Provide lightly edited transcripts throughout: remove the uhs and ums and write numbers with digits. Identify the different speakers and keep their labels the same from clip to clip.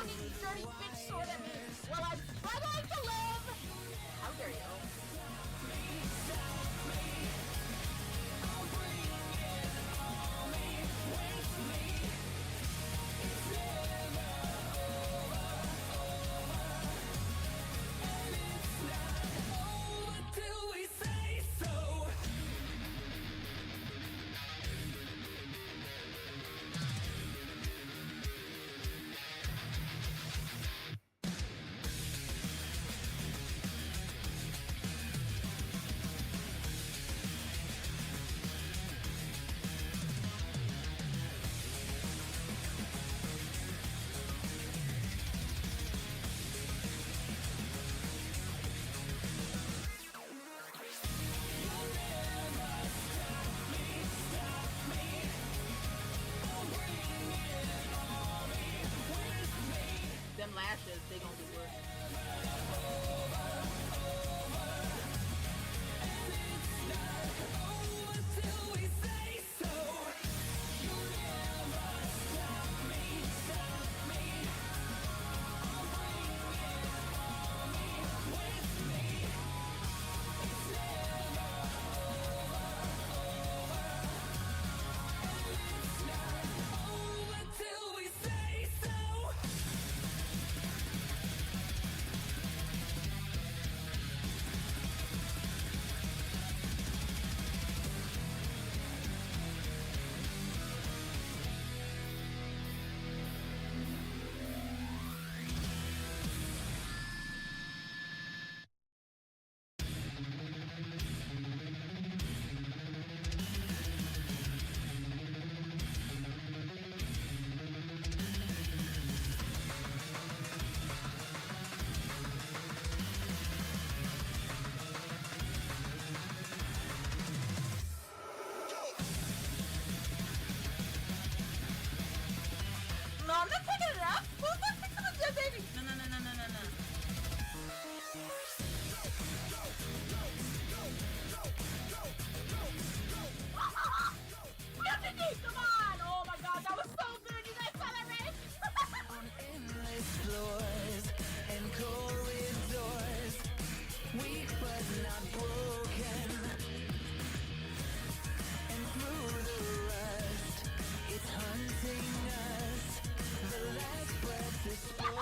Speaker 1: fucking dirty bitch sword at me while I'm struggling to live! How dare you? Lashes, they gonna be worse. No, I'm not picking it up. Who's not picking up that baby? No. Come on! Oh my god, that was so good! You guys saw that, right?
Speaker 2: On endless floors and corridors, weak but not broken. And through the rust, it's hunting us. The last breath is spoken.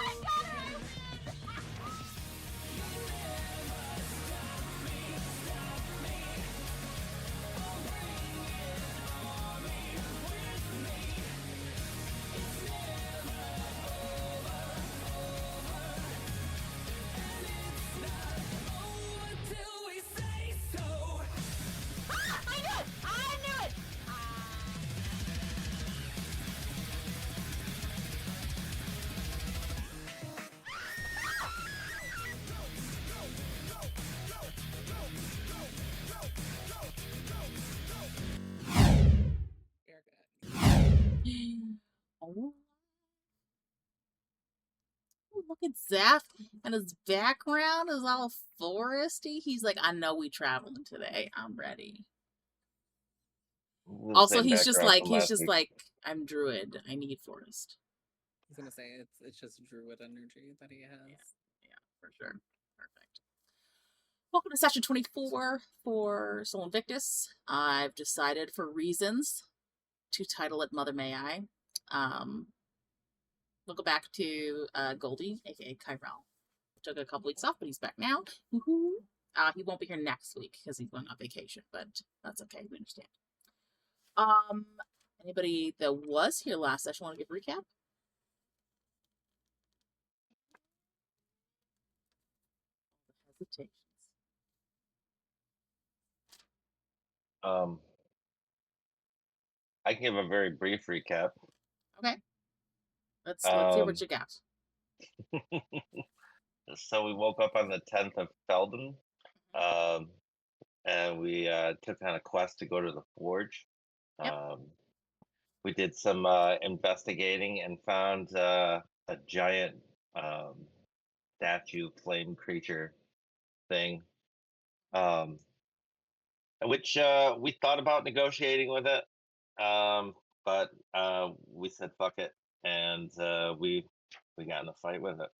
Speaker 1: Oh, look at Zaf, and his background is all foresty. He's like, I know we traveling today. I'm ready. Also, he's just like, I'm Druid. I need forest.
Speaker 3: I was gonna say it's just Druid energy that he has.
Speaker 1: Yeah, for sure. Perfect. Welcome to session 24 for Soul Invictus. I've decided, for reasons, to title it Mother May I. We'll go back to Goldie, aka Ki-Rel. Took a couple weeks off, but he's back now. Woohoo! He won't be here next week because he's going on vacation, but that's okay. We understand. Anybody that was here last session want to give a recap? Hesitations.
Speaker 4: I can give a very brief recap.
Speaker 1: Okay. Let's hear what you got.
Speaker 4: So we woke up on the 10th of Felden, and we took on a quest to go to the Forge.
Speaker 1: Yep.
Speaker 4: We did some investigating and found a giant statue flame creature thing, which we thought about negotiating with it, but we said fuck it, and we we got in a fight with it.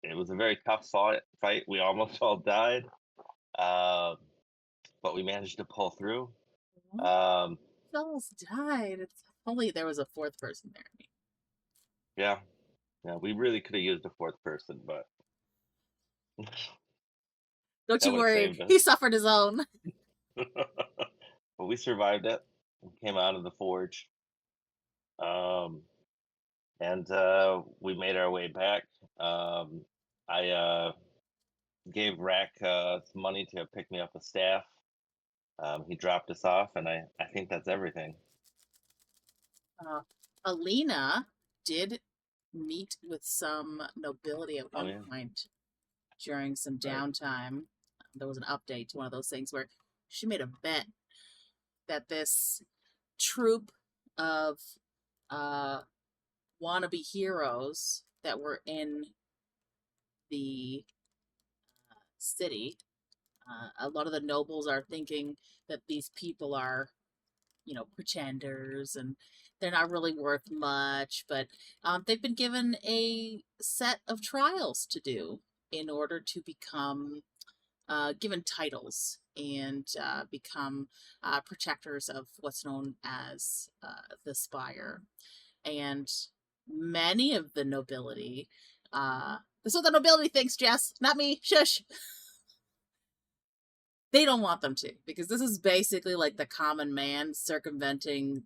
Speaker 4: It was a very tough fight. We almost all died, but we managed to pull through.
Speaker 1: You almost died. It's only there was a fourth person there.
Speaker 4: Yeah, we really could have used a fourth person, but
Speaker 1: Don't
Speaker 4: that
Speaker 1: you
Speaker 4: would have
Speaker 1: worry.
Speaker 4: saved us.
Speaker 1: He suffered his own.
Speaker 4: But we survived it. We came out of the forge. And we made our way back. I gave Rahk some money to pick me up a staff. He dropped us off, and I think that's everything.
Speaker 1: Alina did meet with some nobility at one point during some downtime. There was an update to one of those things where she made a bet that this troop of wannabe heroes that were in the city, a lot of the nobles are thinking that these people are, pretenders and they're not really worth much, but they've been given a set of trials to do in order to become given titles and become protectors of what's known as the Spire. And many of the nobility, this is what the nobility thinks, Jess, not me, shush. They don't want them to, because this is basically like the common man circumventing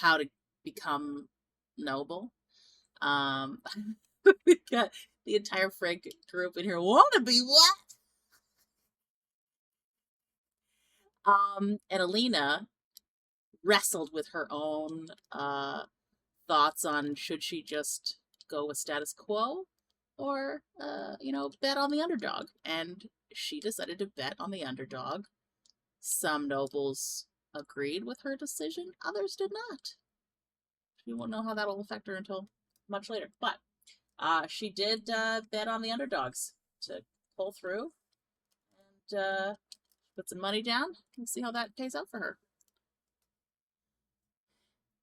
Speaker 1: how to become noble. We've got the entire Frank group in here. Wanna be what? And Alina wrestled with her own thoughts on should she just go with status quo or bet on the underdog. And she decided to bet on the underdog. Some nobles agreed with her decision, others did not. She won't know how that'll affect her until much later. But she did bet on the underdogs to pull through and put some money down and see how that pays out for her.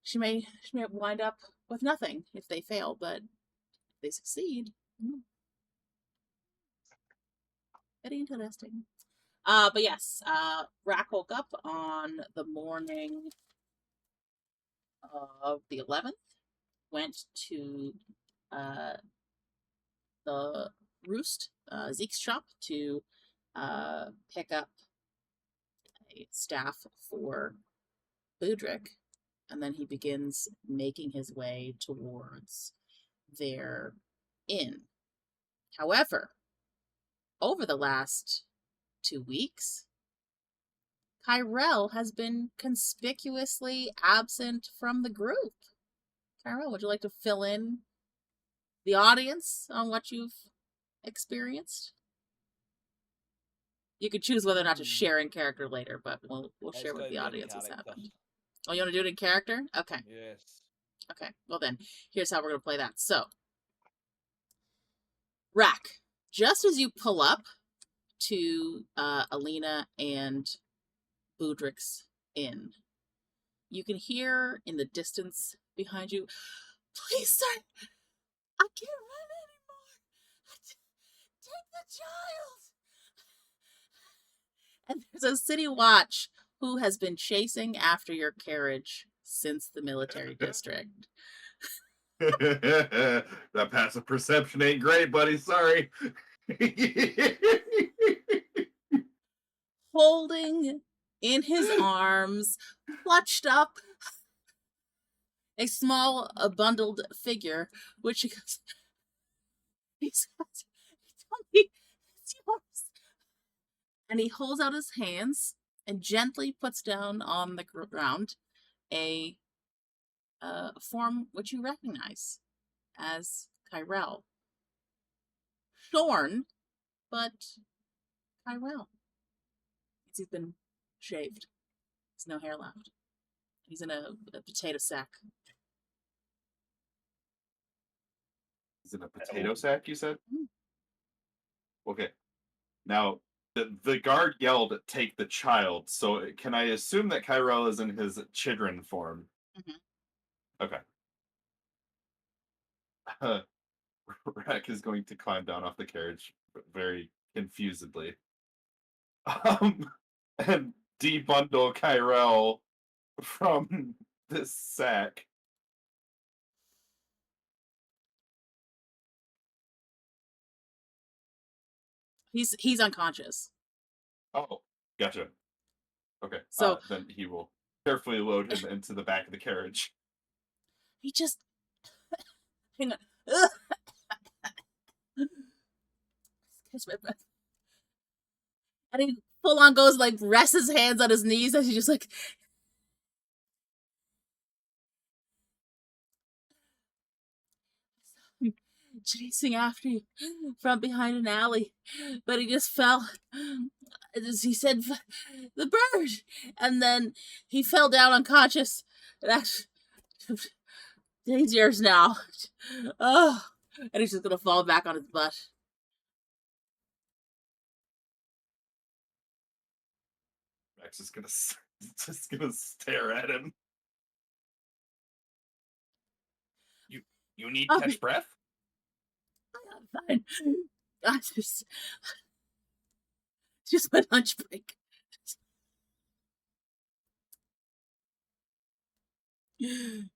Speaker 1: She may wind up with nothing if they fail, but if they succeed, very interesting. But yes, Rahk woke up on the morning of the 11th, went to the Roost, Zeke's shop, to pick up a staff for Budrick, and then he begins making his way towards their inn. However, over the last 2 weeks, Ki-Rel has been conspicuously absent from the group. Ki-Rel, would you like to fill in the audience on what you've experienced? You could choose whether or not to share in character later, but we'll share with the audience what's happened. Oh, you want to do it in character? Okay.
Speaker 5: Yes.
Speaker 1: Okay. Well then, here's how we're going to play that. So, Rahk, just as you pull up to Alina and Budrick's inn, you can hear in the distance behind you, "Please, sir, I can't run anymore. Take the child." And there's a city watch who has been chasing after your carriage since the military district.
Speaker 5: That passive perception ain't great, buddy. Sorry.
Speaker 1: Holding in his arms, clutched up, a small, bundled figure, which he goes, he says, "Tell me it's yours." And he holds out his hands and gently puts down on the ground a form which you recognize as Ki-Rel. Shorn, but Ki-Rel. He's been shaved. There's no hair left. He's in a potato sack.
Speaker 5: He's in a potato sack, you said?
Speaker 1: Mm.
Speaker 5: Okay. Now, the guard yelled, "Take the child." So can I assume that Ki-Rel is in his children form?
Speaker 1: Mhm.
Speaker 5: Okay. Rahk is going to climb down off the carriage very confusedly. And debundle Ki-Rel from this sack.
Speaker 1: He's unconscious.
Speaker 5: Oh, gotcha. Okay,
Speaker 1: So
Speaker 5: then he will carefully load him into the back of the carriage.
Speaker 1: he just hang on. Catch my breath. And he full on goes like rests his hands on his knees as he just like chasing after you from behind an alley, but he just fell. As he said, the bird, and then he fell down unconscious. And actually, he's yours now. Oh, and he's just gonna fall back on his butt.
Speaker 5: Max is just gonna stare at him. You need catch breath?
Speaker 1: I'm fine. I just my lunch break. And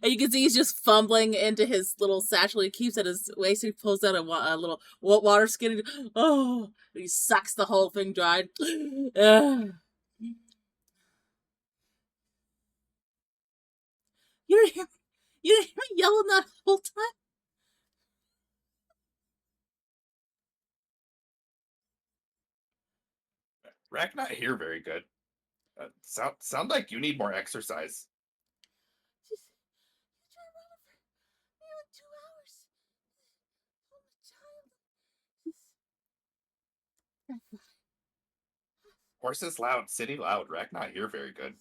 Speaker 1: you can see he's just fumbling into his little satchel he keeps at his waist. He pulls out a little water skin. Oh, he sucks the whole thing dry. You didn't hear me yelling that whole time?
Speaker 5: Rahk not here very good. Sound like you need more exercise.
Speaker 1: She's trying to run for nearly 2 hours.
Speaker 5: Horses loud, city loud. Rahk not here very good.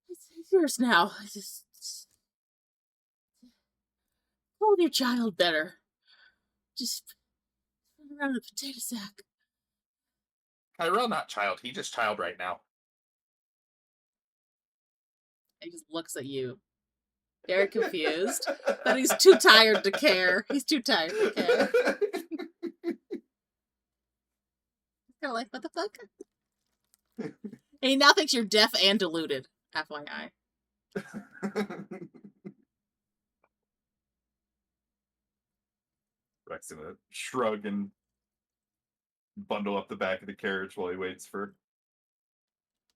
Speaker 1: It's yours now. Just hold your child better. Just run around a potato sack.
Speaker 5: Ki-Rel not child. He just child right now.
Speaker 1: He just looks at you. Very confused. But he's too tired to care. He's too tired to care. Kind of like, what the fuck? And he now thinks you're deaf and deluded. FYI.
Speaker 5: Rahk's gonna shrug and bundle up the back of the carriage while he waits for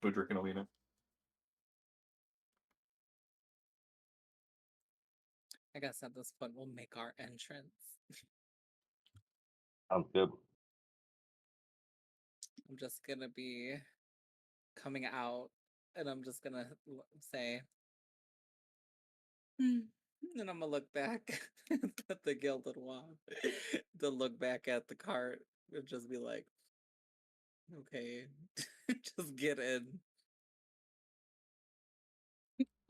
Speaker 5: Budrick and Alina.
Speaker 3: I guess at this point we'll make our entrance.
Speaker 4: Sounds good.
Speaker 3: I'm just gonna be coming out, and I'm just gonna say, and I'm gonna look back at the Gilded Wand, to look back at the cart, and just be like, okay, just get in.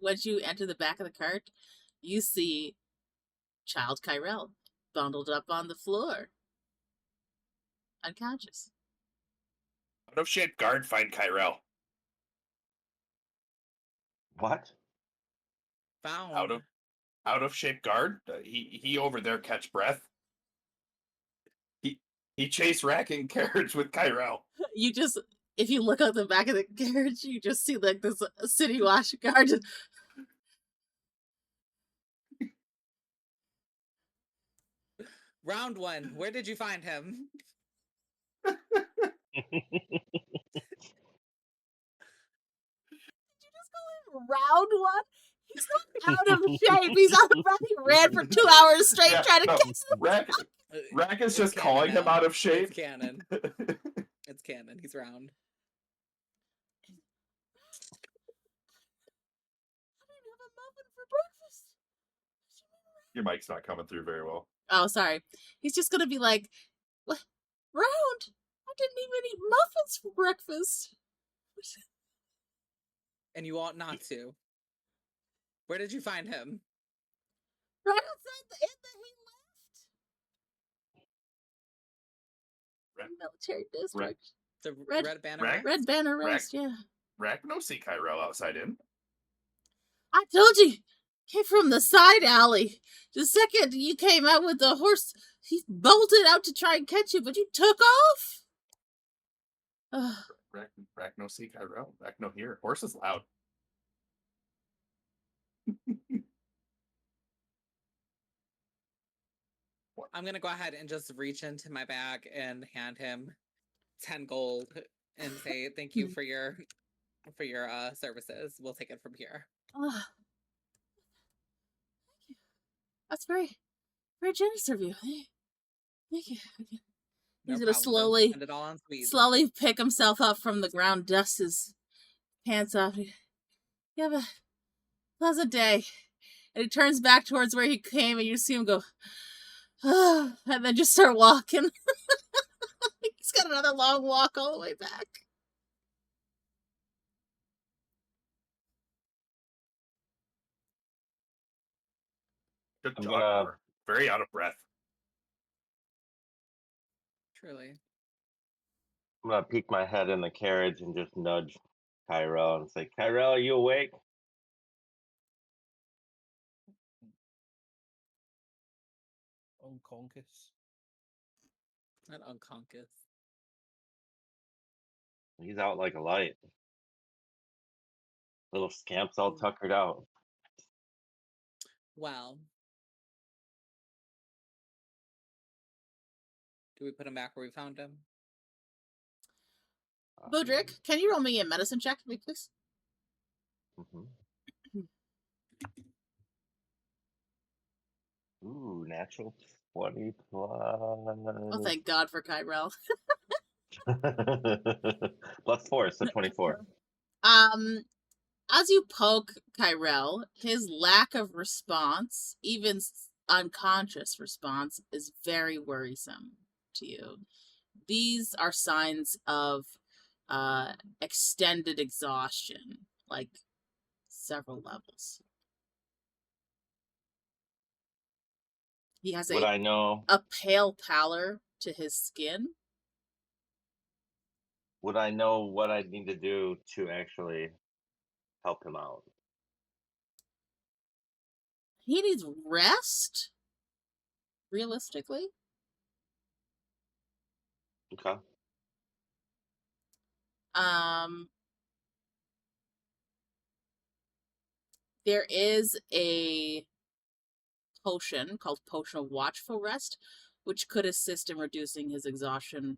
Speaker 1: Once you enter the back of the cart, you see Child Ki-Rel bundled up on the floor, unconscious.
Speaker 5: Out of shape guard, find Ki-Rel.
Speaker 4: What?
Speaker 3: Found.
Speaker 5: Out of shape guard. He over there catch breath. He chased Rahk in carriage with Ki-Rel.
Speaker 1: You just, if you look at the back of the carriage, you just see like this city watch guard.
Speaker 3: Round one. Where did you find him?
Speaker 1: Round one? He's not out of shape. He's out of breath. He ran for 2 hours straight trying to catch them.
Speaker 5: Rahk is just calling him out of shape.
Speaker 3: It's canon. It's canon. He's round.
Speaker 1: I didn't have a muffin for breakfast.
Speaker 5: Your mic's not coming through very well.
Speaker 1: Oh, sorry. He's just gonna be like, what? Round? I didn't even eat muffins for breakfast.
Speaker 3: And you ought not to. Where did you find him?
Speaker 1: Right outside the inn that he left. Military district.
Speaker 3: The
Speaker 1: Red-
Speaker 3: Red Banner.
Speaker 5: Rahk?
Speaker 1: Red Banner Rest, yeah.
Speaker 5: Rahk no see Ki-Rel outside in.
Speaker 1: I told you! came from the side alley. The second you came out with the horse, he bolted out to try and catch you, but you took off.
Speaker 5: Rahk no see Ki-Rel. Rahk no hear. Horse is loud.
Speaker 3: I'm gonna go ahead and just reach into my bag and hand him 10 gold and say thank you for your services. We'll take it from here.
Speaker 1: Thank you. That's very, very generous of you. Thank you.
Speaker 3: No
Speaker 1: He's gonna
Speaker 3: problem. Don't spend it all on sweets.
Speaker 1: slowly pick himself up from the ground, dust his pants off. You have a pleasant day. And he turns back towards where he came, and you see him go, and then just start walking. He's got another long walk all the way back.
Speaker 5: Good
Speaker 4: I'm
Speaker 5: job.
Speaker 4: gonna-
Speaker 5: Very out of breath.
Speaker 3: Truly.
Speaker 4: I'm gonna peek my head in the carriage and just nudge Ki-Rel and say, Ki-Rel, are you awake?
Speaker 6: Unconscious.
Speaker 3: Not unconscious.
Speaker 4: He's out like a light. Little scamp's all tuckered out.
Speaker 3: Well. Do we put him back where we found him?
Speaker 1: Budrick, can you roll me a medicine check for me, please?
Speaker 4: Ooh, natural 20 plus.
Speaker 1: Oh, thank God for Ki-Rel.
Speaker 4: Plus 4, so 24.
Speaker 1: As you poke Ki-Rel, his lack of response, even unconscious response, is very worrisome to you. These are signs of extended exhaustion, like several levels. He has
Speaker 4: Would I know?
Speaker 1: a pale pallor to his skin.
Speaker 4: Would I know what I need to do to actually help him out?
Speaker 1: He needs rest, realistically.
Speaker 4: Okay.
Speaker 1: There is a potion called Potion of Watchful Rest, which could assist in reducing his exhaustion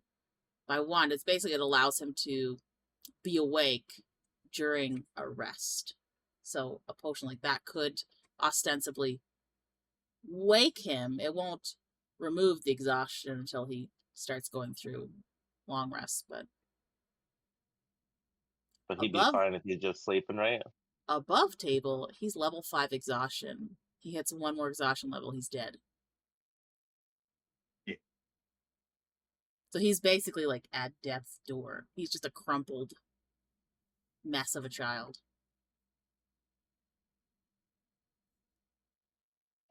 Speaker 1: by 1. It's basically, it allows him to be awake during a rest. So a potion like that could ostensibly wake him. It won't remove the exhaustion until he starts going through long rests, but
Speaker 4: he'd be fine if he's just sleeping, right?
Speaker 1: Above table, he's level 5 exhaustion. He hits 1 more exhaustion level, he's dead.
Speaker 5: Yeah.
Speaker 1: So he's basically like at death's door. He's just a crumpled mess of a child.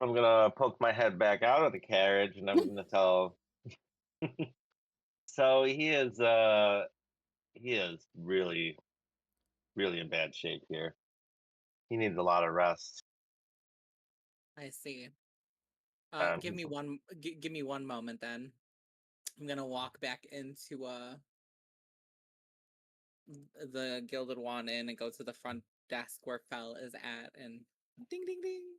Speaker 4: I'm gonna poke my head back out of the carriage and I'm gonna tell. So he is really, really in bad shape here. He needs a lot of rest.
Speaker 3: I see. Give me one moment then. I'm gonna walk back into the Gilded Wand Inn and go to the front desk where Fel is at and ding ding ding.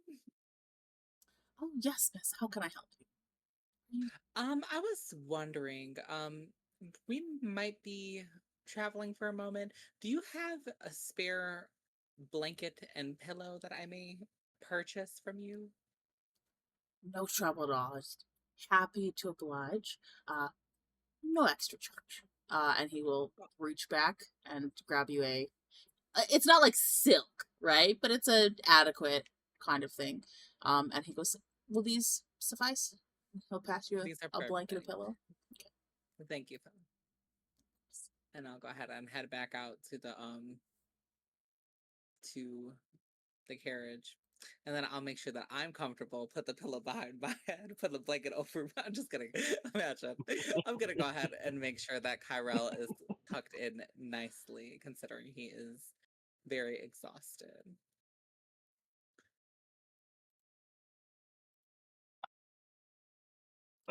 Speaker 1: Oh yes, miss. How can I help you?
Speaker 3: I was wondering, we might be traveling for a moment. Do you have a spare blanket and pillow that I may purchase from you?
Speaker 1: No trouble at all. Just happy to oblige. No extra charge. And he will reach back and grab you a. It's not like silk, right? But it's an adequate kind of thing. And he goes, "Will these suffice?" He'll pass you a blanket and pillow.
Speaker 3: Okay. Thank you, Fel. And I'll go ahead and head back out to the carriage. And then I'll make sure that I'm comfortable, put the pillow behind my head, put the blanket over my... I'm just kidding. Imagine. I'm going to go ahead and make sure that Ki-Rel is tucked in nicely, considering he is very exhausted.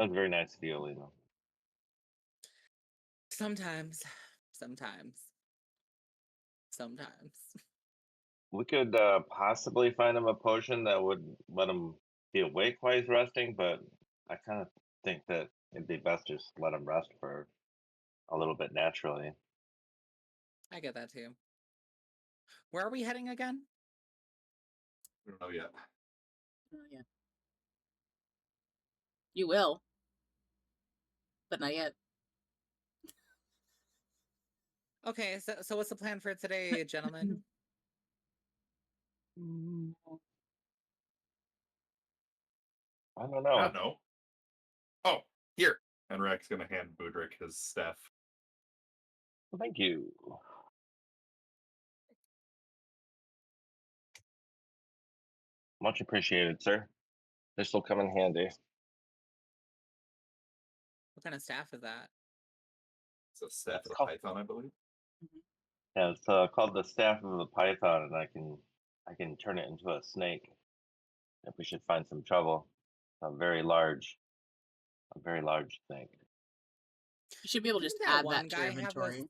Speaker 4: That's very nice of you, Alina.
Speaker 3: Sometimes.
Speaker 4: We could possibly find him a potion that would let him be awake while he's resting, but I kind of think that it'd be best to just let him rest for a little bit naturally.
Speaker 3: I get that too. Where are we heading again?
Speaker 5: I don't know yet.
Speaker 1: Oh, yeah. You will. But not yet.
Speaker 3: Okay, so what's the plan for today, gentlemen?
Speaker 4: I don't
Speaker 5: I
Speaker 4: know.
Speaker 5: don't know. Oh, here. And Rahk's gonna hand Budrick his staff.
Speaker 4: Thank you. Much appreciated, sir. This will come in handy.
Speaker 3: What kind of staff is that?
Speaker 5: It's a staff
Speaker 4: It's
Speaker 5: of the
Speaker 4: called-
Speaker 5: python, I believe.
Speaker 4: Yeah, it's called the Staff of the Python, and I can turn it into a snake if we should find some trouble. A very large snake.
Speaker 1: You should be able to just
Speaker 3: Didn't that
Speaker 1: add
Speaker 3: one
Speaker 1: that to your
Speaker 3: guy have a-
Speaker 1: inventory.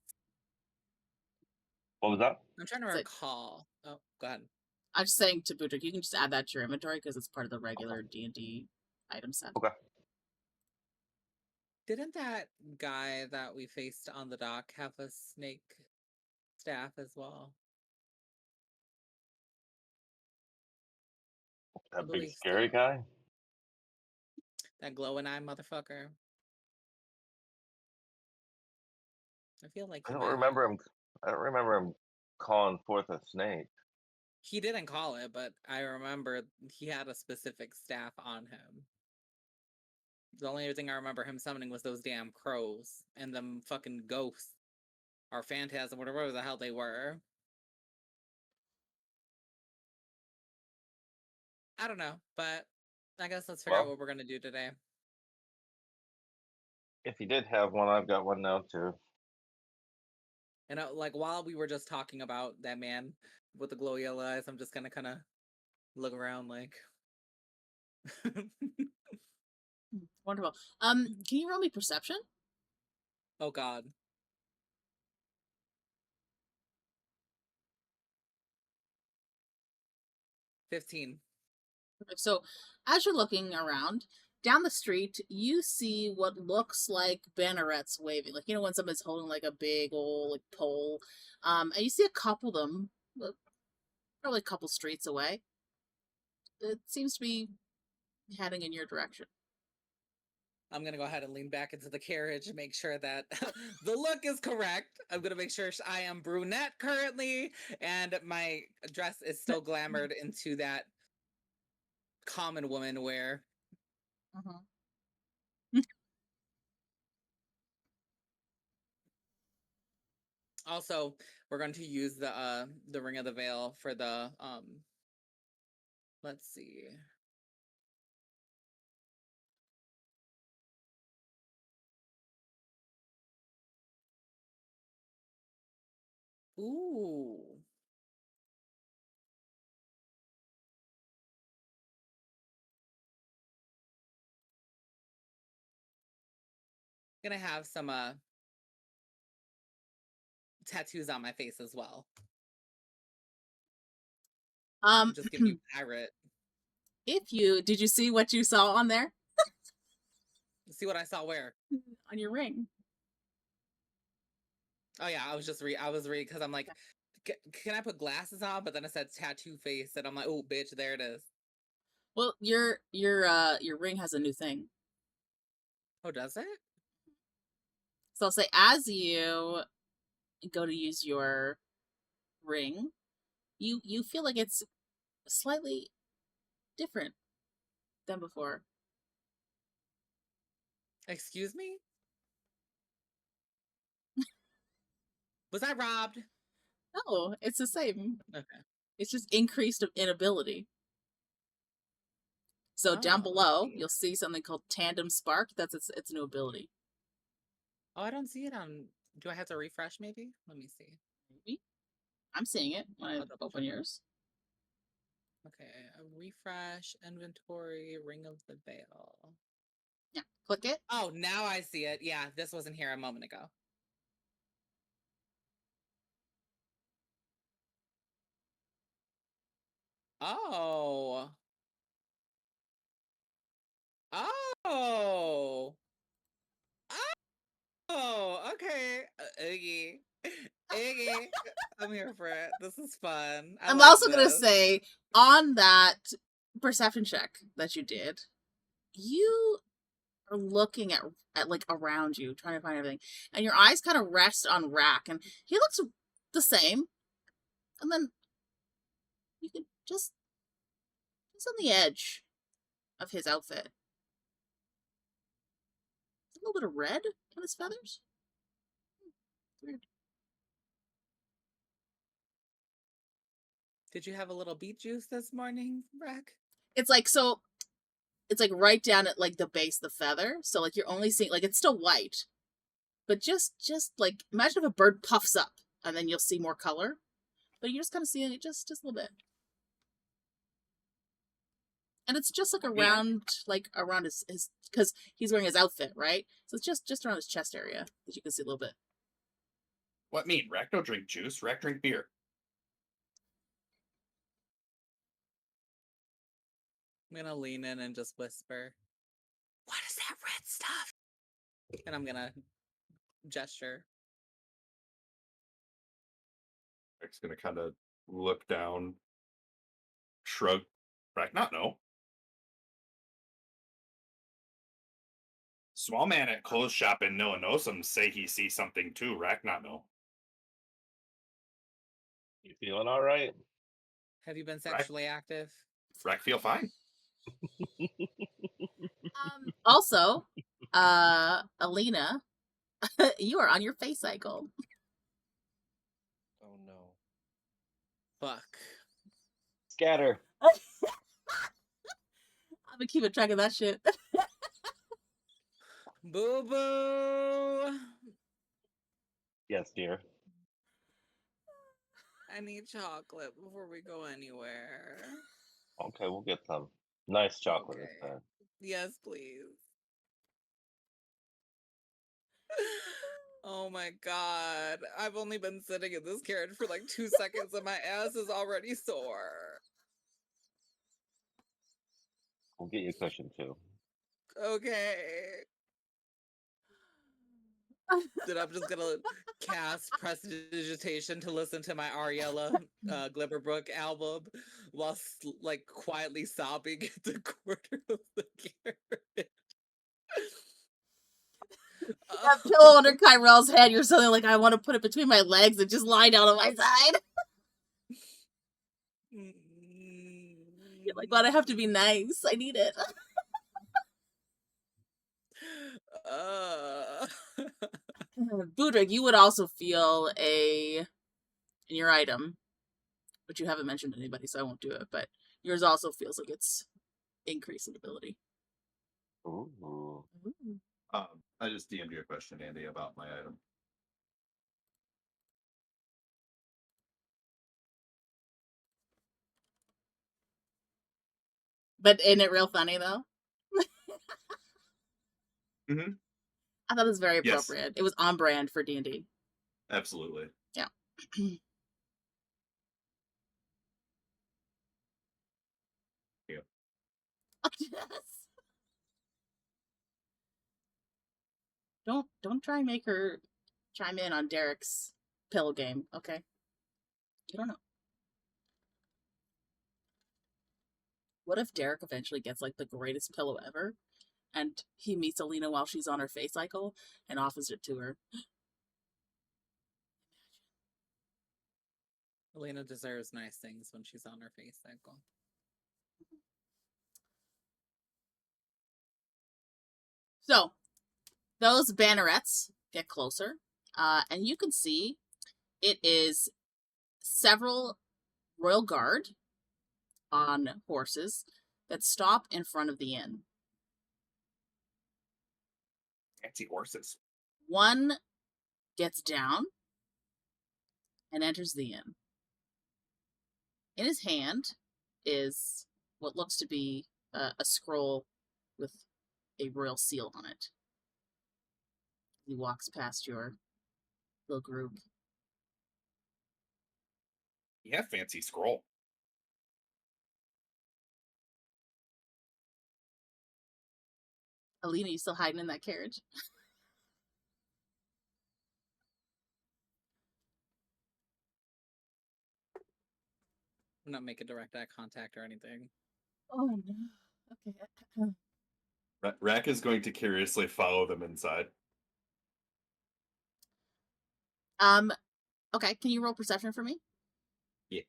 Speaker 4: What was that?
Speaker 3: I'm trying to
Speaker 1: It's like-
Speaker 3: recall. Oh, go ahead.
Speaker 1: I'm just saying to Budrick, you can just add that to your inventory because it's part of the regular D&D item set.
Speaker 4: Okay.
Speaker 3: Didn't that guy that we faced on the dock have a snake staff as well?
Speaker 4: That big
Speaker 3: believe
Speaker 4: scary
Speaker 3: so.
Speaker 4: guy?
Speaker 3: That glowing eye motherfucker. I feel like
Speaker 4: I
Speaker 3: he
Speaker 4: don't
Speaker 3: might have.
Speaker 4: remember him. I don't remember him calling forth a snake.
Speaker 3: He didn't call it, but I remember he had a specific staff on him. The only other thing I remember him summoning was those damn crows and them fucking ghosts or phantasm, whatever the hell they were. I don't know, but I guess let's figure out
Speaker 4: Well-
Speaker 3: what we're gonna do today.
Speaker 4: If he did have one, I've got one now too.
Speaker 3: And like while we were just talking about that man with the glow yellow eyes, I'm just gonna kind of look around like.
Speaker 1: Wonderful. Can you roll me perception?
Speaker 3: Oh God. $15.
Speaker 1: So, as you're looking around, down the street, you see what looks like bannerets waving. Like, you know, when someone's holding like a big old like pole. And you see a couple of them, probably a couple streets away. It seems to be heading in your direction.
Speaker 3: I'm gonna go ahead and lean back into the carriage and make sure that the look is correct. I'm gonna make sure I am brunette currently, and my dress is still glamored into that common woman wear. Also, we're going to use the Ring of the Veil for the let's see. Ooh. Gonna have some tattoos on my face as well. Just give you pirate.
Speaker 1: Did you see what you saw on there?
Speaker 3: See what I saw where?
Speaker 1: On your ring.
Speaker 3: Oh yeah, I was reading because I'm like, can I put glasses on? But then it said tattoo face, and I'm like, oh bitch, there it is.
Speaker 1: Well, your ring has a new thing.
Speaker 3: Oh, does it?
Speaker 1: So I'll say, as you go to use your ring, you feel like it's slightly different than before.
Speaker 3: Excuse me? Was I robbed?
Speaker 1: No, it's the same.
Speaker 3: Okay.
Speaker 1: It's just increased in ability. So down
Speaker 3: Oh,
Speaker 1: below,
Speaker 3: okay.
Speaker 1: you'll see something called Tandem Spark. That's its new ability.
Speaker 3: Oh, I don't see it on. Do I have to refresh? Maybe. Let me see.
Speaker 1: Maybe. I'm seeing it when I
Speaker 3: I'll double
Speaker 1: open
Speaker 3: check.
Speaker 1: yours.
Speaker 3: Okay, a refresh inventory, Ring of the Veil.
Speaker 1: Yeah. Click it.
Speaker 3: Oh, now I see it. Yeah, this wasn't here a moment ago. Oh. Oh. Oh, okay. Iggy. Iggy. I'm here for it. This is fun. I
Speaker 1: I'm
Speaker 3: like
Speaker 1: also gonna
Speaker 3: this.
Speaker 1: say, on that perception check that you did, you are looking at like around you, trying to find everything, and your eyes kind of rest on Rahk, and he looks the same, and then you can just on the edge of his outfit, a little bit of red on his feathers. Weird.
Speaker 3: Did you have a little beet juice this morning, Rahk?
Speaker 1: It's like so. It's like right down at like the base of the feather, so like you're only seeing like it's still white, but just like imagine if a bird puffs up and then you'll see more color, but you're just kind of seeing it just a little bit, and it's just like around his because he's wearing his outfit, right? So it's just around his chest area that you can see a little bit.
Speaker 5: What mean? Rahk don't drink juice. Rahk drink beer.
Speaker 3: I'm gonna lean in and just whisper, "What is that red stuff?" And I'm gonna gesture.
Speaker 5: Rahk's gonna kind of look down, shrug. Rahk not know. Small man at clothes shop in Nillenosum say he sees something too. Rahk not know.
Speaker 4: You feeling all right?
Speaker 3: Have you been sexually active?
Speaker 5: Rahk feel fine.
Speaker 1: Also, Alina, you are on your face cycle.
Speaker 6: Oh no.
Speaker 3: Fuck.
Speaker 4: Scatter.
Speaker 1: I've been keeping track of that shit.
Speaker 3: Boo boo.
Speaker 4: Yes, dear.
Speaker 3: I need chocolate before we go anywhere.
Speaker 4: Okay, we'll get some nice chocolate this
Speaker 3: Okay.
Speaker 4: time.
Speaker 3: Yes, please. Oh my god. I've only been sitting in this carriage for like 2 seconds and my ass is already sore.
Speaker 4: We'll get you a cushion too.
Speaker 3: Okay. Then I'm just gonna cast Prestidigitation to listen to my Ariella Glibberbrook album while like quietly sobbing at the corner of the carriage.
Speaker 1: That pillow under Ki-Rel's head, you're suddenly like, I want to put it between my legs and just lie down on my side. You're like, but I have to be nice. I need it. Budrick, you would also feel in your item, which you haven't mentioned to anybody, so I won't do it, but yours also feels like it's increasing ability.
Speaker 4: Ooh.
Speaker 5: I just DM'd you a question, Andy, about my item.
Speaker 1: But isn't it real funny, though?
Speaker 5: Mm-hmm.
Speaker 1: I thought it was very
Speaker 5: Yes.
Speaker 1: appropriate. It was on brand for D&D.
Speaker 5: Absolutely.
Speaker 1: Yeah.
Speaker 5: Yeah.
Speaker 1: Yes. Don't try and make her chime in on Derek's pillow game, okay? You don't know. What if Derek eventually gets like the greatest pillow ever, and he meets Alina while she's on her face cycle and offers it to her?
Speaker 3: Alina deserves nice things when she's on her face cycle.
Speaker 1: So, those bannerets get closer, and you can see it is several royal guard on horses that stop in front of the inn.
Speaker 5: Fancy horses.
Speaker 1: One gets down and enters the inn. In his hand is what looks to be a scroll with a royal seal on it. He walks past your little group.
Speaker 5: Yeah, fancy scroll.
Speaker 1: Alina, you still hiding in that carriage?
Speaker 3: I'm not making direct eye contact or anything.
Speaker 1: Oh no. Okay.
Speaker 5: Rahk is going to curiously follow them inside.
Speaker 1: Okay, can you roll perception for me?
Speaker 5: Yeah.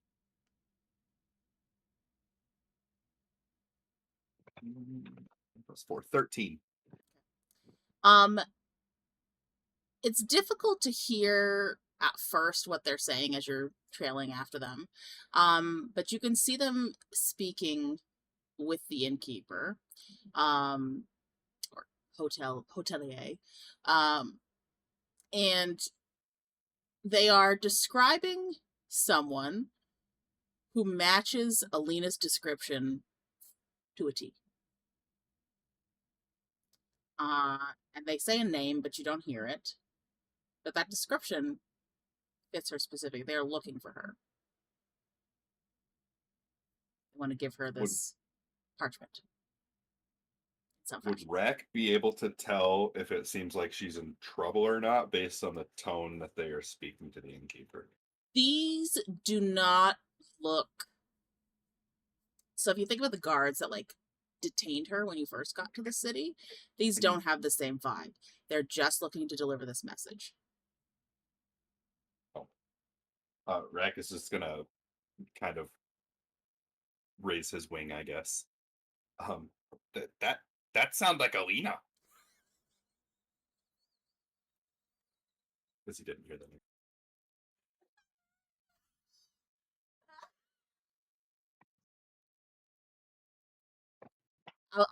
Speaker 5: Plus 4, 13.
Speaker 1: It's difficult to hear at first what they're saying as you're trailing after them. But you can see them speaking with the innkeeper, or hotelier. And they are describing someone who matches Alina's description to a T. And they say a name, but you don't hear it. But that description fits her specifically. They're looking for her. They want to give her this parchment.
Speaker 5: Would Rahk be able to tell if it seems like she's in trouble or not based on the tone that they are speaking to the innkeeper?
Speaker 1: These do not look... So if you think about the guards that, like, detained her when you first got to the city, these don't have the same vibe. They're just looking to deliver this message.
Speaker 5: Rahk is just gonna kind of raise his wing, I guess. That sounds like Alina. Because he didn't hear that.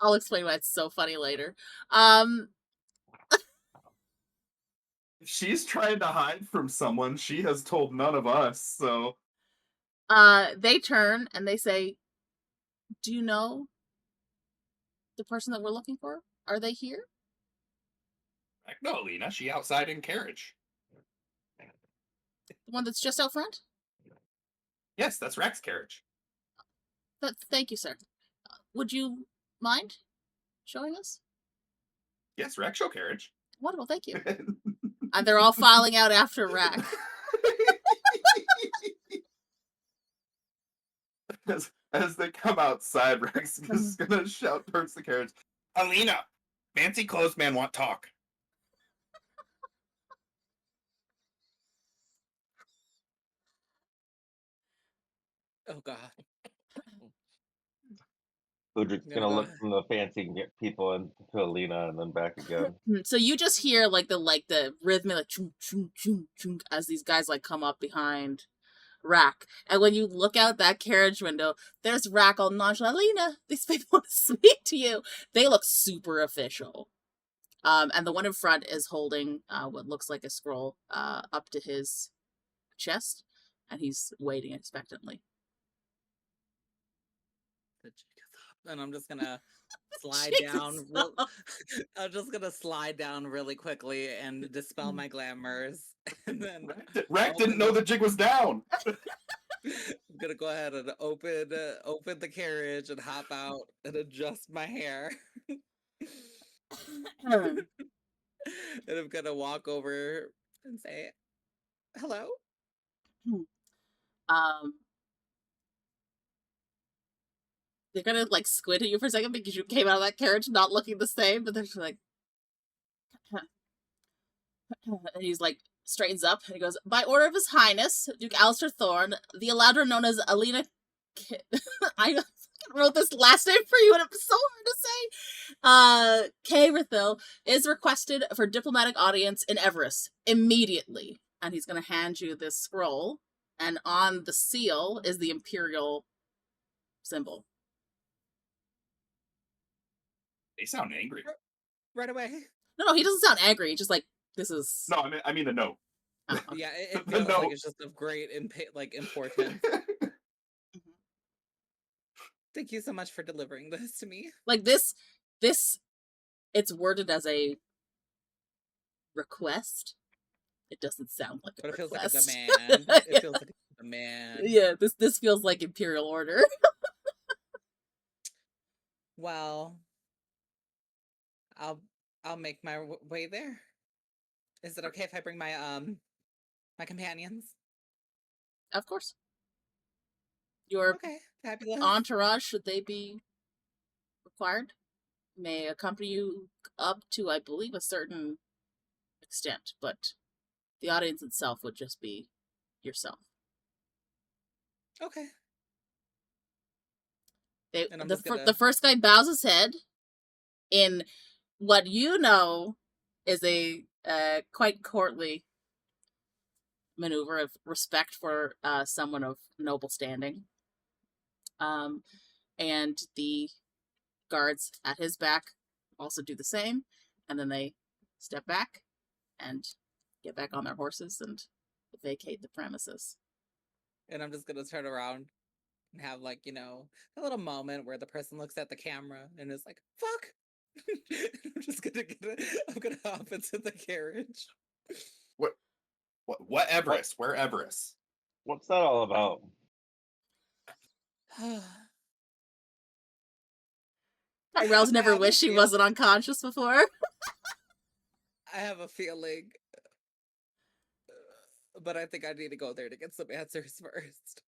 Speaker 1: I'll explain why it's so funny later.
Speaker 5: If she's trying to hide from someone, she has told none of us, so...
Speaker 1: They turn and they say, do you know the person that we're looking for? Are they here?
Speaker 5: No, Alina, she outside in carriage.
Speaker 1: The one that's just out front?
Speaker 5: Yes, that's Rahk's carriage.
Speaker 1: Thank you, sir. Would you mind showing us?
Speaker 5: Yes, Rahk, show carriage.
Speaker 1: Wonderful, thank you. And they're all filing out after Rahk.
Speaker 5: As they come outside, Rex is gonna shout towards the carriage, Alina, fancy clothes man want talk.
Speaker 3: Oh god.
Speaker 4: Budrick's gonna look from the fancy people into Alina and then back again.
Speaker 1: So you just hear like the rhythm, like chung, chung, chung, chung, as these guys like come up behind Rahk. And when you look out that carriage window, there's Rahk all nonchalant. Alina, these people want to speak to you. They look super official. And the one in front is holding what looks like a scroll up to his chest, and he's waiting expectantly.
Speaker 3: And I'm just gonna slide down. I'm just gonna slide down really quickly and dispel my glamours. And then
Speaker 5: Rahk didn't know the jig was down.
Speaker 3: I'm gonna go ahead and open the carriage and hop out and adjust my hair. And I'm gonna walk over and say, "Hello."
Speaker 1: They're gonna like squint at you for a second because you came out of that carriage not looking the same, but they're just like, and he's like straightens up and he goes, "By order of His Highness Duke Alistair Thorne, the Eladrin known as Alina." I wrote this last name for you and it was so hard to say. Ki-Rel is requested for diplomatic audience in Everest immediately, and he's gonna hand you this scroll, and on the seal is the imperial symbol.
Speaker 5: They sound angry.
Speaker 3: Right away.
Speaker 1: No, he doesn't sound angry. He's just like, this is...
Speaker 5: No, I mean the note.
Speaker 3: Yeah, it feels like it's just of great importance. Thank you so much for delivering this to me.
Speaker 1: Like this it's worded as a request. It doesn't sound like a
Speaker 3: But it feels
Speaker 1: request.
Speaker 3: like a demand. It feels like a demand.
Speaker 1: Yeah, this feels like Imperial Order.
Speaker 3: Well, I'll make my way there. Is it okay if I bring my my companions?
Speaker 1: Of course. Your
Speaker 3: Okay, fabulous.
Speaker 1: entourage, should they be required, may accompany you up to, I believe, a certain extent, but the audience itself would just be yourself.
Speaker 3: Okay. And I'm
Speaker 1: The
Speaker 3: just gonna...
Speaker 1: the first guy bows his head in what you know is a quite courtly maneuver of respect for someone of noble standing. And the guards at his back also do the same, and then they step back and get back on their horses and vacate the premises.
Speaker 3: And I'm just gonna turn around and have, like, you know, a little moment where the person looks at the camera and is like, fuck! I'm just gonna I'm gonna hop into the carriage.
Speaker 5: What Everest? Where Everest?
Speaker 4: What's that all about?
Speaker 1: Tyrell's never wished he wasn't unconscious before.
Speaker 3: I have a feeling, but I think I need to go there to get some answers first.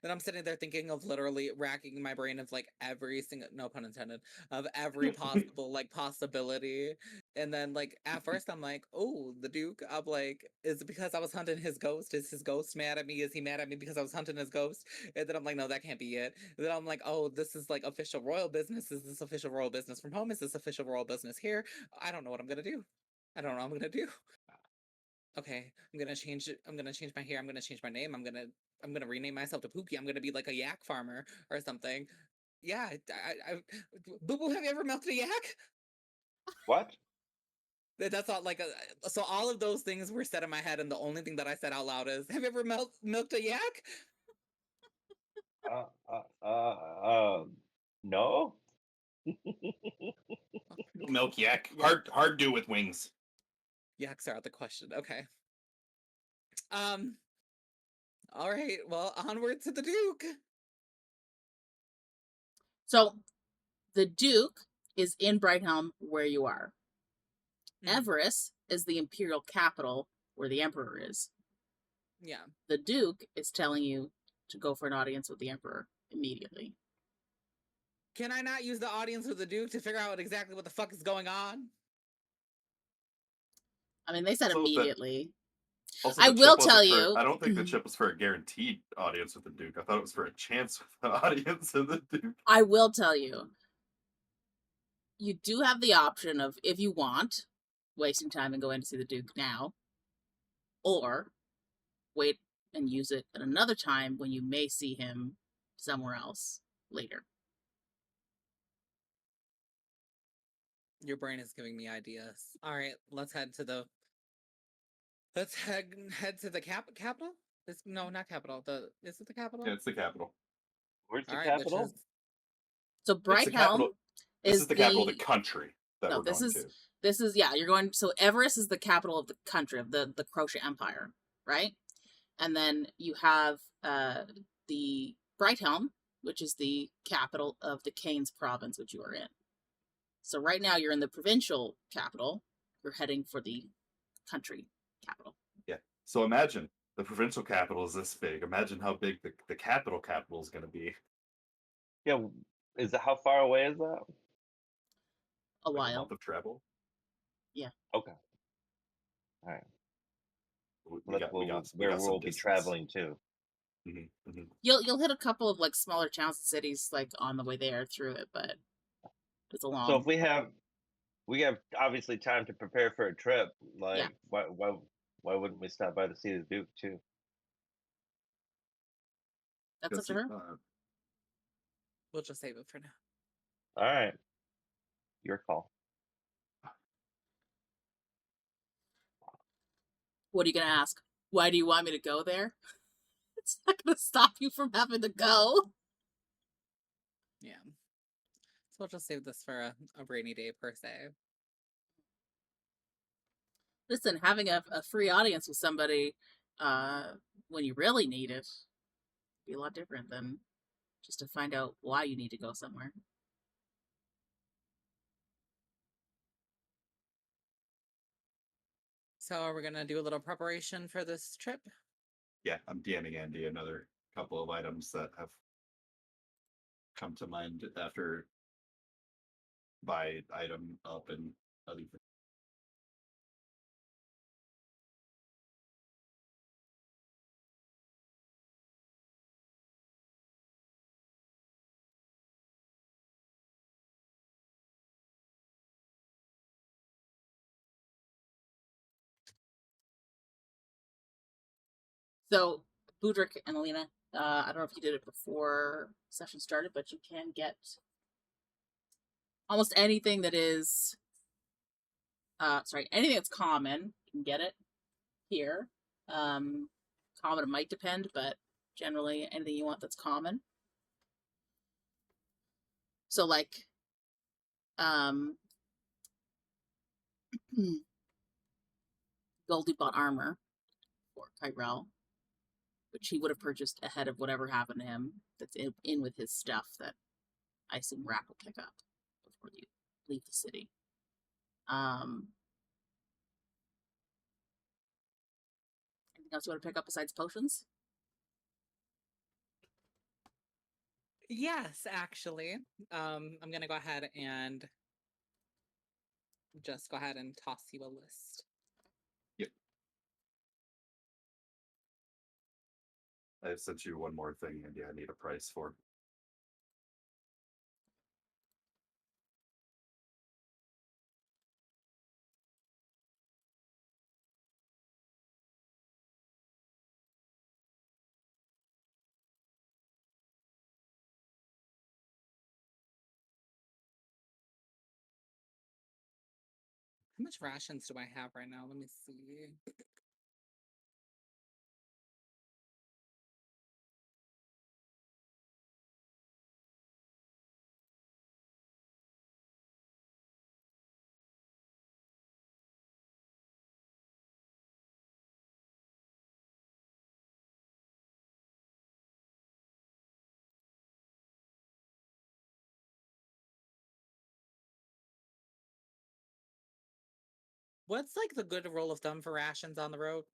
Speaker 3: And I'm sitting there thinking of literally racking my brain of, like, every single, no pun intended, of every possible, like, possibility. And then, like, at first I'm like, oh, the Duke. I'm like, is it because I was hunting his ghost? Is his ghost mad at me? Is he mad at me because I was hunting his ghost? And then I'm like, no, that can't be it. And then I'm like, oh, this is, like, official royal business. Is this official royal business from home? Is this official royal business here? I don't know what I'm gonna do. I don't know what I'm gonna do. Okay, I'm gonna change it. I'm gonna change my hair. I'm gonna change my name. I'm gonna rename myself to Pookie. I'm gonna be like a yak farmer or something. Yeah, Boo Boo, have you ever milked a yak?
Speaker 4: What?
Speaker 3: That's all. Like, so all of those things were said in my head, and the only thing that I said out loud is, "Have you ever milked a yak?"
Speaker 4: No.
Speaker 5: Milk yak. Hard do with wings.
Speaker 3: Yaks are out the question. Okay. All right. Well, onward to the Duke.
Speaker 1: So, the Duke is in Brighthelm, where you are. Everest is the imperial capital, where the Emperor is.
Speaker 3: Yeah.
Speaker 1: The Duke is telling you to go for an audience with the Emperor immediately.
Speaker 3: Can I not use the audience with the Duke to figure out exactly what the fuck is going on?
Speaker 1: I mean, they said
Speaker 5: So
Speaker 1: immediately.
Speaker 5: Also,
Speaker 1: I
Speaker 5: the
Speaker 1: will
Speaker 5: chip wasn't
Speaker 1: tell
Speaker 5: for-
Speaker 1: you.
Speaker 5: I don't think the chip was for a guaranteed audience with the Duke. I thought it was for a chance with the audience of the Duke.
Speaker 1: I will tell you. You do have the option of, if you want, wasting time and going to see the Duke now, or wait and use it at another time when you may see him somewhere else later.
Speaker 3: Your brain is giving me ideas. All right, let's head to the. Let's head to the capital. No, not capital. Is it the capital?
Speaker 5: Yeah, it's the capital.
Speaker 4: Where's the
Speaker 3: All right,
Speaker 4: capital?
Speaker 3: which is...
Speaker 1: So
Speaker 5: It's the
Speaker 1: Brighthelm
Speaker 5: capital. This
Speaker 1: is
Speaker 5: is the capital of the country that
Speaker 1: No,
Speaker 5: we're
Speaker 1: this
Speaker 5: going
Speaker 1: is
Speaker 5: to.
Speaker 1: this is yeah. You're going. So Everest is the capital of the country of the Crochet Empire, right? And then you have the Brighthelm, which is the capital of the Canes province, which you are in. So right now you're in the provincial capital. You're heading for the country capital.
Speaker 5: Yeah. So imagine the provincial capital is this big. Imagine how big the capital is going to be.
Speaker 4: Yeah. How far away is that?
Speaker 1: A
Speaker 5: Like
Speaker 1: while.
Speaker 5: a month of travel.
Speaker 1: Yeah.
Speaker 4: Okay. All right.
Speaker 5: We got
Speaker 4: where
Speaker 5: some
Speaker 4: we'll be
Speaker 5: distance.
Speaker 4: traveling to.
Speaker 5: Mm-hmm, mm-hmm.
Speaker 1: You'll hit a couple of like smaller towns and cities like on the way there through it, but it's a long.
Speaker 4: So if we have obviously time to prepare for a trip, like
Speaker 1: Yeah.
Speaker 4: why wouldn't we stop by to see the Duke too?
Speaker 1: That's up to her.
Speaker 3: We'll just save it for now.
Speaker 4: All right. Your call.
Speaker 1: What are you gonna ask? Why do you want me to go there? It's not gonna stop you from having to go.
Speaker 3: Yeah. we'll just save this for a rainy day per se.
Speaker 1: Listen, having a free audience with somebody when you really need it would be a lot different than just to find out why you need to go somewhere.
Speaker 3: So are we gonna do a little preparation for this trip?
Speaker 5: Yeah, I'm DMing Andy another couple of items that have come to mind after buy item up and other things.
Speaker 1: So, Budrick and Alina, I don't know if you did it before session started, but you can get almost anything that is, anything that's common, you can get it here. Common might depend, but generally anything you want that's common. So, like, Goldie bought armor for Ki-Rel, which he would have purchased ahead of whatever happened to him that's in with his stuff that I assume Rahk will pick up before you leave the city. Anything else you want to pick up besides potions?
Speaker 3: Yes, actually. I'm gonna go ahead and just go ahead and toss you a list.
Speaker 5: Yep. I have sent you one more thing, and I need a price for.
Speaker 3: How much rations do I have right now? Let me see. What's like the good rule of thumb for rations on the road?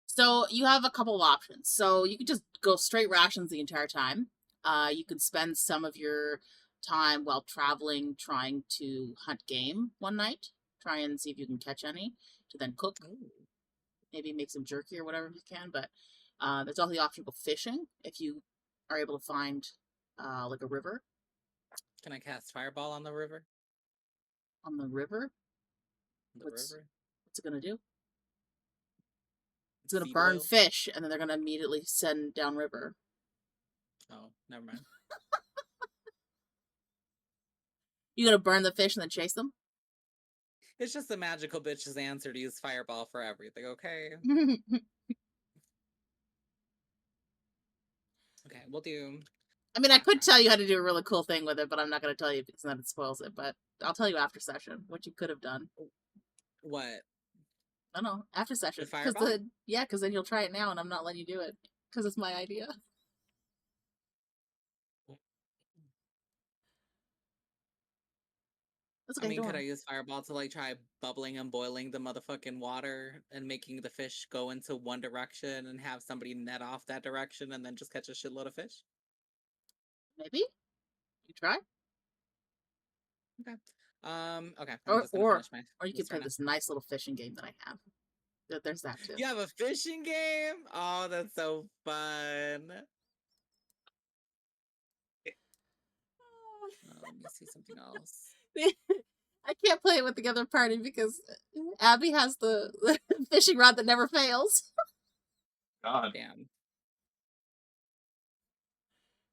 Speaker 1: So you have a couple of options. So you could just go straight rations the entire time. You could spend some of your time while traveling trying to hunt game one night. Try and see if you can catch any to then cook.
Speaker 3: Ooh.
Speaker 1: Maybe make some jerky or whatever if you can. But there's also the option of fishing if you are able to find like a river.
Speaker 3: Can I cast Fireball on the river?
Speaker 1: On the river?
Speaker 3: The
Speaker 1: What's-
Speaker 3: river?
Speaker 1: What's it going to do? It's going to
Speaker 3: Seed
Speaker 1: burn
Speaker 3: oil?
Speaker 1: fish and then they're going to immediately send downriver.
Speaker 3: Oh, never mind.
Speaker 1: You going to burn the fish and then chase them?
Speaker 3: It's just the magical bitch's answer to use Fireball for everything, okay? Okay, we'll do...
Speaker 1: I mean, I could tell you how to do a really cool thing with it, but I'm not going to tell you because then it spoils it. But I'll tell you after session what you could have done.
Speaker 3: What?
Speaker 1: I don't know, after session.
Speaker 3: The fireball?
Speaker 1: Because then you'll try it now and I'm not letting you do it because it's my idea. That's okay,
Speaker 3: I mean,
Speaker 1: don't
Speaker 3: could I
Speaker 1: worry.
Speaker 3: use Fireball to like try bubbling and boiling the motherfucking water and making the fish go into one direction and have somebody net off that direction and then just catch a shitload of fish?
Speaker 1: Maybe? You try?
Speaker 3: Okay. Okay. I'm just gonna
Speaker 1: Or
Speaker 3: finish my
Speaker 1: you could
Speaker 3: list
Speaker 1: play
Speaker 3: right now.
Speaker 1: this nice little fishing game that I have. There's that too.
Speaker 3: You have a fishing game? Oh, that's so fun. Let me see something else.
Speaker 1: I can't play it with the other party because Abby has the fishing rod that never fails.
Speaker 5: God.
Speaker 3: Damn.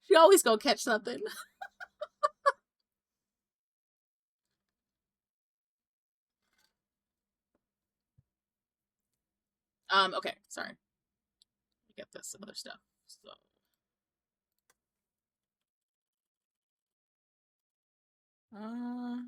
Speaker 1: She always go catch something. Okay, sorry. Let me get this other stuff. So
Speaker 3: Hmm.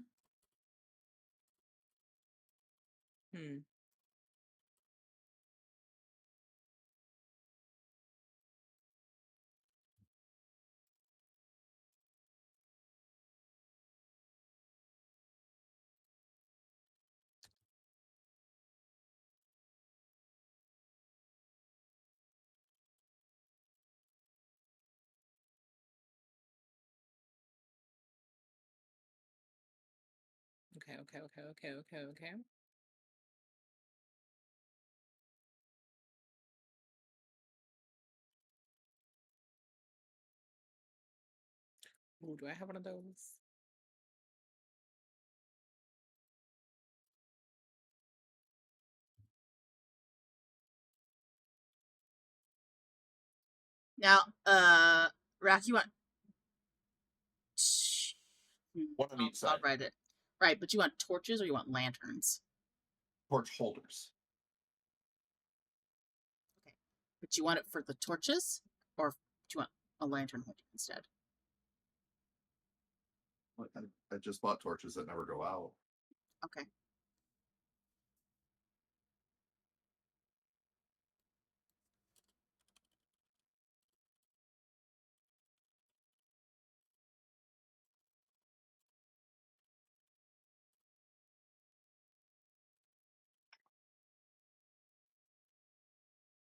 Speaker 3: Okay. Ooh, do I have one of those?
Speaker 1: Now, Rahk, you want?
Speaker 5: One on each
Speaker 1: I'll
Speaker 5: side.
Speaker 1: write it. Right, but you want torches or you want lanterns?
Speaker 5: Torch holders.
Speaker 1: Okay. But you want it for the torches, or do you want a lantern holder instead?
Speaker 5: I just bought torches that never go out.
Speaker 1: Okay.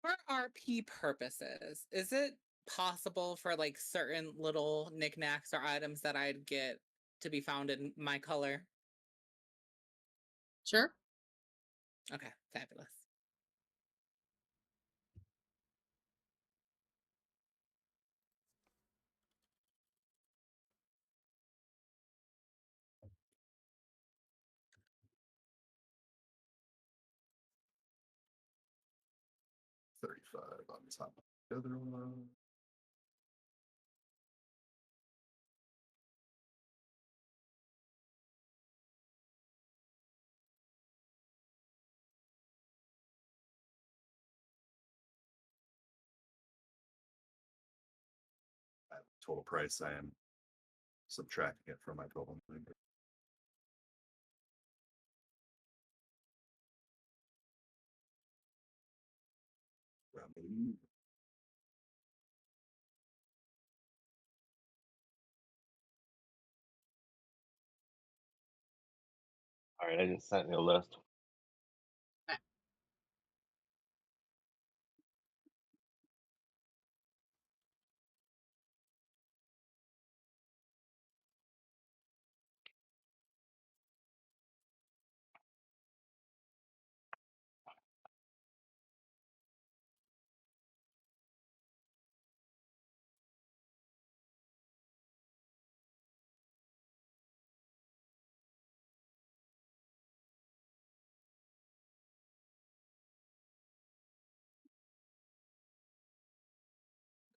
Speaker 3: For RP purposes, is it possible for like certain little knickknacks or items that I'd get to be found in my color?
Speaker 1: Sure.
Speaker 3: Okay, fabulous.
Speaker 5: $35 on top of the other one. At total price, I am subtracting it from my total number.
Speaker 4: All right, I just sent you a list.
Speaker 1: Okay.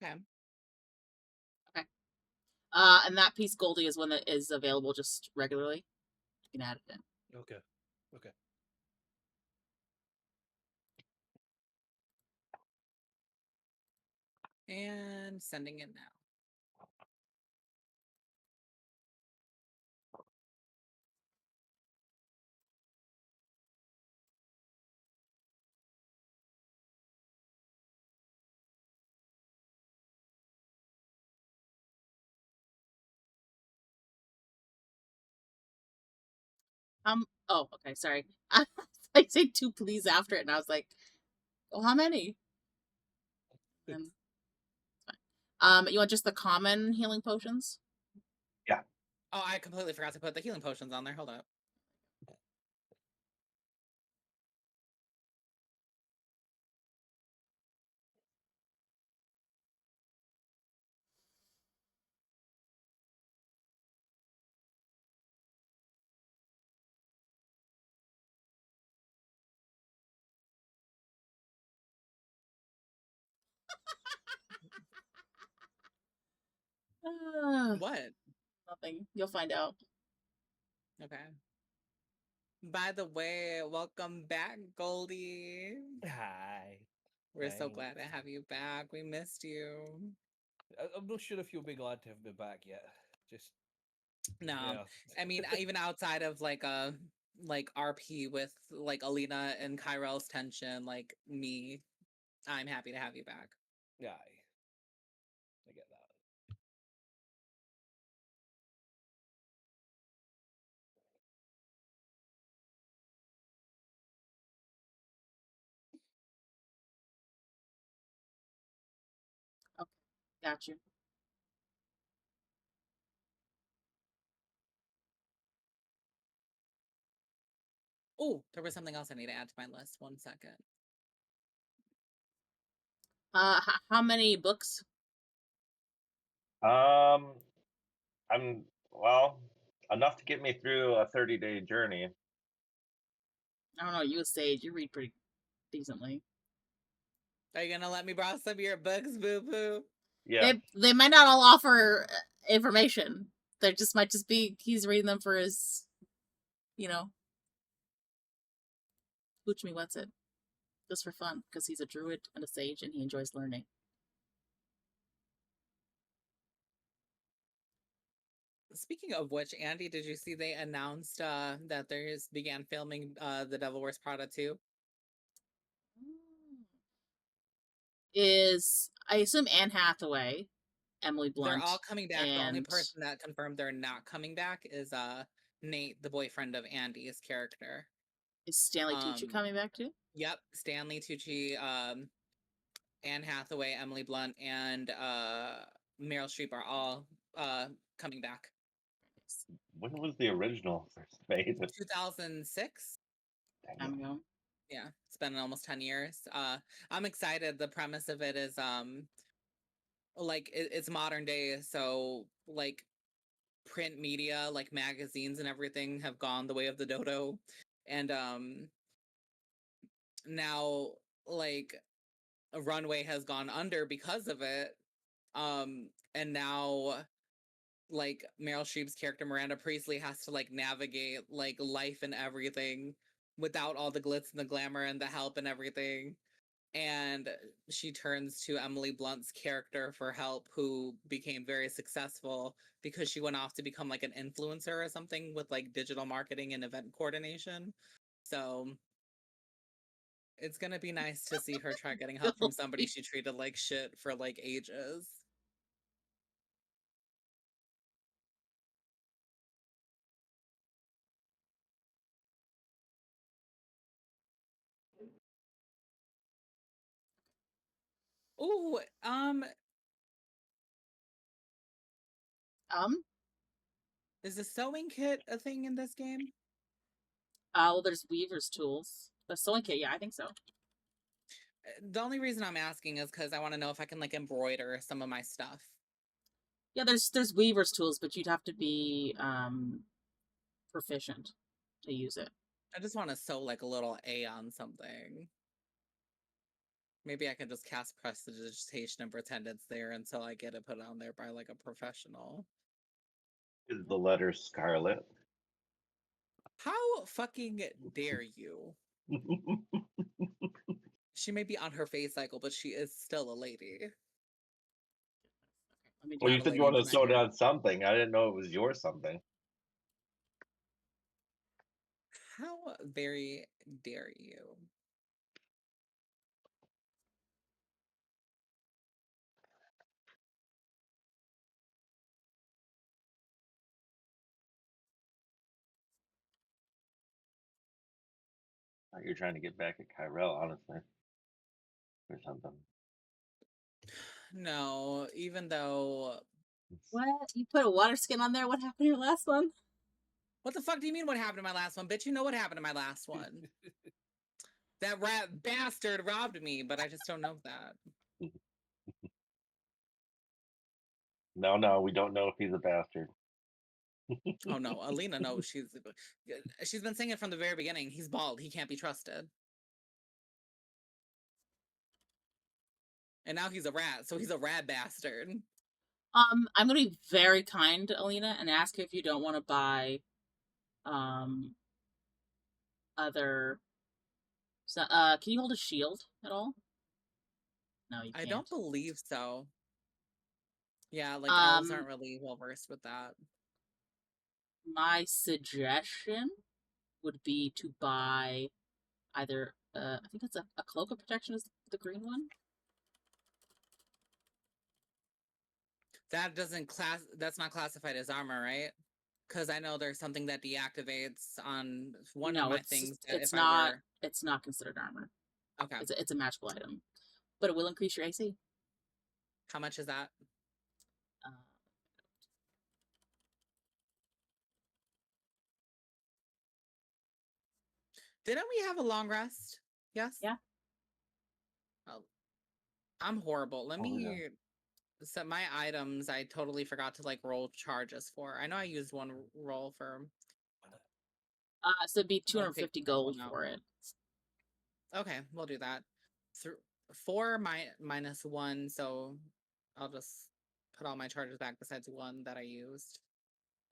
Speaker 3: Okay.
Speaker 1: Okay. And that piece Goldie is one that is available just regularly. You can add it in.
Speaker 6: Okay. Okay.
Speaker 3: And sending it now.
Speaker 1: Oh, okay, sorry. I said 2 please after it, and I was like, well, how many? And, you want just the common healing potions?
Speaker 3: Oh, I completely forgot to put the healing potions on there. Hold up. What?
Speaker 1: Nothing. You'll find out.
Speaker 3: Okay. By the way, welcome back, Goldie.
Speaker 6: Hi.
Speaker 3: We're so
Speaker 6: Thanks.
Speaker 3: glad to have you back. We missed you.
Speaker 6: I'm not sure if you'll be glad to have me back yet. Just
Speaker 3: No,
Speaker 6: Yeah.
Speaker 3: I mean, even outside of like RP with like Alina and Ki-Rel's tension, like me, I'm happy to have you back.
Speaker 6: Yeah. I get that.
Speaker 1: Okay, got you.
Speaker 3: Oh, there was something else I need to add to my list. 1 second.
Speaker 1: How many books?
Speaker 4: I'm well enough to get me through a 30-day journey.
Speaker 1: I don't know. You a sage. You read pretty decently.
Speaker 3: Are you gonna let me borrow some of your books, boo boo?
Speaker 4: Yeah,
Speaker 1: They might not all offer information. There just might just be he's reading them for his, you know, hooch me what's it, just for fun because he's a druid and a sage and he enjoys learning.
Speaker 3: Speaking of which, Andy, did you see they announced that they began filming The Devil Wears Prada 2?
Speaker 1: Is I assume Anne Hathaway, Emily Blunt.
Speaker 3: They're all coming back. The only
Speaker 1: and
Speaker 3: person that confirmed they're not coming back is Nate, the boyfriend of Andy's character.
Speaker 1: Is Stanley Tucci coming back too?
Speaker 3: Yep, Stanley Tucci, Anne Hathaway, Emily Blunt, and Meryl Streep are all coming back.
Speaker 4: when was the original first made?
Speaker 3: 2006.
Speaker 1: I'm going.
Speaker 3: Yeah, it's been almost 10 years. I'm excited. The premise of it is like it's modern day, so like print media, like magazines and everything have gone the way of the dodo, and now like a runway has gone under because of it, and now like Meryl Streep's character Miranda Priestley has to like navigate like life and everything without all the glitz and the glamour and the help and everything. And she turns to Emily Blunt's character for help, who became very successful because she went off to become like an influencer or something with like digital marketing and event coordination. So it's gonna be nice to see her try getting help from somebody she treated like shit for like ages. Ooh, is the sewing kit a thing in this game?
Speaker 1: Well, there's Weaver's tools. The sewing kit, yeah, I think so.
Speaker 3: The only reason I'm asking is because I want to know if I can like embroider some of my stuff.
Speaker 1: Yeah, there's Weaver's tools, but you'd have to be proficient to use it.
Speaker 3: I just want to sew like a little A on something. Maybe I can just cast prestidigitation and pretend it's there until I get it put on there by like a professional.
Speaker 4: Is the letter Scarlet?
Speaker 3: How fucking dare you? She may be on her phase cycle, but she is still a lady.
Speaker 1: Let me
Speaker 4: Well, you
Speaker 1: add a
Speaker 4: said you
Speaker 1: lady
Speaker 4: wanted
Speaker 1: into
Speaker 4: to
Speaker 1: my
Speaker 4: sew
Speaker 1: group.
Speaker 4: down something. I didn't know it was your something.
Speaker 3: How very dare you?
Speaker 4: You're trying to get back at Ki-Rel, honestly, or something.
Speaker 3: No, even though...
Speaker 1: What? You put a water skin on there? What happened to your last one?
Speaker 3: What the fuck do you mean what happened to my last one? Bitch, you know what happened to my last one. That rat bastard robbed me, but I just don't know that.
Speaker 4: No, we don't know if he's a bastard.
Speaker 3: Oh no, Alina knows. She's been saying it from the very beginning. He's bald. He can't be trusted. And now he's a rat, so he's a rat bastard.
Speaker 1: I'm gonna be very kind to Alina and ask if you don't want to buy other. So, can you hold a shield at all? No, you can't.
Speaker 3: I don't believe so. Yeah, like elves aren't really well versed with that.
Speaker 1: My suggestion would be to buy either, I think it's a Cloak of Protection is the green one.
Speaker 3: That doesn't that's not classified as armor, right? Because I know there's something that deactivates on one of my things that
Speaker 1: it's
Speaker 3: if I
Speaker 1: not,
Speaker 3: wear.
Speaker 1: it's not considered armor.
Speaker 3: Okay.
Speaker 1: It's a magical item, but it will increase your AC.
Speaker 3: How much is that?
Speaker 1: Uh,
Speaker 3: Didn't we have a long rest? Yes?
Speaker 1: Yeah.
Speaker 3: Oh, I'm horrible. Let me
Speaker 4: yeah.
Speaker 3: set my items. I totally forgot to like roll charges for. I know I used one roll for.
Speaker 1: so it'd be
Speaker 3: I'll take
Speaker 1: 250
Speaker 3: that
Speaker 1: gold
Speaker 3: one out.
Speaker 1: for it.
Speaker 3: Okay, we'll do that. 4 minus 1, so I'll just put all my charges back besides one that I used.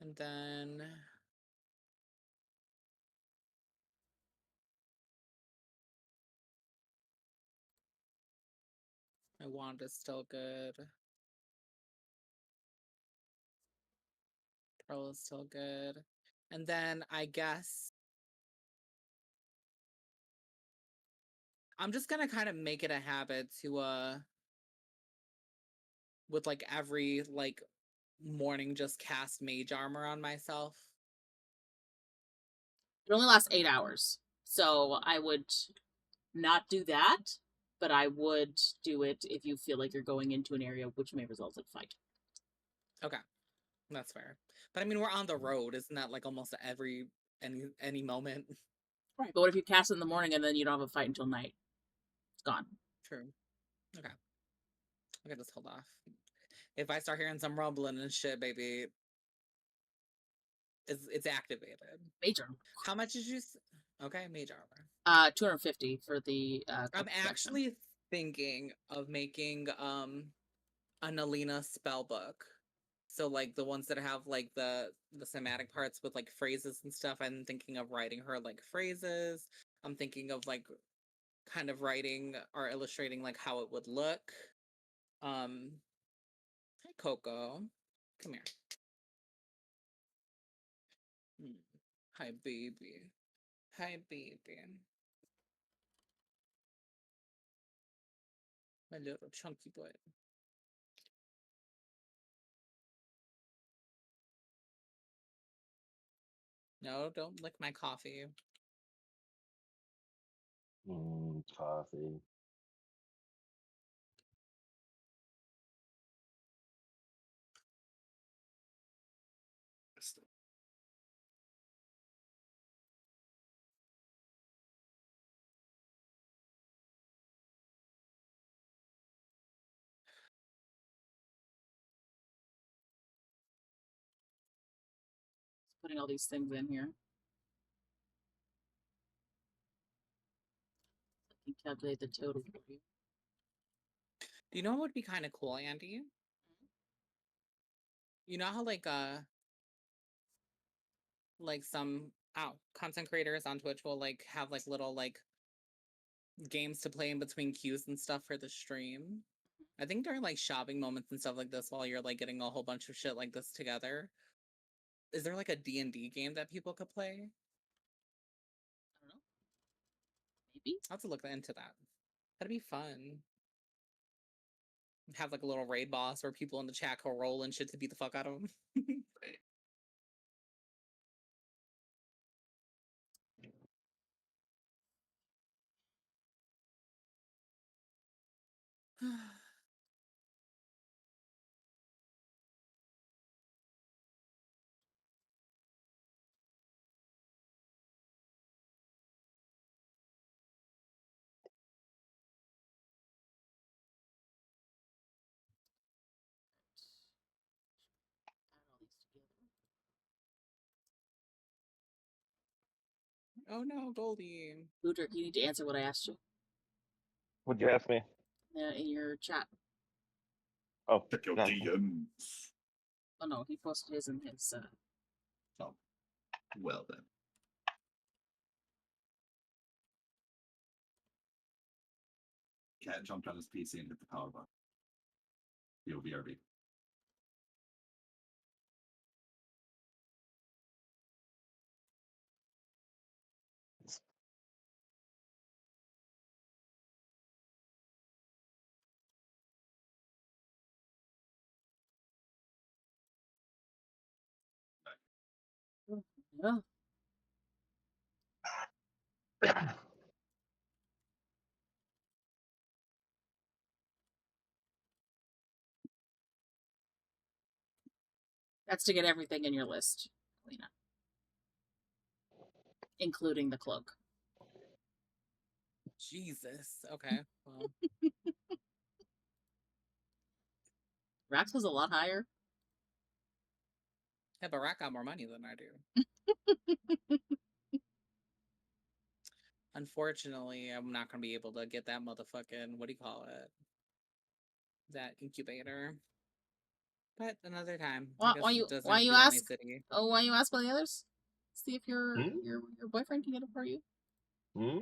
Speaker 3: And then my wand is still good. Pearl is still good. And then I guess I'm just gonna kind of make it a habit to with like every like morning just cast mage armor on myself.
Speaker 1: It only lasts 8 hours, so I would not do that, but I would do it if you feel like you're going into an area which may result in fight.
Speaker 3: Okay, that's fair. But I mean, we're on the road, isn't that like almost any moment?
Speaker 1: Right. But what if you cast it in the morning and then you don't have a fight until night? It's gone.
Speaker 3: True. Okay. I can just hold off. If I start hearing some rumbling and shit, baby, it's activated.
Speaker 1: Mage armor.
Speaker 3: How much did you? Okay, mage armor.
Speaker 1: 250 for the.
Speaker 3: I'm actually thinking of making an Alina spell book. So like the ones that have like the somatic parts with like phrases and stuff. I'm thinking of writing her like phrases. I'm thinking of like kind of writing or illustrating like how it would look. Hi Coco. Come here. Hi baby. Hi baby. My little chunky boy. No, don't lick my coffee.
Speaker 4: Coffee.
Speaker 1: Putting all these things in here. I can calculate the total for you.
Speaker 3: Do you know what would be kind of cool, Andy? You know how like some content creators on Twitch will like have like little like games to play in between queues and stuff for the stream. I think during like shopping moments and stuff like this, while you're like getting a whole bunch of shit like this together, is there like a D&D game that people could play?
Speaker 1: I don't know. Maybe.
Speaker 3: I'll have to look into that. That'd be fun. Have like a little raid boss where people in the chat can roll and shit to beat the fuck out of them.
Speaker 1: Add all these together.
Speaker 3: Oh no, Goldie.
Speaker 1: Budrick, you need to answer what I asked you
Speaker 4: What'd you ask me?
Speaker 1: in your chat.
Speaker 4: Oh,
Speaker 5: Check your
Speaker 4: gotcha.
Speaker 5: DMs.
Speaker 1: Oh no, he posted his in his.
Speaker 5: Oh, well then. Cat jumped on his PC and hit the power button. BRB.
Speaker 1: Yeah. That's to get everything in your list, Alina. Including the cloak.
Speaker 3: Jesus. Okay. Well,
Speaker 1: Rax was a lot higher.
Speaker 3: yeah, but Rahk got more money than I do. Unfortunately, I'm not gonna be able to get that motherfucking, what do you call it? That incubator. But another time. I guess
Speaker 1: Why
Speaker 3: it
Speaker 1: you
Speaker 3: doesn't
Speaker 1: why
Speaker 3: have to
Speaker 1: you
Speaker 3: be on my
Speaker 1: ask?
Speaker 3: city.
Speaker 1: Oh, why you ask about the others? See if your
Speaker 4: Hmm?
Speaker 1: your boyfriend can get it for you.
Speaker 4: Hmm?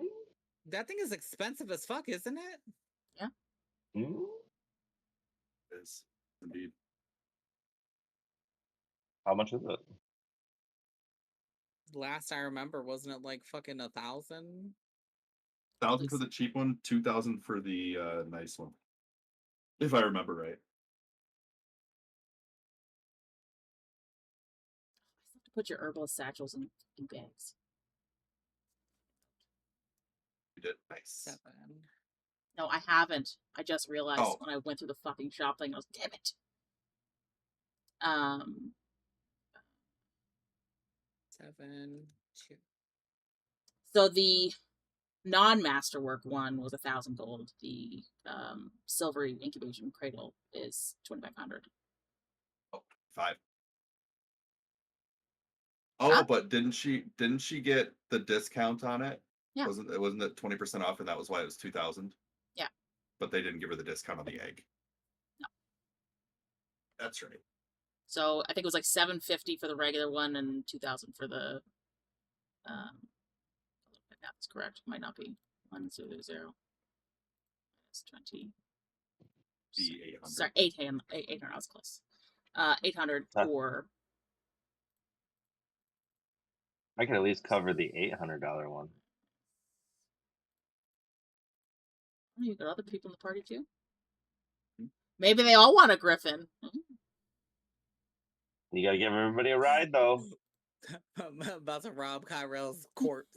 Speaker 3: That thing is expensive as fuck, isn't it?
Speaker 1: Yeah.
Speaker 4: Hmm?
Speaker 5: Is indeed.
Speaker 4: How much is it?
Speaker 3: Last I remember, wasn't it like fucking 1,000?
Speaker 5: 1,000 for the cheap one, 2,000 for the nice one, if I remember right.
Speaker 1: I have to put your herbalist satchels in bags.
Speaker 5: You did nice.
Speaker 3: 7.
Speaker 1: No, I haven't. I just realized
Speaker 5: Oh.
Speaker 1: when I went through the fucking shop thing, I was, damn it.
Speaker 3: 7, 2.
Speaker 1: So the non-masterwork one was 1,000 gold. The silvery incubation cradle is 2,500.
Speaker 5: Oh, 5. Oh,
Speaker 1: Huh?
Speaker 5: but didn't she get the discount on it?
Speaker 1: Yeah.
Speaker 5: Wasn't it 20% off, and that was why it was 2,000?
Speaker 1: Yeah.
Speaker 5: But they didn't give her the discount on the egg.
Speaker 1: No.
Speaker 5: That's right.
Speaker 1: So I think it was like 750 for the regular one and 2,000 for the. That's correct. Might not be 100 minus 20.
Speaker 5: The 800.
Speaker 1: Sorry, 800. I was close. 800
Speaker 4: Huh.
Speaker 1: for.
Speaker 4: I could at least cover the $800 one.
Speaker 1: Oh, you got other people in the party too? Maybe they all want a griffin.
Speaker 4: You gotta give everybody a ride, though.
Speaker 3: I'm about to rob Ki-Rel's corpse.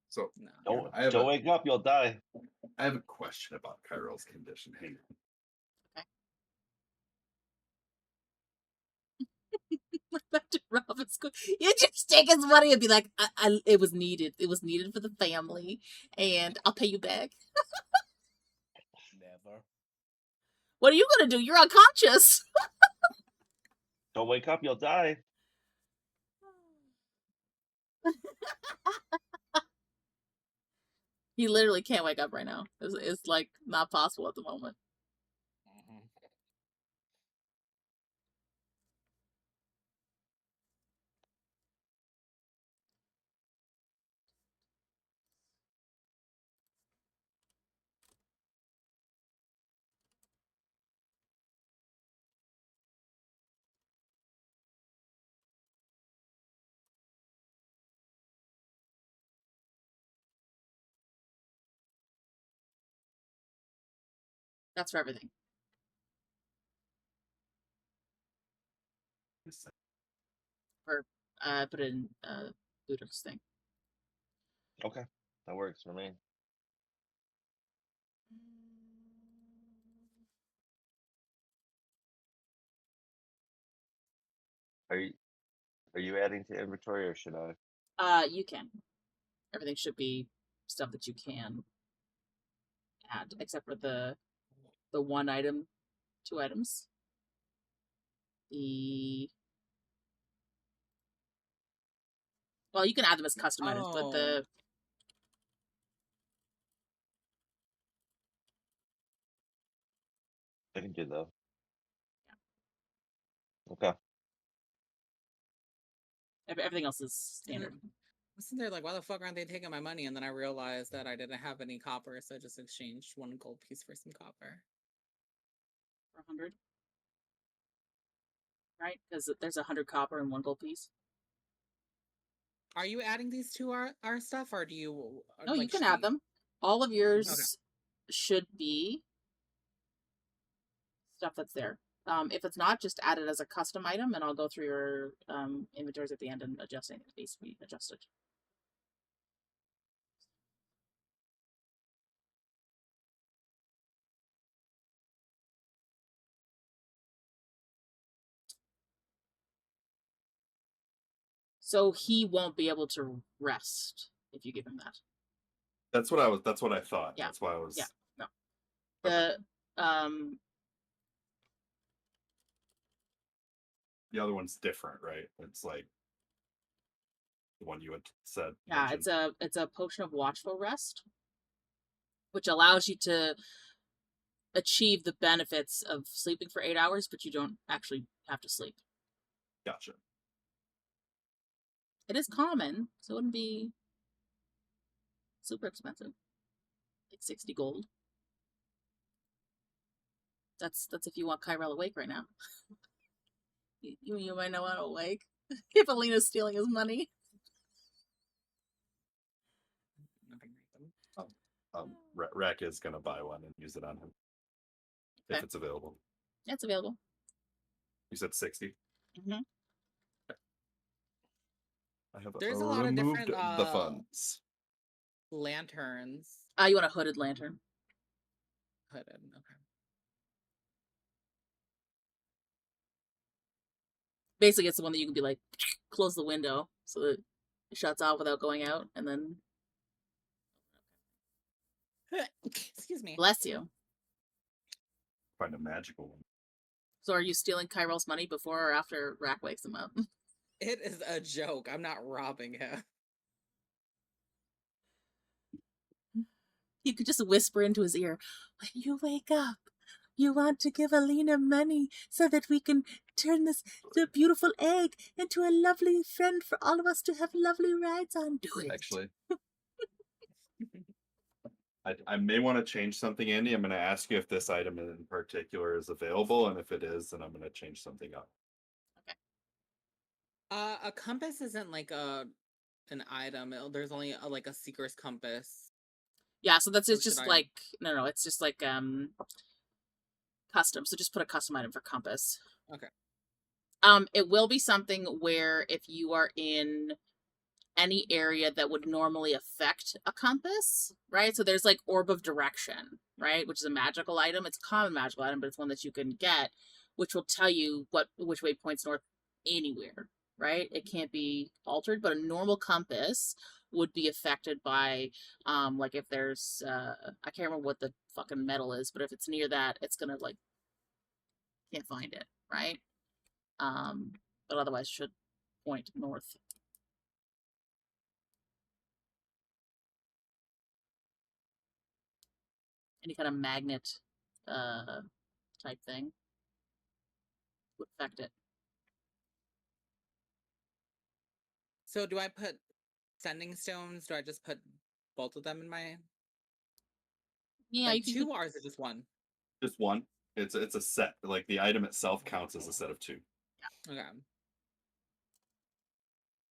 Speaker 5: So
Speaker 3: No.
Speaker 4: Don't wake up, you'll die.
Speaker 5: I have a question about Ki-Rel's condition. Hang on.
Speaker 1: Back to Robin's school. You just take his money and be like, it was needed. It was needed for the family, and I'll pay you back.
Speaker 6: Never.
Speaker 1: What are you gonna do? You're unconscious.
Speaker 4: Don't wake up, you'll die.
Speaker 1: He literally can't wake up right now. It's like not possible at the moment. That's for everything. Or put it in Budrick's thing.
Speaker 4: Okay, that works for me. Are you adding to inventory, or should I?
Speaker 1: You can. Everything should be stuff that you can add, except for the one item, 2 items. Well, you can add them as custom items, but the
Speaker 4: I can do that. Okay.
Speaker 1: everything else is standard.
Speaker 3: Wasn't there like, why the fuck aren't they taking my money? And then I realized that I didn't have any copper, so I just exchanged 1 gold piece for some copper.
Speaker 1: For 100. Right? Because there's 100 copper and 1 gold piece.
Speaker 3: Are you adding these to our stuff, or do you?
Speaker 1: No,
Speaker 3: like,
Speaker 1: you can add them. All of yours
Speaker 3: Okay.
Speaker 1: should be stuff that's there. If it's not, just add it as a custom item, and I'll go through your inventories at the end and adjust it. It needs to be adjusted. So he won't be able to rest if you give him that.
Speaker 5: That's what I thought.
Speaker 1: Yeah.
Speaker 5: That's why I was.
Speaker 1: Yeah. No.
Speaker 5: Okay. The other one's different, right? It's like the one you had said.
Speaker 1: Yeah,
Speaker 5: mentioned.
Speaker 1: it's a potion of watchful rest, which allows you to achieve the benefits of sleeping for 8 hours, but you don't actually have to sleep.
Speaker 5: Gotcha.
Speaker 1: It is common, so it wouldn't be super expensive. Like 60 gold. That's if you want Ki-Rel awake right now. You might not want to awake if Alina's stealing his money.
Speaker 5: Rahk is gonna buy one and use it on him
Speaker 1: Okay.
Speaker 5: if it's available.
Speaker 1: It's available.
Speaker 5: You said 60.
Speaker 1: Mm-hmm.
Speaker 5: I have
Speaker 3: There's a lot of
Speaker 5: removed
Speaker 3: different
Speaker 5: the funds.
Speaker 3: lanterns.
Speaker 1: You want a hooded lantern?
Speaker 3: Hooded, okay.
Speaker 1: Basically, it's the one that you can be like, close the window so that it shuts off without going out, and then.
Speaker 3: Excuse me.
Speaker 1: Bless you.
Speaker 5: Find a magical one.
Speaker 1: So, are you stealing Ki-Rel's money before or after Rahk wakes him up?
Speaker 3: It is a joke. I'm not robbing him.
Speaker 1: You could just whisper into his ear, when you wake up, you want to give Alina money so that we can turn the beautiful egg into a lovely friend for all of us to have lovely rides on. Do it.
Speaker 5: Actually, I may want to change something, Andy. I'm going to ask you if this item in particular is available, and if it is, then I'm going to change something up.
Speaker 1: Okay.
Speaker 3: A compass isn't like an item. There's only like a seeker's compass.
Speaker 1: Yeah, so it's
Speaker 3: Or
Speaker 1: just
Speaker 3: should I-
Speaker 1: like no, it's just like custom. So just put a custom item for compass.
Speaker 3: Okay.
Speaker 1: It will be something where if you are in any area that would normally affect a compass, right? So there's like Orb of Direction, right? Which is a magical item. It's a common magical item, but it's one that you can get, which will tell you which way points north anywhere, right? It can't be altered, but a normal compass would be affected by, like if there's, I can't remember what the fucking metal is, but if it's near that, it's gonna like, can't find it, right? But otherwise should point north. Any kind of magnet type thing would affect it.
Speaker 3: So do I put sending stones? Do I just put both of them in my?
Speaker 1: Yeah,
Speaker 3: like
Speaker 1: you can.
Speaker 3: two, or is it just one?
Speaker 5: Just one. It's a set. Like the item itself counts as a set of two.
Speaker 3: Okay.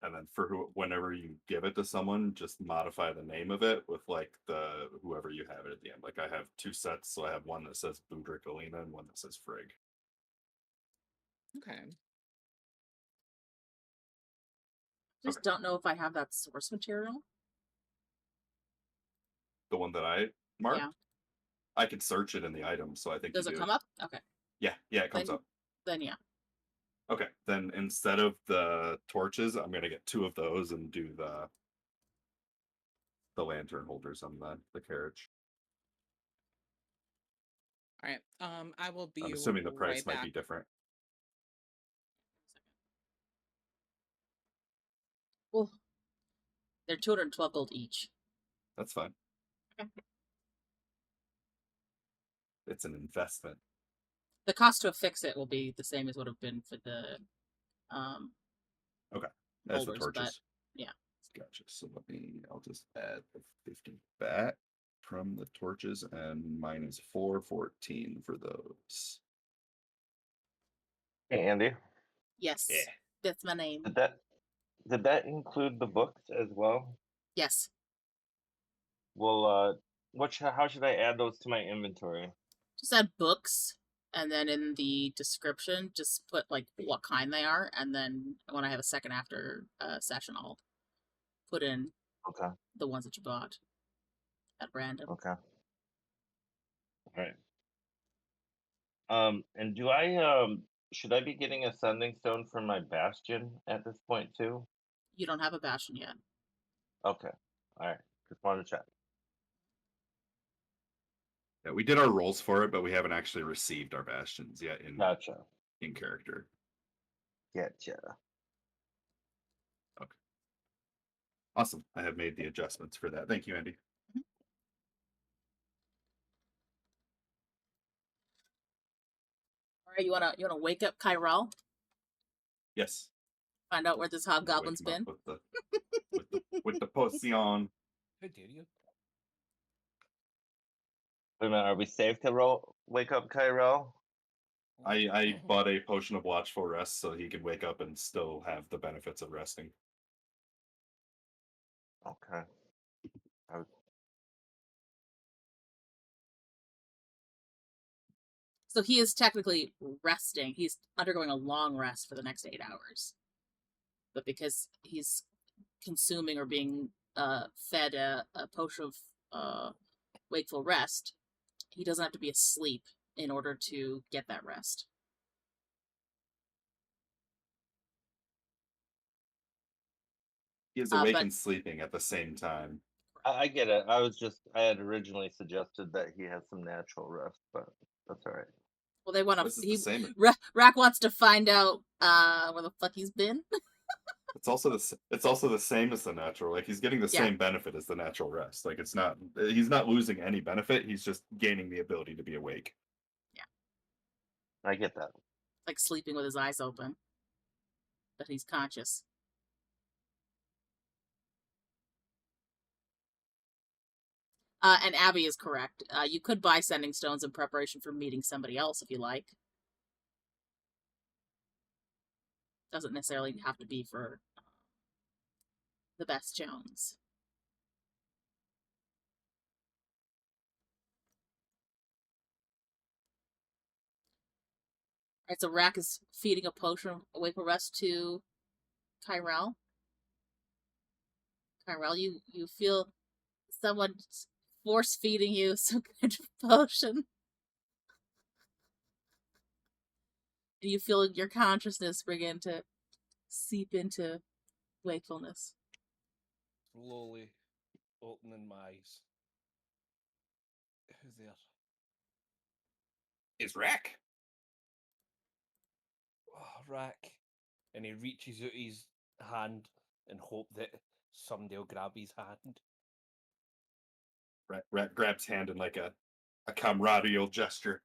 Speaker 5: And then for whenever you give it to someone, just modify the name of it with like whoever you have it at the end. Like I have two sets, so I have one that says Budrick Alina and one that says Frigg.
Speaker 3: Okay.
Speaker 1: Just don't know if I have that source material.
Speaker 5: The one that I marked?
Speaker 1: Yeah.
Speaker 5: I could search it in the item, so I think
Speaker 1: Does
Speaker 5: you
Speaker 1: it
Speaker 5: do.
Speaker 1: come up? Okay.
Speaker 5: Yeah, it comes up.
Speaker 1: Then yeah.
Speaker 5: Okay, then instead of the torches, I'm gonna get two of those and do the lantern holders on the carriage.
Speaker 3: All right. I will be.
Speaker 5: I'm assuming the price
Speaker 3: right
Speaker 5: might
Speaker 3: back.
Speaker 5: be different.
Speaker 1: Well, they're 212 gold each.
Speaker 5: That's fine.
Speaker 1: Okay.
Speaker 5: It's an investment.
Speaker 1: The cost to affix it will be the same as would have been for the
Speaker 5: Okay. As the
Speaker 1: holders,
Speaker 5: torches.
Speaker 1: but yeah.
Speaker 5: Gotcha. So I'll just add the 50 back from the torches, and mine is 414 for those.
Speaker 4: Hey, Andy,
Speaker 1: Yes.
Speaker 5: Yeah.
Speaker 1: That's my name.
Speaker 4: did that include the books as well?
Speaker 1: Yes.
Speaker 4: Well, how should I add those to my inventory?
Speaker 1: Just add books And then in the description, just put like what kind they are, and then when I have a second after session, I'll put in
Speaker 4: Okay.
Speaker 1: the ones that you bought at random.
Speaker 4: Okay. All right. And do I should I be getting a sending stone for my bastion at this point too?
Speaker 1: You don't have a bastion yet.
Speaker 4: Okay. All right. Just wanted to check.
Speaker 5: Yeah, we did our rolls for it, but we haven't actually received our bastions yet
Speaker 4: Gotcha.
Speaker 5: in character.
Speaker 4: Getcha.
Speaker 5: Okay. Awesome. I have made the adjustments for that. Thank you, Andy.
Speaker 1: All right, you wanna wake up Ki-Rel?
Speaker 5: Yes.
Speaker 1: Find out where this
Speaker 5: I'm gonna
Speaker 1: hobgoblin's
Speaker 5: wake him
Speaker 1: been.
Speaker 5: up with the potion.
Speaker 6: How dare you?
Speaker 4: Wait a minute, are we safe to wake up Ki-Rel?
Speaker 5: I bought a potion of watchful rest so he could wake up and still have the benefits of resting.
Speaker 4: Okay.
Speaker 1: So he is technically resting. He's undergoing a long rest for the next 8 hours. But because he's consuming or being fed a potion of wakeful rest, he doesn't have to be asleep in order to get that rest.
Speaker 5: He is awake
Speaker 1: but-
Speaker 5: and sleeping at the same time.
Speaker 4: I get it. I had originally suggested that he has some natural rest, but that's all right.
Speaker 1: Well, they want
Speaker 5: This
Speaker 1: to.
Speaker 5: is the same.
Speaker 1: Rahk wants to find out where the fuck he's been.
Speaker 5: It's also the same as the natural. Like he's getting the
Speaker 1: Yeah.
Speaker 5: same benefit as the natural rest. Like he's not losing any benefit. He's just gaining the ability to be awake.
Speaker 4: I get that.
Speaker 1: Like sleeping with his eyes open, but he's conscious. And Abby is correct. You could buy sending stones in preparation for meeting somebody else if you like. Doesn't necessarily have to be for the best Jones. Alright, so Rahk is feeding a potion of wakeful rest to Ki-Rel. Ki-Rel, you feel someone force feeding you some kind of potion. And you feel your consciousness begin to seep into wakefulness.
Speaker 6: Slowly opening my eyes. Who's there?
Speaker 5: Is Rahk?
Speaker 6: Oh, Rahk. And he reaches out his hand and hope that somebody will grab his hand.
Speaker 5: Rahk grabs hand in like a camaraderie gesture.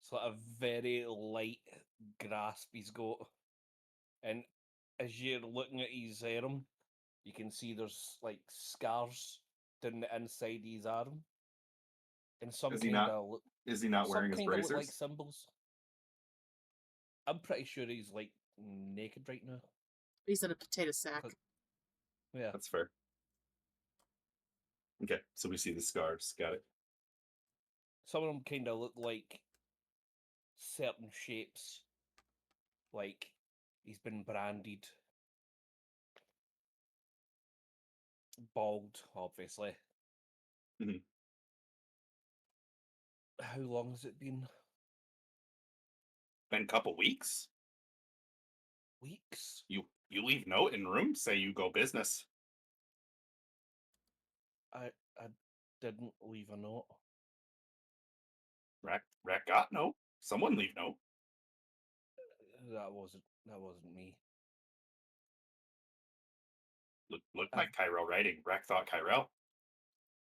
Speaker 6: It's like a very light grasp he's got. And as you're looking at his arm, you can see there's like scars down the inside his arm. And some
Speaker 5: Is he
Speaker 6: kind
Speaker 5: not-
Speaker 6: of
Speaker 5: Is he not wearing his
Speaker 6: look like
Speaker 5: bracers?
Speaker 6: symbols. I'm pretty sure he's like naked right now.
Speaker 1: He's in a potato sack.
Speaker 6: Yeah.
Speaker 5: That's fair. Okay, so we see the scars. Got it.
Speaker 6: Some of them kind of look like certain shapes. Like he's been branded. Bald, obviously.
Speaker 5: Mhm.
Speaker 6: How long has it been?
Speaker 5: Been a couple weeks.
Speaker 6: Weeks?
Speaker 5: You leave note in room, say you go business.
Speaker 6: I didn't leave a note.
Speaker 5: Rahk got note. Someone leave note.
Speaker 6: That wasn't me.
Speaker 5: Look like Ki-Rel writing. Rahk thought Ki-Rel.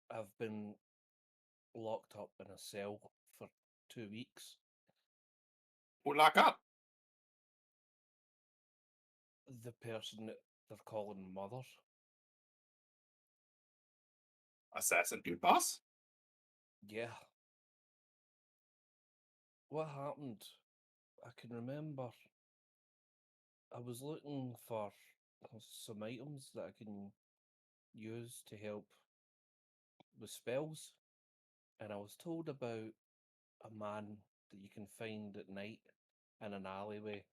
Speaker 6: I've been locked up in a cell for 2 weeks.
Speaker 5: We'll lock up.
Speaker 6: The person that they're calling Mother.
Speaker 5: Assassin dude boss.
Speaker 6: Yeah. What happened? I can remember. I was looking for some items that I can use to help with spells, and I was told about a man that you can find at night in an alleyway.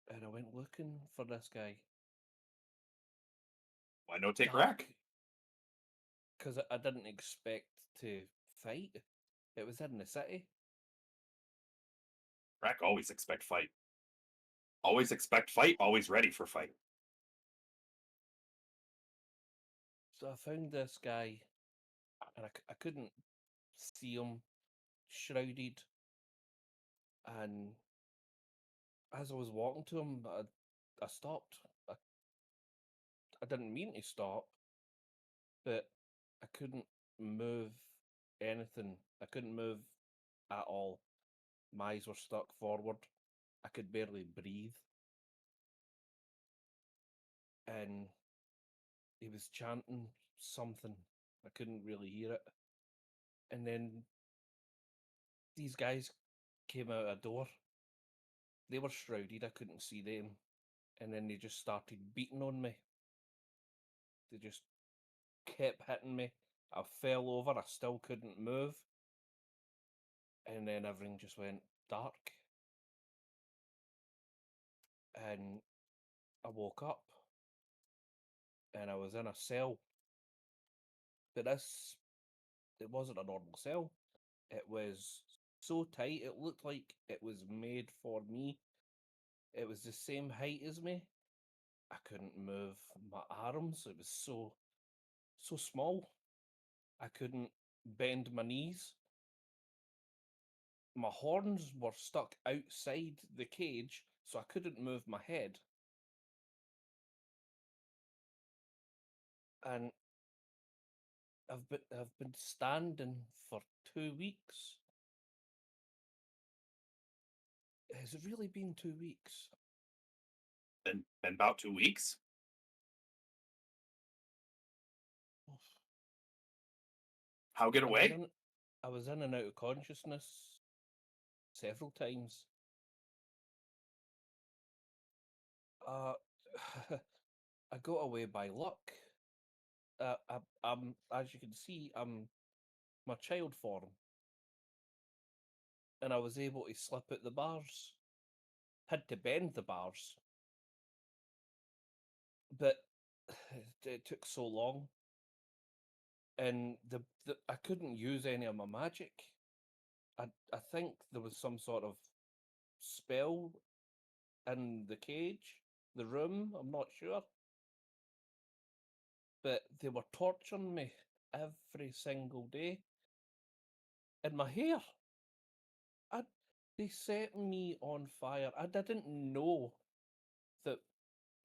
Speaker 6: And I went looking for this guy.
Speaker 5: Why no take Rahk?
Speaker 6: Because I didn't expect to fight. It was in the city.
Speaker 5: Rahk always expect fight. Always expect fight, always ready for fight.
Speaker 6: So I found this guy, and I couldn't see him shrouded. And as I was walking to him, I stopped. I didn't mean to stop, but I couldn't move anything. I couldn't move at all. My eyes were stuck forward. I could barely breathe. And he was chanting something. I couldn't really hear it. And then these guys came out a door. They were shrouded, I couldn't see them. And then they just started beating on me. They just kept hitting me. I fell over, I still couldn't move. And then everything just went dark. And I woke up. And I was in a cell. But it wasn't a normal cell. It was so tight, it looked like it was made for me. It was the same height as me. I couldn't move my arms. It was so small. I couldn't bend my knees. My horns were stuck outside the cage, so I couldn't move my head. And I've been standing for 2 weeks. Has it really been 2 weeks?
Speaker 5: Been about 2 weeks. How get away?
Speaker 6: I was in and out of consciousness several times. I got away by luck. I'm, as you can see, I'm my child form, and I was able to slip out the bars. Had to bend the bars, but it took so long, and I couldn't use any of my magic. I think there was some sort of spell in the cage, the room. I'm not sure, but they were torturing me every single day. And my hair, they set me on fire. I didn't know that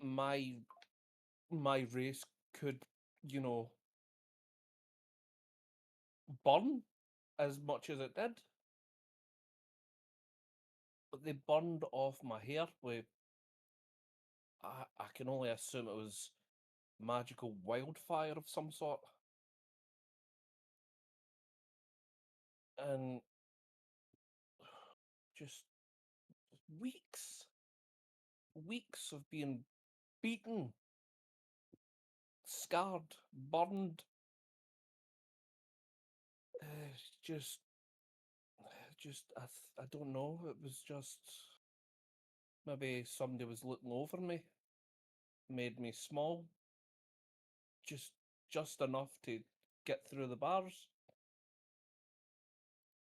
Speaker 6: my race could, you know, burn as much as it did. But they burned off my hair with, I can only assume it was magical wildfire of some sort. And just weeks of being beaten, scarred, burned. Just I don't know. It was just maybe somebody was looking over me, made me small, just enough to get through the bars.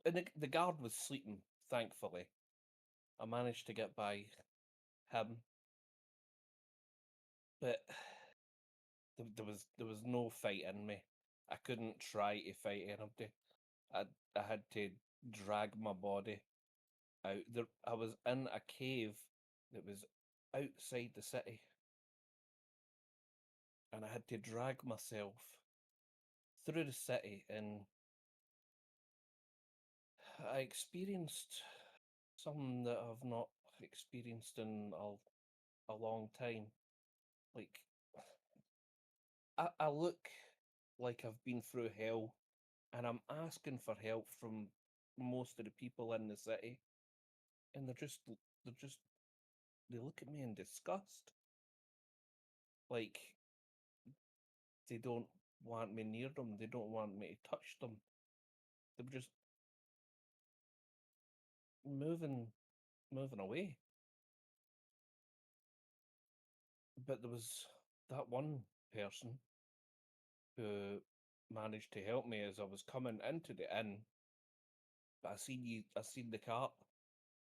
Speaker 6: And the guard was sleeping, thankfully. I managed to get by him, but there was no fight in me. I couldn't try to fight anybody. I had to drag my body out. I was in a cave that was outside the city, and I had to drag myself through the city, and I experienced something that I've not experienced in a long time. Like, I look like I've been through hell, and I'm asking for help from most of the people in the city, and they look at me in disgust. Like, they don't want me near them. They don't want me to touch them. They were just moving away. But there was that one person who managed to help me as I was coming into the inn. But I seen the cart.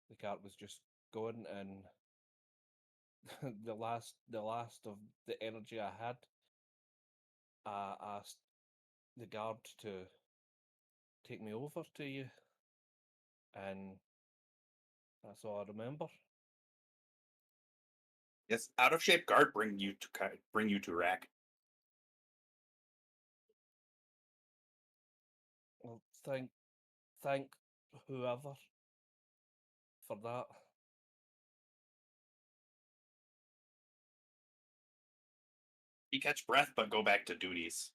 Speaker 6: The cart was just going, and the last of the energy I had, I asked the guard to take me over to you, and that's all I remember.
Speaker 5: Yes, out of shape guard bring you to Rahk.
Speaker 6: Well, thank whoever for that.
Speaker 5: You catch breath, but go back to duties.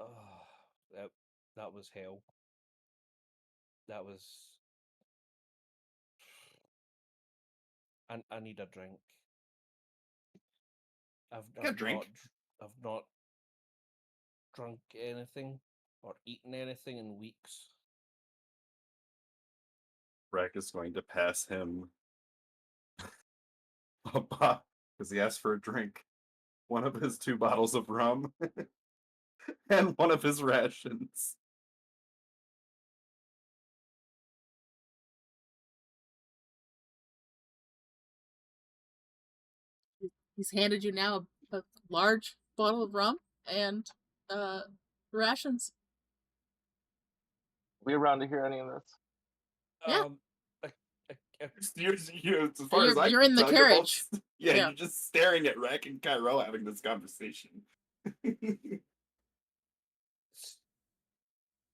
Speaker 6: Oh, that was hell. That was. I need a drink. I've not drunk anything or eaten anything in weeks.
Speaker 5: Rahk is going to pass him because he asked for a drink. One of his 2 bottles of rum and one of his rations.
Speaker 1: He's handed you now a large bottle of rum and rations.
Speaker 4: We around to hear any of this?
Speaker 1: Yeah.
Speaker 5: As far as I
Speaker 1: You're
Speaker 5: can
Speaker 1: in the
Speaker 5: tell, you're both,
Speaker 1: carriage.
Speaker 5: yeah,
Speaker 1: Yeah.
Speaker 5: you're just staring at Rahk and Ki-Rel having this conversation.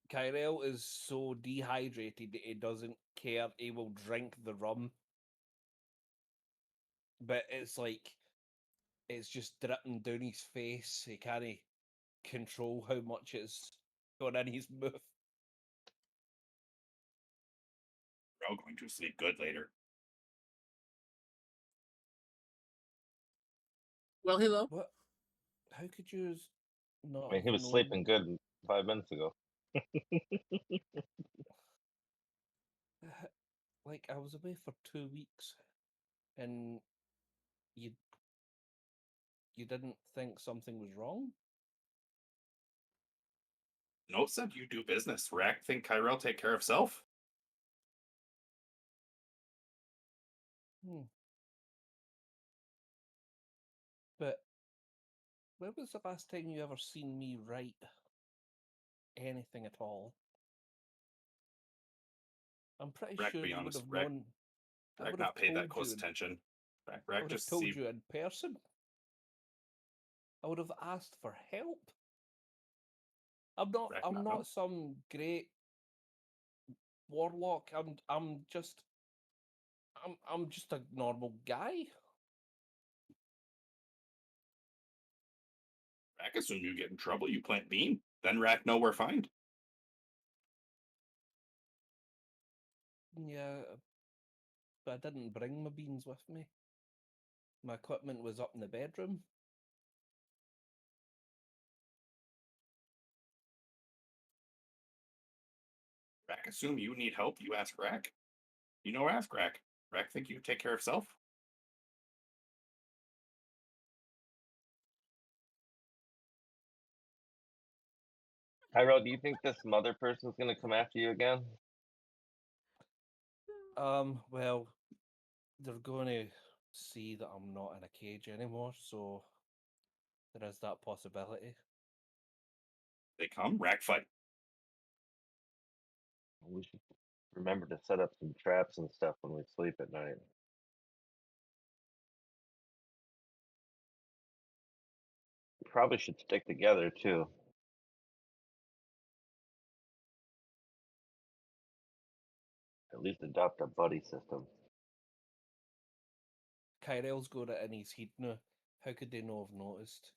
Speaker 6: Ki-Rel is so dehydrated that he doesn't care. He will drink the rum. But it's like, it's just dripping down his face. He can't control how much it's going in his mouth.
Speaker 5: We're all going to sleep good later.
Speaker 1: Well, hello.
Speaker 6: What? How could you not?
Speaker 4: I mean, he was sleeping good 5 minutes ago.
Speaker 6: Like, I was away for 2 weeks, and you didn't think something was wrong?
Speaker 5: Note said you do business. Rahk think Ki-Rel take care of self.
Speaker 6: But when was the last time you ever seen me write anything at all? I'm pretty
Speaker 5: Rahk,
Speaker 6: sure
Speaker 5: be
Speaker 6: you would
Speaker 5: honest,
Speaker 6: have
Speaker 5: Rahk,
Speaker 6: known. I
Speaker 5: Rahk
Speaker 6: would
Speaker 5: not
Speaker 6: have
Speaker 5: paid that
Speaker 6: told
Speaker 5: close
Speaker 6: you.
Speaker 5: attention.
Speaker 6: I
Speaker 5: Rahk
Speaker 6: would have
Speaker 5: just
Speaker 6: told
Speaker 5: see.
Speaker 6: you in person. I would have asked for help. I'm not some great warlock. I'm just a normal guy.
Speaker 5: Rahk assume you get in trouble, you plant bean. Then Rahk know where find.
Speaker 6: Yeah, but I didn't bring my beans with me. My equipment was up in the bedroom.
Speaker 5: Rahk assume you need help, you ask Rahk. You know, ask Rahk. Rahk think you take care of self.
Speaker 4: Ki-Rel, do you think this mother person's gonna come after you again?
Speaker 6: Well, they're going to see that I'm not in a cage anymore, so there is that possibility.
Speaker 5: They come, Rahk fight.
Speaker 4: We should remember to set up some traps and stuff when we sleep at night. We probably should stick together too. At least adopt a buddy system.
Speaker 6: Ki-Rel's got it in his head now. How could they not have noticed?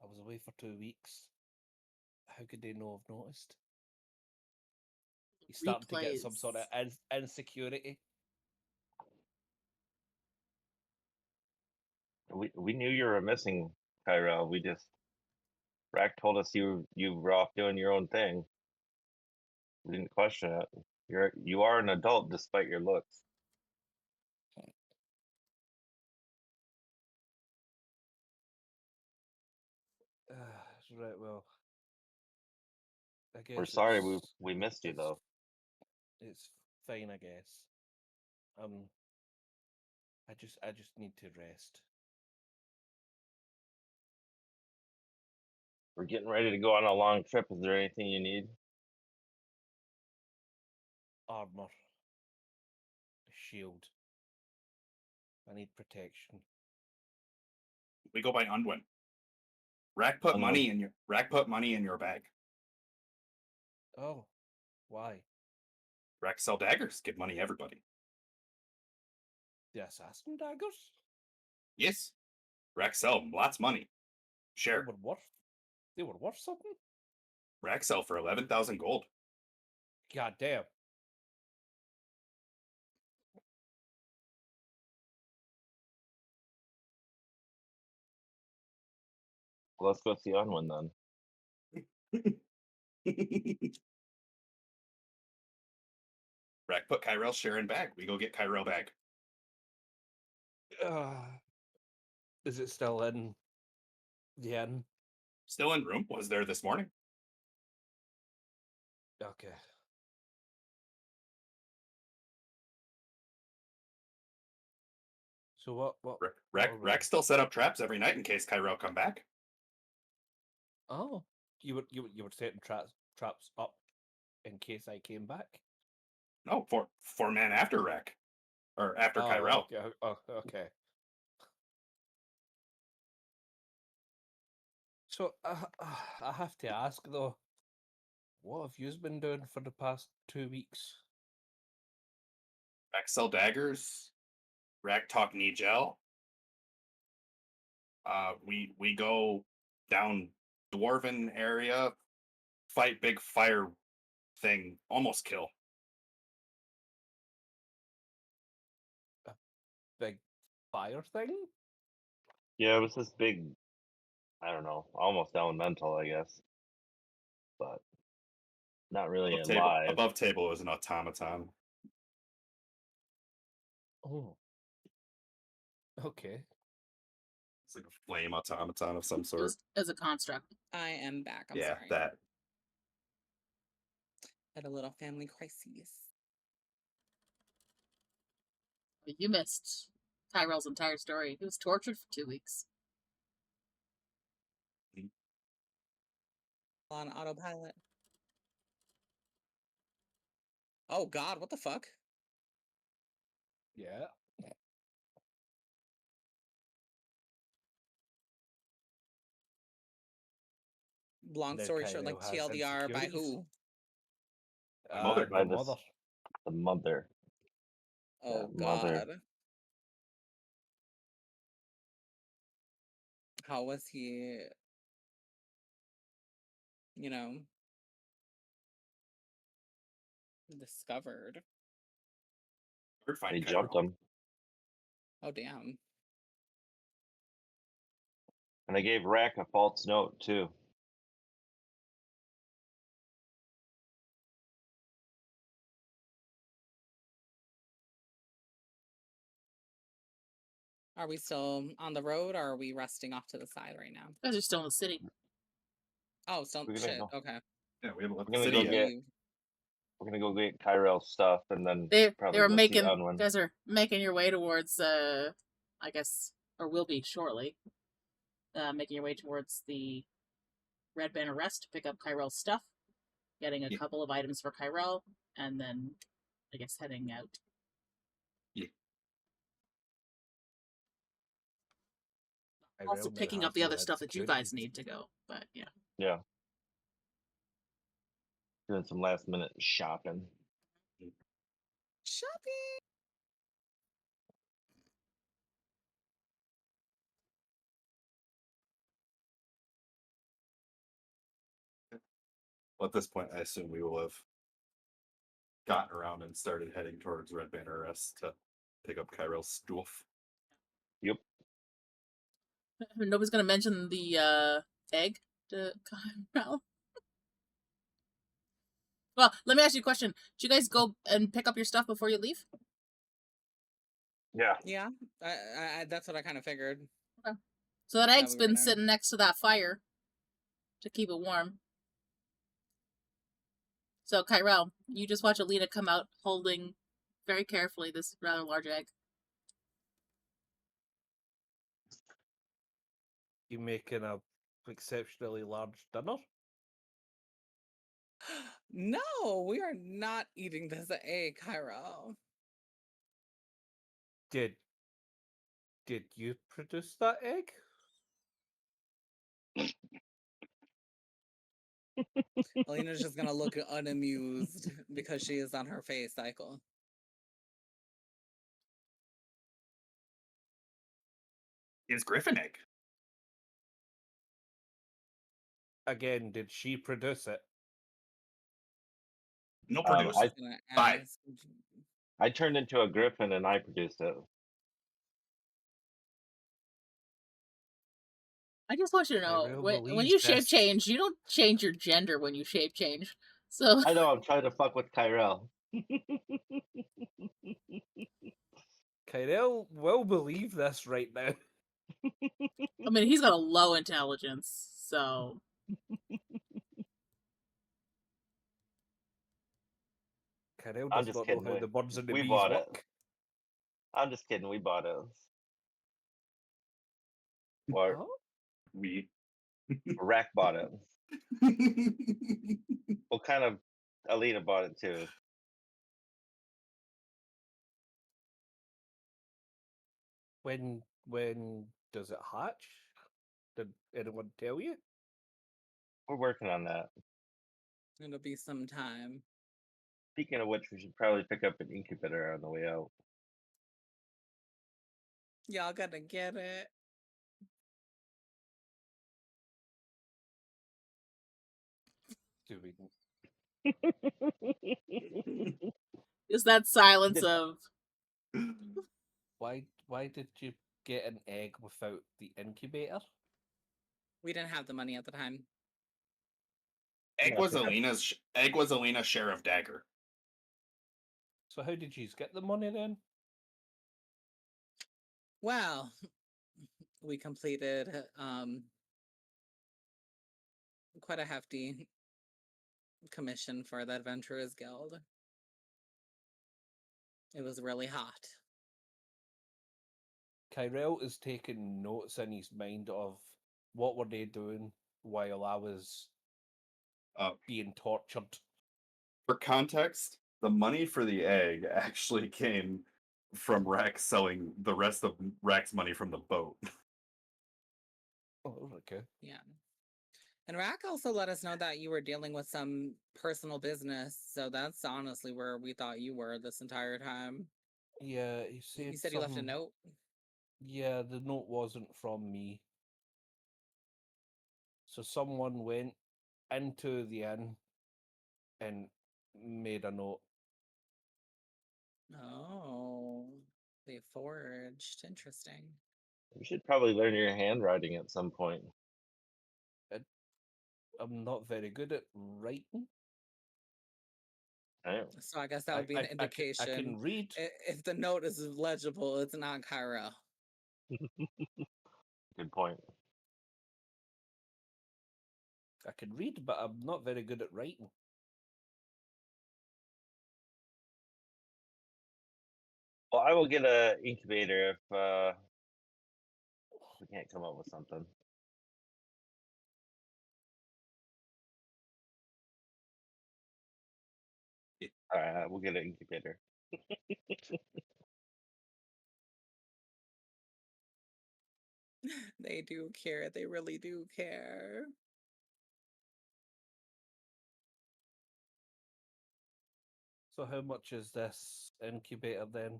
Speaker 6: I was away for 2 weeks. How could they not have noticed? He's starting to get some sort of insecurity.
Speaker 4: We knew you were missing, Ki-Rel. We just Rahk told us you were off doing your own thing. We didn't question it. You are an adult despite your looks.
Speaker 6: Right, well, I guess
Speaker 4: We're sorry
Speaker 6: it's-
Speaker 4: we missed you
Speaker 6: it's-
Speaker 4: though.
Speaker 6: It's fine, I guess. I just need to rest.
Speaker 4: We're getting ready to go on a long trip. Is there anything you need?
Speaker 6: Armor, a shield. I need protection.
Speaker 5: We go by Unwin. Rahk put money in your bag.
Speaker 6: Oh, why?
Speaker 5: Rahk sell daggers, give money everybody.
Speaker 6: The assassin daggers?
Speaker 5: Yes. Rahk sell 'em, lots money. Share.
Speaker 6: They were worth something?
Speaker 5: Rahk sell for 11,000 gold.
Speaker 6: God damn.
Speaker 4: Well, let's go see Unwin then.
Speaker 5: Rahk put Ki-Rel's share in bag. We go get Ki-Rel bag.
Speaker 6: Is it still in the inn?
Speaker 5: Still in room. Was there this morning.
Speaker 6: Okay. So what
Speaker 5: Rahk still set up traps every night in case Ki-Rel come back.
Speaker 6: Oh, you were setting traps up in case I came back?
Speaker 5: No, four man after Rahk. Or after Ki-Rel.
Speaker 6: Okay. So I have to ask though, what have you been doing for the past 2 weeks?
Speaker 5: Rahk sell daggers. Rahk talk Nigel. We go down Dwarven area, fight big fire thing, almost kill.
Speaker 6: Big fire thing?
Speaker 4: Yeah, it was this big, I don't know, almost elemental, I guess. But not really alive.
Speaker 5: Above table is an automaton.
Speaker 6: Oh. Okay.
Speaker 5: It's like a flame automaton of some sort.
Speaker 1: As a construct.
Speaker 3: I am back. I'm
Speaker 5: yeah,
Speaker 3: sorry.
Speaker 5: that.
Speaker 3: Had a little family crisis.
Speaker 1: You missed Ki-Rel's entire story. He was tortured for 2 weeks.
Speaker 3: On autopilot. Oh God, what the fuck?
Speaker 6: Yeah.
Speaker 3: Long
Speaker 6: Then
Speaker 3: story short, like
Speaker 6: Ki-Rel has
Speaker 3: TLDR by
Speaker 6: insecurities.
Speaker 3: who?
Speaker 5: Mother.
Speaker 4: By
Speaker 6: The
Speaker 4: this-
Speaker 6: mother.
Speaker 4: The mother.
Speaker 3: Oh
Speaker 4: Yeah, mother.
Speaker 3: God. How was he, discovered?
Speaker 4: They jumped him.
Speaker 3: Oh damn.
Speaker 4: And they gave Rahk a false note too.
Speaker 3: Are we still on the road or are we resting off to the side right now?
Speaker 1: You guys are still in the city.
Speaker 3: Oh, still
Speaker 4: We're gonna
Speaker 3: shit.
Speaker 4: go.
Speaker 3: Okay.
Speaker 5: Yeah, we haven't left
Speaker 4: We're
Speaker 5: the
Speaker 4: gonna
Speaker 5: city
Speaker 4: go
Speaker 5: yet.
Speaker 4: get. We're gonna go get Ki-Rel's stuff and then
Speaker 1: They
Speaker 4: probably
Speaker 1: were
Speaker 4: go
Speaker 1: making.
Speaker 4: see Unwin.
Speaker 1: You guys are making your way towards. I guess, or will be shortly. Making your way towards the Red Banner Rest to pick up Ki-Rel's stuff, getting a
Speaker 5: Yeah.
Speaker 1: couple of items for Ki-Rel, and then I guess heading out.
Speaker 5: Yeah.
Speaker 1: Also picking up the other stuff that you guys need to go. But yeah.
Speaker 4: Yeah. Doing some last minute shopping.
Speaker 3: Shopping.
Speaker 5: Well, at this point, I assume we will have gotten around and started heading towards Red Banner Rest to pick up Ki-Rel's stuff.
Speaker 4: Yep.
Speaker 1: Nobody's gonna mention the egg to Ki-Rel. Well, let me ask you a question. Do you guys go and pick up your stuff before you leave?
Speaker 4: Yeah.
Speaker 3: Yeah, that's what I kind of figured.
Speaker 1: So that egg's
Speaker 3: we were
Speaker 1: been
Speaker 3: gonna-
Speaker 1: sitting next to that fire to keep it warm. So, Ki-Rel, you just watch Alina come out holding very carefully this rather large egg.
Speaker 6: You making a exceptionally large dinner?
Speaker 3: No, we are not eating this egg, Ki-Rel.
Speaker 6: Did you produce that egg?
Speaker 3: Alina's just gonna look unamused because she is on her phase cycle.
Speaker 5: Is Griffin egg?
Speaker 6: Again, did she produce it?
Speaker 5: No
Speaker 4: I-
Speaker 5: produce.
Speaker 3: Just gonna
Speaker 5: Bye.
Speaker 3: ask.
Speaker 4: I turned into a griffin and I produced it.
Speaker 1: I just want you to know,
Speaker 6: Ki-Rel
Speaker 1: when
Speaker 6: believes
Speaker 1: you shape
Speaker 6: this.
Speaker 1: change, you don't change your gender when you shape change. So,
Speaker 4: I know I'm trying to fuck with Ki-Rel.
Speaker 6: Ki-Rel will believe this right now.
Speaker 1: I mean, he's got a low intelligence, so...
Speaker 6: Ki-Rel
Speaker 4: I'm
Speaker 6: does
Speaker 4: just
Speaker 6: not know
Speaker 4: kidding.
Speaker 6: how the birds and the
Speaker 4: We
Speaker 6: bees
Speaker 4: bought it.
Speaker 6: work.
Speaker 4: I'm just kidding. We bought it. Or
Speaker 6: Oh?
Speaker 5: We.
Speaker 4: Rahk bought it. Well, kind of. Alina bought it too.
Speaker 6: When does it hatch? Did anyone tell you?
Speaker 4: We're working on that.
Speaker 3: It'll be some time.
Speaker 4: Speaking of which, we should probably pick up an incubator on the way out.
Speaker 3: Y'all gotta get it.
Speaker 6: Do we?
Speaker 1: Just that silence of...
Speaker 6: Why did you get an egg without the incubator?
Speaker 3: We didn't have the money at the time.
Speaker 5: Egg
Speaker 4: Yeah,
Speaker 5: was
Speaker 4: pick up-
Speaker 5: Alina's share of dagger.
Speaker 6: So how did you get the money then?
Speaker 3: Well, we completed quite a hefty commission for the Adventurers Guild. It was really hot.
Speaker 6: Ki-Rel is taking notes in his mind of what were they doing while I was being tortured.
Speaker 5: For context, the money for the egg actually came from Rahk selling the rest of Rahk's money from the boat.
Speaker 6: Oh, okay.
Speaker 3: Yeah. And Rahk also let us know that you were dealing with some personal business, so that's honestly where we thought you were this entire time.
Speaker 6: Yeah, he said.
Speaker 3: You said you left a
Speaker 6: something-
Speaker 3: note?
Speaker 6: Yeah, the note wasn't from me. So someone went into the inn and made a note.
Speaker 3: Oh, they forged. Interesting.
Speaker 4: You should probably learn your handwriting at some point.
Speaker 6: I'm not very good at writing.
Speaker 4: Right?
Speaker 3: So I guess that would be an indication.
Speaker 6: I can read.
Speaker 3: If the note is legible, it's not Ki-Rel.
Speaker 4: Good point.
Speaker 6: I can read, but I'm not very good at writing.
Speaker 4: Well, I will get a incubator if we can't come up with something. All right, we'll get an incubator.
Speaker 3: They do care. They really do care.
Speaker 6: So how much is this incubator then?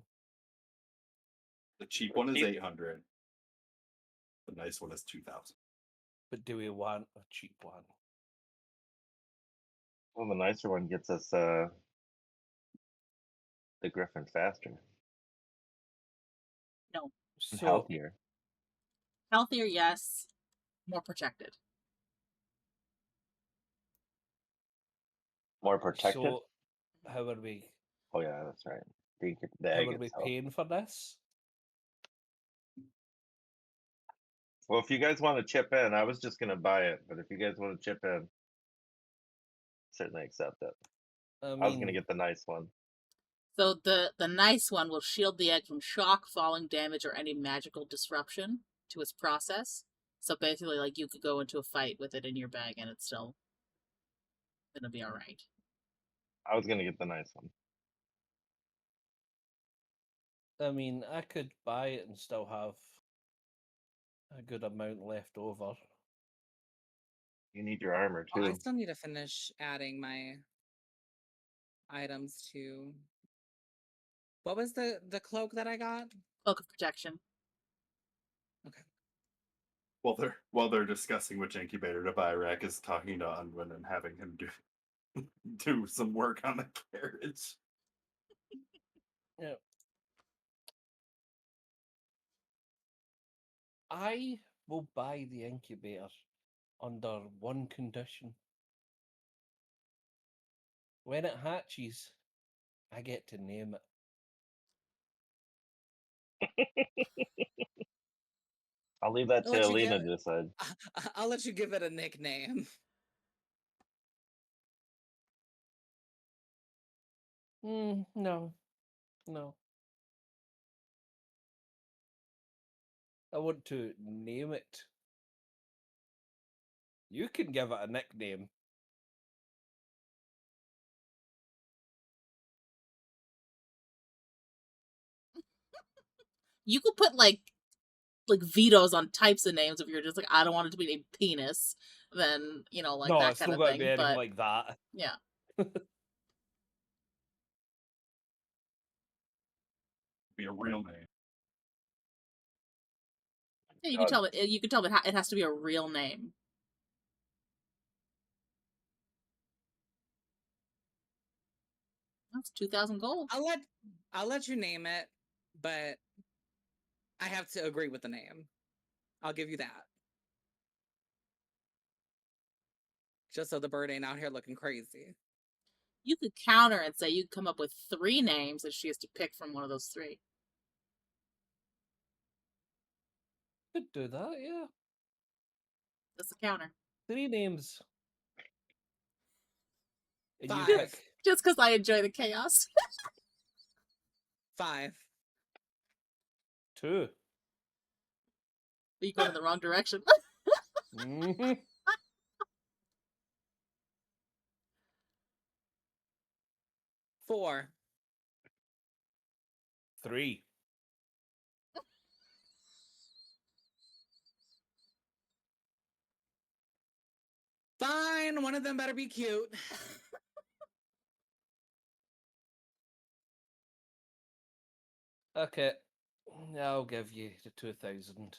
Speaker 5: The cheap one is 800. The nice one is 2,000.
Speaker 6: But do we want a cheap one?
Speaker 4: Well, the nicer one gets us the griffin faster and
Speaker 6: So
Speaker 4: healthier.
Speaker 1: Healthier, yes. More protected.
Speaker 4: More protected?
Speaker 6: So, how are we?
Speaker 4: Oh yeah, that's right. The
Speaker 6: How
Speaker 4: egg
Speaker 6: are we
Speaker 4: itself.
Speaker 6: paying for this?
Speaker 4: Well, if you guys want to chip in, I was just gonna buy it, but if you guys want to chip in, certainly accept it.
Speaker 6: I
Speaker 4: I was gonna
Speaker 6: mean,
Speaker 4: get the nice one.
Speaker 1: So the nice one will shield the egg from shock, falling damage, or any magical disruption to its process. So basically, like, you could go into a fight with it in your bag and it's still gonna be alright.
Speaker 4: I was gonna get the nice one.
Speaker 6: I could buy it and still have a good amount left over.
Speaker 4: You need your armor
Speaker 3: Well, I
Speaker 4: too.
Speaker 3: still need to finish adding my items to. What was the cloak that I got?
Speaker 1: Cloak of Protection.
Speaker 3: Okay.
Speaker 5: While they're discussing which incubator to buy, Rahk is talking to Unwin and having him do some work on the carriage.
Speaker 6: Yeah. I will buy the incubator under one condition. When it hatches, I get to name it.
Speaker 4: I'll leave that
Speaker 3: I'll
Speaker 4: to
Speaker 3: let you
Speaker 4: Alina
Speaker 3: give.
Speaker 4: to decide.
Speaker 3: I'll let you give it a nickname.
Speaker 6: No. I want to name it. You can give it a nickname.
Speaker 1: You could put like vetoes on types of names if you're just like, I don't want it to be named Penis. Then, like
Speaker 6: No,
Speaker 1: that
Speaker 6: it's
Speaker 1: kind
Speaker 6: not
Speaker 1: of
Speaker 6: going to be
Speaker 1: thing.
Speaker 6: anything
Speaker 1: But
Speaker 6: like that.
Speaker 1: yeah.
Speaker 5: Be a real name.
Speaker 1: Yeah, you can tell it has to be a real name. That's 2,000 gold.
Speaker 3: I'll let you name it, but I have to agree with the name. I'll give you that. Just so the bird ain't out here looking crazy.
Speaker 1: You could counter and say you could come up with 3 names and she has to pick from one of those 3.
Speaker 6: Could do that, yeah.
Speaker 1: That's the counter.
Speaker 6: 3 names. And you
Speaker 3: 5.
Speaker 6: pick.
Speaker 1: Just because I enjoy the chaos.
Speaker 3: 5.
Speaker 6: 2.
Speaker 1: You going in the wrong direction.
Speaker 6: Mm-hmm.
Speaker 3: 4.
Speaker 6: 3.
Speaker 3: Fine, one of them better be cute.
Speaker 6: Okay. I'll give you the 2,000.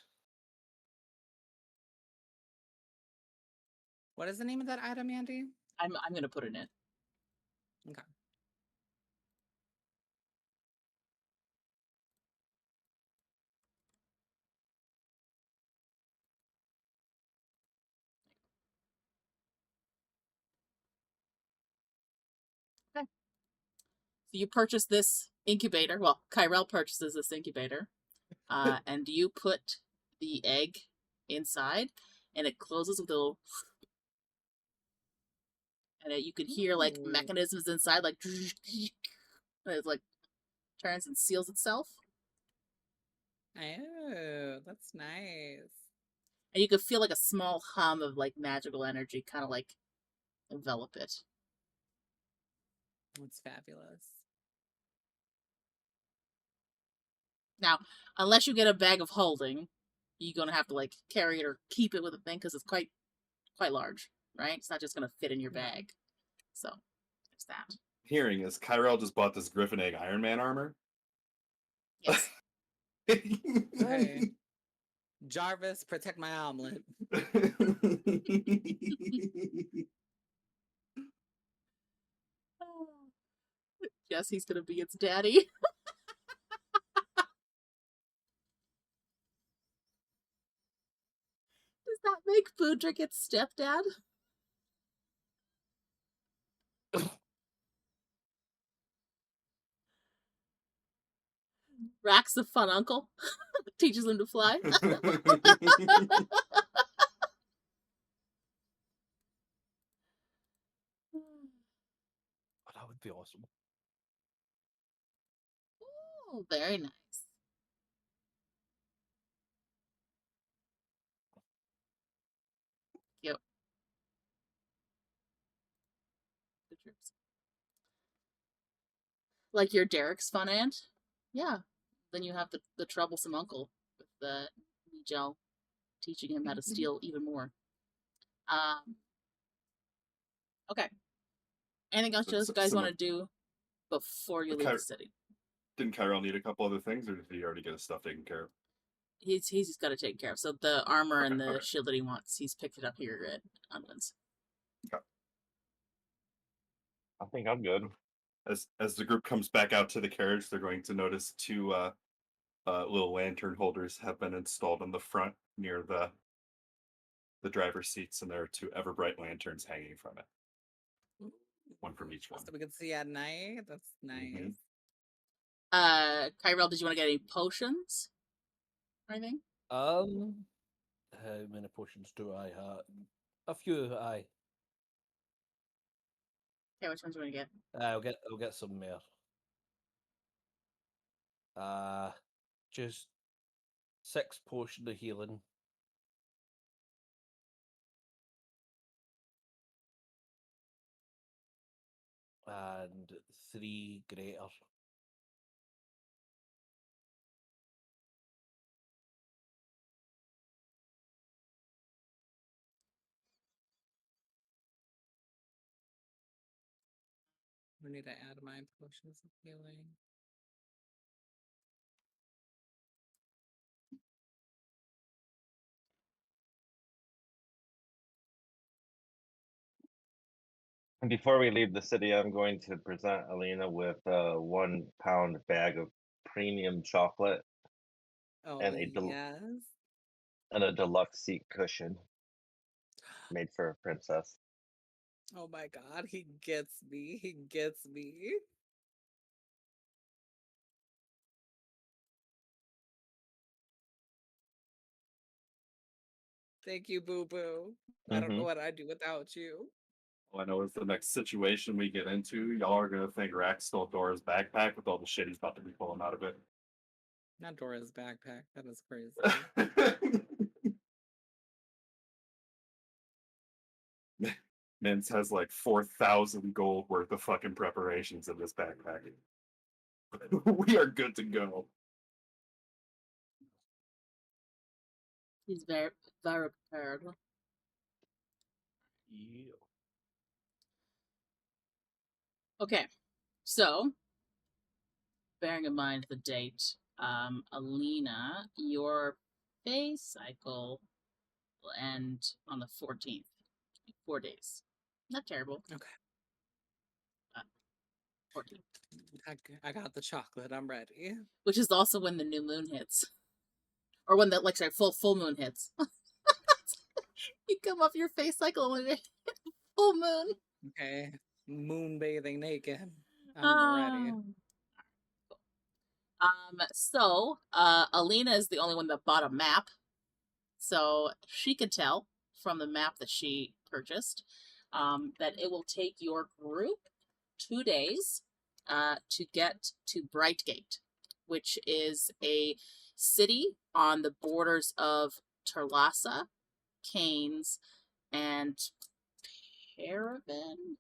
Speaker 3: What is the name of that item, Andy?
Speaker 1: I'm gonna put it in.
Speaker 3: Okay.
Speaker 1: Okay. So you purchase this incubator. Well, Ki-Rel purchases this incubator. And you put the egg inside, and it closes with a little. And you could hear like mechanisms inside, like, and it like turns and seals itself.
Speaker 3: Oh, that's nice.
Speaker 1: And you could feel like a small hum of like magical energy kind of like envelop it.
Speaker 3: That's fabulous.
Speaker 1: Now, unless you get a bag of holding, you're gonna have to like carry it or keep it with a thing because it's quite large, right? It's not just gonna fit in your bag. So there's that.
Speaker 5: Hearing is Ki-Rel just bought this Griffin Egg Iron Man armor.
Speaker 1: Yes.
Speaker 3: Hey. Jarvis, protect my omelet.
Speaker 1: Yes, he's gonna be its daddy. Does that make Budrick its stepdad? Rahk's the fun uncle. Teaches him to fly.
Speaker 6: Oh, that would be awesome.
Speaker 1: Oh, very nice. Yep. Good trips. Like your Derek's fun aunt? Yeah. Then you have the troublesome uncle with the gel teaching him how to steal even more. Okay. Anything else you guys want to do before you leave the city?
Speaker 5: Didn't Ki-Rel need a couple other things, or did he already get his stuff taken care of?
Speaker 1: He's got to take care of. So the armor and the shield that he wants, he's picked it up here at Unwin's.
Speaker 5: Okay.
Speaker 4: I think I'm good.
Speaker 5: As the group comes back out to the carriage, they're going to notice two little lantern holders have been installed in the front near the driver's seats, and there are two ever-bright lanterns hanging from it. One from each one.
Speaker 3: So we can see at night. That's nice.
Speaker 1: Ki-Rel, did you want to get any potions or anything?
Speaker 6: How many potions do I have? A few, aye.
Speaker 1: Okay, which ones do you want to get?
Speaker 6: I'll get some more. Just 6 potions of healing. And 3 greater.
Speaker 3: We need to add my potions of healing.
Speaker 4: And before we leave the city, I'm going to present Alina with a 1 pound bag of premium chocolate
Speaker 3: Oh,
Speaker 4: and
Speaker 3: yes.
Speaker 4: and a deluxe seat cushion made for a princess.
Speaker 3: Oh my god, he gets me. He gets me. Thank you, Boo Boo. I don't know what I'd do without you.
Speaker 5: All I know is the next situation we get into, y'all are gonna think Rahk stole Dora's backpack with all the shit he's about to be pulling out of it.
Speaker 3: Not Dora's backpack. That is crazy.
Speaker 5: Mintz has like 4,000 gold worth of fucking preparations in this backpack. We are good to go.
Speaker 1: He's very, very prepared.
Speaker 6: Yeah.
Speaker 1: Okay, so bearing in mind the date, Alina, your phase cycle will end on the 14th. 4 days. Not terrible.
Speaker 3: Okay.
Speaker 1: 14th.
Speaker 3: I got the chocolate. I'm ready.
Speaker 1: Which is also when the new moon hits. Or when the, full moon hits. You come off your phase cycle when it full moon.
Speaker 3: Okay. Moon bathing naked. I'm ready.
Speaker 1: So, Alina is the only one that bought a map. So she could tell from the map that she purchased that it will take your group 2 days to get to Brightgate, which is a city on the borders of Terlassa, Canes, and Paraven.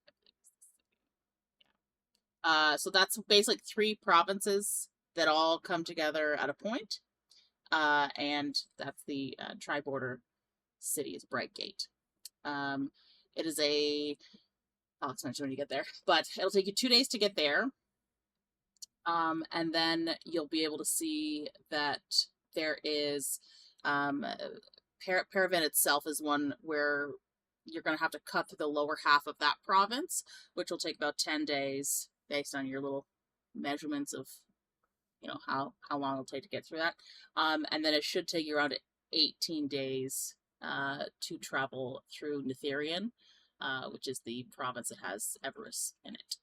Speaker 1: So that's basically 3 provinces that all come together at a point. And that's the tri-border city is Brightgate. It is I'll explain when you get there, but it'll take you 2 days to get there. And then you'll be able to see that there is Paraven itself is one where you're going to have to cut through the lower half of that province, which will take about 10 days based on your little measurements of, how long it'll take to get through that. And then it should take you around 18 days to travel through Netherian, which is the province that has Everus in it.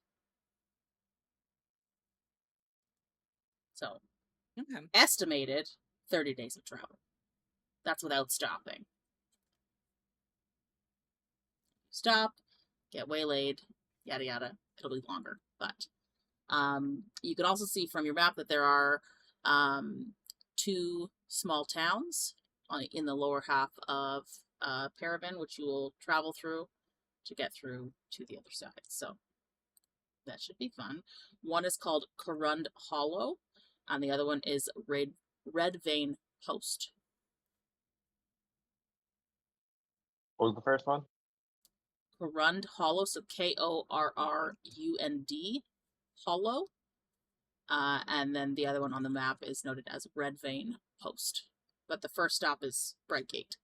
Speaker 1: So,
Speaker 3: Okay.
Speaker 1: Estimated 30 days of travel. That's without stopping. Stop, get waylaid, yada yada. It'll be longer, but you can also see from your map that there are 2 small towns in the lower half of Paraben, which you will travel through to get through to the other side. So that should be fun. One is called Corund Hollow, and the other one is Red Vein Post.
Speaker 4: What was the first one?
Speaker 1: Corund Hollow, so Korrund Hollow. And then the other one on the map is noted as Red Vein Post. But the first stop is Brightgate.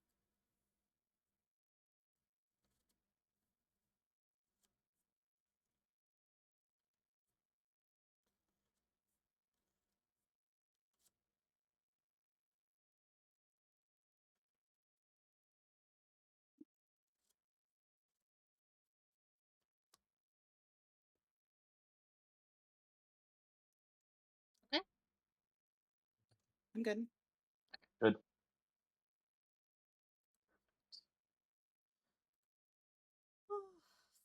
Speaker 1: Okay.
Speaker 3: I'm good.
Speaker 4: Good.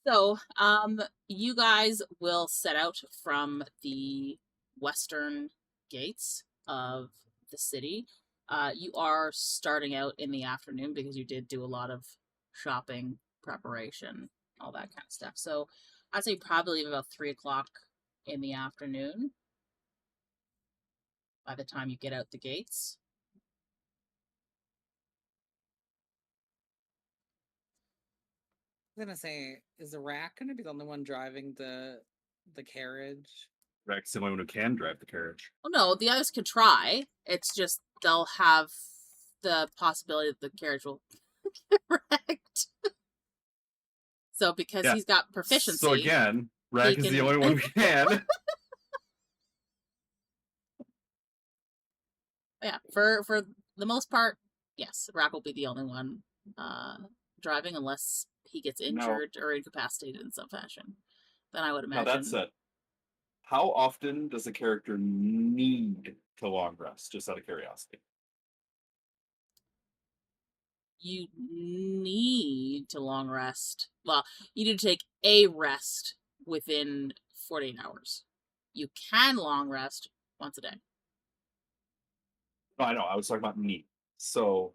Speaker 1: So, you guys will set out from the western gates of the city. You are starting out in the afternoon because you did do a lot of shopping, preparation, all that kind of stuff. So, I'd say probably about 3 o'clock in the afternoon by the time you get out the gates.
Speaker 3: I'm gonna say, is the Rahk gonna be the only one driving the carriage?
Speaker 5: Rahk's the only one who can drive the carriage.
Speaker 1: Oh no, the others can try. It's just they'll have the possibility that the carriage will get wrecked. So because
Speaker 5: Yeah.
Speaker 1: he's got proficiency.
Speaker 5: So again, Rahk is the only one who can.
Speaker 1: Yeah, for the most part, yes, Rahk will be the only one driving unless he gets injured or incapacitated in some fashion. Then I would imagine.
Speaker 5: Now that's it. How often does a character need to long rest, just out of curiosity?
Speaker 1: You need to long rest. Well, you need to take a rest within 48 hours. You can long rest once a day.
Speaker 5: No, I know. I was talking about need. So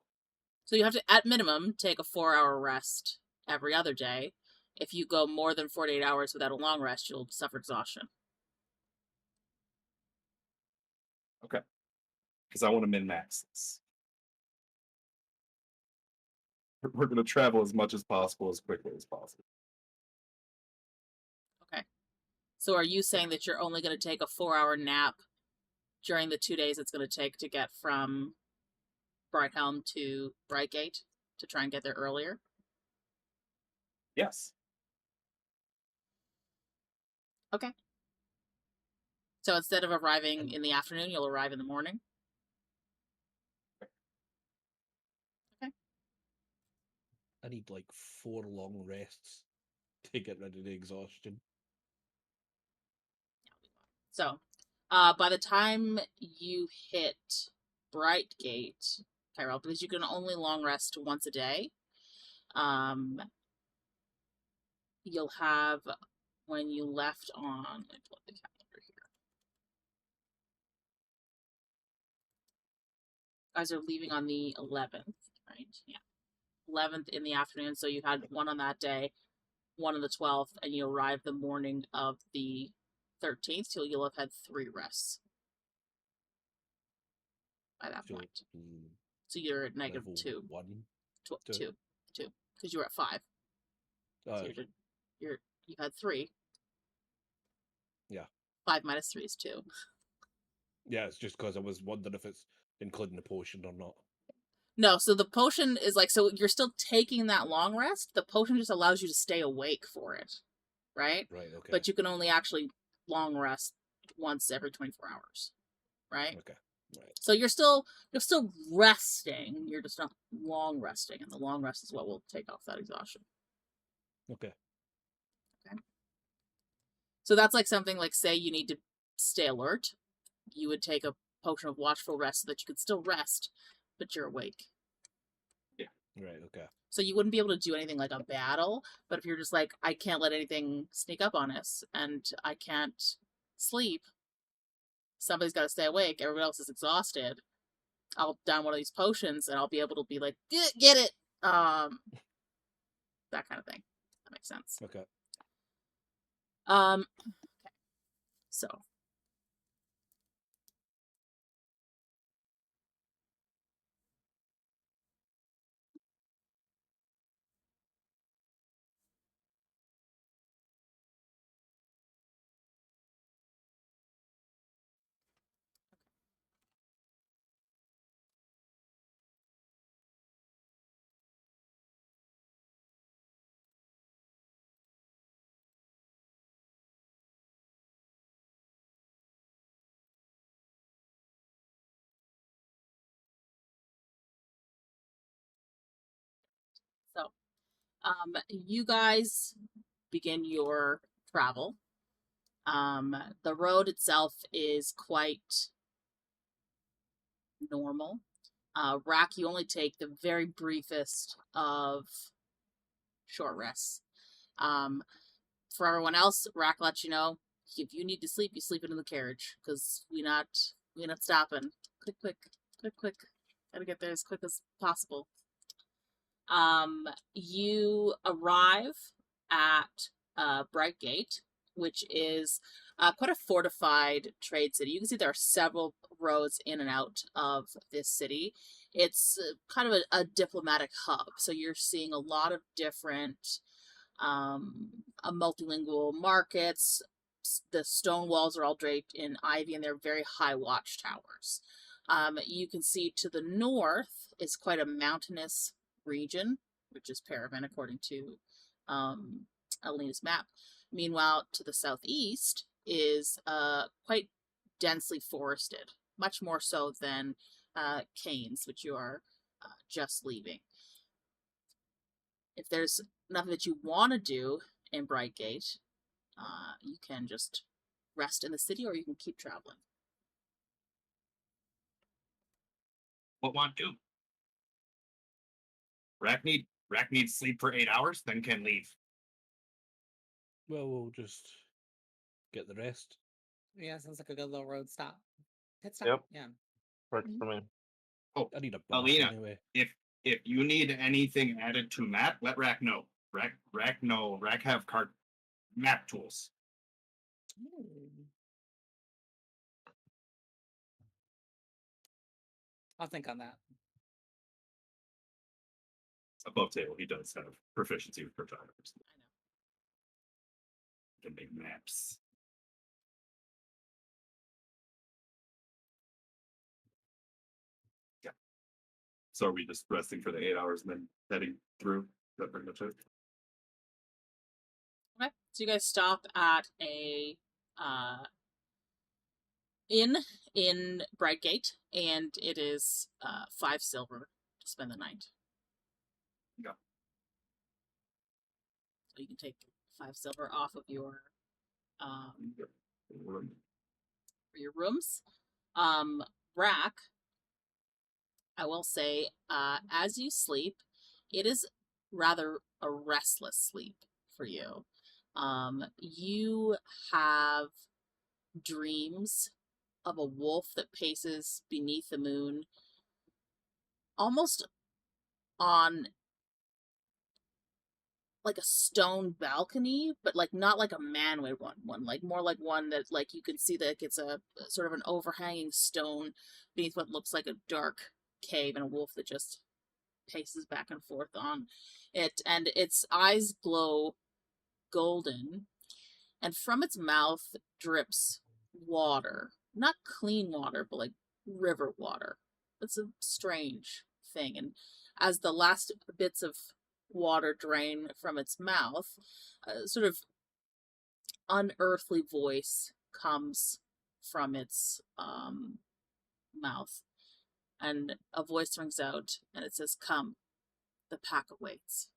Speaker 1: you have to, at minimum, take a 4-hour rest every other day. If you go more than 48 hours without a long rest, you'll suffer exhaustion.
Speaker 5: Okay. Because I want to min-max this. We're going to travel as much as possible, as quickly as possible.
Speaker 1: Okay. So are you saying that you're only going to take a 4-hour nap during the 2 days it's going to take to get from Brighthelm to Brightgate to try and get there earlier?
Speaker 5: Yes.
Speaker 1: Okay. So instead of arriving in the afternoon, you'll arrive in the morning? Okay.
Speaker 6: I need like 4 long rests to get rid of the exhaustion.
Speaker 1: So, by the time you hit Brightgate, Ki-Rel, because you can only long rest once a day, you'll have, when you left on, let me pull up the calendar here. You guys are leaving on the 11th, right? Yeah. 11th in the afternoon, so you had one on that day, one on the 12th, and you arrive the morning of the 13th, so you'll have had 3 rests by that point. So you're at negative 2.
Speaker 6: 1?
Speaker 1: 2. Because you were at 5. So you've had 3.
Speaker 6: Yeah.
Speaker 1: 5 minus 3 is 2.
Speaker 6: Yeah, it's just because I was wondering if it's including the potion or not.
Speaker 1: No, so the potion is like, so you're still taking that long rest. The potion just allows you to stay awake for it, right?
Speaker 6: Right, okay.
Speaker 1: But you can only actually long rest once every 24 hours, right?
Speaker 6: Okay, right.
Speaker 1: So you're still resting. You're just not long resting, and the long rest is what will take off that exhaustion.
Speaker 6: Okay.
Speaker 1: So that's like something like, say you need to stay alert. You would take a potion of watchful rest so that you can still rest, but you're awake.
Speaker 6: Right, okay.
Speaker 1: So you wouldn't be able to do anything like a battle, but if you're just like, I can't let anything sneak up on us, and I can't sleep, somebody's got to stay awake, everyone else is exhausted, I'll down one of these potions, and I'll be able to be like, get it! That kind of thing. That makes sense.
Speaker 6: Okay.
Speaker 1: Okay. So. So, you guys begin your travel. The road itself is quite normal. Rahk, you only take the very briefest of short rests. For everyone else, Rahk lets you know, if you need to sleep, you sleep into the carriage, because we not stopping. Quick. Gotta get there as quick as possible. You arrive at Brightgate, which is quite a fortified trade city. You can see there are several roads in and out of this city. It's kind of a diplomatic hub, so you're seeing a lot of different multilingual markets. The stone walls are all draped in ivy, and they're very high watchtowers. You can see to the north is quite a mountainous region, which is Paravan according to Alina's map. Meanwhile, to the southeast is quite densely forested, much more so than Canes, which you are just leaving. If there's nothing that you want to do in Brightgate, you can just rest in the city, or you can keep traveling.
Speaker 5: What want to? Rahk needs sleep for 8 hours, then can leave.
Speaker 6: Well, we'll just get the rest.
Speaker 3: Yeah, sounds like a good little road stop. Pit stop.
Speaker 4: Yep.
Speaker 3: Yeah.
Speaker 4: Works for me.
Speaker 5: Oh,
Speaker 6: I need a bath
Speaker 5: Alina,
Speaker 6: anyway.
Speaker 5: if you need anything added to map, let Rahk know. Rahk have map tools.
Speaker 3: I'll think on that.
Speaker 5: Above table, he does have proficiency with cryptographers.
Speaker 1: I know.
Speaker 5: Can make maps. Yeah. So are we just resting for the 8 hours and then heading through? Is that pretty much it?
Speaker 1: Okay, so you guys stop at a inn in Brightgate, and it is 5 silver to spend the night.
Speaker 5: Yeah.
Speaker 1: So you can take 5 silver off of your for your rooms. Rahk, I will say, as you sleep, it is rather a restless sleep for you. You have dreams of a wolf that paces beneath the moon, almost on like a stone balcony, but like not like a man-made one, like more like one that like you can see that it's a sort of an overhanging stone beneath what looks like a dark cave, and a wolf that just paces back and forth on it, and its eyes glow golden, and from its mouth drips water. Not clean water, but like river water. It's a strange thing. And as the last bits of water drain from its mouth, a sort of unearthly voice comes from its mouth. And a voice rings out, and it says, "Come, the pack awaits."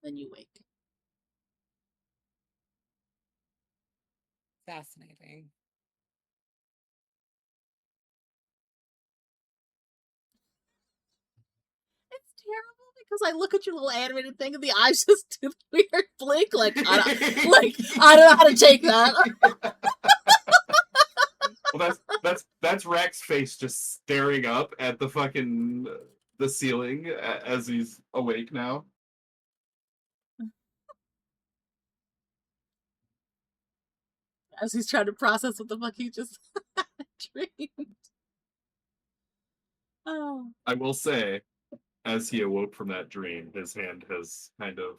Speaker 1: Then you wake.
Speaker 3: Fascinating.
Speaker 1: It's terrible because I look at your little animated thing and the eyes just do the weird blink. Like I don't know how to take that.
Speaker 5: Well, that's Rahk's face just staring up at the fucking the ceiling as he's awake now.
Speaker 1: As he's trying to process what the fuck he just dreamed. Oh.
Speaker 5: I will say, as he awoke from that dream, his hand has kind of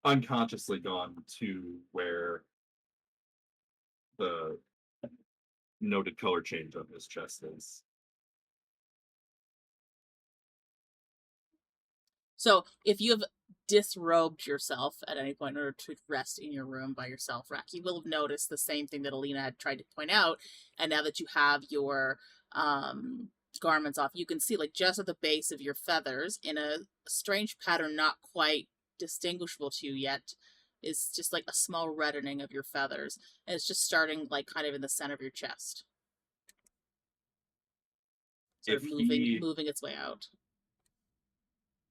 Speaker 5: unconsciously gone to where the noted color change on his chest is.
Speaker 1: So if you have disrobed yourself at any point in order to rest in your room by yourself, Rahk, you will have noticed the same thing that Alina had tried to point out. And now that you have your garments off, you can see like just at the base of your feathers in a strange pattern not quite distinguishable to you yet is just like a small reddening of your feathers. And it's just starting like kind of in the center of your chest. Sort of moving its way out.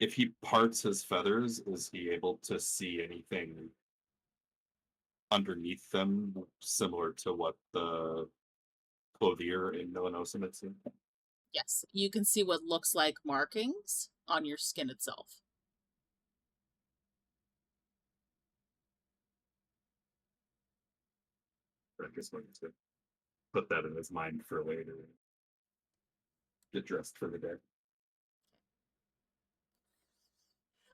Speaker 5: If he parts his feathers, is he able to see anything underneath them, similar to what the clothier in Millinosim had seen?
Speaker 1: Yes, you can see what looks like markings on your skin itself.
Speaker 5: Rahk is going to put that in his mind for later. Get dressed for the day.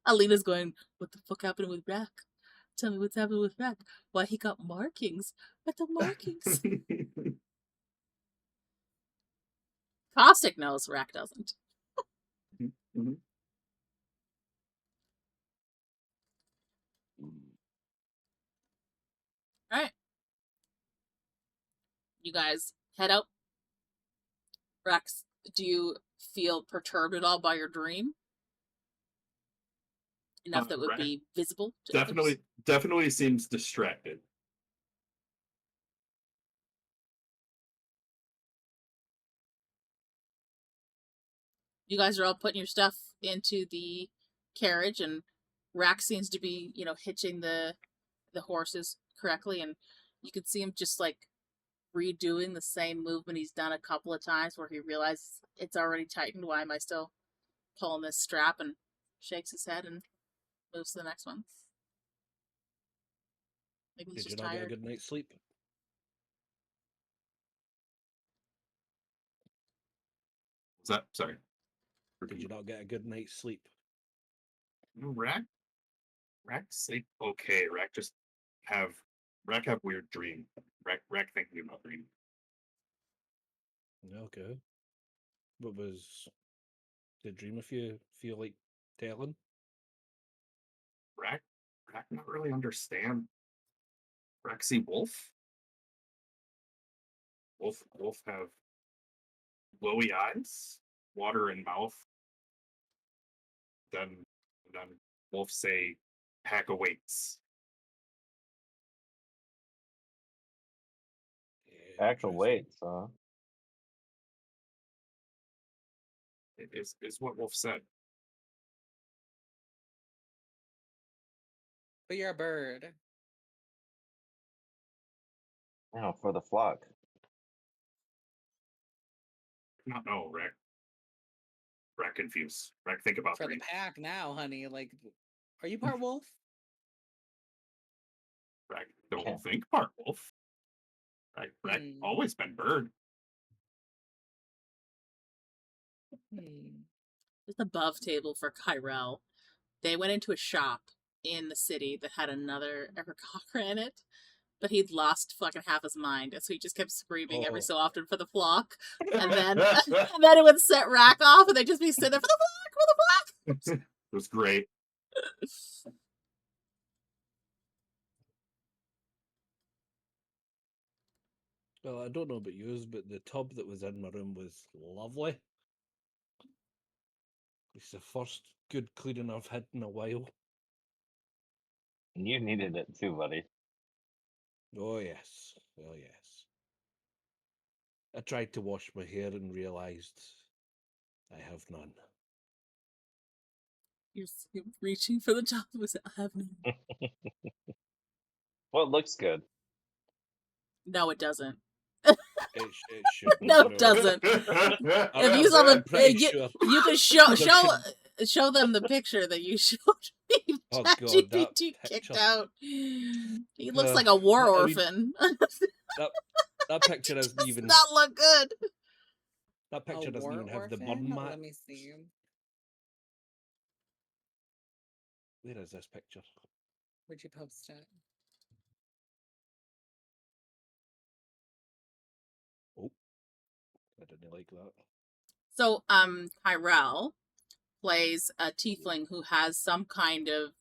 Speaker 1: Alina's going, what the fuck happened with Rahk? Tell me what's happened with Rahk. Why he got markings? What the markings? Caustic knows, Rahk doesn't.
Speaker 5: Mm-hmm.
Speaker 1: Alright. You guys head out. Rex, do you feel perturbed at all by your dream? Enough that would be visible to others?
Speaker 5: Definitely seems distracted.
Speaker 1: You guys are all putting your stuff into the carriage, and Rahk seems to be, hitching the horses correctly, and you can see him just like redoing the same movement he's done a couple of times where he realizes it's already tightened. Why am I still pulling this strap? And shakes his head and moves to the next one. Maybe he's
Speaker 6: Did you
Speaker 1: just
Speaker 6: not get a
Speaker 1: tired.
Speaker 6: good night's sleep?
Speaker 5: Is that sorry?
Speaker 6: Did you not get a good night's sleep?
Speaker 5: Rahk sleep okay. Rahk have weird dream. Rahk thinking about dream.
Speaker 6: Okay. What was the dream, if you feel like telling?
Speaker 5: Rahk not really understand. Rahk see wolf. Wolf have glowy eyes, water in mouth. Then wolf say pack awaits.
Speaker 6: Yeah,
Speaker 4: Actual
Speaker 6: interesting.
Speaker 4: weights, huh?
Speaker 5: It is what wolf said.
Speaker 3: But you're a bird.
Speaker 4: Now for the flock.
Speaker 5: Not know, Rahk. Rahk confused. Rahk think about
Speaker 3: For the
Speaker 5: dream.
Speaker 3: pack now, honey. Like, are you part wolf?
Speaker 5: Rahk don't
Speaker 4: Yeah.
Speaker 5: think part wolf. Rahk always been bird.
Speaker 1: Just above table for Ki-Rel. They went into a shop in the city that had another Aarackocra in it, but he'd lost fucking half his mind, and so he just kept screaming every so often for the flock, and then it would set Rahk off, and they'd just be sitting there for the flock.
Speaker 5: It was great.
Speaker 6: Well, I don't know about yours, but the tub that was in my room was lovely. It's the first good cleaning I've had in a while.
Speaker 4: You needed it too, buddy.
Speaker 6: Oh, yes. Oh, yes. I tried to wash my hair and realized I have none.
Speaker 1: You're reaching for the top of it. I have none.
Speaker 4: Well, it looks good.
Speaker 1: No, it doesn't.
Speaker 6: It shouldn't.
Speaker 1: No, it doesn't. If you saw
Speaker 6: I'm
Speaker 1: the,
Speaker 6: pretty sure.
Speaker 1: you could show
Speaker 6: There
Speaker 1: show them the picture that you showed me.
Speaker 6: Oh, God, that
Speaker 1: ChatGPT kicked
Speaker 6: picture.
Speaker 1: out. He looks
Speaker 6: Uh,
Speaker 1: like a war
Speaker 6: I mean,
Speaker 1: orphan.
Speaker 6: That picture
Speaker 1: Does
Speaker 6: doesn't even.
Speaker 1: not look good.
Speaker 6: That picture
Speaker 3: A
Speaker 6: doesn't
Speaker 3: war
Speaker 6: even have the
Speaker 3: orphan?
Speaker 6: burn mark.
Speaker 3: Let me see.
Speaker 6: Where is this picture?
Speaker 3: Where'd you post it?
Speaker 6: Oh, I didn't like that.
Speaker 1: So, Ki-Rel plays a tiefling who has some kind of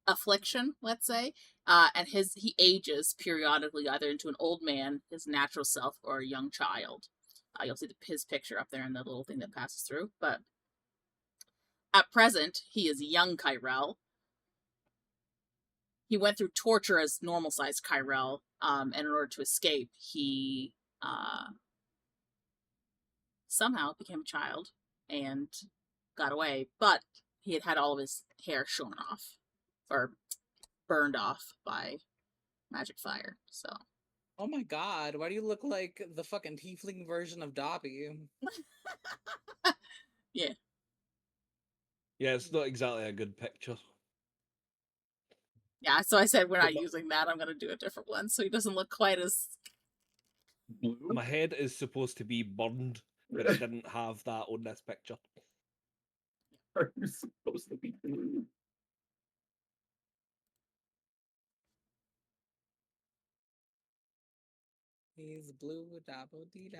Speaker 1: affliction, let's say, and he ages periodically either into an old man, his natural self, or a young child. You'll see his picture up there in the little thing that passes through. But at present, he is young Ki-Rel. He went through torture as normal-sized Ki-Rel, and in order to escape, he somehow became a child and got away. But he had all of his hair shorn off, or burned off by magic fire. So.
Speaker 3: Oh my god, why do you look like the fucking tiefling version of Dobby?
Speaker 1: Yeah.
Speaker 6: Yeah, it's not exactly a good picture.
Speaker 1: Yeah, so I said we're not using that. I'm going to do a different one so he doesn't look quite as...
Speaker 5: Blue?
Speaker 6: My head is supposed to be burned, but it didn't have that on this picture.
Speaker 5: Are you supposed to be blue?
Speaker 3: He's blue dabble dee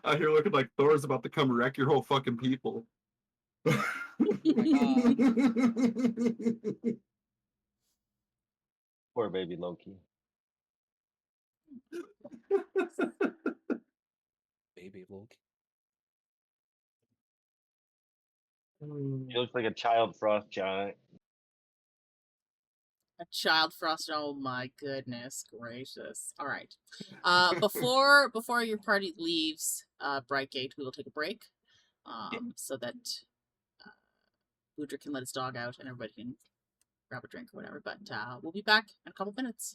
Speaker 5: Out here looking like Thor's about to come wreck your whole fucking people.
Speaker 3: Oh my god.
Speaker 4: Poor baby Loki.
Speaker 6: Baby Loki.
Speaker 4: He looks like a child frost giant.
Speaker 1: A child frost. Oh my goodness gracious. All right. Before your party leaves Brightgate, we will take a break so that Budrick can let his dog out and everybody can grab a drink or whatever. But we'll be back in a couple minutes.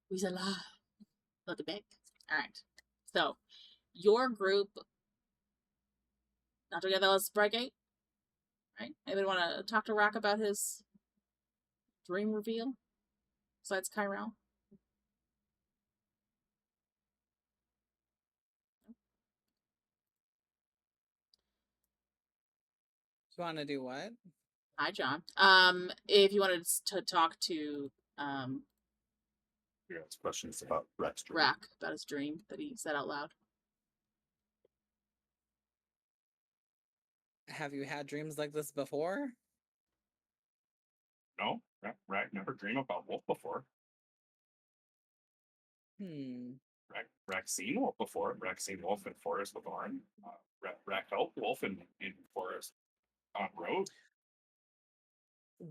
Speaker 1: He's alive. Look at back. All right. So, your group, not together, let's Brightgate. Right? Anybody want to talk to Rahk about his dream reveal? Besides Ki-Rel?
Speaker 3: You want to do what?
Speaker 1: Hi, John. If you wanted to talk to
Speaker 5: Yeah, it's questions about Rex.
Speaker 1: Rahk about his dream that he said out loud.
Speaker 3: Have you had dreams like this before?
Speaker 5: No, Rack never dreamed about wolf before. Rack seen wolf before. Rack seen wolf in forest before. Rack helped wolf in forest on road.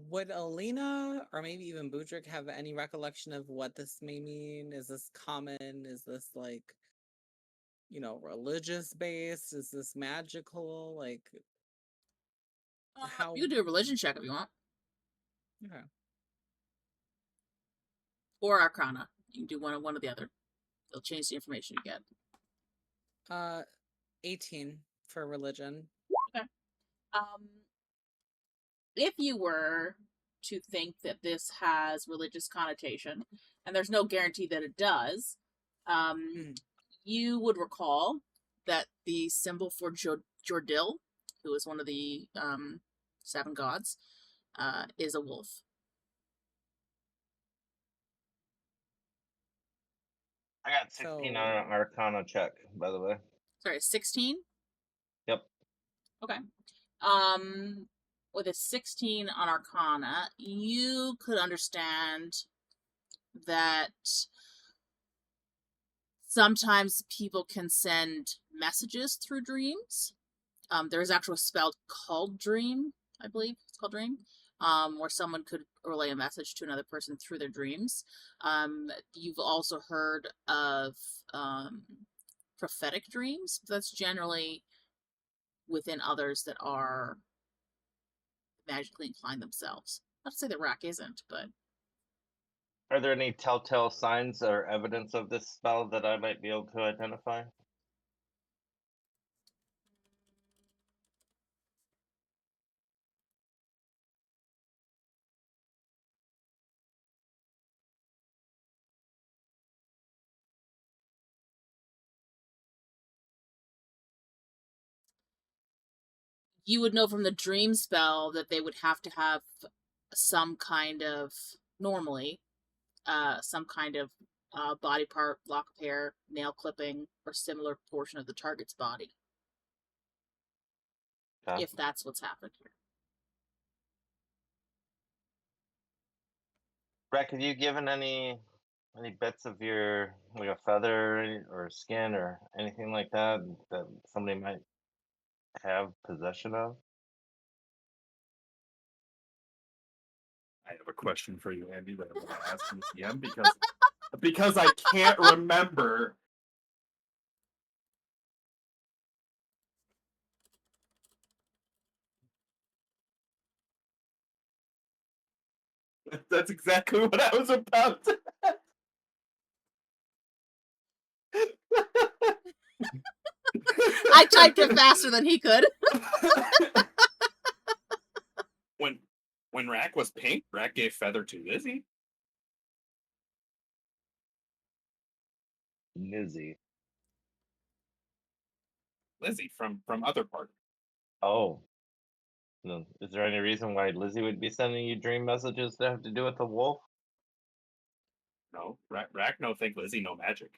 Speaker 3: Would Alina or maybe even Budrick have any recollection of what this may mean? Is this common? Is this like, religious based? Is this magical? Like, how?
Speaker 1: You can do a religion check if you want.
Speaker 3: Okay.
Speaker 1: Or Arcana. You can do one or the other. It'll change the information you get.
Speaker 3: 18 for religion.
Speaker 1: Okay. If you were to think that this has religious connotation, and there's no guarantee that it does, you would recall that the symbol for Jordil, who is one of the 7 gods, is a wolf.
Speaker 4: I got 16 on an Arcana check, by the way.
Speaker 1: Sorry, 16?
Speaker 4: Yep.
Speaker 1: Okay. With a 16 on Arcana, you could understand that sometimes people can send messages through dreams. There is actually a spell called Dream, I believe it's called Dream, where someone could relay a message to another person through their dreams. You've also heard of prophetic dreams. That's generally within others that are magically inclined themselves. Not to say that Rahk isn't, but...
Speaker 4: Are there any telltale signs or evidence of this spell that I might be able to identify?
Speaker 1: You would know from the dream spell that they would have to have some kind of, normally, some kind of body part, lock of hair, nail clipping, or similar portion of the target's body.
Speaker 4: Okay.
Speaker 1: If that's what's happened here.
Speaker 4: Brett, have you given any bits of your, like a feather or skin or anything like that that somebody might have possession of?
Speaker 5: I have a question for you, Andy, that I want to ask you again because I can't remember. That's exactly what I was about to ask.
Speaker 1: I typed it faster than he could.
Speaker 5: When Rahk was pink, Rahk gave feather to Lizzie.
Speaker 4: Lizzie
Speaker 5: from other party.
Speaker 4: Oh. No. Is there any reason why Lizzie would be sending you dream messages that have to do with the wolf?
Speaker 5: No, Rahk no think Lizzie no magic.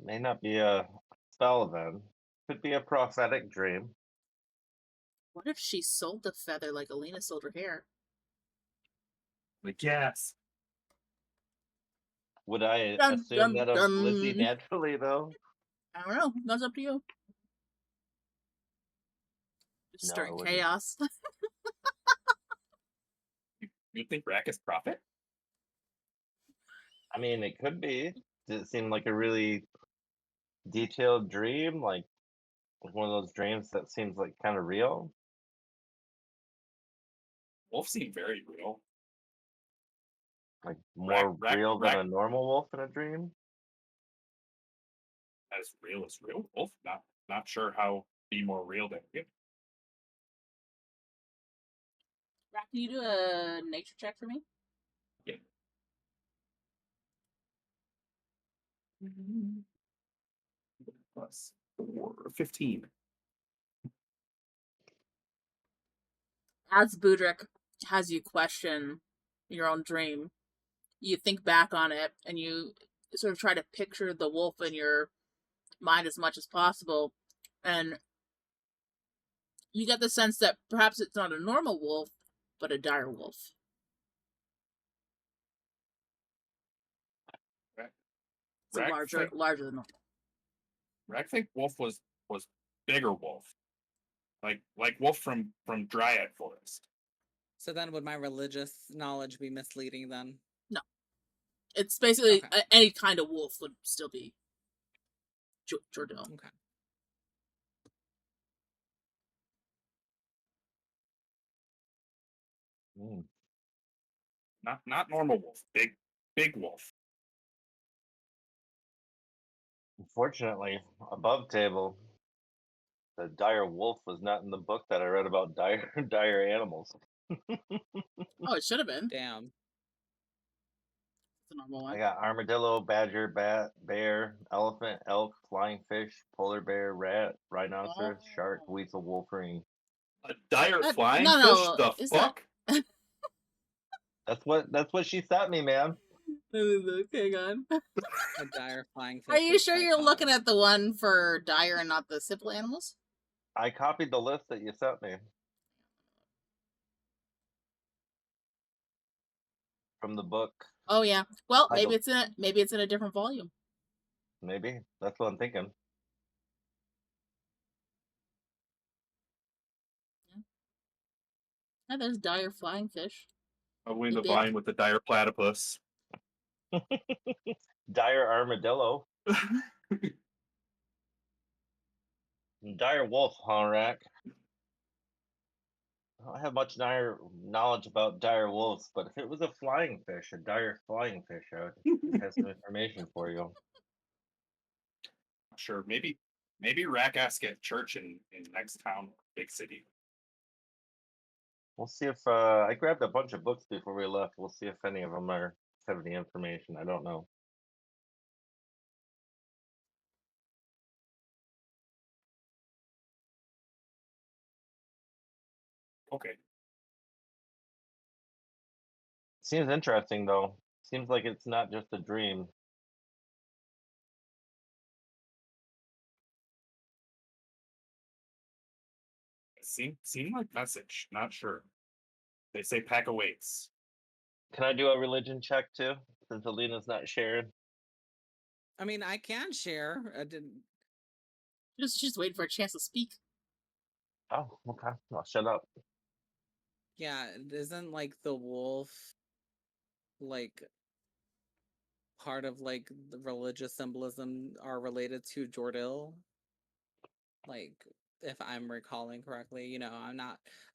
Speaker 4: May not be a spell then. Could be a prophetic dream.
Speaker 1: What if she sold the feather like Alina sold her hair?
Speaker 5: Like, yes.
Speaker 4: Would I
Speaker 1: Dun,
Speaker 4: assume
Speaker 1: dun,
Speaker 4: that of
Speaker 1: dun.
Speaker 4: Lizzie naturally, though?
Speaker 1: I don't know. That's up to you. Just
Speaker 4: No, I
Speaker 1: starting
Speaker 4: wouldn't.
Speaker 1: chaos.
Speaker 5: You think Rahk is prophet?
Speaker 4: I mean, it could be. Does it seem like a really detailed dream? Like one of those dreams that seems like kind of real?
Speaker 5: Wolf seemed very real.
Speaker 4: Like more
Speaker 5: Rahk-
Speaker 4: real than
Speaker 5: Rahk-
Speaker 4: a normal wolf in a dream?
Speaker 5: As real wolf. Not sure how be more real than you.
Speaker 1: Rahk, can you do a nature check for me?
Speaker 5: Yeah. Plus 4, 15.
Speaker 1: As Budrick has you question your own dream, you think back on it and you sort of try to picture the wolf in your mind as much as possible, and you get the sense that perhaps it's not a normal wolf, but a dire wolf. It's larger than normal.
Speaker 5: Rahk think wolf was bigger wolf, like wolf from Dryad Forest.
Speaker 3: So then, would my religious knowledge be misleading then?
Speaker 1: No, it's basically
Speaker 3: Okay.
Speaker 1: any kind of wolf would still be Jordil.
Speaker 3: Okay.
Speaker 5: Not normal wolf, big wolf.
Speaker 4: Unfortunately, above table, the dire wolf was not in the book that I read about dire animals.
Speaker 1: Oh, it should have been.
Speaker 3: Damn.
Speaker 1: It's a normal one.
Speaker 4: I got armadillo, badger, bat, bear, elephant, elk, flying fish, polar bear, rat, rhinoceros, shark, weasel, wolverine.
Speaker 5: A dire flying
Speaker 1: no,
Speaker 5: fish? The fuck?
Speaker 4: That's what she sent me, man.
Speaker 1: Hang on.
Speaker 3: A dire flying fish.
Speaker 1: Are you sure you're looking at the one for dire and not the simple animals?
Speaker 4: I copied the list that you sent me from the book.
Speaker 1: Oh yeah. Well, maybe it's in a different volume.
Speaker 4: Maybe that's what I'm thinking.
Speaker 1: Yeah, there's dire flying fish.
Speaker 5: Probably in the volume with the dire platypus.
Speaker 4: Dire armadillo. Dire wolf, huh, Rahk? I don't have much knowledge about dire wolves, but if it was a flying fish, a dire flying fish, I would have some information for you.
Speaker 5: Sure, maybe Rahk asks at church in next town, big city.
Speaker 4: We'll see if I grabbed a bunch of books before we left. We'll see if any of them have any information. I don't know.
Speaker 5: Okay.
Speaker 4: Seems interesting though. Seems like it's not just a dream.
Speaker 5: Seem like message. Not sure. They say pack awaits.
Speaker 4: Can I do a religion check too, since Alina's not sharing?
Speaker 3: I mean, I can share. I didn't.
Speaker 1: Just waiting for a chance to speak.
Speaker 4: Oh, okay. I'll shut up.
Speaker 3: Yeah, isn't like the wolf like part of like the religious symbolism are related to Jordil? Like, if I'm recalling correctly, you know, I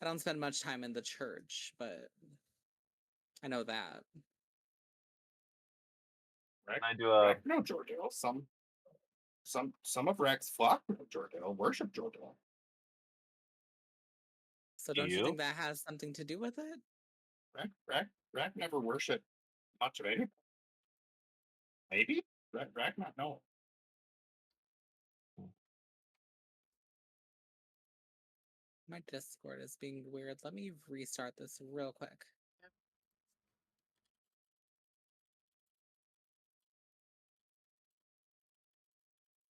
Speaker 3: don't spend much time in the church, but I know that.
Speaker 5: Rahk,
Speaker 4: Can I do a?
Speaker 5: no Jordil. Some of Rahk's flock know Jordil, worship Jordil.
Speaker 3: So don't you think that has something to do with it?
Speaker 5: Rahk never worshipped much of anything. Maybe? Rahk not know.
Speaker 3: My Discord is being weird. Let me restart this real quick.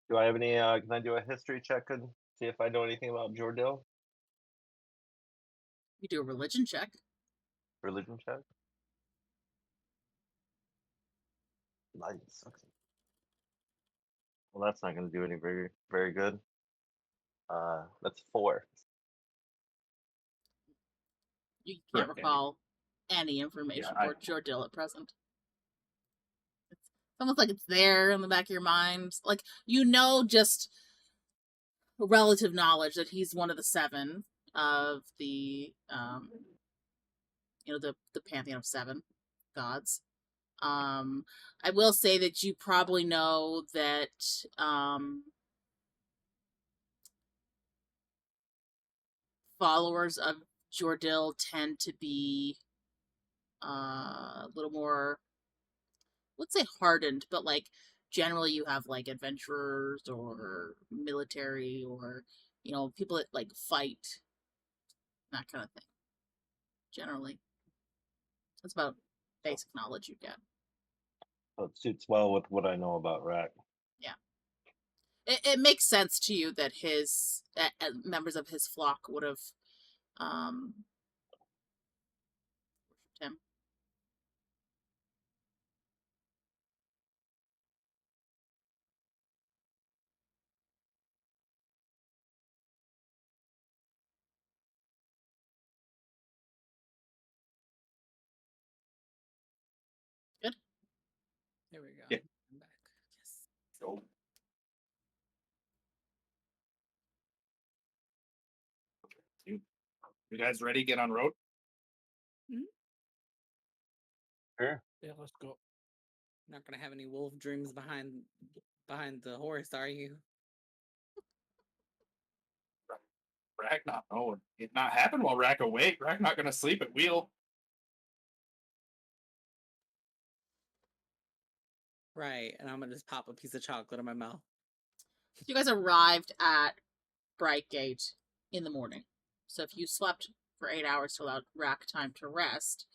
Speaker 4: Do I have any? Can I do a history check and see if I know anything about Jordil?
Speaker 1: You do a religion check.
Speaker 4: Religion check. Nice. Well, that's not going to do any very good. That's 4.
Speaker 1: You can't recall any information for Jordil at present. It's almost like it's there in the back of your mind. Like, you know, just relative knowledge that he's one of the 7 of the, the pantheon of 7 gods. I will say that you probably know that followers of Jordil tend to be a little more, let's say hardened, but like generally you have like adventurers or military or people that like fight, that kind of thing. Generally, that's about basic knowledge you get.
Speaker 4: So it suits well with what I know about Rahk.
Speaker 1: Yeah, it makes sense to you that his members of his flock would have worshipped him. Good.
Speaker 3: There we go.
Speaker 5: Yeah.
Speaker 3: I'm back. Yes.
Speaker 5: So, you guys ready? Get on road.
Speaker 4: Sure.
Speaker 6: Yeah, let's go.
Speaker 3: Not gonna have any wolf dreams behind the horse, are you?
Speaker 5: Rahk not. Oh, it not happen while Rahk awake. Rahk not gonna sleep at wheel.
Speaker 3: Right, and I'm gonna just pop a piece of chocolate in my mouth.
Speaker 1: You guys arrived at Brightgate in the morning. So if you slept for 8 hours to allow Rahk time to rest,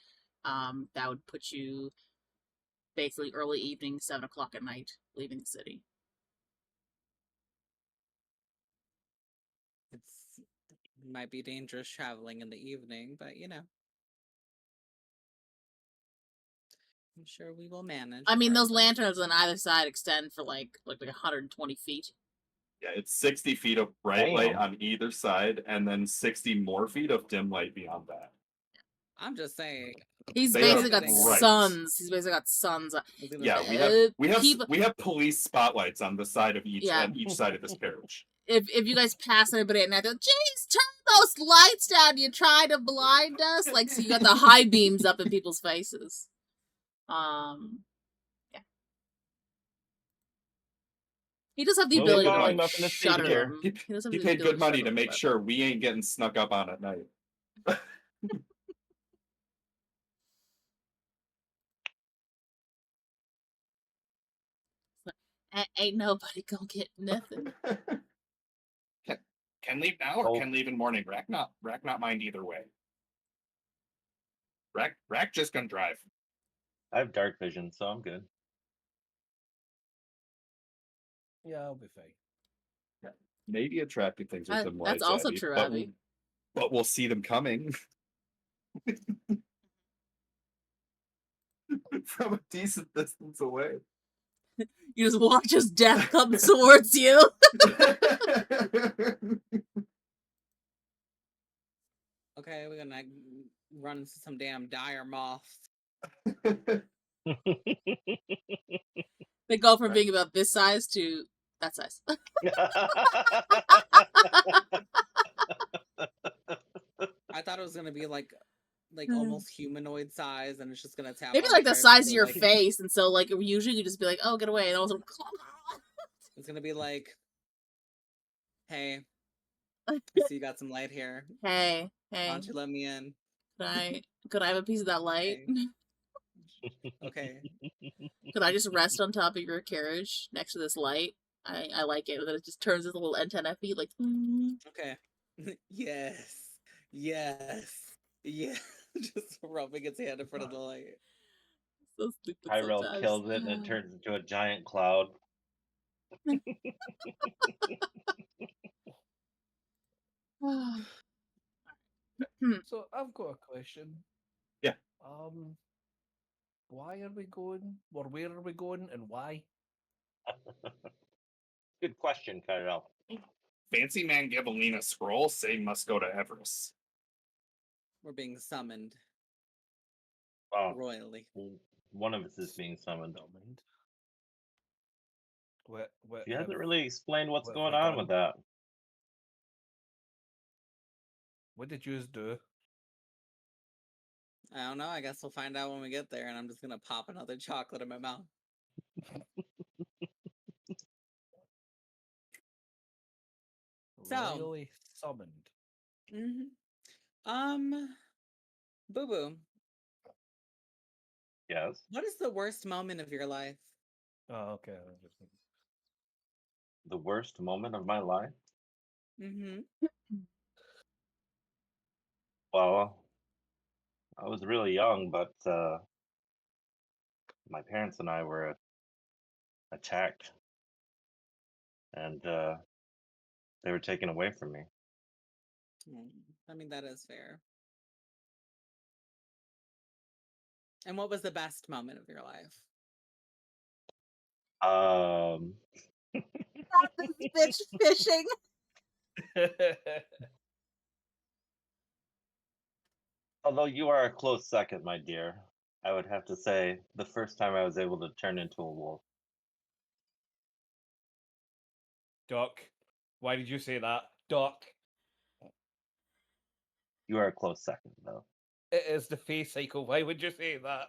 Speaker 1: that would put you basically early evening, 7 o'clock at night, leaving the city.
Speaker 3: It might be dangerous traveling in the evening, but I'm sure we will manage.
Speaker 1: I mean, those
Speaker 3: regardless.
Speaker 1: lanterns on either side extend for like 120 feet.
Speaker 5: Yeah, it's 60 feet of bright light on either side, and then 60 more feet of dim light beyond that.
Speaker 3: I'm just saying.
Speaker 1: He's
Speaker 5: They
Speaker 1: basically
Speaker 5: are
Speaker 1: got
Speaker 5: bright.
Speaker 1: suns. He's basically got suns.
Speaker 5: Yeah, we have police spotlights on the side of each
Speaker 1: Yeah.
Speaker 5: on each side of this carriage.
Speaker 1: If you guys pass anybody at night, they're, "Jeez, turn those lights down. You try to blind us." Like, so you got the high beams up in people's faces. Yeah. He does have the
Speaker 5: Well,
Speaker 1: ability
Speaker 5: they
Speaker 1: to
Speaker 5: got
Speaker 1: like
Speaker 4: nothing to see
Speaker 1: shutter
Speaker 4: here.
Speaker 1: them.
Speaker 5: He
Speaker 1: does have
Speaker 5: He
Speaker 1: the
Speaker 5: paid
Speaker 1: ability
Speaker 5: good money
Speaker 1: shudder
Speaker 5: to
Speaker 1: them,
Speaker 5: make
Speaker 1: but-
Speaker 5: sure we ain't getting snuck up on at night.
Speaker 1: Ain't nobody gonna get nothing.
Speaker 5: Can leave now or can leave in morning. Rahk not mind either way. Rahk just gonna drive.
Speaker 4: I have dark vision, so I'm good.
Speaker 6: Yeah, I'll be fine.
Speaker 5: Yeah. Maybe attracting things with dim lights.
Speaker 1: That's also
Speaker 5: Abby,
Speaker 1: true,
Speaker 5: but,
Speaker 1: Abby.
Speaker 5: But we'll see them coming. From a decent distance away.
Speaker 1: You just watch as death come towards you.
Speaker 3: Okay, we're gonna run into some damn dire moths.
Speaker 1: They go from being about this size to that size.
Speaker 3: I thought it was gonna be like almost humanoid size, and it's just gonna tap.
Speaker 1: Maybe
Speaker 3: on
Speaker 1: like the
Speaker 3: character,
Speaker 1: size of your
Speaker 3: like,
Speaker 1: face, and so like usually you just be like, "Oh, get away," and also
Speaker 3: it's gonna be like, "Hey, I see you got some light here.
Speaker 1: hey,
Speaker 3: Why don't you let me in?"
Speaker 1: could I have a piece of that light?
Speaker 3: Okay.
Speaker 1: Could I just rest on top of your carriage next to this light? I like it. That it just turns this little antenna feet like.
Speaker 3: Okay. Yes. Just rubbing its hand in front of the light.
Speaker 1: So stupid.
Speaker 4: Ki-Rel
Speaker 1: sometimes.
Speaker 4: kills it and it turns into a giant cloud.
Speaker 6: So I've got a question.
Speaker 5: Yeah.
Speaker 6: Why are we going? Or where are we going, and why?
Speaker 4: Good question, Ki-Rel.
Speaker 5: Fancy man give Alina a scroll saying must go to Everest.
Speaker 3: We're being summoned
Speaker 4: Wow.
Speaker 3: royally.
Speaker 4: One of us is being summoned. He hasn't
Speaker 6: have-
Speaker 4: really explained what's
Speaker 6: what
Speaker 4: going
Speaker 6: have I
Speaker 4: on with that.
Speaker 6: What did you do?
Speaker 3: I don't know. I guess we'll find out when we get there, and I'm just gonna pop another chocolate in my mouth. So,
Speaker 6: Royally summoned.
Speaker 3: Boo Boo,
Speaker 4: Yes.
Speaker 3: what is the worst moment of your life?
Speaker 6: Oh, okay.
Speaker 4: The worst moment of my life?
Speaker 3: Mm-hmm.
Speaker 4: Well, I was really young, but my parents and I were attacked, and they were taken away from me.
Speaker 3: I mean, that is fair. And what was the best moment of your life?
Speaker 1: Not this bitch fishing.
Speaker 4: Although you are a close second, my dear, I would have to say the first time I was able to turn into a wolf.
Speaker 6: Doc, why did you say that? Doc,
Speaker 4: You are a close second, though.
Speaker 6: it is the face cycle. Why would you say that?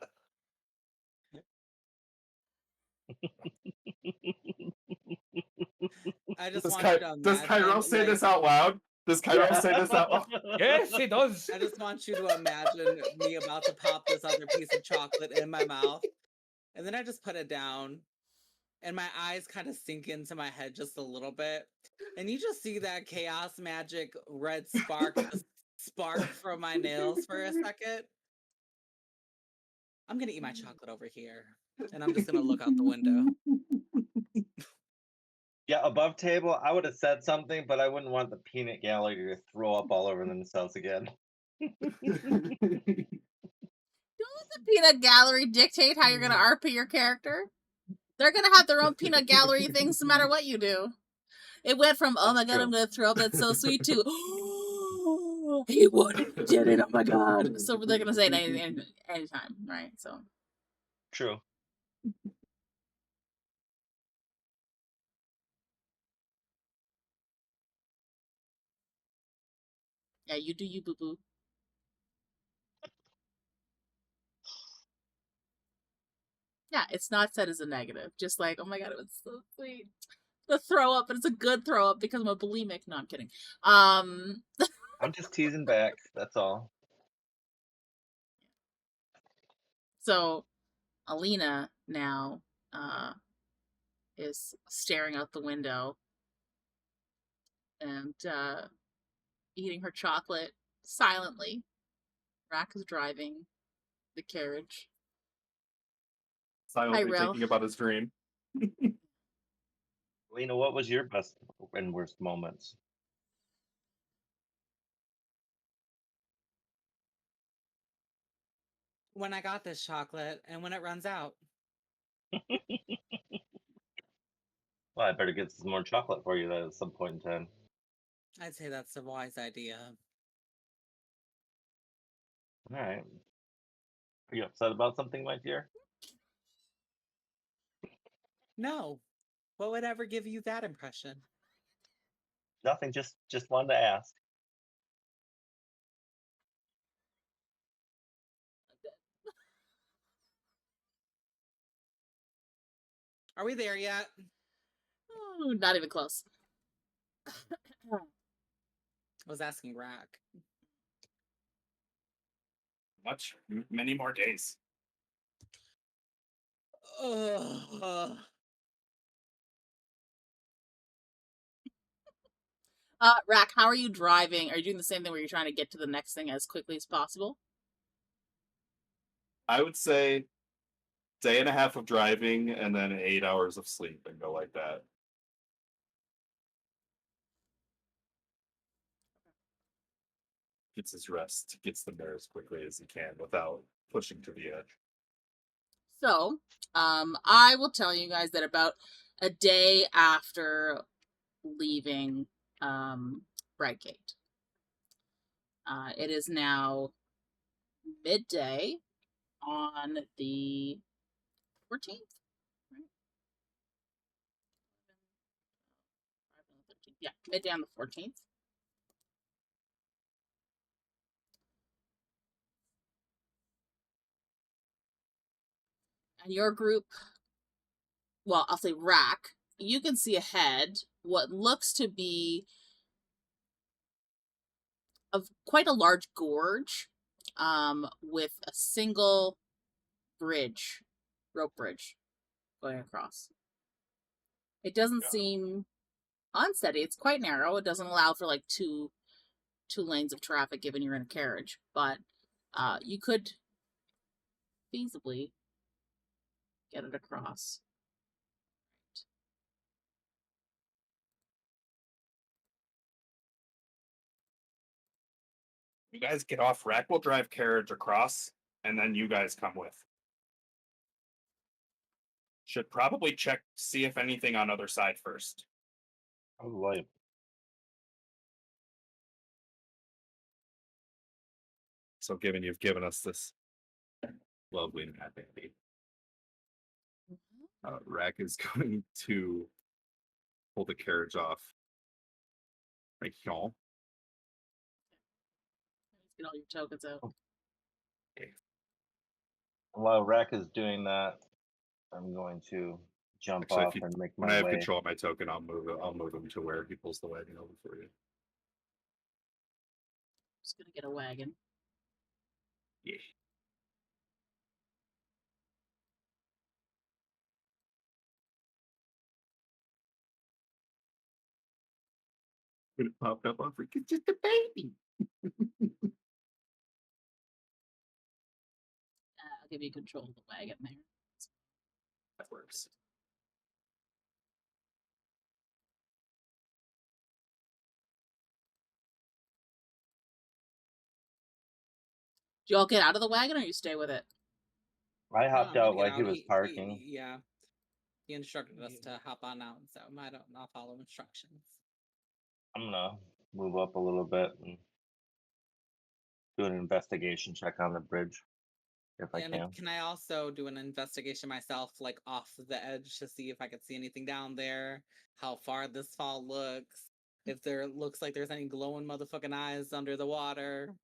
Speaker 3: I just
Speaker 5: Does,
Speaker 3: want you to
Speaker 5: does
Speaker 3: imagine.
Speaker 5: Ki-Rel say
Speaker 3: like,
Speaker 5: this out loud? Does Ki-Rel say this out loud?
Speaker 6: Yes, he does.
Speaker 3: I just want you to imagine me about to pop this other piece of chocolate in my mouth, and then I just put it down, and my eyes kind of sink into my head just a little bit, and you just see that chaos magic red spark just spark from my nails for a second. I'm gonna eat my chocolate over here, and I'm just gonna look out the window.
Speaker 4: Yeah, above table, I would have said something, but I wouldn't want the peanut gallery to throw up all over themselves again.
Speaker 1: Don't let the peanut gallery dictate how you're gonna RP your character. They're gonna have their own peanut gallery things no matter what you do. It went from, oh my god,
Speaker 4: True.
Speaker 1: I'm gonna throw up, that's so sweet, to, oh, he won it, he did it, oh my god. So they're gonna say it anytime, right? So.
Speaker 4: True.
Speaker 1: Yeah, you do you, boo-boo. Yeah, it's not said as a negative. Just like, oh my god, it was so sweet. The throw up, but it's a good throw up because I'm a bulimic. No, I'm kidding.
Speaker 4: I'm just teasing back, that's all.
Speaker 1: So Alina now is staring out the window and eating her chocolate silently. Rahk is driving the carriage.
Speaker 5: Silently
Speaker 1: Ki-Rel.
Speaker 5: thinking about his dream.
Speaker 4: Lena, what was your best and worst moments?
Speaker 3: When I got this chocolate, and when it runs out.
Speaker 4: Well, I better get some more chocolate for you then at some point in time.
Speaker 3: I'd say that's a wise idea.
Speaker 4: All right. Are you upset about something, my dear?
Speaker 3: No. What would ever give you that impression?
Speaker 4: Nothing. Just wanted to ask.
Speaker 3: Are we there yet?
Speaker 1: Ooh, not even close.
Speaker 3: I was asking Rahk.
Speaker 5: Many more days.
Speaker 1: Rahk, how are you driving? Are you doing the same thing where you're trying to get to the next thing as quickly as possible?
Speaker 5: I would say day and a half of driving and then 8 hours of sleep and go like that. Gets his rest, gets them there as quickly as he can without pushing to the edge.
Speaker 1: So, I will tell you guys that about a day after leaving Brightgate, it is now midday on the 14th. Right? Yeah, midday on the 14th. And your group, well, I'll say Rahk, you can see ahead what looks to be of quite a large gorge, with a single bridge, rope bridge, going across. It doesn't seem unsteady. It's quite narrow. It doesn't allow for like two lanes of traffic given you're in a carriage, but you could feasibly get it across.
Speaker 5: You guys get off. Rahk will drive carriage across, and then you guys come with. Should probably check, see if anything on other side first.
Speaker 4: Oh, light.
Speaker 5: So given you've given us this lovely map, Andy, Rahk is going to pull the carriage off. Right here.
Speaker 1: Get all your tokens out.
Speaker 4: While Rahk is doing that, I'm going to jump
Speaker 5: Actually,
Speaker 4: off and make
Speaker 5: when I
Speaker 4: my
Speaker 5: have
Speaker 4: way.
Speaker 5: control of my token, I'll move him to where he pulls the wagon over for you.
Speaker 1: Just gonna get a wagon.
Speaker 5: Yeah. It popped up on freaking just a baby.
Speaker 1: I'll give you control of the wagon there.
Speaker 5: That works.
Speaker 1: Do you all get out of the wagon or you stay with it?
Speaker 4: I hopped
Speaker 3: I'm
Speaker 4: out
Speaker 3: gonna
Speaker 4: while
Speaker 3: get
Speaker 4: he was parking.
Speaker 3: Yeah. He instructed us to hop on out, so I'll follow instructions.
Speaker 4: I'm gonna move up a little bit and do an investigation check on the bridge, if I
Speaker 3: And
Speaker 4: can.
Speaker 3: can I also do an investigation myself, like off the edge, to see if I could see anything down there? How far this fall looks? If there looks like there's any glowing motherfucking eyes under the water?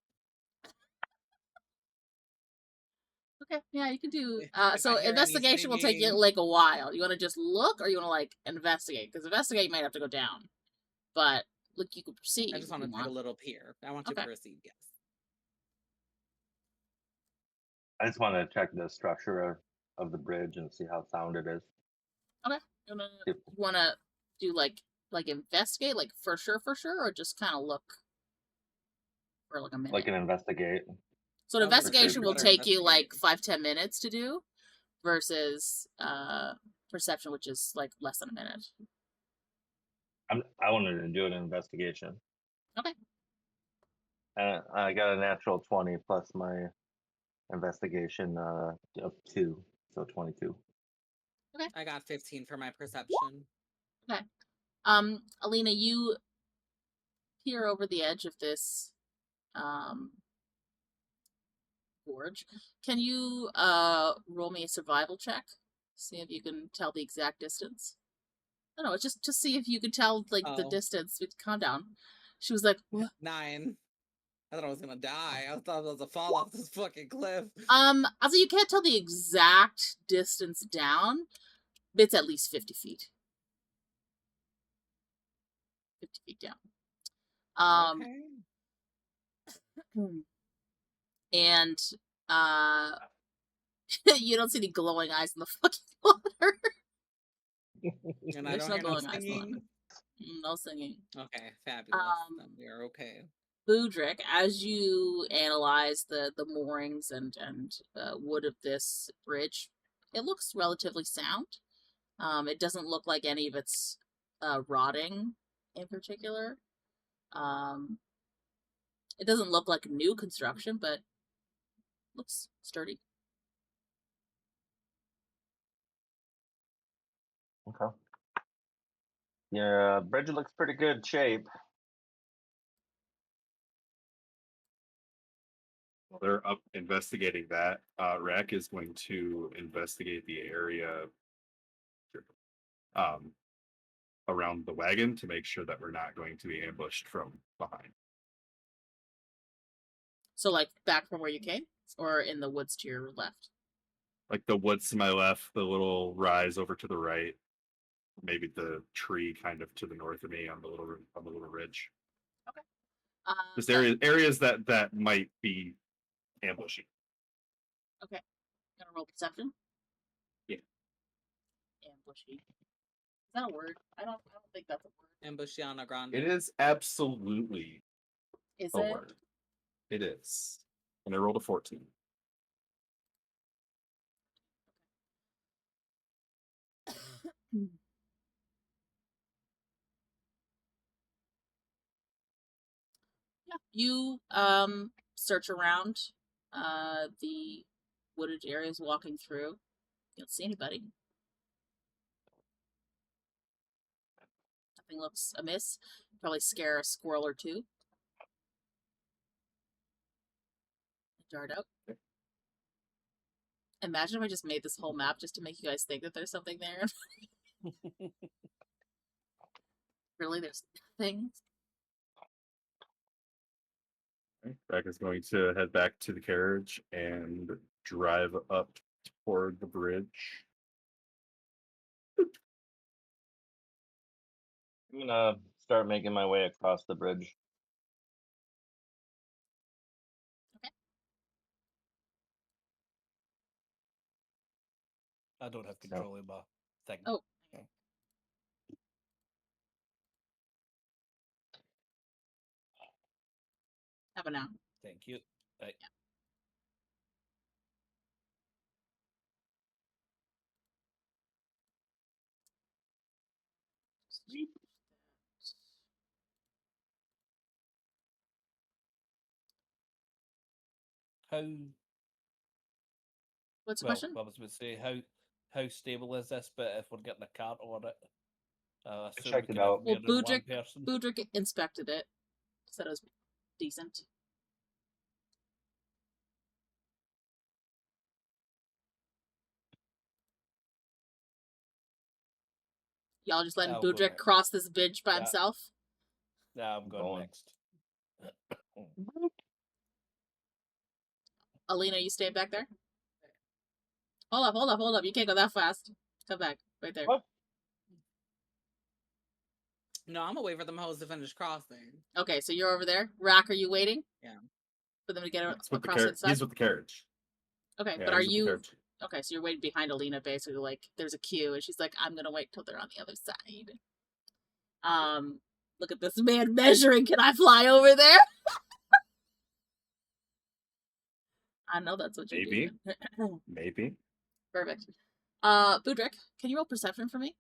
Speaker 1: Okay, yeah, you can do.
Speaker 3: If I
Speaker 1: So
Speaker 3: hear any
Speaker 1: investigation will take you
Speaker 3: singing.
Speaker 1: like a while. You want to just look, or you want to like investigate? Because investigate you might have to go down, but look, you can proceed.
Speaker 3: I just want to take a little peer. I want to proceed, yes.
Speaker 4: I just want to check the structure of the bridge and see how sound it is.
Speaker 1: Okay, you want to do like investigate, like for sure, or just kind of look for like a minute.
Speaker 4: Like an investigate.
Speaker 1: So an
Speaker 3: I would
Speaker 1: investigation will
Speaker 3: prefer to
Speaker 1: take you like
Speaker 3: investigate.
Speaker 1: 5-10 minutes to do, versus perception, which is like less than a minute.
Speaker 4: I wanted to do an investigation.
Speaker 1: Okay.
Speaker 4: And I got a natural 20 plus my investigation of 2, so 22.
Speaker 1: Okay.
Speaker 3: I got 15 for my perception.
Speaker 1: Okay. Alina, you peer over the edge of this gorge. Can you roll me a survival check? See if you can tell the exact distance. No, it's just to see if you could tell like the distance. Calm down. She was like, what?
Speaker 3: 9. I thought I was gonna die. I thought I was gonna fall off this fucking cliff.
Speaker 1: Also you can't tell the exact distance down, but it's at least 50 feet. 50 feet down.
Speaker 3: Okay.
Speaker 1: And you don't see any glowing eyes in the fucking water.
Speaker 3: And
Speaker 1: There's
Speaker 3: I don't
Speaker 1: no
Speaker 3: hear
Speaker 1: glowing
Speaker 3: no
Speaker 1: eyes in the water.
Speaker 3: singing.
Speaker 1: No singing.
Speaker 3: Okay, fabulous. Then we are okay.
Speaker 1: Budrick, as you analyze the moorings and wood of this bridge, it looks relatively sound. It doesn't look like any of it's rotting in particular. It doesn't look like new construction, but looks sturdy.
Speaker 4: Okay. Yeah, bridge looks pretty good shape.
Speaker 5: While they're up investigating that, Rahk is going to investigate the area around the wagon to make sure that we're not going to be ambushed from behind.
Speaker 1: So, like, back from where you came? Or in the woods to your left?
Speaker 5: Like the woods to my left, the little rise over to the right, maybe the tree kind of to the north of me on the little ridge. Just areas that might be ambushy.
Speaker 1: Okay. Gonna roll perception?
Speaker 5: Yeah.
Speaker 1: Ambushy. Is that a word? I don't think that's a word.
Speaker 3: Ambushiana Grande.
Speaker 5: It is absolutely
Speaker 1: Is
Speaker 5: a
Speaker 1: it?
Speaker 5: word. It is. And I rolled a 14.
Speaker 1: Yeah. You search around the wooded areas walking through. You don't see anybody. Nothing looks amiss. Probably scare a squirrel or two. Dart out. Imagine if I just made this whole map just to make you guys think that there's something there. Really, there's nothing.
Speaker 5: Rahk is going to head back to the carriage and drive up toward the bridge.
Speaker 4: I'm gonna start making my way across the bridge.
Speaker 6: I don't have control of my thing.
Speaker 1: Oh. Have a now.
Speaker 6: Thank you. Right.
Speaker 1: Yeah.
Speaker 6: How?
Speaker 1: What's the
Speaker 6: Well,
Speaker 1: question?
Speaker 6: I was going to say how stable is this? But if we're getting a cart on it, I assume
Speaker 4: checked
Speaker 6: we
Speaker 4: it
Speaker 6: can have
Speaker 4: out.
Speaker 1: Well,
Speaker 6: more than one person.
Speaker 1: Budrick inspected it. Said it was decent. Y'all just letting
Speaker 6: I'll go
Speaker 1: Budrick
Speaker 6: next.
Speaker 1: cross this bridge by
Speaker 6: Yeah.
Speaker 1: himself?
Speaker 6: Yeah, I'm going
Speaker 4: Going.
Speaker 6: next.
Speaker 1: Alina, you staying back there? Hold up. You can't go that fast. Come back. Right there.
Speaker 4: What?
Speaker 3: No, I'm gonna wait for them hoes to finish crossing.
Speaker 1: Okay, so you're over there. Rahk, are you waiting?
Speaker 3: Yeah.
Speaker 1: For them to get
Speaker 5: He's with the
Speaker 1: across
Speaker 5: carriage.
Speaker 1: inside?
Speaker 5: He's with the carriage.
Speaker 1: Okay,
Speaker 5: Yeah,
Speaker 1: but are
Speaker 5: he's with the
Speaker 1: you...
Speaker 5: carriage.
Speaker 1: Okay, so you're waiting behind Alina, basically, like, there's a queue, and she's like, I'm gonna wait till they're on the other side. Look at this man measuring. Can I fly over there? I know that's what you're
Speaker 5: Maybe.
Speaker 1: doing.
Speaker 5: Maybe.
Speaker 1: Perfect. Budrick, can you roll perception for me?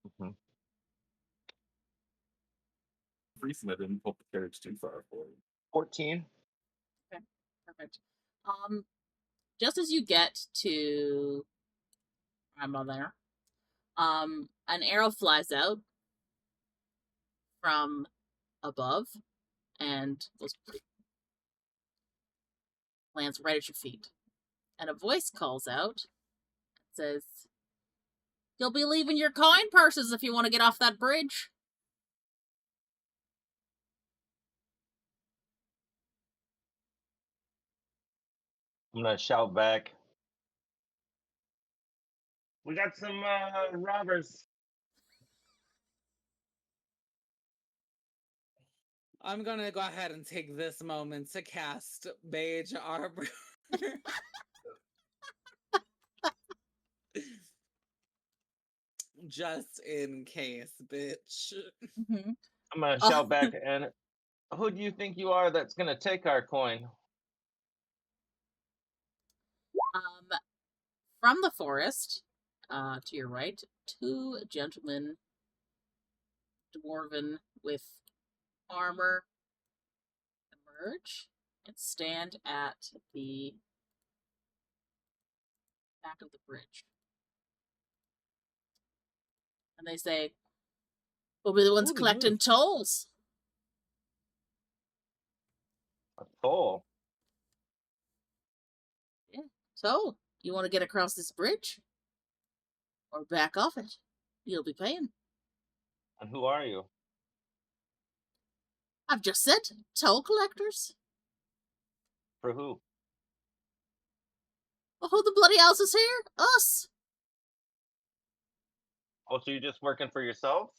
Speaker 4: Mm-hmm.
Speaker 5: Reason I didn't pull the carriage too far forward.
Speaker 4: 14.
Speaker 1: Okay, perfect. Just as you get to... I'm on there. An arrow flies out from above and goes lands right at your feet. And a voice calls out and says, "You'll be leaving your coin purses if you want to get off that bridge."
Speaker 4: I'm gonna shout back. We got some robbers.
Speaker 3: I'm gonna go ahead and take this moment to cast Mage Arbor. Just in case, bitch.
Speaker 1: Mm-hmm.
Speaker 4: I'm gonna shout back, and who do you think you are that's gonna take our coin?
Speaker 1: From the forest, to your right, two gentlemen, dwarven with armor, emerge and stand at the back of the bridge. And they say, "We'll be the ones collecting tolls."
Speaker 4: A toll.
Speaker 1: Yeah. So, you want to get across this bridge? Or back off it? You'll be paying.
Speaker 4: And who are you?
Speaker 1: I've just said, toll collectors.
Speaker 4: For who?
Speaker 1: Well, who the bloody house is here? Us.
Speaker 4: Oh, so you're just working for yourselves?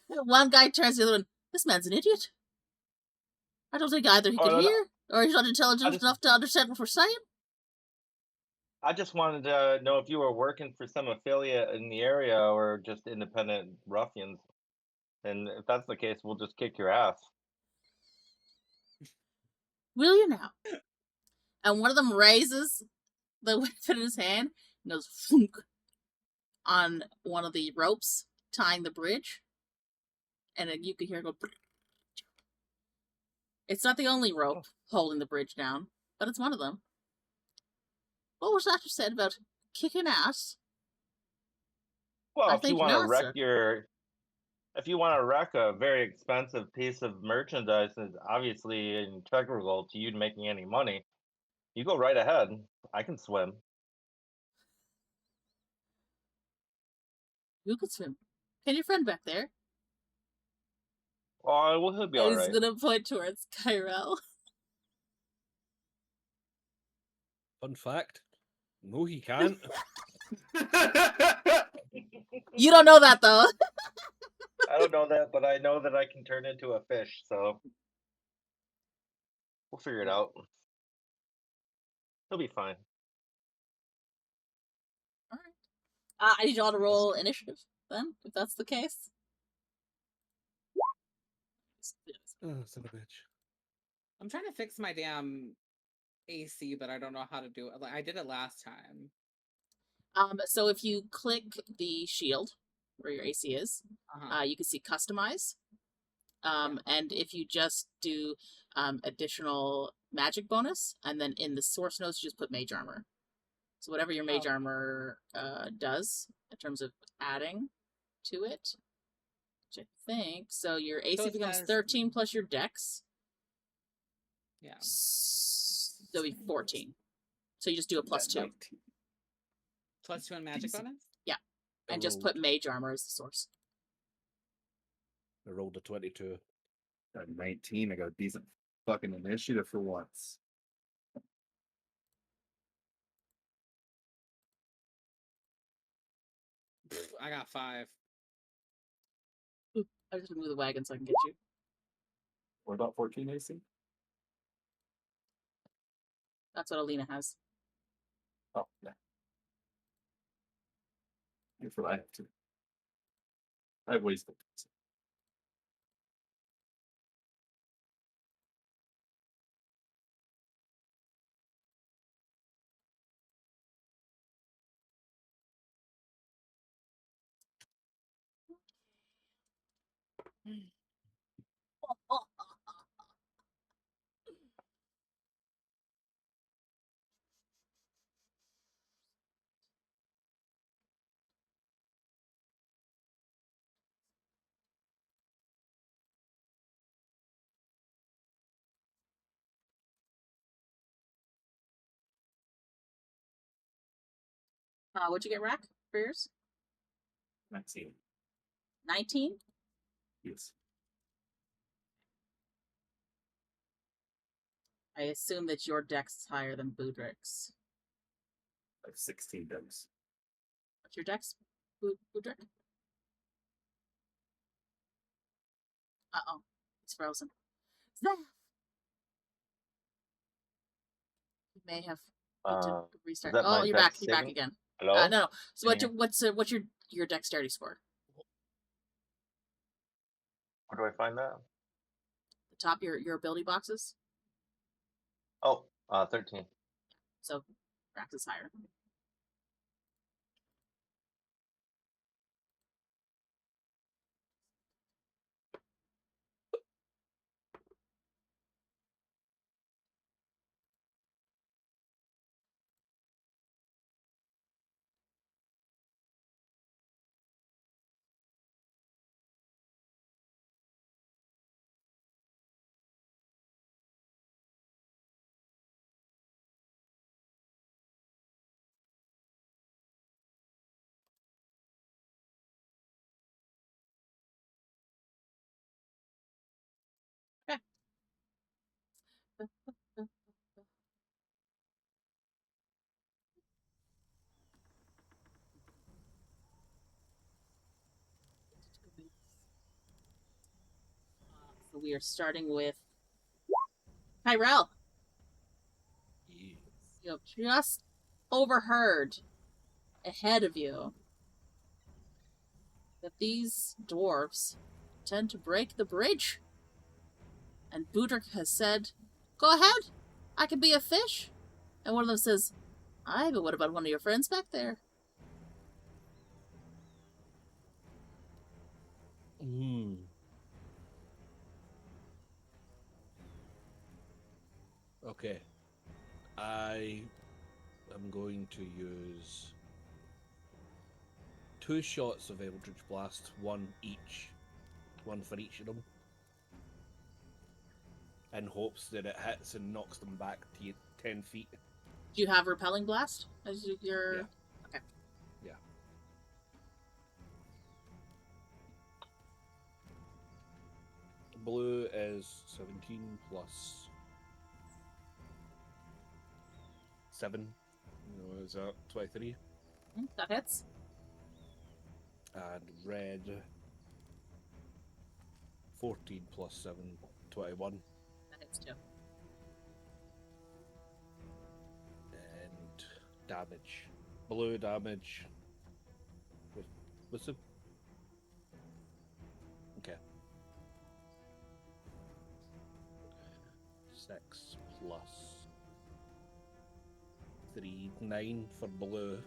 Speaker 1: One guy turns to the other one. This man's an idiot. I don't think either he
Speaker 4: Oh,
Speaker 1: could
Speaker 4: no, no.
Speaker 1: hear, or he's not intelligent
Speaker 4: just-
Speaker 1: enough to understand what we're saying.
Speaker 4: I just wanted to know if you were working for some affiliate in the area or just independent ruffians. And if that's the case, we'll just kick your ass.
Speaker 1: Will you now? And one of them raises the weapon in his hand and goes thunk on one of the ropes tying the bridge. And you can hear it go. It's not the only rope holding the bridge down, but it's one of them. What was that you said about kicking ass?
Speaker 4: Well,
Speaker 1: I
Speaker 4: if you
Speaker 1: think
Speaker 4: want to
Speaker 1: not,
Speaker 4: wreck
Speaker 1: sir.
Speaker 4: if you want to wreck a very expensive piece of merchandise that's obviously integral to you making any money, you go right ahead. I can swim.
Speaker 1: You can swim. Can your friend back there?
Speaker 4: Oh, well, he'll be
Speaker 1: And
Speaker 4: all
Speaker 1: he's
Speaker 4: right.
Speaker 1: gonna point towards Ki-Rel.
Speaker 6: Fun fact. No, he can't.
Speaker 1: You don't know that though.
Speaker 4: I don't know that, but I know that I can turn into a fish, so we'll figure it out. He'll be fine.
Speaker 1: Alright. I need y'all to roll initiative then, if that's the case.
Speaker 6: Oh, son of a bitch.
Speaker 3: I'm trying to fix my damn AC, but I don't know how to do it. Like, I did it last time.
Speaker 1: So if you click the shield where your AC is,
Speaker 3: Uh-huh.
Speaker 1: you can see customize. And if you just do additional magic bonus, and then in the source notes, you just put mage armor. So whatever your mage armor does in terms of adding to it, which I think, so your AC
Speaker 3: it
Speaker 1: becomes
Speaker 3: says-
Speaker 1: 13 plus your dex.
Speaker 3: Yeah.
Speaker 1: So it'll be 14. So you just do a plus 2.
Speaker 3: Plus 2 on magic
Speaker 5: Decent.
Speaker 3: bonus?
Speaker 1: And just put mage armor as the source.
Speaker 6: I rolled a 22.
Speaker 5: Got 19. I got a decent fucking initiative for once.
Speaker 3: I got 5.
Speaker 1: I just move the wagon so I can get you.
Speaker 5: What about 14 AC?
Speaker 1: That's what Alina has.
Speaker 5: Oh, yeah. That's what I have to. I have ways to.
Speaker 1: What'd you get, Rahk, for yours?
Speaker 5: 19.
Speaker 1: 19?
Speaker 5: Yes.
Speaker 1: I assume that your dex is higher than Budrick's.
Speaker 5: I have 16 dice.
Speaker 1: What's your dex, Budrick? Uh-oh. It's frozen. Zaf! You may have need to restart.
Speaker 4: that
Speaker 1: Oh,
Speaker 4: my
Speaker 1: you're back.
Speaker 4: dex
Speaker 1: You're back
Speaker 4: saving?
Speaker 1: again.
Speaker 4: Hello?
Speaker 1: No. So
Speaker 4: Yeah.
Speaker 1: what's your dexterity score?
Speaker 4: Where do I find that?
Speaker 1: The top your ability boxes.
Speaker 4: Oh, 13.
Speaker 1: So Rahk is higher. we are starting with Ki-Rel.
Speaker 6: Yes.
Speaker 1: You have just overheard ahead of you that these dwarves tend to break the bridge. And Budrick has said, "Go ahead, I can be a fish." And one of them says, "Aye, but what about one of your friends back there?"
Speaker 6: Hmm. Okay. I am going to use 2 shots of Eldritch Blast, one for each of them, in hopes that it hits and knocks them back to 10 feet.
Speaker 1: Do you have Repelling Blast as your...
Speaker 6: Yeah.
Speaker 1: Okay.
Speaker 6: Yeah. Blue is 17 plus 7. Is that 23?
Speaker 1: That hits.
Speaker 6: And red 14 plus 7, 21.
Speaker 1: That hits too.
Speaker 6: And damage. Blue damage. What's the... Okay. 6 plus 3, 9 for blue.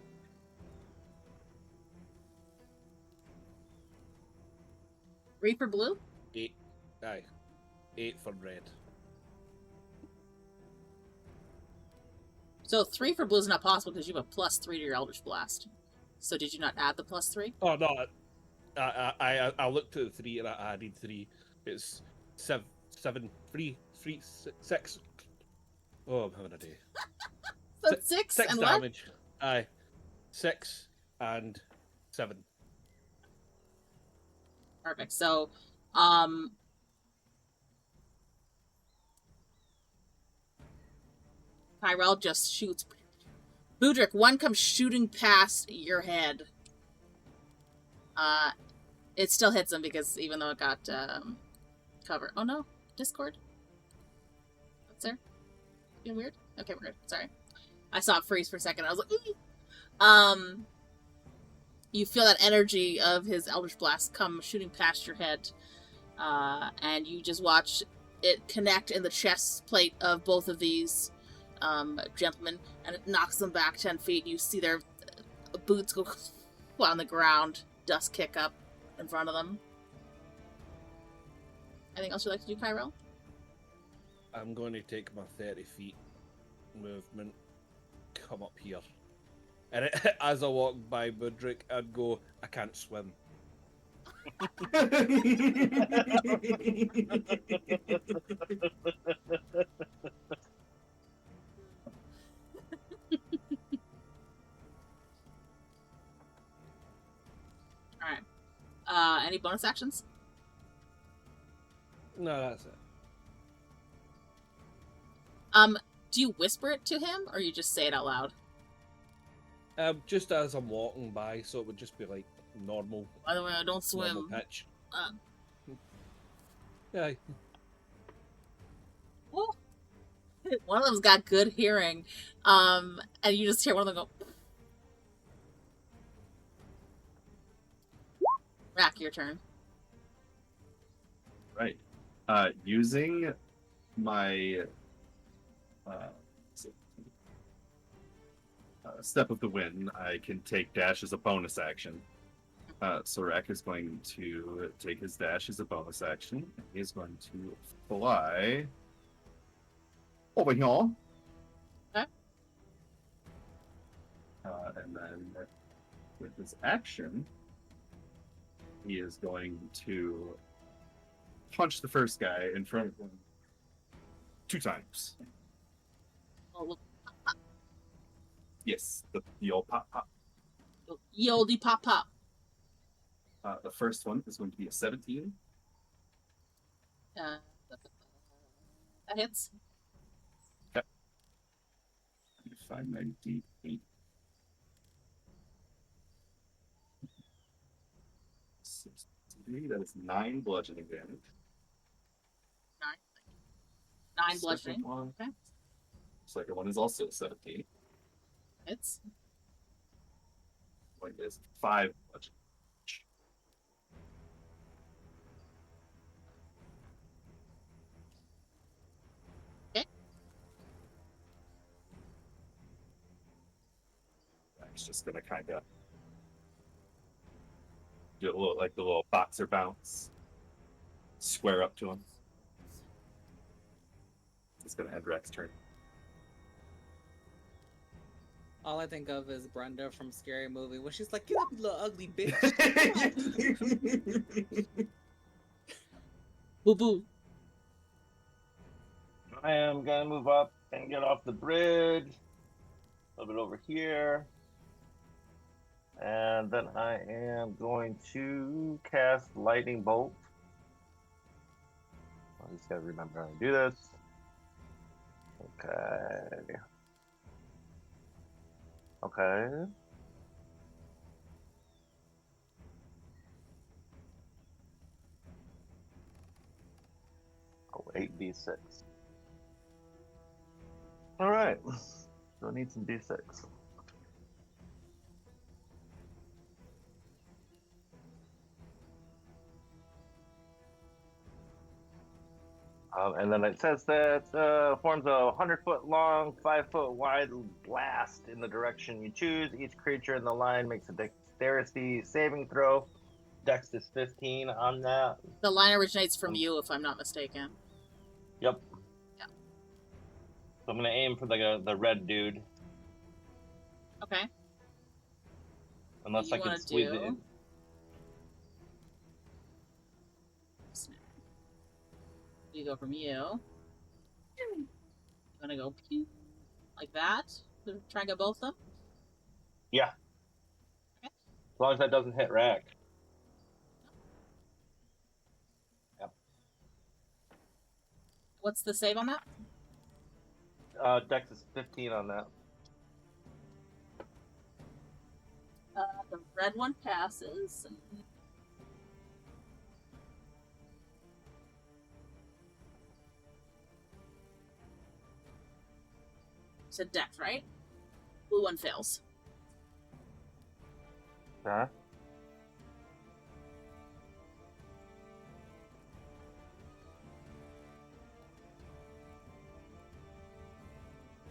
Speaker 1: Reaper blue?
Speaker 6: 8. Aye. 8 for red.
Speaker 1: So 3 for blue is not possible because you have a +3 to your Eldritch Blast. So did you not add the +3?
Speaker 6: Oh no! I looked at the 3 and I added 3. It's 7, 3, 6. Oh, I'm having a day.
Speaker 1: So 6
Speaker 6: 6
Speaker 1: and what?
Speaker 6: damage. Aye, 6 and 7.
Speaker 1: Perfect. So, Ki-Rel just shoots. Budrick, one comes shooting past your head. It still hits him because even though it got cover. Oh no, Discord. What's there? Being weird. Okay, we're good. Sorry, I saw it freeze for a second. I was like, ooh. You feel that energy of his Eldritch Blast come shooting past your head, and you just watch it connect in the chest plate of both of these gentlemen, and it knocks them back 10 feet. You see their boots go on the ground, dust kick up in front of them. Anything else you'd like to do, Ki-Rel?
Speaker 6: I'm going to take my 30 feet movement, come up here. And as I walk by Budrick, I'd go, I can't swim.
Speaker 1: Alright. Any bonus actions?
Speaker 6: No, that's it.
Speaker 1: Do you whisper it to him, or you just say it out loud?
Speaker 6: Just as I'm walking by, so it would just be like normal.
Speaker 1: By the way, I don't swim.
Speaker 6: Normal pitch.
Speaker 1: Uh,
Speaker 6: Yeah.
Speaker 1: Oh. One of them's got good hearing, and you just hear one of them go. Rahk, your turn.
Speaker 5: Right. Using my Step of the Wind, I can take dash as a bonus action. So Rahk is going to take his dash as a bonus action. He is going to fly over here.
Speaker 1: Okay.
Speaker 5: And then with his action, he is going to punch the first guy in front of him 2 times.
Speaker 1: Oh, look.
Speaker 5: Yes, the old pop pop.
Speaker 1: Ye olde pop pop.
Speaker 5: The first one is going to be a 17.
Speaker 1: That hits.
Speaker 5: 598. 63, that is 9 bludgeoning damage.
Speaker 1: 9
Speaker 5: Second
Speaker 1: bludgeoning.
Speaker 5: one.
Speaker 1: Okay.
Speaker 5: Second one is also 17.
Speaker 1: Hits.
Speaker 5: Like this, 5 bludgeoning.
Speaker 1: Okay.
Speaker 5: It's just gonna kind of do a little like the little boxer bounce, square up to him. It's gonna end Rex's turn.
Speaker 3: All I think of is Brenda from Scary Movie when she's like, "Get up, you little ugly bitch."
Speaker 1: Boo boo.
Speaker 4: I am gonna move up and get off the bridge. A little bit over here. And then I am going to cast Lightning Bolt. I just gotta remember how to do this. Okay. Okay. Oh, 8d6. All right. So I need some d6. And then it says that forms a 100-foot long, 5-foot wide blast in the direction you choose. Each creature in the line makes a dexterity saving throw. Dex is 15 on that.
Speaker 1: The line originates from you, if I'm not mistaken.
Speaker 4: Yep.
Speaker 1: Yeah.
Speaker 4: So I'm gonna aim for the red dude,
Speaker 1: Okay.
Speaker 4: unless I can squeeze it in.
Speaker 1: You go from you. I'm gonna go pew like that. Try and get both of them.
Speaker 4: Yeah.
Speaker 1: Okay.
Speaker 4: As long as that doesn't hit Rahk. Yep.
Speaker 1: What's the save on that?
Speaker 4: Dex is 15 on that.
Speaker 1: The red one passes. It's a dex, right? Blue one fails.
Speaker 4: Huh?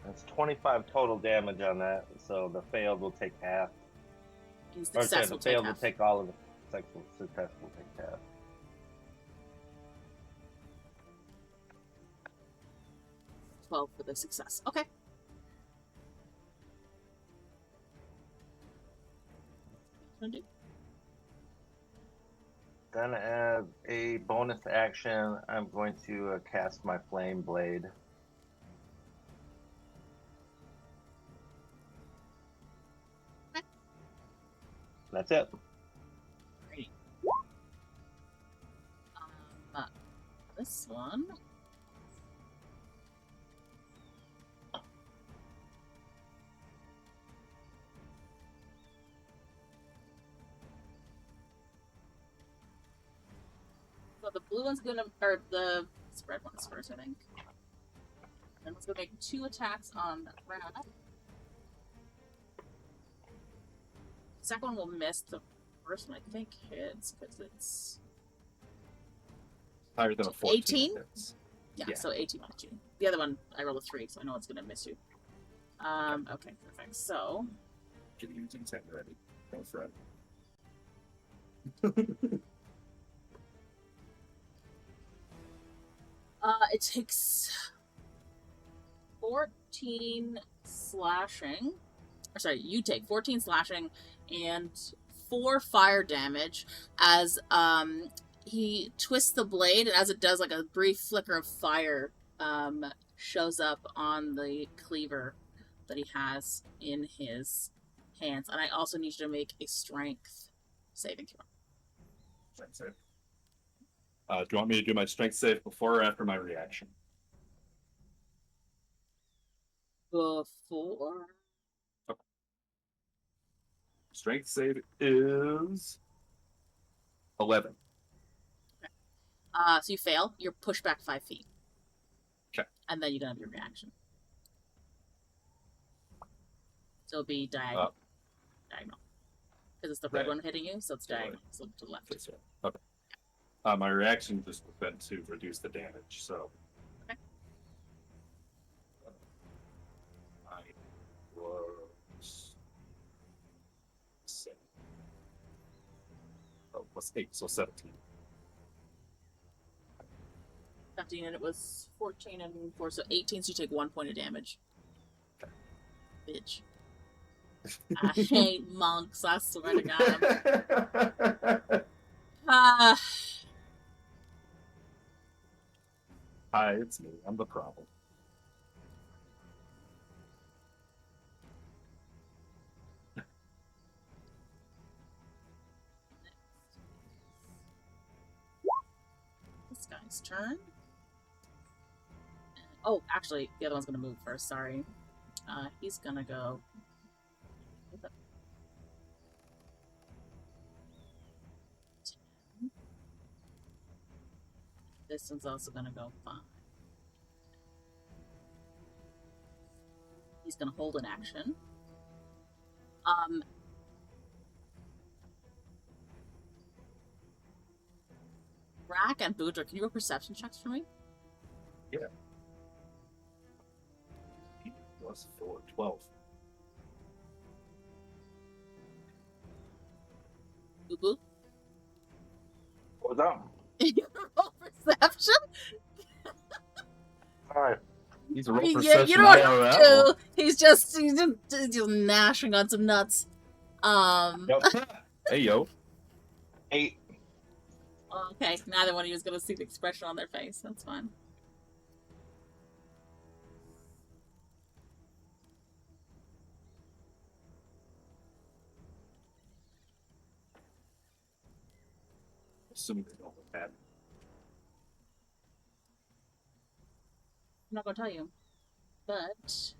Speaker 4: That's 25 total damage on that, so the failed will take half.
Speaker 1: And
Speaker 4: Or sorry,
Speaker 1: success
Speaker 4: the
Speaker 1: will take
Speaker 4: failed will
Speaker 1: half.
Speaker 4: take all of the success will take half.
Speaker 1: 12 for the success. Okay. Gonna do.
Speaker 4: Then as a bonus action, I'm going to cast my Flame Blade.
Speaker 1: Okay.
Speaker 4: That's it.
Speaker 1: Great. This one. So the blue one's gonna, or the red one's first, I think. And let's go make 2 attacks on Rahk. Second one will miss. The first one I think hits because it's
Speaker 5: Higher than a 14.
Speaker 1: 18?
Speaker 5: Hits.
Speaker 1: yeah,
Speaker 5: Yeah.
Speaker 1: so 18 on 2. The other one I rolled a 3, so I know it's gonna miss you. Okay, perfect. So
Speaker 5: Get you using set ready. Go for it.
Speaker 1: it takes 14 slashing. Or sorry, you take 14 slashing and 4 fire damage as he twists the blade, and as it does, like a brief flicker of fire shows up on the cleaver that he has in his hands. And I also need you to make a strength saving throw.
Speaker 5: Strength save. Do you want me to do my strength save before or after my reaction?
Speaker 1: Before?
Speaker 5: Strength save is 11.
Speaker 1: So you fail. You're pushed back 5 feet.
Speaker 5: Okay.
Speaker 1: And then you can have your reaction. So it'll be diagonal. Diagonal. Because it's the red one hitting you, so it's diagonal. So to the left.
Speaker 5: This way. Okay. My reaction just would have been to reduce the damage, so.
Speaker 1: Okay.
Speaker 5: I was. Oh, plus 8, so 17.
Speaker 1: 15 and it was 14 and 4, so 18, so you take 1 point of damage.
Speaker 5: Okay.
Speaker 1: Bitch. I hate monks, I swear to God.
Speaker 5: Hi, it's me. I'm the problem.
Speaker 1: This guy's turn. Oh, actually, the other one's gonna move first, sorry. He's gonna go. This one's also gonna go 5. He's gonna hold an action. Rahk and Budrick, can you roll perception checks for me?
Speaker 5: Yeah. Plus 4, 12.
Speaker 1: Boo boo.
Speaker 4: What's up?
Speaker 1: You roll perception?
Speaker 4: Alright.
Speaker 5: He's a roll
Speaker 1: You
Speaker 5: perception
Speaker 1: don't
Speaker 5: IRL.
Speaker 1: have to. He's just gnashing on some nuts.
Speaker 4: Yep.
Speaker 5: Hey, yo.
Speaker 4: 8.
Speaker 1: Okay, neither one of you is gonna see the expression on their face. That's fine.
Speaker 5: Assuming they don't look bad.
Speaker 1: I'm not gonna tell you, but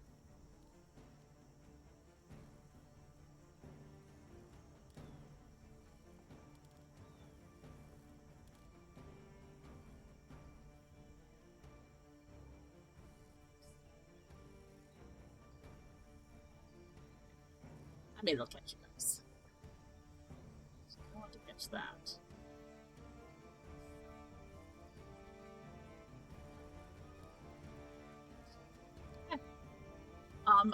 Speaker 1: I made it'll catch you guys. I want to catch that.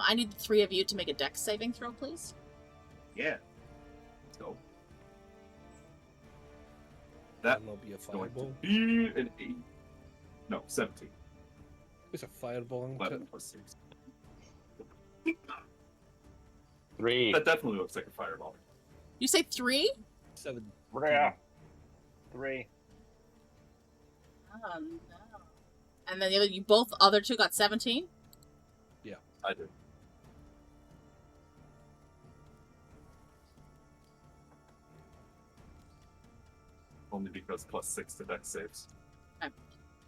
Speaker 1: I need the 3 of you to make a dex saving throw, please.
Speaker 5: Yeah. Let's go. That
Speaker 6: That'll be a
Speaker 5: going to
Speaker 6: fireball.
Speaker 5: be an 8. No, 17.
Speaker 6: It's a fireball.
Speaker 5: 11 plus 6.
Speaker 4: 3.
Speaker 5: That definitely looks like a fireball.
Speaker 1: You say 3?
Speaker 6: 7.
Speaker 4: Yeah. 3.
Speaker 1: Oh no. And then the other, you both other two got 17?
Speaker 5: I did. Only because plus 6 to dex saves.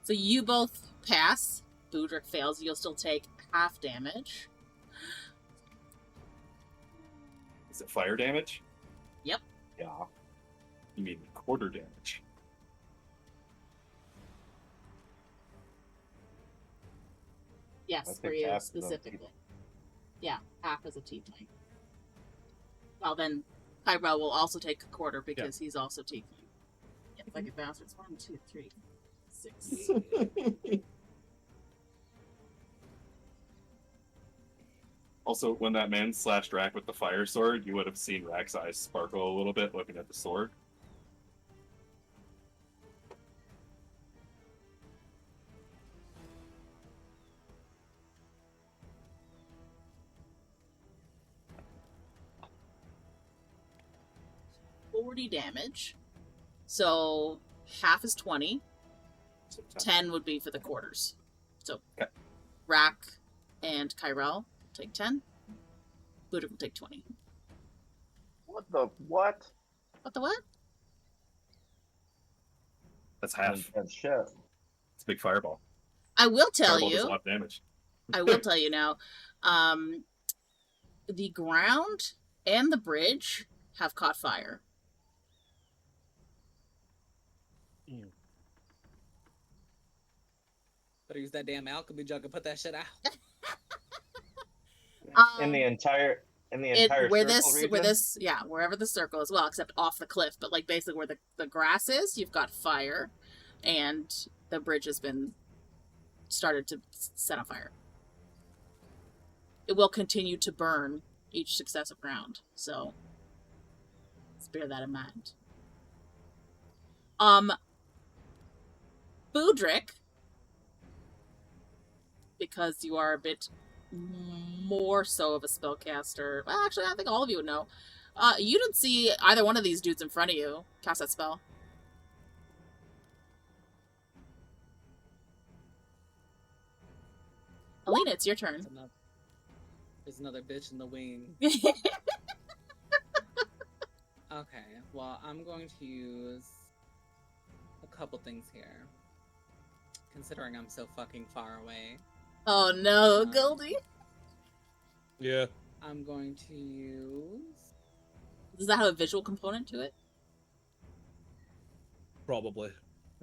Speaker 1: So you both pass. Budrick fails. You'll still take half damage.
Speaker 5: Is it fire damage?
Speaker 4: Yeah.
Speaker 5: You mean quarter damage?
Speaker 1: Yes,
Speaker 4: I
Speaker 1: for
Speaker 4: think
Speaker 1: you
Speaker 4: half is on
Speaker 1: specifically. Yeah, half is a tiefling. Well, then Ki-Rel will also take a quarter because he's also tiefling. Yeah, like a bastards. 1, 2, 3, 6.
Speaker 5: Also, when that man slashed Rahk with the fire sword, you would have seen Rahk's eyes sparkle a little bit looking at the sword.
Speaker 1: $40 damage. So half is 20.
Speaker 5: So
Speaker 1: 10 would be for the quarters. So
Speaker 5: Okay.
Speaker 1: Rahk and Ki-Rel take 10. Budrick will take 20.
Speaker 4: What the what?
Speaker 1: What the what?
Speaker 5: That's half.
Speaker 4: That's shit.
Speaker 5: It's a big fireball.
Speaker 1: I will tell
Speaker 5: Fireball does a
Speaker 1: you.
Speaker 5: lot of damage.
Speaker 1: I will tell you now. The ground and the bridge have caught fire.
Speaker 3: Better use that damn alchemy jug and put that shit out.
Speaker 4: in the entire
Speaker 1: where
Speaker 4: circle region?
Speaker 1: wherever the circle is, well, except off the cliff, but like basically where the grass is, you've got fire, and the bridge has been started to set on fire. It will continue to burn each successive round, so let's bear that in mind. Budrick, because you are a bit more so of a spellcaster. Well, actually, I think all of you would know. You didn't see either one of these dudes in front of you cast that spell. Alina, it's your turn.
Speaker 3: There's another bitch in the wing. Okay, well, I'm going to use a couple things here. Considering I'm so fucking far away.
Speaker 1: Oh no, Goldie.
Speaker 6: Yeah.
Speaker 3: I'm going to use...
Speaker 1: Does that have a visual component to it?
Speaker 6: Probably.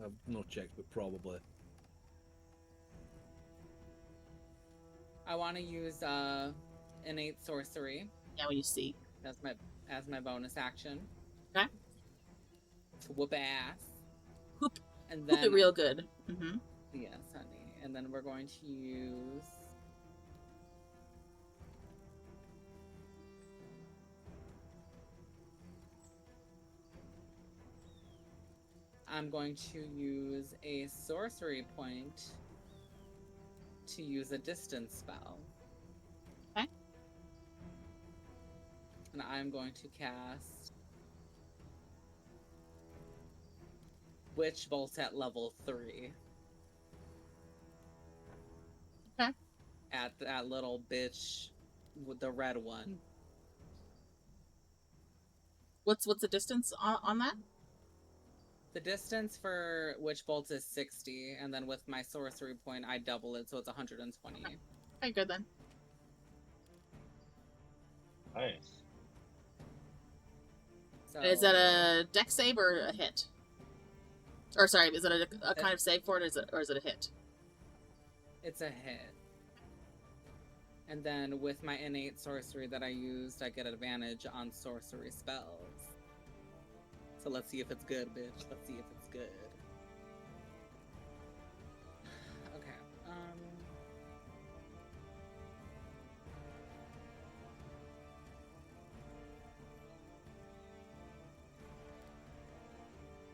Speaker 6: I've not checked, but probably.
Speaker 3: I want to use innate sorcery.
Speaker 1: Yeah, what you see.
Speaker 3: As my bonus action.
Speaker 1: Okay.
Speaker 3: To whoop ass.
Speaker 1: Whoop.
Speaker 3: And then
Speaker 1: Whoop it real good. Mm-hmm.
Speaker 3: Yes, honey. And then we're going to use... I'm going to use a sorcery point to use a distance spell.
Speaker 1: Okay.
Speaker 3: And I'm going to cast Witch Bolt at level 3.
Speaker 1: Okay.
Speaker 3: At that little bitch with the red one.
Speaker 1: What's the distance on that?
Speaker 3: The distance for Witch Bolt is 60, and then with my sorcery point, I double it, so it's 120.
Speaker 1: Okay, good then.
Speaker 4: Nice.
Speaker 3: So,
Speaker 1: Is that a dex save or a hit? Or sorry, is it a kind of save for it, or is it a hit?
Speaker 3: It's a hit. And then with my innate sorcery that I used, I get advantage on sorcery spells. So let's see if it's good, bitch. Let's see if it's good. Okay.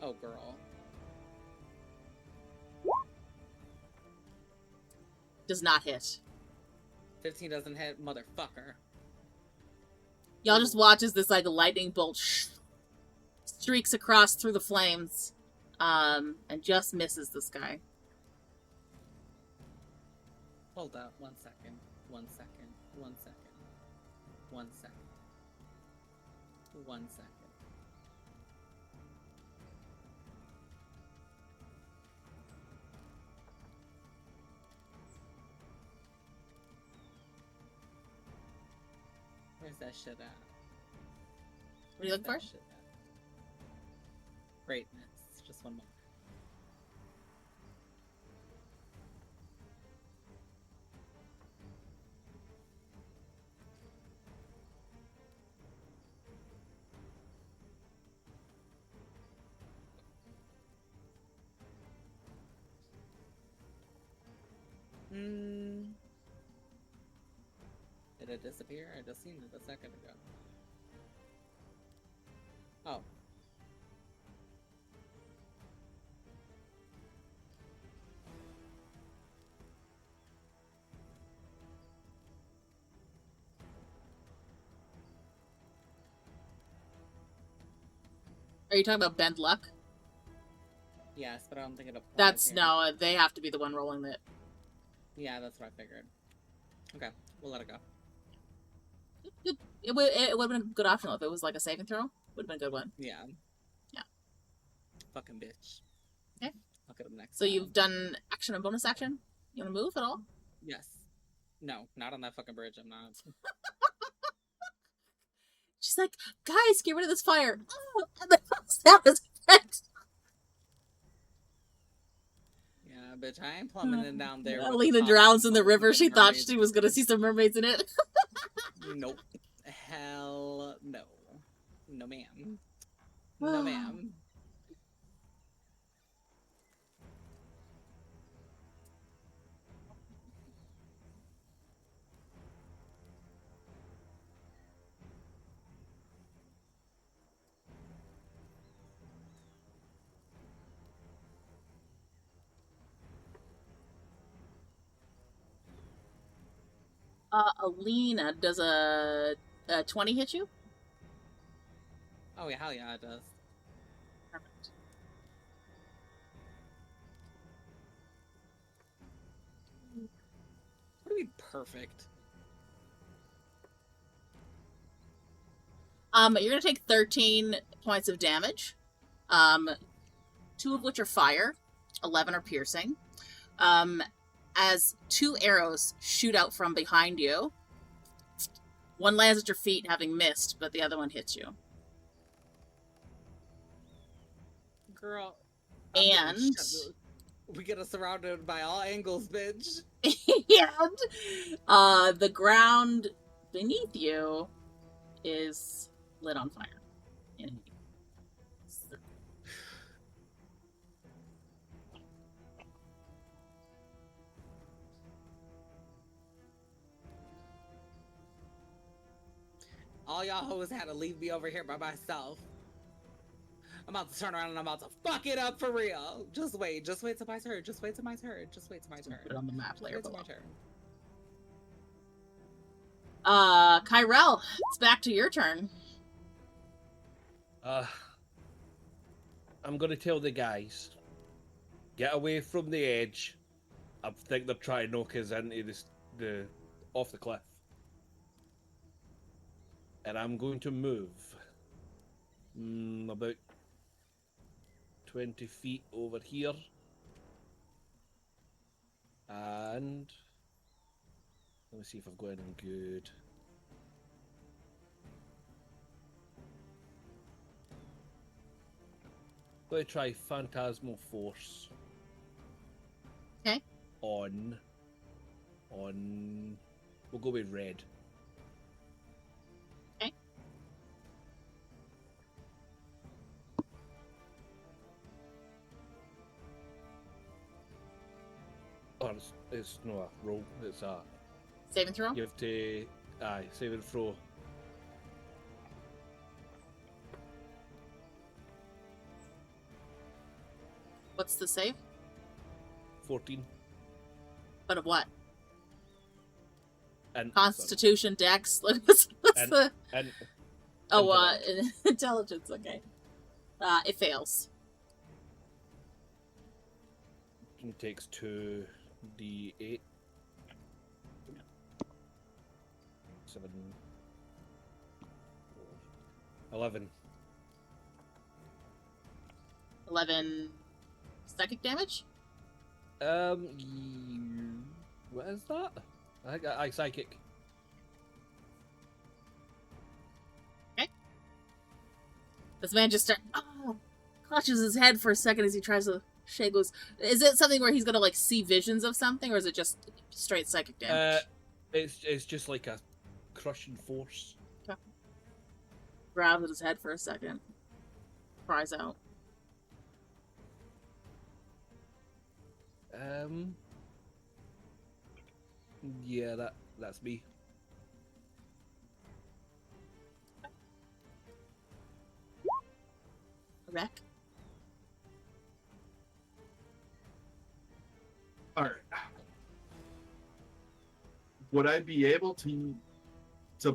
Speaker 3: Oh, girl.
Speaker 1: Does not hit.
Speaker 3: 15 doesn't hit, motherfucker.
Speaker 1: Y'all just watch as this like lightning bolt streaks across through the flames, and just misses this guy.
Speaker 3: Hold up, 1 second. 1 second. 1 second. 1 second. 1 second. Where's that shit at?
Speaker 1: What are you looking for?
Speaker 3: Shit at? Greatness. Just one moment. Did it disappear? I just seen it a second ago. Oh.
Speaker 1: Are you talking about Bend Luck?
Speaker 3: Yes, but I don't think it applies.
Speaker 1: That's
Speaker 3: here.
Speaker 1: no. They have to be the one rolling it.
Speaker 3: Yeah, that's what I figured. Okay, we'll let it go.
Speaker 1: It would have been a good option if it was like a saving throw. Would have been a good one.
Speaker 3: Yeah.
Speaker 1: Yeah.
Speaker 3: Fucking bitch.
Speaker 1: Okay.
Speaker 3: I'll get him next
Speaker 1: So
Speaker 3: time.
Speaker 1: you've done action and bonus action. You want to move at all?
Speaker 3: Yes. No, not on that fucking bridge. I'm not.
Speaker 1: She's like, guys, get rid of this fire. Oh, and then that was it.
Speaker 3: Yeah, bitch. I ain't plummeting down there. with
Speaker 1: Alina
Speaker 3: the
Speaker 1: drowns in the
Speaker 3: fucking
Speaker 1: river. She thought
Speaker 3: mermaids.
Speaker 1: she was gonna see some mermaids in it.
Speaker 3: Nope. Hell no. No, ma'am. No, ma'am.
Speaker 1: Alina, does a 20 hit you?
Speaker 3: Oh, yeah, hell yeah, it does.
Speaker 1: Perfect.
Speaker 3: What do you mean perfect?
Speaker 1: You're gonna take 13 points of damage. 2 of which are fire, 11 are piercing. As 2 arrows shoot out from behind you. One lands at your feet, having missed, but the other one hits you.
Speaker 3: Girl.
Speaker 1: And
Speaker 3: we get us surrounded by all angles, bitch.
Speaker 1: and the ground beneath you is lit on fire.
Speaker 3: All y'all hoes had to leave me over here by myself. I'm about to turn around and I'm about to fuck it up for real. Just wait till my turn. Just wait till my turn. Just wait till my turn.
Speaker 1: Put it on the map later.
Speaker 3: Wait till my turn.
Speaker 1: Ki-Rel, it's back to your turn.
Speaker 6: I'm gonna tell the guys, get away from the edge. I think they're trying to knock us into the off the cliff. And I'm going to move about 20 feet over here. And let me see if I've got anything good. I'm going to try Phantasmal Force.
Speaker 1: Okay.
Speaker 6: On. We'll go with red.
Speaker 1: Okay.
Speaker 6: Or it's not a roll, it's a...
Speaker 1: Saving throw?
Speaker 6: You have to... Aye, save and throw.
Speaker 1: What's the save?
Speaker 6: 14.
Speaker 1: But of what?
Speaker 6: And
Speaker 1: Constitution, Dex. What's
Speaker 6: And-
Speaker 1: the?
Speaker 6: And
Speaker 1: Oh, intelligence. Okay. It fails.
Speaker 6: it takes 2d8. 7. 11.
Speaker 1: 11 psychic damage.
Speaker 6: What is that? I think I psychic.
Speaker 1: This man just clutches his head for a second as he tries to shake. Goes, is it something where he's gonna like see visions of something, or is it just straight psychic damage?
Speaker 6: It's just like a crushing force.
Speaker 1: Grabs at his head for a second, cries out.
Speaker 6: Yeah, that's me.
Speaker 1: Rahk.
Speaker 5: All right. Would I be able to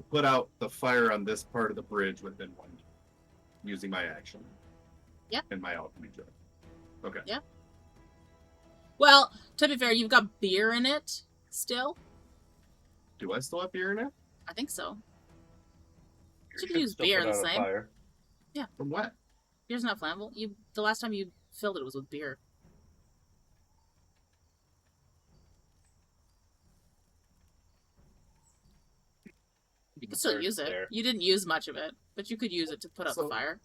Speaker 5: put out the fire on this part of the bridge within 1 using my action?
Speaker 1: Yeah.
Speaker 5: And my alchemy check. Okay.
Speaker 1: Yeah. Well, to be fair, you've got beer in it still.
Speaker 5: Do I still have beer in it?
Speaker 1: I think so. You
Speaker 4: Should
Speaker 1: can use
Speaker 4: still
Speaker 1: beer
Speaker 4: put
Speaker 1: the
Speaker 4: out a
Speaker 1: same.
Speaker 4: fire.
Speaker 5: From what?
Speaker 1: Beer's not flammable. The last time you filled it was with beer. You can still
Speaker 4: There's
Speaker 1: use it.
Speaker 4: there.
Speaker 1: You didn't use much of it, but you could use it to put out the
Speaker 5: So-
Speaker 1: fire.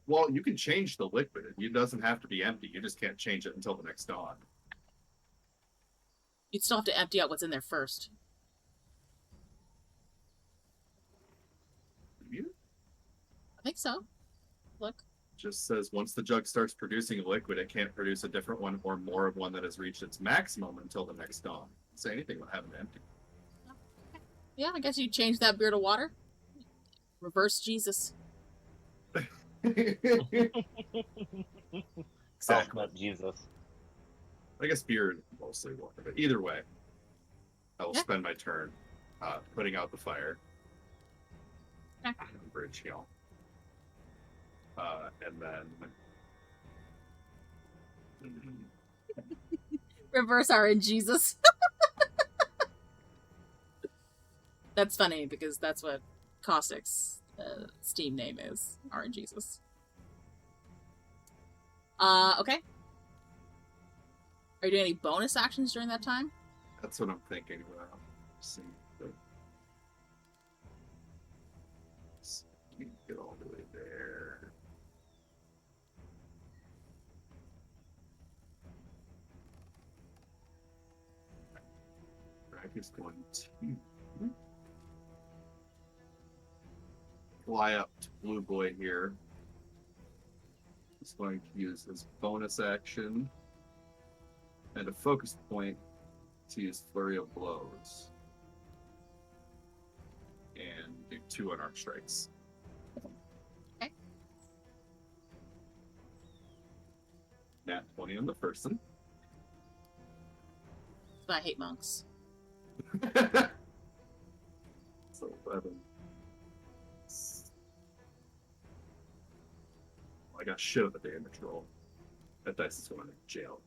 Speaker 5: Well, you can change the liquid. It doesn't have to be empty. You just can't change it until the next dawn.
Speaker 1: You'd still have to empty out what's in there first.
Speaker 5: You?
Speaker 1: I think so. Look.
Speaker 5: Just says once the jug starts producing a liquid, it can't produce a different one or more of one that has reached its maximum until the next dawn. Say anything about having it empty.
Speaker 1: Yeah, I guess you change that beer to water. Reverse Jesus.
Speaker 4: Ultimate Jesus.
Speaker 5: I guess beer is mostly water, but either way, I will spend my turn putting out the fire.
Speaker 1: Okay.
Speaker 5: Bridge heal. And then...
Speaker 1: Reverse RNGesus. That's funny because that's what Caustic's Steam name is. RNGesus. Okay. Are you doing any bonus actions during that time?
Speaker 5: That's what I'm thinking. See, get all the way there. Rahk is going to fly up to Blue Boy here. He's going to use his bonus action and a focus point to use Flurry of Blows and do 2 unarmed strikes.
Speaker 1: Okay.
Speaker 5: Nat 20 on the first one.
Speaker 1: That's why I hate monks.
Speaker 5: So 11. I got shit of the damage roll. That dice is going to jail.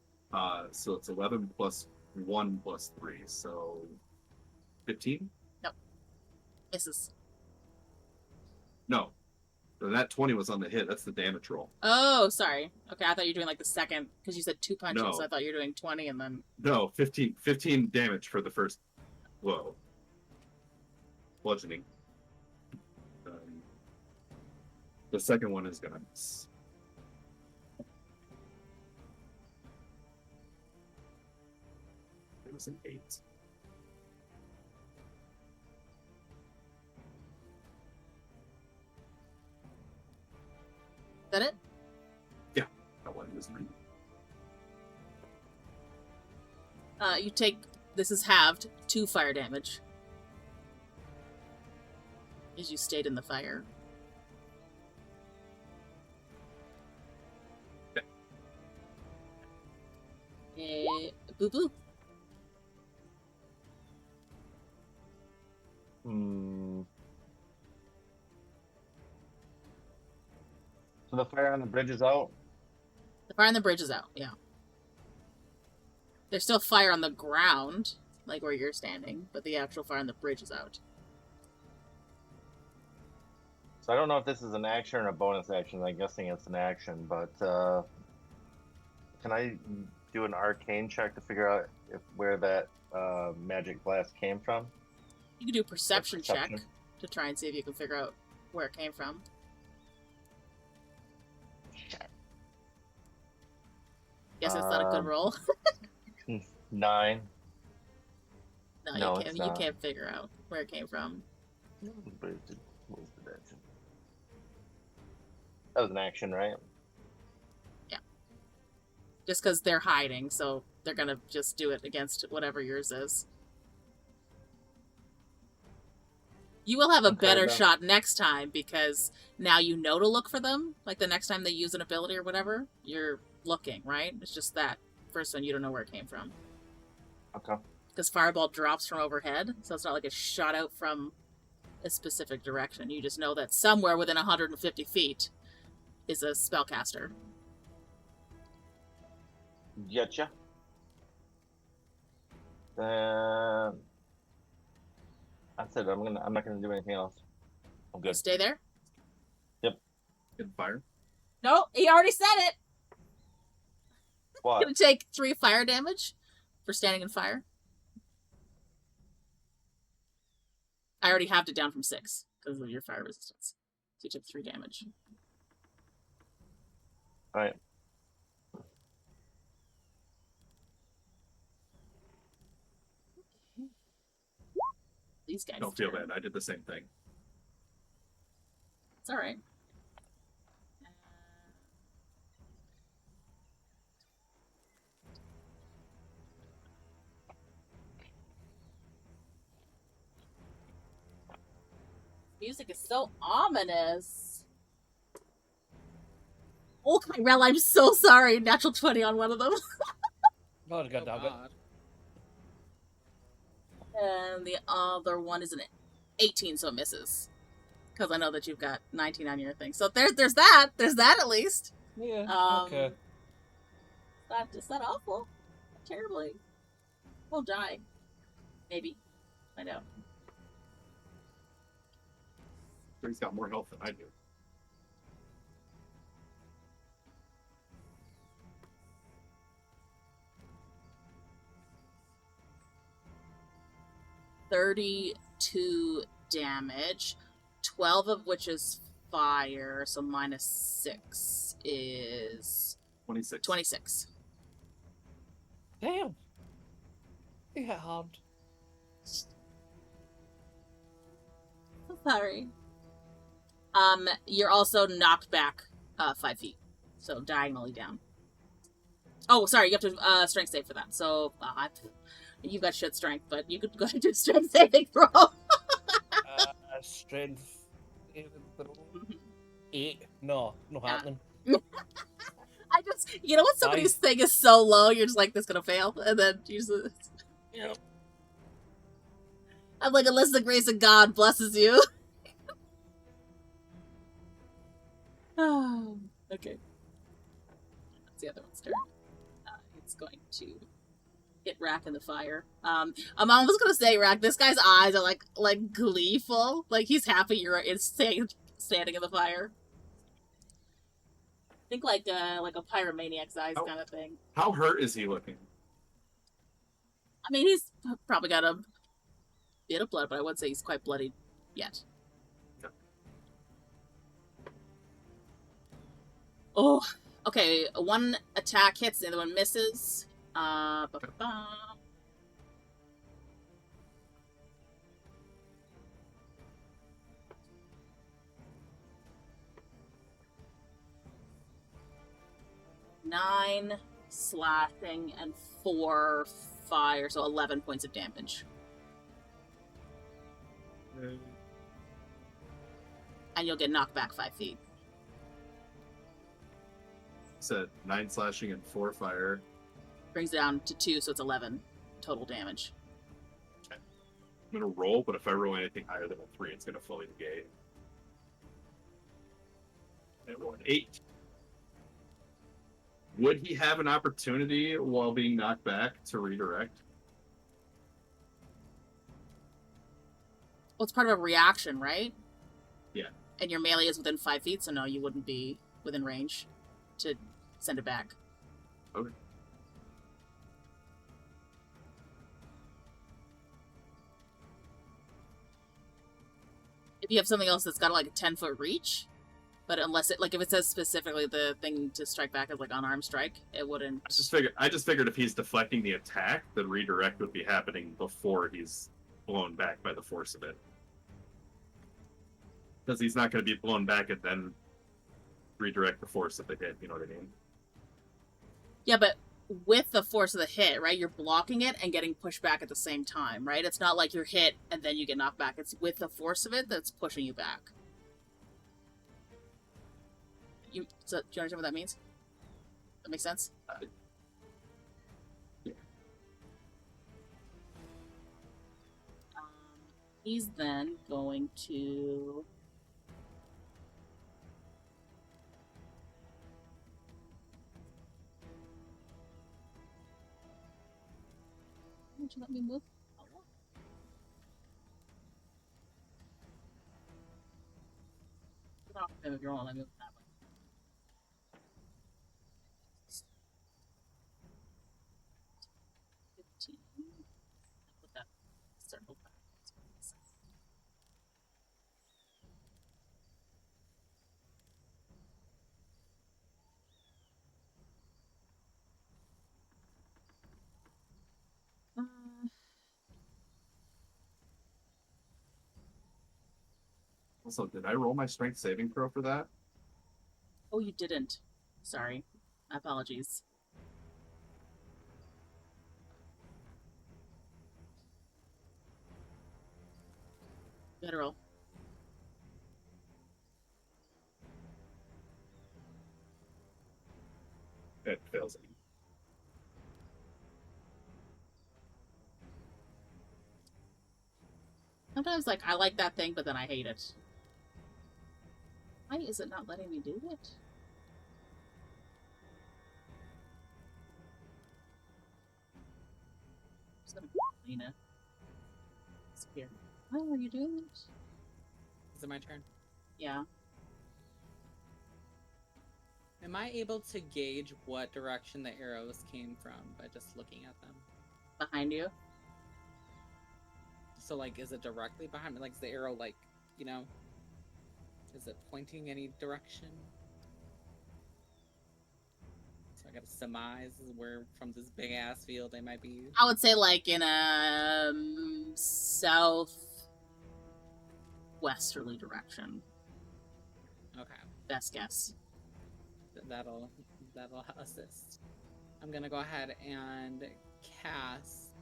Speaker 5: So it's 11 plus 1 plus 3, so 15?
Speaker 1: Nope. Misses.
Speaker 5: No. That 20 was on the hit. That's the damage roll.
Speaker 1: Oh, sorry. Okay, I thought you were doing like the second, because you said 2 punches,
Speaker 5: No.
Speaker 1: so I thought you were doing 20 and then...
Speaker 5: No, 15 damage for the first blow. Bludgeoning. The second one is going to miss. It was an 8.
Speaker 1: Is that it?
Speaker 5: Yeah, that one was 9.
Speaker 1: You take, this is halved, 2 fire damage. As you stayed in the fire. Boo boo.
Speaker 4: So the fire on the bridge is out?
Speaker 1: The fire on the bridge is out, yeah. There's still fire on the ground, like where you're standing, but the actual fire on the bridge is out.
Speaker 4: So I don't know if this is an action or a bonus action. I'm guessing it's an action, but can I do an arcane check to figure out where that magic blast came from?
Speaker 1: You can do a perception check to try and see if you can figure out where it came from. Guess it's not a good roll.
Speaker 4: 9.
Speaker 1: No, you can't figure out where it came from.
Speaker 4: But what was the action? That was an action, right?
Speaker 1: Yeah. Just because they're hiding, so they're gonna just do it against whatever yours is. You will have a better shot next time because now you know to look for them. Like the next time they use an ability or whatever, you're looking, right? It's just that first one you don't know where it came from.
Speaker 4: Okay.
Speaker 1: Because Fireball drops from overhead, so it's not like it's shot out from a specific direction. You just know that somewhere within 150 feet is a spellcaster.
Speaker 4: Getcha. That's it. I'm not gonna do anything else. I'm
Speaker 1: You
Speaker 4: good.
Speaker 1: stay there?
Speaker 5: Get fire.
Speaker 1: No, he already said it!
Speaker 4: What?
Speaker 1: Gonna take 3 fire damage for standing in fire. I already halved it down from 6 because of your fire resistance. So you took 3 damage.
Speaker 4: Alright.
Speaker 1: these guys.
Speaker 5: Don't feel bad. I did the same thing.
Speaker 1: It's all right. Music is so ominous. Oh, Ki-Rel, I'm so sorry. Natural 20 on one of them.
Speaker 6: God, God, dog it.
Speaker 3: God.
Speaker 1: And the other one is an 18, so it misses. Because I know that you've got 19 on your thing. So there's that. There's that at least.
Speaker 6: Yeah, okay.
Speaker 1: It's not awful. Not terribly. Won't die. Maybe. I know.
Speaker 5: He's got more health than I do.
Speaker 1: $32 damage, 12 of which is fire, so minus 6 is
Speaker 5: 26.
Speaker 1: 26.
Speaker 6: Damn. You hit hard.
Speaker 1: Sorry. You're also knocked back 5 feet, so diagonally down. Oh, sorry, you have to strength save for that. So you've got shit strength, but you could go ahead and do strength saving throw.
Speaker 6: Strength. 8. No happening.
Speaker 1: I just, you know, when somebody's thing is so low, you're just like, this is gonna fail, and then you just.
Speaker 6: Yep.
Speaker 1: I'm like, unless the grace of God blesses you. Oh, okay. That's the other one's turn. It's going to hit Rahk in the fire. I'm almost gonna say, Rahk, this guy's eyes are like gleeful. Like he's happy you're standing in the fire. Think like a pyromaniac's eyes kind of thing.
Speaker 5: How hurt is he looking?
Speaker 1: I mean, he's probably got a bit of blood, but I wouldn't say he's quite bloodied yet.
Speaker 5: Okay.
Speaker 1: Oh, okay. One attack hits, the other one misses. Ba-ba-ba. Nine slashing and 4 fire, so 11 points of damage. And you'll get knocked back 5 feet.
Speaker 5: Said 9 slashing and 4 fire.
Speaker 1: Brings it down to 2, so it's 11 total damage.
Speaker 5: Okay. I'm gonna roll, but if I roll anything higher than a 3, it's gonna fully negate. I roll an 8. Would he have an opportunity while being knocked back to redirect?
Speaker 1: Well, it's part of a reaction, right?
Speaker 5: Yeah.
Speaker 1: And your melee is within 5 feet, so no, you wouldn't be within range to send it back.
Speaker 5: Okay.
Speaker 1: If you have something else that's got like a 10-foot reach, but unless it, like if it says specifically the thing to strike back is like unarmed strike, it wouldn't.
Speaker 5: I just figured if he's deflecting the attack, the redirect would be happening before he's blown back by the force of it. Because he's not going to be blown back and then redirect the force of the hit, you know what I mean?
Speaker 1: Yeah, but with the force of the hit, right, you're blocking it and getting pushed back at the same time, right? It's not like you're hit and then you get knocked back. It's with the force of it that's pushing you back. So, do you understand what that means? That makes sense?
Speaker 5: Yeah.
Speaker 1: He's then going to... Would you let me move? If you're on, let me move that way. 15. Put that circle back.
Speaker 5: Also, did I roll my strength saving throw for that?
Speaker 1: Oh, you didn't. Sorry. Apologies. Better roll.
Speaker 5: It fails.
Speaker 1: Sometimes, like, I like that thing, but then I hate it. Why is it not letting me do it? Just gonna Alina. Disappear. Why are you doing it?
Speaker 3: Is it my turn?
Speaker 1: Yeah.
Speaker 3: Am I able to gauge what direction the arrows came from by just looking at them?
Speaker 1: Behind you.
Speaker 3: So, like, is it directly behind me? Like, is the arrow, like, you know, is it pointing any direction? So I gotta surmise where from this big ass field they might be.
Speaker 1: I would say, like, in a southwesterly direction.
Speaker 3: Okay.
Speaker 1: Best guess.
Speaker 3: That'll assist. I'm gonna go ahead and cast.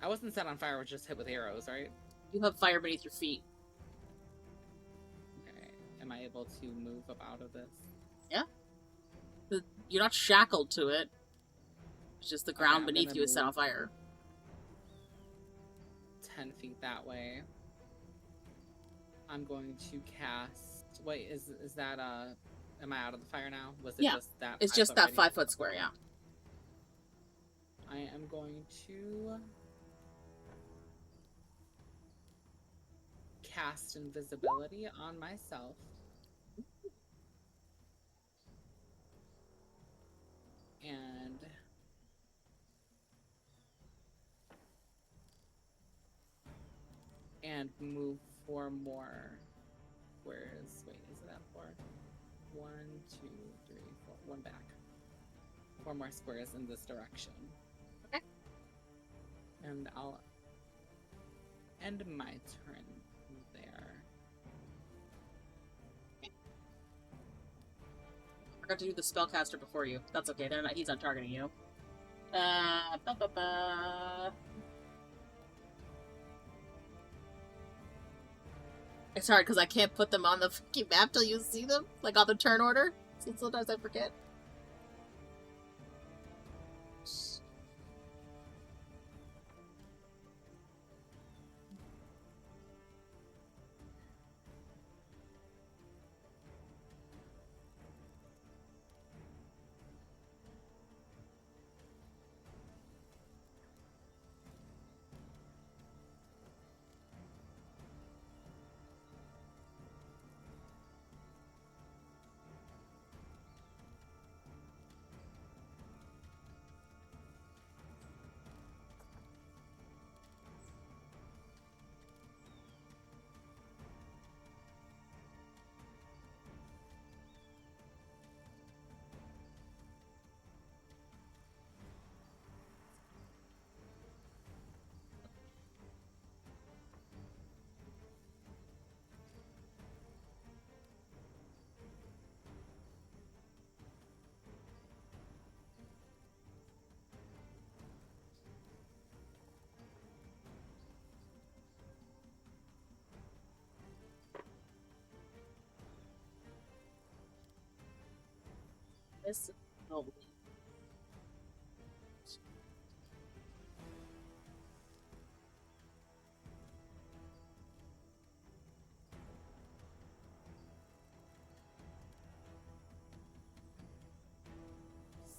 Speaker 3: I wasn't set on fire, I was just hit with arrows, right?
Speaker 1: You have fire beneath your feet.
Speaker 3: Okay. Am I able to move up out of this?
Speaker 1: Yeah. You're not shackled to it. It's just the ground
Speaker 3: I'm
Speaker 1: beneath
Speaker 3: gonna
Speaker 1: you is set on
Speaker 3: move.
Speaker 1: fire.
Speaker 3: 10 feet that way. I'm going to cast. Wait, is that am I out of the fire now? Was it
Speaker 1: Yeah,
Speaker 3: just that?
Speaker 1: It's just that 5 foot square, yeah.
Speaker 3: I am going to cast invisibility on myself. And move 4 more. Wait, is that 4? 1, 2, 3, 4. 1 back. 4 more squares in this direction.
Speaker 1: Okay.
Speaker 3: And I'll end my turn there.
Speaker 1: I forgot to do the spellcaster before you. That's okay. He's not targeting you. It's hard because I can't put them on the fucking map till you see them, like on the turn order. So sometimes I forget. This. Oh.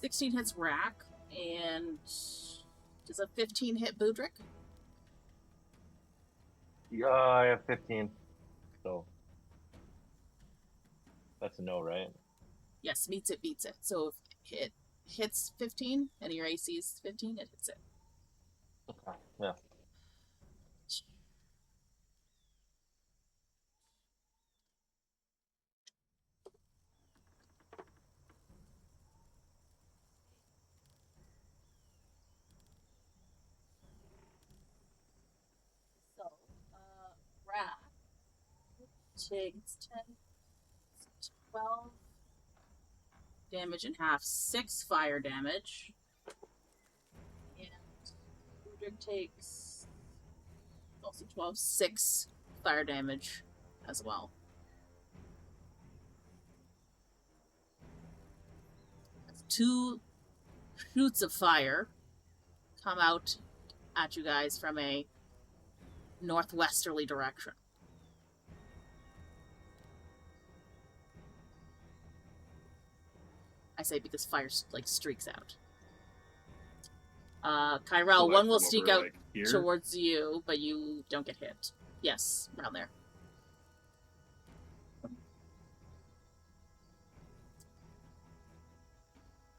Speaker 1: 16 hits Rahk, and does a 15 hit Budrick?
Speaker 4: Yeah, I have 15. So that's a no, right?
Speaker 1: Yes, meets it, beats it. So if it hits 15 and your AC is 15, it hits it.
Speaker 4: Okay. Yeah.
Speaker 1: So, Rahk takes 10, 12 damage and half, 6 fire damage. And Budrick takes also 12, 6 fire damage as well. Two shoots of fire come out at you guys from a northwesterly direction. I say because fire like streaks out. Ki-Rel,
Speaker 5: So,
Speaker 1: one will
Speaker 5: from
Speaker 1: streak
Speaker 5: over,
Speaker 1: out
Speaker 5: like, here?
Speaker 1: towards you, but you don't get hit. Yes, around there.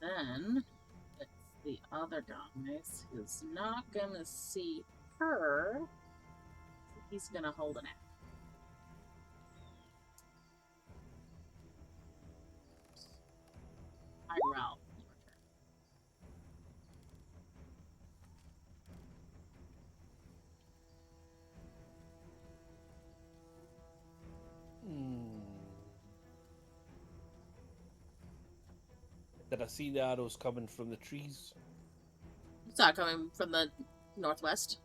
Speaker 1: Then it's the other guys who's not gonna see her. He's gonna hold an axe. Ki-Rel.
Speaker 6: Did I see the arrows coming from the trees?
Speaker 1: It's not coming from the northwest.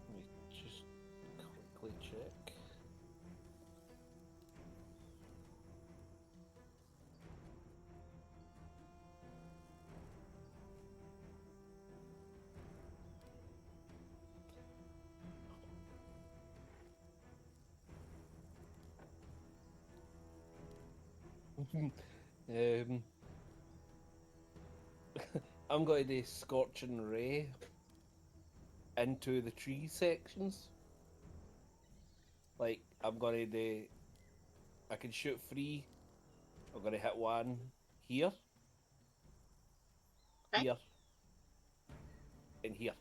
Speaker 6: Let me just quickly check. I'm going to do Scorching Ray into the tree sections. Like, I'm going to do... I can shoot 3. I'm going to hit 1 here.
Speaker 1: Okay.
Speaker 6: Here. And here.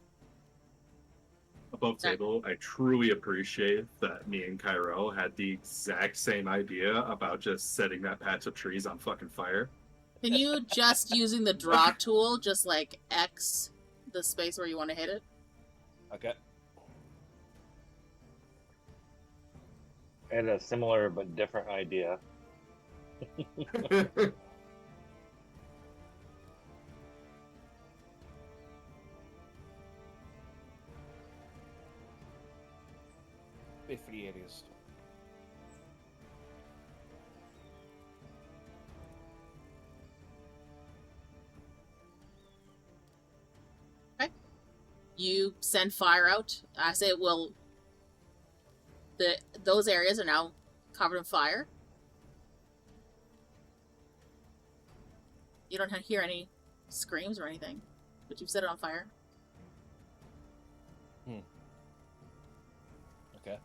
Speaker 5: Above table, I truly appreciate that me and Ki-Rel had the exact same idea about just setting that patch of trees on fucking fire.
Speaker 1: Can you just using the draw tool, just like X the space where you want to hit it?
Speaker 6: Okay.
Speaker 4: I had a similar but different idea.
Speaker 6: Be 3 areas.
Speaker 1: You send fire out. I say it will. Those areas are now covered in fire. You don't hear any screams or anything, but you've set it on fire.
Speaker 6: Okay.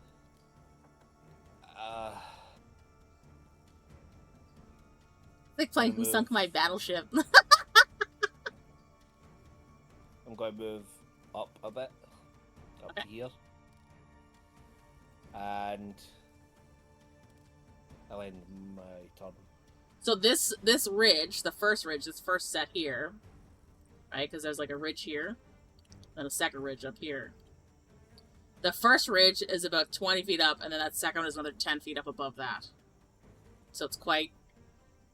Speaker 1: It's like playing Who
Speaker 6: move.
Speaker 1: Sunk My Battleship.
Speaker 6: I'm going to move up a bit. Up
Speaker 1: Okay.
Speaker 6: here. And I'll end my turn.
Speaker 1: So this ridge, the first ridge, this first set here, right? Because there's like a ridge here, and a second ridge up here. The first ridge is about 20 feet up, and then that second one is another 10 feet up above that. So it's quite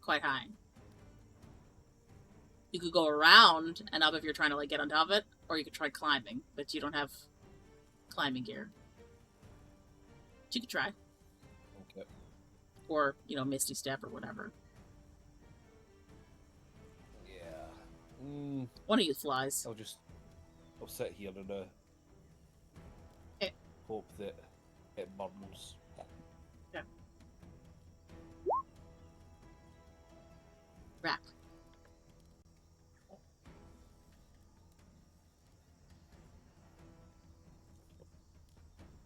Speaker 1: high. You could go around and up if you're trying to like get on top of it, or you could try climbing, but you don't have climbing gear. But you could try.
Speaker 6: Okay.
Speaker 1: Or, Misty Step or whatever.
Speaker 6: Yeah.
Speaker 1: One of you flies.
Speaker 6: I'll sit here and
Speaker 1: Okay.
Speaker 6: hope that it burns.
Speaker 1: Yeah. Rahk.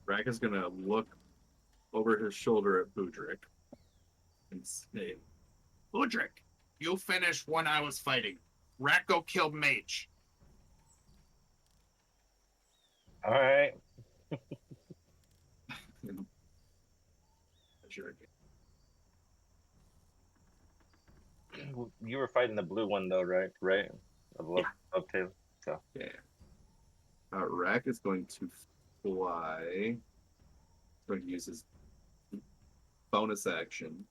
Speaker 5: Rahk is gonna look over his shoulder at Budrick and say,
Speaker 7: Budrick, you finished when I was fighting. Rahk killed Mage.
Speaker 4: All right.
Speaker 5: sure.
Speaker 4: You were fighting the blue one though, right? Right? Above table. So.
Speaker 5: Yeah. Rahk is going to fly. Going to use his bonus action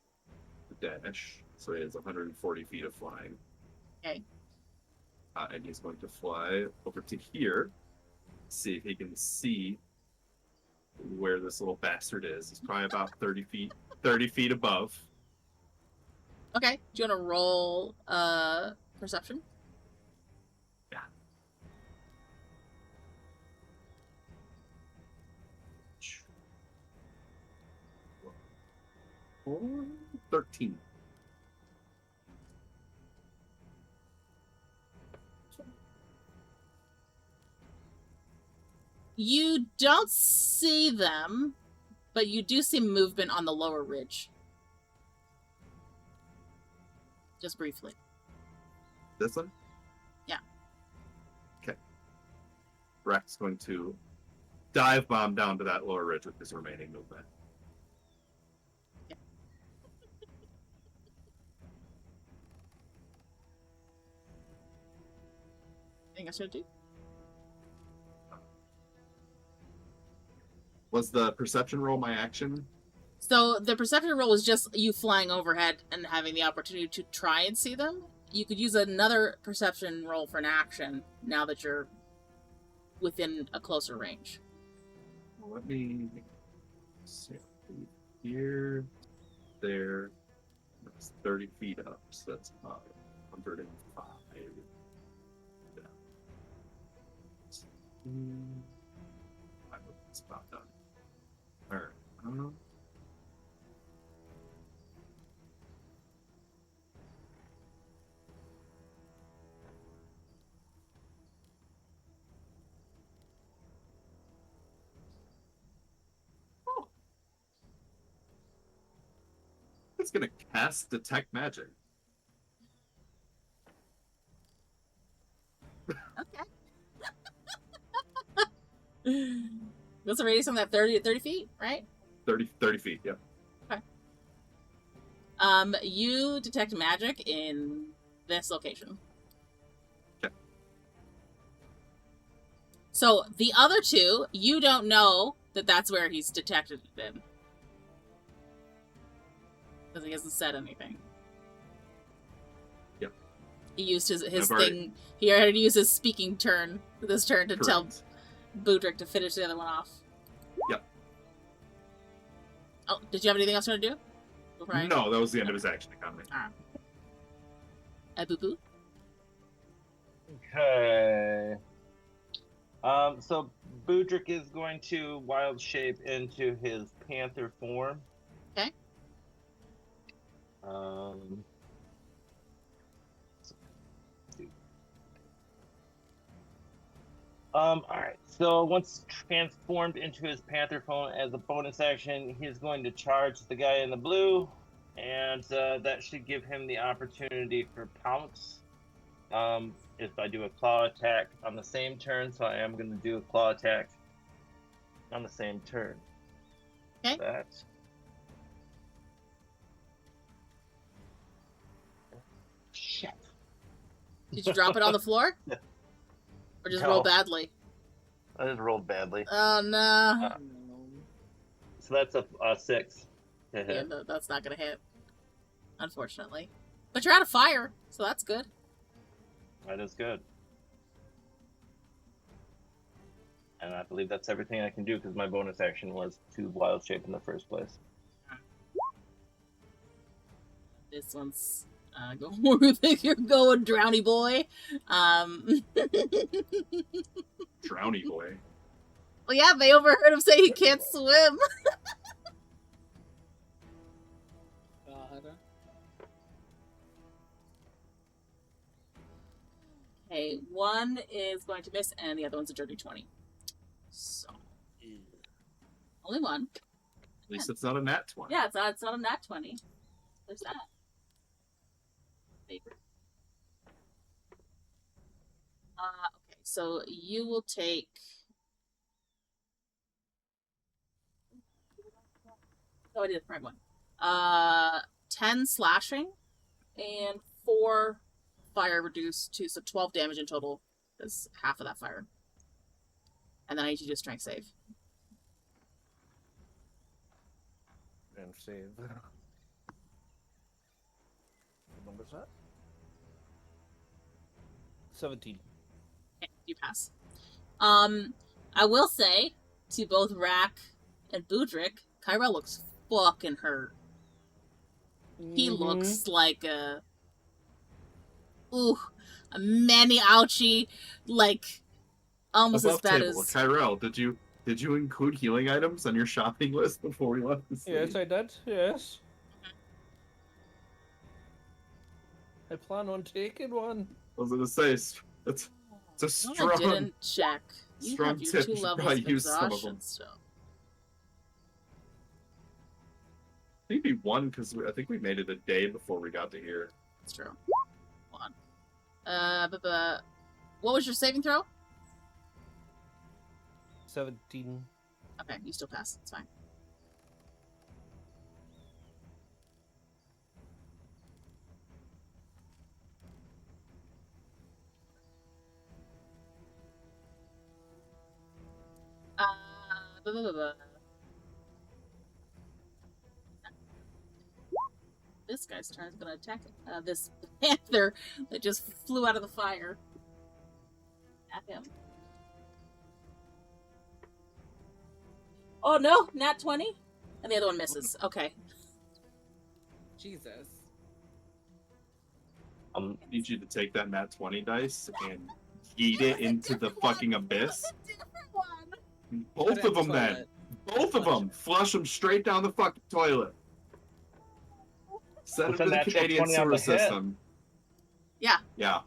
Speaker 5: to dash. So he has 140 feet of flying.
Speaker 1: Okay.
Speaker 5: And he's going to fly over to here. See if he can see where this little bastard is. He's probably about 30 feet above.
Speaker 1: Okay. Do you want to roll perception?
Speaker 5: Yeah. 13.
Speaker 1: You don't see them, but you do see movement on the lower ridge. Just briefly.
Speaker 5: This one?
Speaker 1: Yeah.
Speaker 5: Okay. Rahk's going to dive bomb down to that lower ridge with his remaining movement.
Speaker 1: Yeah. Anything else you want to do?
Speaker 5: Was the perception roll my action?
Speaker 1: So the perception roll was just you flying overhead and having the opportunity to try and see them. You could use another perception roll for an action now that you're within a closer range.
Speaker 5: Well, let me see. Here, there. That's 30 feet up, so that's 105. Yeah. It's about done. All right. It's gonna cast Detect Magic.
Speaker 1: Okay. What's the radius on that? 30 feet, right?
Speaker 5: 30 feet, yeah.
Speaker 1: Okay. You detect magic in this location.
Speaker 5: Okay.
Speaker 1: So the other two, you don't know that that's where he's detected it in. Because he hasn't said anything.
Speaker 5: Yep.
Speaker 1: He used his
Speaker 5: I've
Speaker 1: thing.
Speaker 5: already-
Speaker 1: He already used his speaking turn this turn to tell
Speaker 5: Correct.
Speaker 1: Budrick to finish the other one off.
Speaker 5: Yep.
Speaker 1: Oh, did you have anything else you want to do? Before I...
Speaker 5: No, that was the end of his action economy.
Speaker 1: Boo boo.
Speaker 4: Okay. So Budrick is going to wild shape into his panther form.
Speaker 1: Okay.
Speaker 4: Alright, so once transformed into his panther form as a bonus action, he's going to charge the guy in the blue, and that should give him the opportunity for pounce. If I do a claw attack on the same turn, so I am going to do a claw attack on the same turn.
Speaker 1: Okay.
Speaker 4: That. Shit.
Speaker 1: Did you drop it on the floor? Or just roll
Speaker 4: No.
Speaker 1: badly?
Speaker 4: I just rolled badly.
Speaker 1: Oh no.
Speaker 4: So that's a 6 to
Speaker 1: Yeah,
Speaker 4: hit.
Speaker 1: no, that's not gonna hit. Unfortunately. But you're out of fire, so that's good.
Speaker 4: That is good. And I believe that's everything I can do because my bonus action was to wild shape in the first place.
Speaker 1: This one's going where you're going, Drowny Boy.
Speaker 5: Drowny boy.
Speaker 1: Well, yeah, they overheard him say he can't swim.
Speaker 3: God.
Speaker 1: Okay, one is going to miss, and the other one's a dirty 20. So, only one.
Speaker 5: At least it's not a nat 20.
Speaker 1: Yeah, it's not a nat 20. There's that. Favorite. Okay, so you will take... Oh, I did the right one. 10 slashing and 4 fire reduced to, so 12 damage in total. That's half of that fire. And then I need you to do a strength save.
Speaker 6: And save. What number's that? 17.
Speaker 1: Okay, you pass. I will say to both Rahk and Budrick, Ki-Rel looks fucking hurt. He looks like a many ouchie, like almost
Speaker 5: Above
Speaker 1: as bad
Speaker 5: table,
Speaker 1: as.
Speaker 5: Ki-Rel, did you include healing items on your shopping list before we left the city?
Speaker 6: Yes, I did. Yes. I plan on taking one.
Speaker 5: I was gonna say it's a
Speaker 1: I
Speaker 5: strong.
Speaker 1: didn't check. You
Speaker 5: strong
Speaker 1: have your
Speaker 5: tip.
Speaker 1: 2
Speaker 5: You should
Speaker 1: levels
Speaker 5: probably
Speaker 1: of
Speaker 5: use some of
Speaker 1: exhaustion
Speaker 5: them.
Speaker 1: still.
Speaker 5: Maybe one because I think we made it a day before we got to here.
Speaker 1: That's true. Hold on. What was your saving throw?
Speaker 6: 17.
Speaker 1: Okay, you still pass. It's fine. This guy's turn is gonna attack this panther that just flew out of the fire at him. Oh no, nat 20? And the other one misses. Okay.
Speaker 3: Jesus.
Speaker 5: I need you to take that nat 20 dice and yeet it into the fucking abyss.
Speaker 3: Put
Speaker 5: Both
Speaker 3: it
Speaker 5: of
Speaker 3: in
Speaker 5: them
Speaker 3: the
Speaker 5: then.
Speaker 3: toilet.
Speaker 5: Both of them. Flush them straight down the fucking toilet. Send
Speaker 4: What's
Speaker 5: them to
Speaker 4: a
Speaker 5: the
Speaker 4: natural
Speaker 5: Canadian
Speaker 4: 20 on
Speaker 5: sewer
Speaker 4: the hit?
Speaker 5: system.
Speaker 1: Yeah.
Speaker 5: Yeah,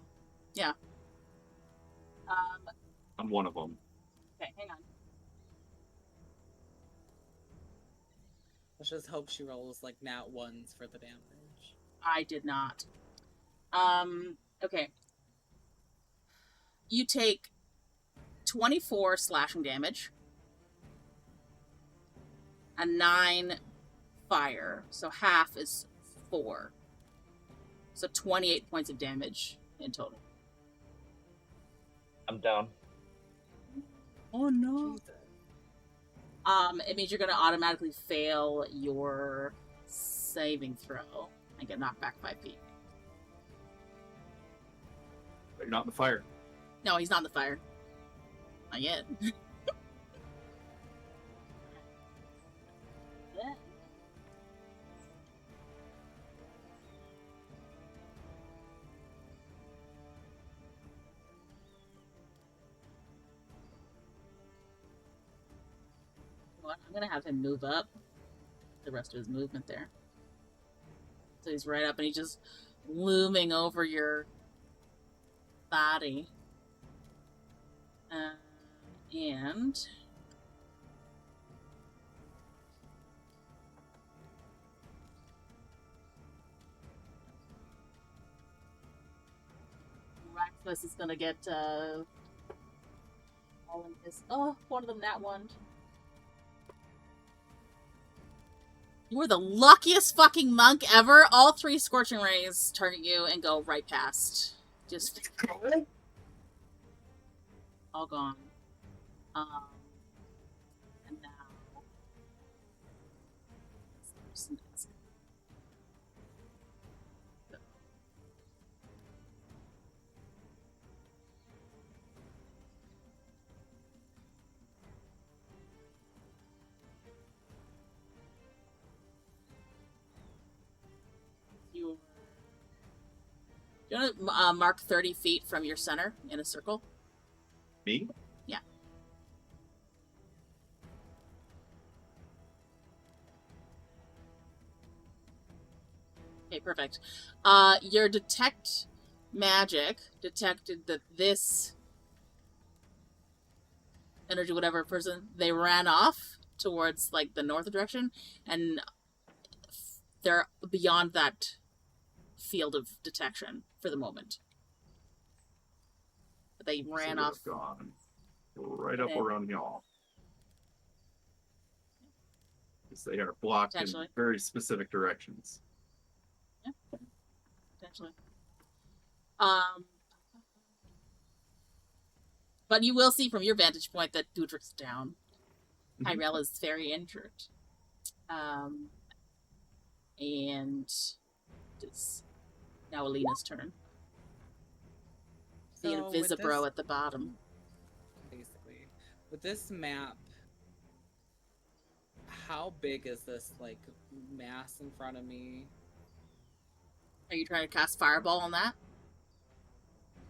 Speaker 1: Um,
Speaker 5: I'm one of them.
Speaker 1: okay, hang on.
Speaker 3: Let's just hope she rolls like nat ones for the damage.
Speaker 1: I did not. Okay. You take 24 slashing damage, a 9 fire, so half is 4. So 28 points of damage in total.
Speaker 4: I'm down.
Speaker 1: Oh no.
Speaker 3: Jesus.
Speaker 1: It means you're gonna automatically fail your saving throw and get knocked back 5 feet.
Speaker 5: But you're not in the fire.
Speaker 1: No, he's not in the fire. Not yet. What? I'm gonna have him move up the rest of his movement there. So he's right up and he's just looming over your body. And Raxus is gonna get all in his. Oh, one of them nat one. You are the luckiest fucking monk ever. All 3 scorching rays target you and go right past. Just all gone. And now this person is. You want to mark 30 feet from your center in a circle?
Speaker 5: Me?
Speaker 1: Yeah. Okay, perfect. Your detect magic detected that this energy, whatever person, they ran off towards like the north direction, and they're beyond that field of detection for the moment. But they ran off.
Speaker 5: Gone. Right up
Speaker 1: Okay.
Speaker 5: around y'all. Because they are blocked in
Speaker 1: Potentially.
Speaker 5: very specific directions.
Speaker 1: Potentially. But you will see from your vantage point that Budrick's down.
Speaker 5: Mhm.
Speaker 1: Ki-Rel is very injured. And it's now Alina's turn. The
Speaker 3: So with
Speaker 1: Invisibro
Speaker 3: this,
Speaker 1: at the bottom.
Speaker 3: basically, with this map, how big is this like mass in front of me?
Speaker 1: Are you trying to cast Fireball on that?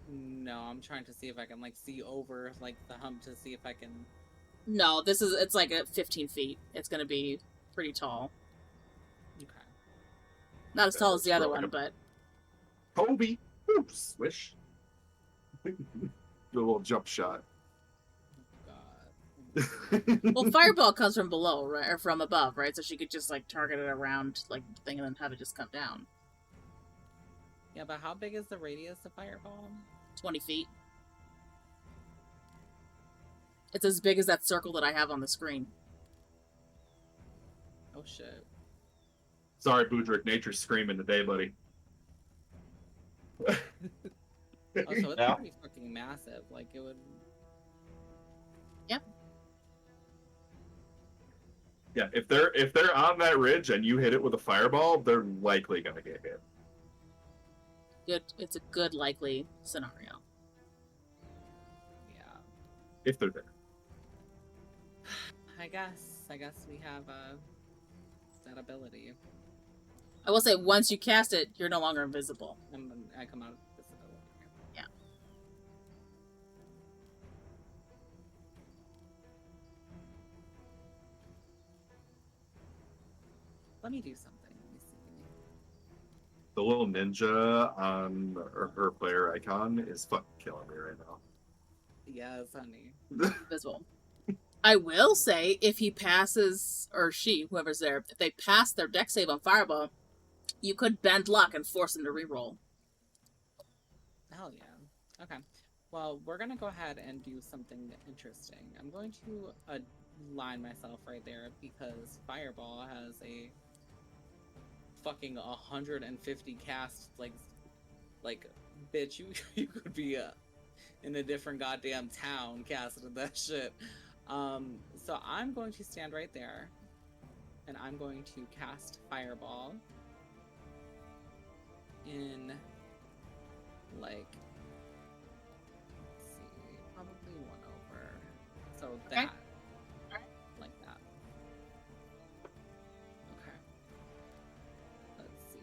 Speaker 3: No, I'm trying to see if I can like see over like the hump to see if I can.
Speaker 1: No, it's like at 15 feet. It's going to be pretty tall.
Speaker 3: Okay.
Speaker 1: Not as tall as the other
Speaker 5: Like
Speaker 1: one,
Speaker 5: a
Speaker 1: but
Speaker 5: Kobe. Ooh, swish. Do a little jump shot.
Speaker 3: Oh, God.
Speaker 1: well, Fireball comes from below, right, or from above, right? So she could just like target it around like the thing and then have it just come down.
Speaker 3: Yeah, but how big is the radius of fireball?
Speaker 1: 20 feet. It's as big as that circle that I have on the screen.
Speaker 3: Oh shit.
Speaker 5: Sorry, Budrick. Nature's screaming today, buddy.
Speaker 3: Oh, so it's
Speaker 4: Yeah.
Speaker 3: pretty fucking massive. Like it would.
Speaker 5: Yeah, if they're on that ridge and you hit it with a fireball, they're likely gonna get hit.
Speaker 1: Good. It's a good likely scenario.
Speaker 3: Yeah.
Speaker 5: If they're there.
Speaker 3: I guess we have that ability.
Speaker 1: I will say, once you cast it, you're no longer invisible.
Speaker 3: And then I come out of this ability.
Speaker 1: Yeah.
Speaker 3: Let me do something. Let me see.
Speaker 5: The little ninja on her player icon is fucking killing me right now.
Speaker 3: Yes, honey.
Speaker 1: Invisible. I will say, if he passes, or she, whoever's there, if they pass their deck save on Fireball, you could bend luck and force them to reroll.
Speaker 3: Hell yeah. Okay. Well, we're gonna go ahead and do something interesting. I'm going to align myself right there because Fireball has a fucking 150 cast. Like, bitch, you could be in a different goddamn town casting that shit. So I'm going to stand right there, and I'm going to cast Fireball in, like, let's see, probably one over. So
Speaker 1: Okay.
Speaker 3: that, like that. Okay. Let's see.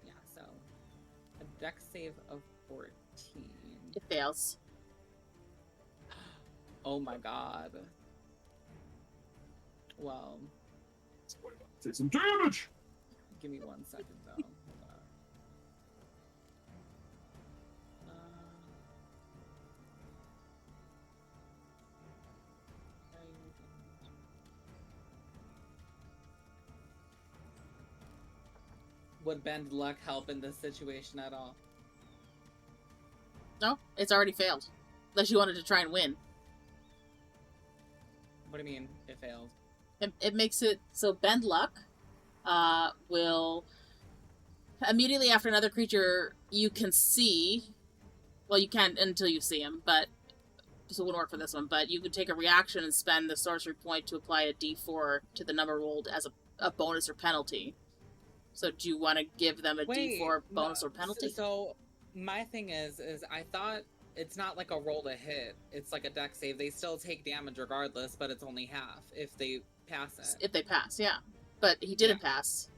Speaker 3: Yeah, so a dex save of 14.
Speaker 1: It fails.
Speaker 3: Oh my god. Well,
Speaker 5: Take some damage!
Speaker 3: give me 1 second though. Hold on. Would bend luck help in this situation at all?
Speaker 1: No, it's already failed. Unless you wanted to try and win.
Speaker 3: What do you mean it failed?
Speaker 1: It makes it so bend luck will immediately after another creature you can see. Well, you can't until you see him, but so it wouldn't work for this one. But you could take a reaction and spend the sorcery point to apply a D4 to the number rolled as a bonus or penalty. So do you want to give them a D4 bonus or penalty?
Speaker 3: So my thing is I thought it's not like a roll to hit. It's like a dex save. They still take damage regardless, but it's only half if they pass it.
Speaker 1: If they pass, yeah. But he didn't pass.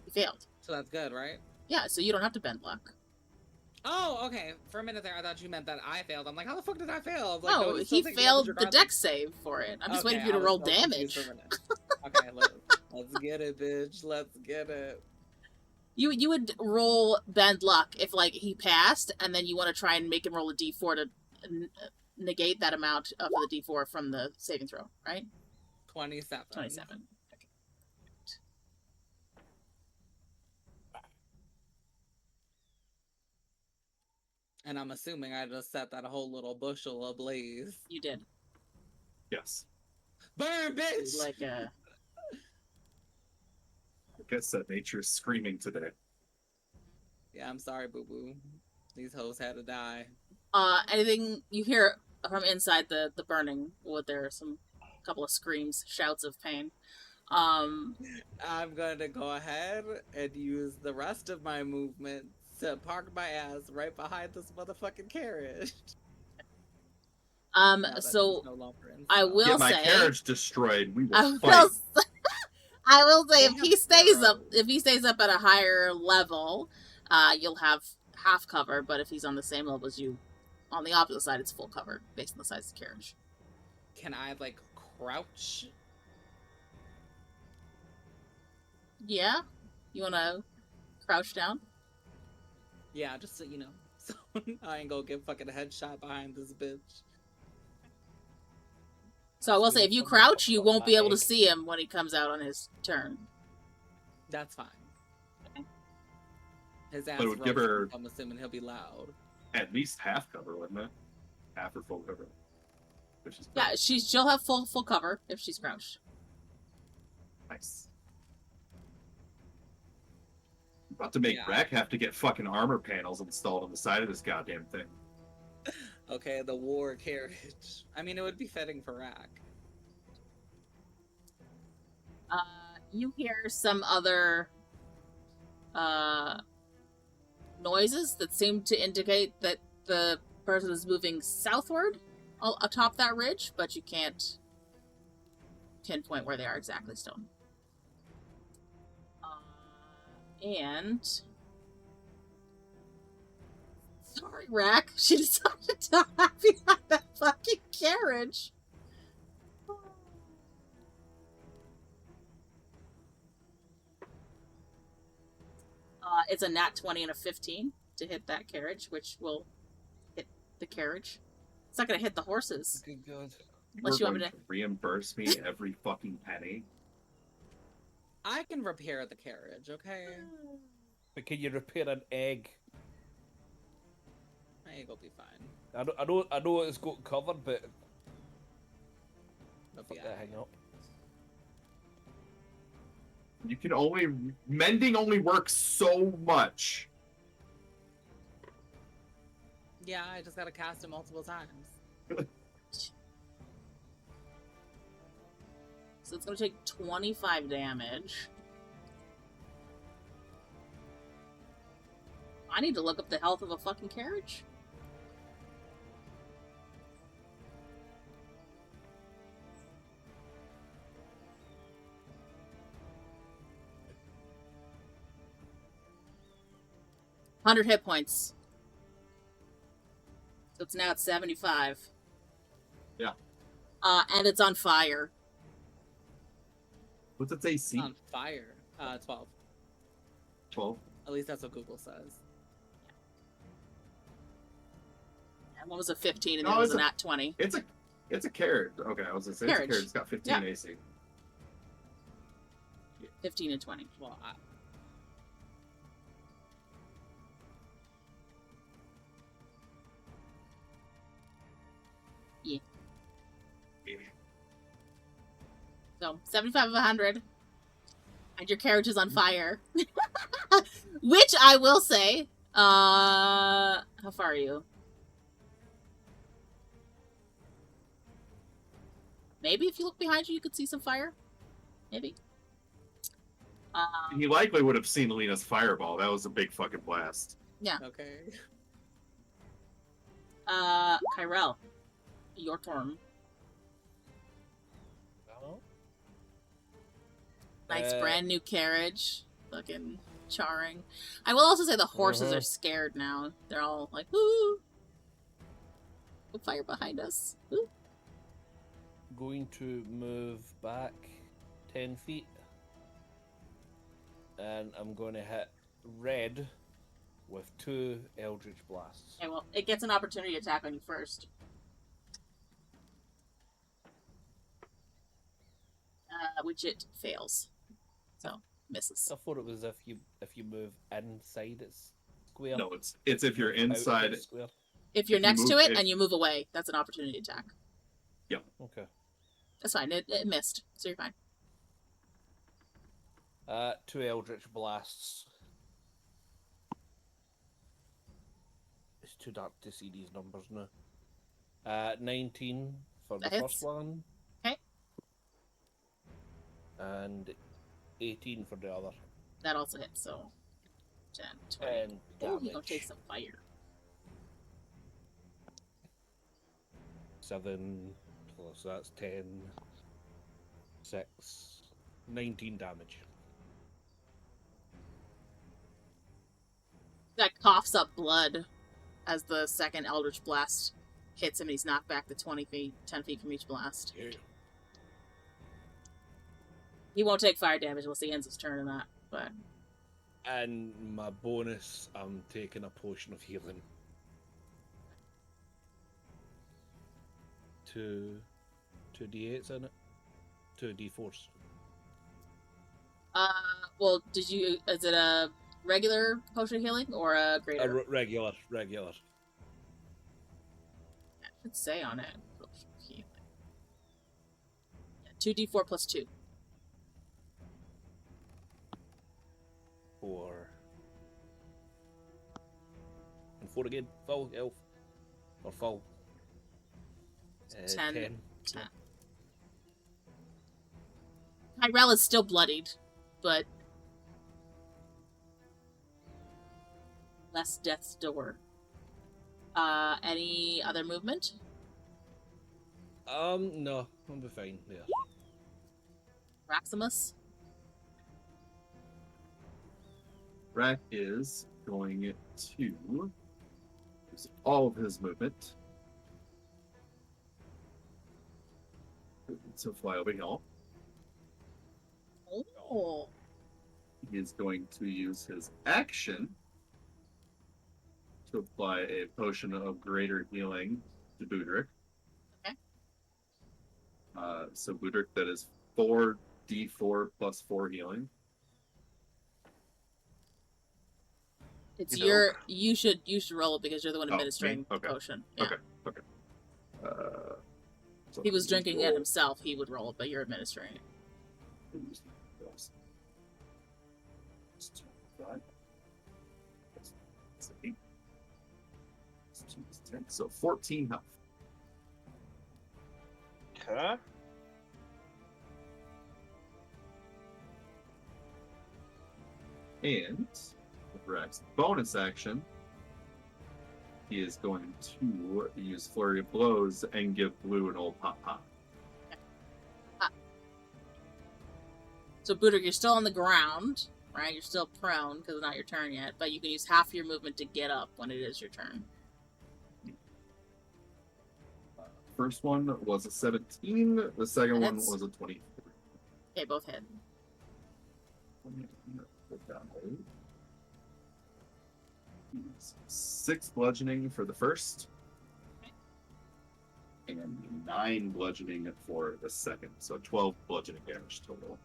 Speaker 1: He failed.
Speaker 3: So that's good, right?
Speaker 1: Yeah, so you don't have to bend luck.
Speaker 3: Oh, okay. For a minute there, I thought you meant that I failed. I'm like, how the fuck did I fail? Like,
Speaker 1: No,
Speaker 3: you
Speaker 1: he
Speaker 3: still take
Speaker 1: failed
Speaker 3: damage
Speaker 1: the
Speaker 3: regardless?
Speaker 1: dex save for it. I'm just waiting for you to
Speaker 3: I was
Speaker 1: roll
Speaker 3: so confused
Speaker 1: damage.
Speaker 3: for a minute. Okay, let's get it, bitch. Let's get it.
Speaker 1: You would roll bend luck if like he passed, and then you want to try and make him roll a d4 to negate that amount of the d4 from the saving throw, right?
Speaker 3: 27.
Speaker 1: 27. Okay.
Speaker 3: And I'm assuming I just set that whole little bushel ablaze.
Speaker 1: You did.
Speaker 5: Yes.
Speaker 3: Burn, bitch!
Speaker 1: Like a...
Speaker 5: I guess that nature's screaming today.
Speaker 3: Yeah, I'm sorry, boo boo. These hoes had to die.
Speaker 1: Anything you hear from inside the burning wood? There are some couple of screams, shouts of pain.
Speaker 3: I'm going to go ahead and use the rest of my movement to park my ass right behind this motherfucking carriage. Now that
Speaker 1: So
Speaker 3: she's no longer in
Speaker 1: I
Speaker 3: stone.
Speaker 1: will
Speaker 5: Get my
Speaker 1: say,
Speaker 5: carriage destroyed. We
Speaker 1: I
Speaker 5: will
Speaker 1: will,
Speaker 5: fight.
Speaker 1: I will say,
Speaker 3: They
Speaker 1: if
Speaker 3: have
Speaker 1: he stays up,
Speaker 3: arrows.
Speaker 1: if he stays up at a higher level, you'll have half cover. But if he's on the same level as you, on the opposite side, it's full cover based on the size of the carriage.
Speaker 3: Can I, like, crouch?
Speaker 1: Yeah, you wanna crouch down?
Speaker 3: Yeah, just so you know. So I ain't gonna get fucking headshot behind this bitch.
Speaker 1: So I will say, if you crouch, you won't be able to see him when he comes out on his turn.
Speaker 3: That's fine. His ass
Speaker 5: But it would give
Speaker 3: roasted,
Speaker 5: her-
Speaker 3: I'm assuming he'll be loud.
Speaker 5: At least half cover, wouldn't it? Half or full cover. Which is
Speaker 1: Yeah, she'll have full cover if she's crouched.
Speaker 5: nice. About to make
Speaker 3: Yeah.
Speaker 5: Rahk have to get fucking armor panels installed on the side of this goddamn thing.
Speaker 3: Okay, the war carriage. I mean, it would be fitting for Rahk.
Speaker 1: You hear some other noises that seem to indicate that the person is moving southward atop that ridge, but you can't pinpoint where they are exactly, Stone. And sorry, Rahk, she decided to hide behind that fucking carriage. It's a nat 20 and a 15 to hit that carriage, which will hit the carriage. It's not going to hit the horses.
Speaker 6: Good God.
Speaker 1: Unless you
Speaker 5: You're
Speaker 1: want me
Speaker 5: going to reimburse me every fucking penny.
Speaker 3: I can repair the carriage, okay?
Speaker 6: But can you repair an egg?
Speaker 3: My egg will be fine.
Speaker 6: I know it's got covered, but
Speaker 3: It'll
Speaker 6: fuck
Speaker 3: be
Speaker 6: that,
Speaker 3: alright.
Speaker 6: hang up.
Speaker 5: You can only... Mending only works so much.
Speaker 3: Yeah, I just gotta cast it multiple times.
Speaker 1: So it's going to take 25 damage. I need to look up the health of a fucking carriage. $100 hit points. So it's now at 75.
Speaker 5: Yeah.
Speaker 1: And it's on fire.
Speaker 5: What's its AC?
Speaker 3: On fire. 12.
Speaker 5: 12?
Speaker 3: At least that's what Google says.
Speaker 1: And what was a 15 and
Speaker 5: No,
Speaker 1: then it was
Speaker 5: it's
Speaker 1: a
Speaker 5: a-
Speaker 1: nat 20.
Speaker 5: It's a carrot. Okay, I was gonna say
Speaker 1: Carriage.
Speaker 5: it's a carrot. It's got 15
Speaker 1: Yeah.
Speaker 5: AC.
Speaker 1: 15 and 20.
Speaker 3: Well,
Speaker 1: So 75 of 100. And your carriage is on fire. Which I will say, how far are you? Maybe if you look behind you, you could see some fire. Maybe.
Speaker 5: He likely would have seen Alina's fireball. That was a big fucking blast.
Speaker 3: okay.
Speaker 1: Ki-Rel, your turn. Nice brand new carriage. Fucking charring. I will also say the horses are scared now. They're all like, ooh. The fire behind us. Ooh.
Speaker 6: Going to move back 10 feet. And I'm going to hit red with 2 Eldritch Blasts.
Speaker 1: Okay, well, it gets an opportunity attack on you first. Which it fails. So, misses.
Speaker 6: I thought it was if you move inside its square.
Speaker 5: No, it's if you're
Speaker 6: Out of
Speaker 5: inside.
Speaker 6: its square.
Speaker 1: If you're
Speaker 5: If you
Speaker 1: next to
Speaker 5: move-
Speaker 1: it
Speaker 5: if-
Speaker 1: and you move away, that's an opportunity attack.
Speaker 6: Okay.
Speaker 1: That's fine. It missed, so you're fine.
Speaker 6: 2 Eldritch Blasts. It's too dark to see these numbers now. 19 for the
Speaker 1: That hits.
Speaker 6: first one.
Speaker 1: Okay.
Speaker 6: And 18 for the other.
Speaker 1: That also hits, so 10, 20.
Speaker 6: And
Speaker 1: Oh, he's gonna
Speaker 6: damage.
Speaker 1: take some fire.
Speaker 6: 7 plus that's 10. 6. 19 damage.
Speaker 1: That coughs up blood as the second Eldritch Blast hits him and he's knocked back to 20 feet, 10 feet from each blast.
Speaker 6: Yeah.
Speaker 1: He won't take fire damage unless he ends his turn in that, but...
Speaker 6: And my bonus, I'm taking a potion of healing. 2 d8s in it. 2 d4s.
Speaker 1: Well, is it a regular potion of healing or a greater?
Speaker 6: Regular.
Speaker 1: I should say on it. Potion of healing. Yeah, 2d4 plus 2.
Speaker 6: 4. And 4 again. Full health. Or full.
Speaker 1: 10.
Speaker 6: 10.
Speaker 1: 10. Ki-Rel is still bloodied, but less death's door. Any other movement?
Speaker 6: No. I'll be fine there.
Speaker 1: Raximus?
Speaker 5: Rahk is going to use all of his movement to fly over here.
Speaker 1: Oh.
Speaker 5: He is going to use his action to apply a potion of greater healing to Budrick.
Speaker 1: Okay.
Speaker 5: So Budrick, that is 4d4 plus 4 healing.
Speaker 1: It's
Speaker 5: You know.
Speaker 1: you should roll it because you're the one
Speaker 5: Oh,
Speaker 1: administering
Speaker 5: me?
Speaker 1: the
Speaker 5: Okay.
Speaker 1: potion. Yeah.
Speaker 5: Okay. So
Speaker 1: If he was drinking it
Speaker 5: roll-
Speaker 1: himself, he would roll it, but you're administering it.
Speaker 5: So 14 health.
Speaker 4: Okay.
Speaker 5: And with Rahk's bonus action, he is going to use Flurry of Blows and give Blue an old pop.
Speaker 1: So, Budrick, you're still on the ground, right? You're still prone because it's not your turn yet, but you can use half your movement to get up when it is your turn.
Speaker 5: First one was a 17. The second one
Speaker 1: Hits.
Speaker 5: was a 23.
Speaker 1: Okay, both hit.
Speaker 5: Put down eight. 6 bludgeoning for the first. And 9 bludgeoning for the second. So 12 bludgeoning damage total.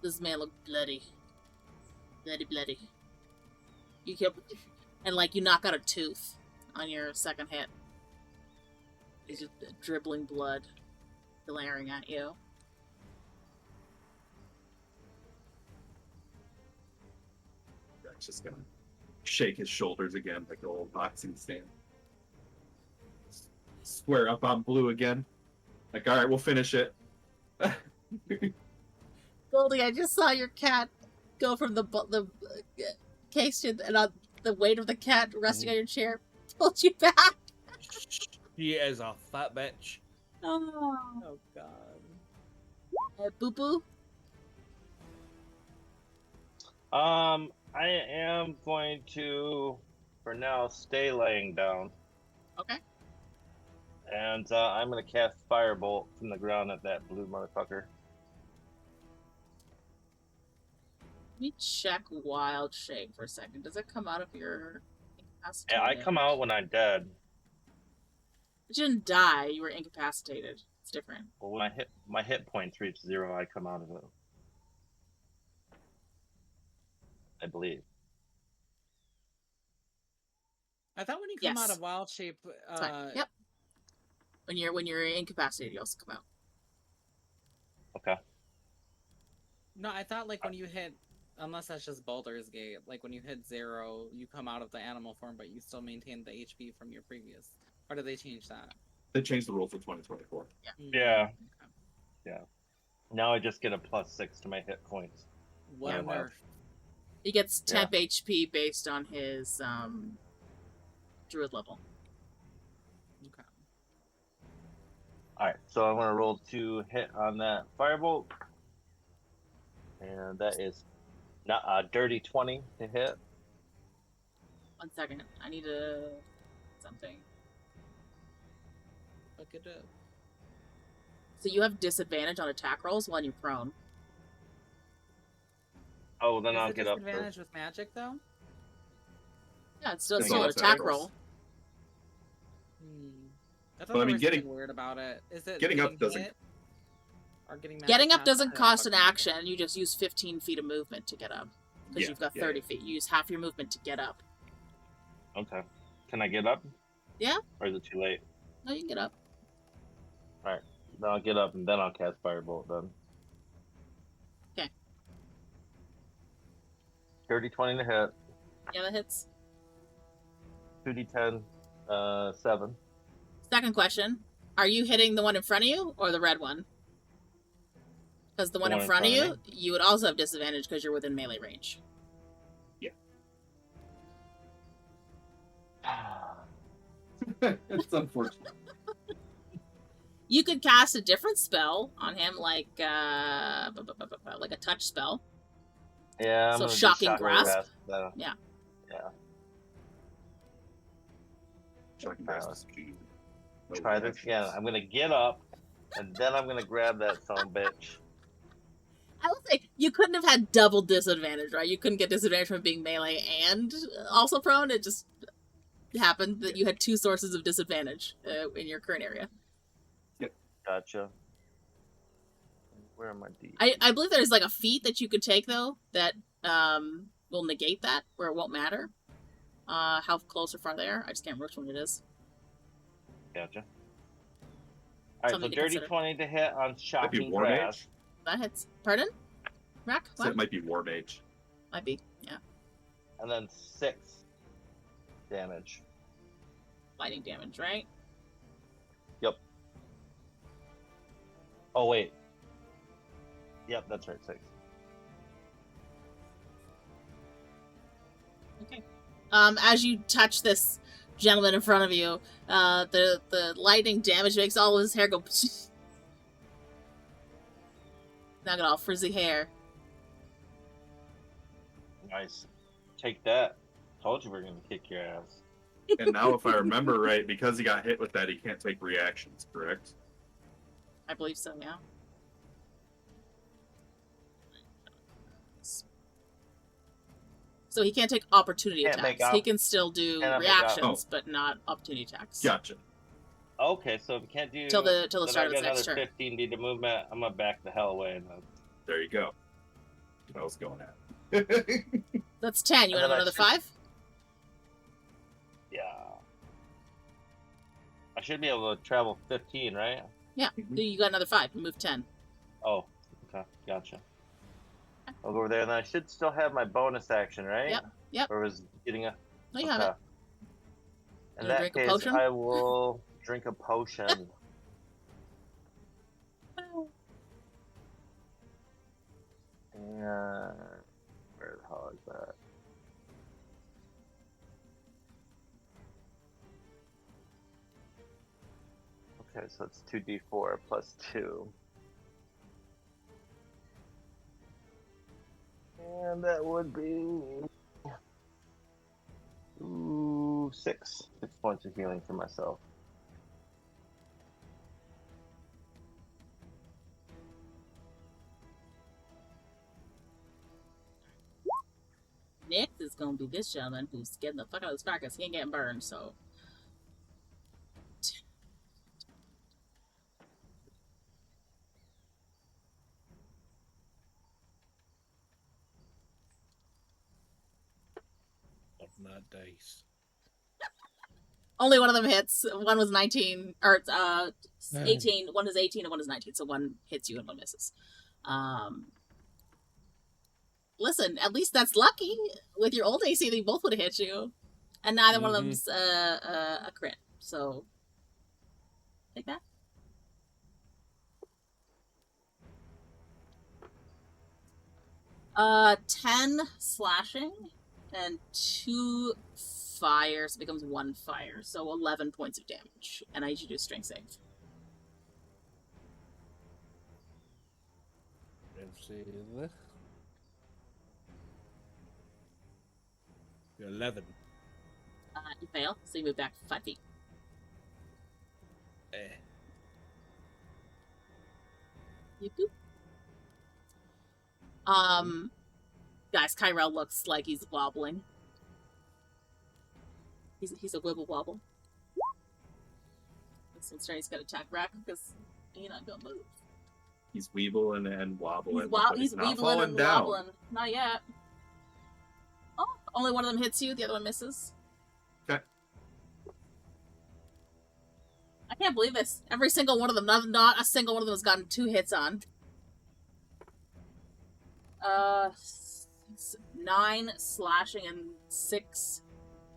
Speaker 1: This man looked bloody. Bloody. You kept, and like you knock out a tooth on your second hit. He's just dribbling blood, glaring at you.
Speaker 5: Rahk's just gonna shake his shoulders again like an old boxing stand. Square up on Blue again. Like, alright, we'll finish it.
Speaker 1: Goldie, I just saw your cat go from the case to the weight of the cat resting on your chair pulled you back.
Speaker 6: She is a fat bitch.
Speaker 1: Oh,
Speaker 3: Oh god.
Speaker 1: Boo Boo.
Speaker 4: I am going to, for now, stay laying down.
Speaker 1: Okay.
Speaker 4: And I'm going to cast Firebolt from the ground at that blue motherfucker.
Speaker 1: Let me check Wild Shape for a second. Does it come out of your incapacitated?
Speaker 4: Yeah, I come out when I'm dead.
Speaker 1: But you didn't die. You were incapacitated. It's different.
Speaker 4: Well, when my hit points reach 0, I come out of it. I believe.
Speaker 3: I thought when you come out
Speaker 1: Yes.
Speaker 3: of wild shape,
Speaker 1: It's fine. Yep. When you're incapacitated, you also come out.
Speaker 4: Okay.
Speaker 3: No, I thought like when you hit unless that's just Baldur's Gate. Like when you hit 0, you come out of the animal form, but you still maintain the HP from your previous. Or did they change that?
Speaker 5: They changed the rules for 2024.
Speaker 4: Yeah.
Speaker 3: Okay.
Speaker 4: Now I just get a +6 to my hit points.
Speaker 3: What
Speaker 4: Yeah,
Speaker 3: a
Speaker 4: wow.
Speaker 3: nerf.
Speaker 1: He gets temp HP based on his druid level.
Speaker 3: Okay.
Speaker 4: Alright, so I'm going to roll 2 hit on that firebolt. And that is not a dirty 20 to hit.
Speaker 1: 1 second. I need a something.
Speaker 3: Look it up.
Speaker 1: So you have disadvantage on attack rolls while you're prone.
Speaker 4: Oh, then
Speaker 3: Is
Speaker 4: I'll
Speaker 3: it
Speaker 4: get up.
Speaker 3: disadvantage with magic though?
Speaker 1: Yeah, it's still,
Speaker 5: It's
Speaker 1: still an
Speaker 5: all
Speaker 1: attack
Speaker 5: attack
Speaker 1: roll.
Speaker 5: rolls.
Speaker 3: I thought
Speaker 5: Well, I
Speaker 3: there
Speaker 5: mean,
Speaker 3: was
Speaker 5: getting-
Speaker 3: something weird about it. Is it
Speaker 5: getting up
Speaker 3: being
Speaker 5: doesn't-
Speaker 3: hit? Or getting magic
Speaker 1: Getting up
Speaker 3: cast
Speaker 1: doesn't
Speaker 3: on it?
Speaker 1: cost an
Speaker 3: Fucking
Speaker 1: action. You just use 15 feet of movement to get up. Because
Speaker 5: Yeah,
Speaker 1: you've got
Speaker 5: yeah,
Speaker 1: 30 feet. You use half your movement to get up.
Speaker 4: Okay. Can I get up?
Speaker 1: Yeah.
Speaker 4: Or is it too late?
Speaker 1: No, you can get up.
Speaker 4: Alright. Then I'll get up and then I'll cast firebolt then.
Speaker 1: Okay.
Speaker 4: Dirty 20 to hit.
Speaker 1: Yeah, that hits.
Speaker 4: 2d10, 7.
Speaker 1: Second question. Are you hitting the one in front of you or the red one? Because the one in front of you, you would also have disadvantage because you're within melee range.
Speaker 5: It's unfortunate.
Speaker 1: You could cast a different spell on him, like a touch spell.
Speaker 4: Yeah, I'm
Speaker 1: So
Speaker 4: gonna do
Speaker 1: shocking grasp?
Speaker 4: though.
Speaker 1: Yeah.
Speaker 4: Yeah.
Speaker 5: Shocking grasp is key. No
Speaker 4: Try this again.
Speaker 5: reactions.
Speaker 4: I'm gonna get up, and then I'm gonna grab that son bitch.
Speaker 1: I would say you couldn't have had double disadvantage, right? You couldn't get disadvantage from being melee and also prone. It just happened that you had 2 sources of disadvantage in your current area.
Speaker 4: Gotcha. Where am I?
Speaker 1: I believe there's like a feat that you could take though that will negate that, where it won't matter how close or far they are. I just can't remember which one it is.
Speaker 4: Gotcha. Alright, so
Speaker 1: Something to
Speaker 4: dirty
Speaker 1: consider.
Speaker 4: 20 to hit on
Speaker 5: Might be
Speaker 4: shocking
Speaker 5: War
Speaker 4: grasp.
Speaker 5: Mage.
Speaker 1: That hits. Pardon? Rahk?
Speaker 5: So
Speaker 1: What?
Speaker 5: it might be War Mage.
Speaker 1: Might be. Yeah.
Speaker 4: And then 6 damage.
Speaker 1: Lightning damage, right?
Speaker 4: Yep. Oh, wait. Yep, that's right, 6.
Speaker 1: Okay. As you touch this gentleman in front of you, the lightning damage makes all of his hair go. Now got all frizzy hair.
Speaker 4: Nice. Take that. Told you we are gonna kick your ass.
Speaker 5: And now, if I remember right, because he got hit with that, he can't take reactions, correct?
Speaker 1: I believe so, yeah. So he can't take opportunity
Speaker 4: Can't make
Speaker 1: attacks. He can still do
Speaker 4: Cannot make
Speaker 1: reactions,
Speaker 5: Oh.
Speaker 1: but not opportunity attacks.
Speaker 5: Gotcha.
Speaker 4: Okay, so if you can't do
Speaker 1: Till the
Speaker 4: then
Speaker 1: start
Speaker 4: I've
Speaker 1: of his
Speaker 4: got
Speaker 1: next
Speaker 4: another
Speaker 1: turn.
Speaker 4: 15 feet of movement, I'm gonna back the hell away. And
Speaker 5: There you go. What I was going at.
Speaker 1: That's 10. You
Speaker 4: And
Speaker 1: want
Speaker 4: then I
Speaker 1: another
Speaker 4: should-
Speaker 1: 5?
Speaker 4: yeah. I should be able to travel 15, right?
Speaker 1: Yeah. You got another 5. You move 10.
Speaker 4: Oh, okay, gotcha. I'll go over there, and then I should still have my bonus action, right?
Speaker 1: Yep, yep.
Speaker 4: Or was getting a.
Speaker 1: No, you have it.
Speaker 4: In
Speaker 1: You
Speaker 4: that
Speaker 1: drink a
Speaker 4: case,
Speaker 1: potion?
Speaker 4: I will drink a potion. And where the hell is that? Okay, so it's 2d4 plus 2. And that would be 6 points of healing for myself.
Speaker 1: Next is going to be this gentleman who's getting the fuck out of his fire because he ain't getting burned, so.
Speaker 6: Loving that dice.
Speaker 1: Only one of them hits. One was 19, or 18. One is 18 and one is 19, so one hits you and one misses. Listen, at least that's lucky. With your old AC, they both would have hit you. And neither one of them's a crit. So, take that. Uh, 10 slashing and 2 fire, so it becomes 1 fire. So 11 points of damage. And I need you to do a strength save.
Speaker 6: Save. 11.
Speaker 1: You fail, so you move back 5 feet. You boop. Guys, Ki-Rel looks like he's wobbling. He's a wibble wobble. So he's got to attack Rahk because he's not gonna move.
Speaker 5: He's weebling and wobbling.
Speaker 1: He's
Speaker 5: not
Speaker 1: weebling
Speaker 5: falling
Speaker 1: and
Speaker 5: down.
Speaker 1: wobbling. Not yet. Oh, only one of them hits you, the other one misses.
Speaker 5: Okay.
Speaker 1: I can't believe this. Every single one of them, not a single one of them has gotten 2 hits on. 9 slashing and 6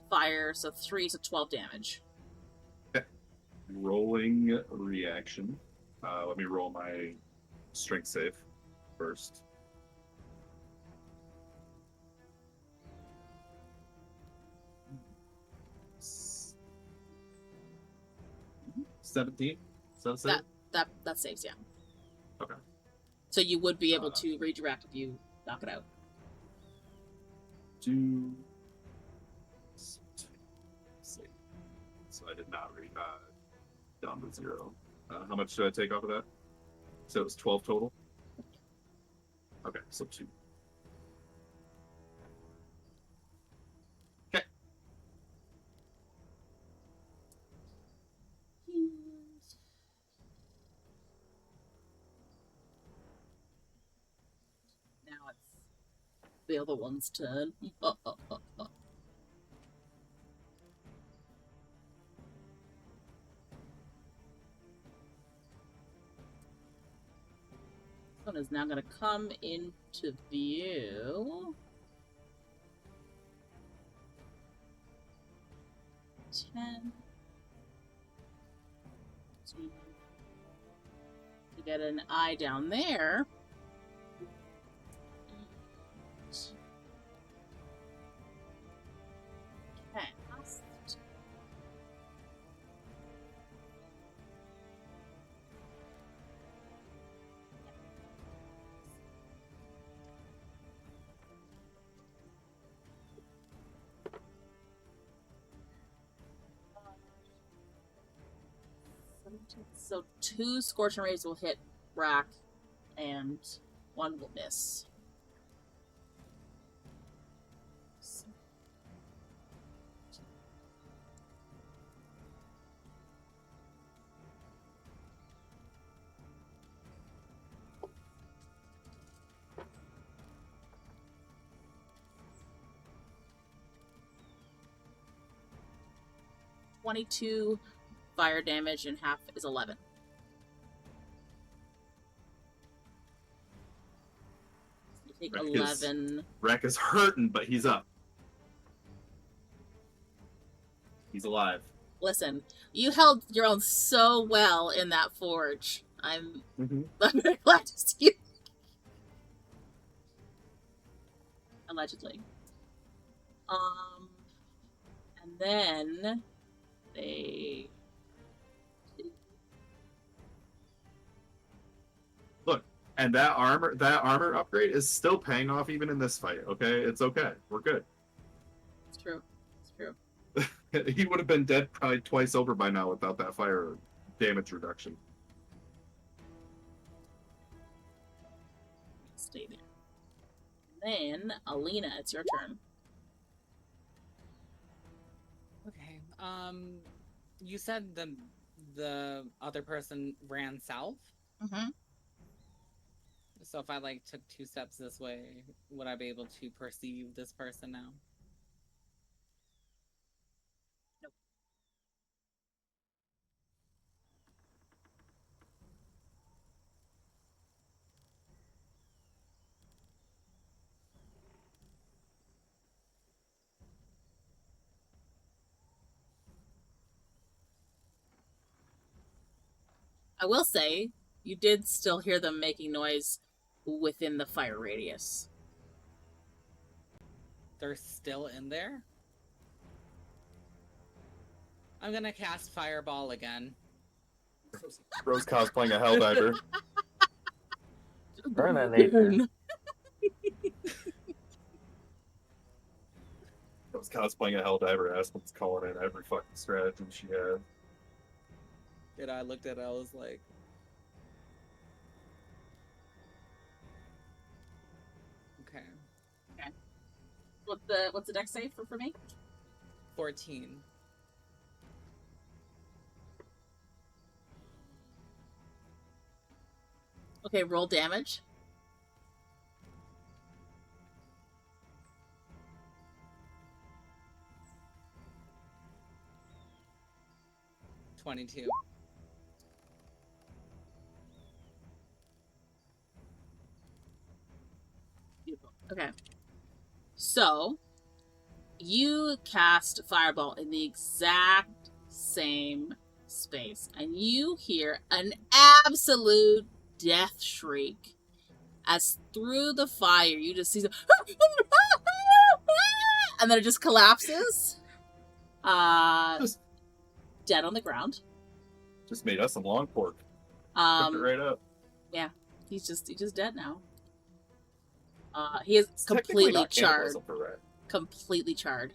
Speaker 1: fire, so 3 to 12 damage.
Speaker 5: Okay. Rolling reaction. Let me roll my strength save first. Mm-hmm. 17? Is that a save?
Speaker 1: That saves, yeah.
Speaker 5: Okay.
Speaker 1: So you would be able to redirect if you knock it out.
Speaker 5: So I did not read down to 0. How much should I take off of that? So it was 12 total? Okay, so 2. Okay.
Speaker 1: Now it's the other one's turn. This one is now going to come into view. 10. To get an eye down there. Cast. So 2 Scorching Rays will hit Rahk, and 1 will miss. $22 fire damage, and half is 11. You take 11.
Speaker 5: Rahk is hurting, but he's up. He's alive.
Speaker 1: Listen, you held your own so well in that forge. I'm very glad to see you. Allegedly. And then they
Speaker 5: Look, and that armor upgrade is still paying off even in this fight. Okay, it's okay. We're good.
Speaker 1: It's true. It's true.
Speaker 5: He would have been dead probably twice over by now without that fire damage reduction.
Speaker 1: Stay there. Then Alina, it's your turn.
Speaker 3: Okay. You said the other person ran south.
Speaker 1: Mm-hmm.
Speaker 3: So if I like took 2 steps this way, would I be able to perceive this person now?
Speaker 1: Nope. I will say, you did still hear them making noise within the fire radius.
Speaker 3: They're still in there? I'm gonna cast Fireball again.
Speaker 5: Rose cosplaying a Helldiver.
Speaker 4: Burn that nature.
Speaker 5: Rose cosplaying a Helldiver. Aspen's calling in every fucking stratagem she has.
Speaker 3: And I looked at it, I was like... Okay.
Speaker 1: Okay. What's the dex save for me?
Speaker 3: 14.
Speaker 1: Okay, roll damage.
Speaker 3: $22.
Speaker 1: Beautiful. Okay. So, you cast Fireball in the exact same space, and you hear an absolute death shriek as through the fire you just see some and then it just collapses. Dead on the ground.
Speaker 5: Just made us some long pork. Picked it
Speaker 1: Um,
Speaker 5: right up.
Speaker 1: yeah, he's just dead now. He is
Speaker 5: It's technically
Speaker 1: completely
Speaker 5: not
Speaker 1: charred.
Speaker 5: cannibalism for Rat.
Speaker 1: Completely charred.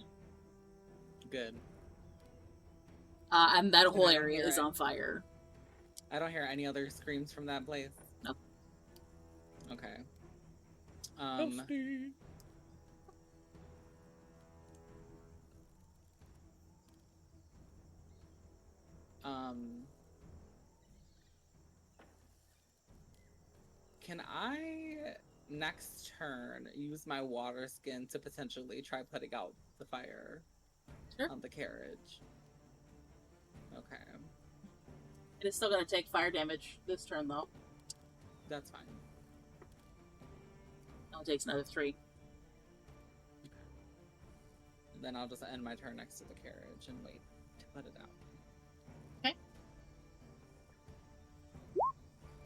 Speaker 3: Good.
Speaker 1: And that whole
Speaker 3: I don't
Speaker 1: area
Speaker 3: hear
Speaker 1: is
Speaker 3: it.
Speaker 1: on fire.
Speaker 3: I don't hear any other screams from that place.
Speaker 1: Nope.
Speaker 3: Okay.
Speaker 6: Toasty.
Speaker 3: Can I next turn use my water skin to potentially try putting out the fire
Speaker 1: Sure.
Speaker 3: on the carriage? Okay,
Speaker 1: It is still going to take fire damage this turn, though.
Speaker 3: that's fine.
Speaker 1: It only takes another 3.
Speaker 3: Then I'll just end my turn next to the carriage and wait to put it out.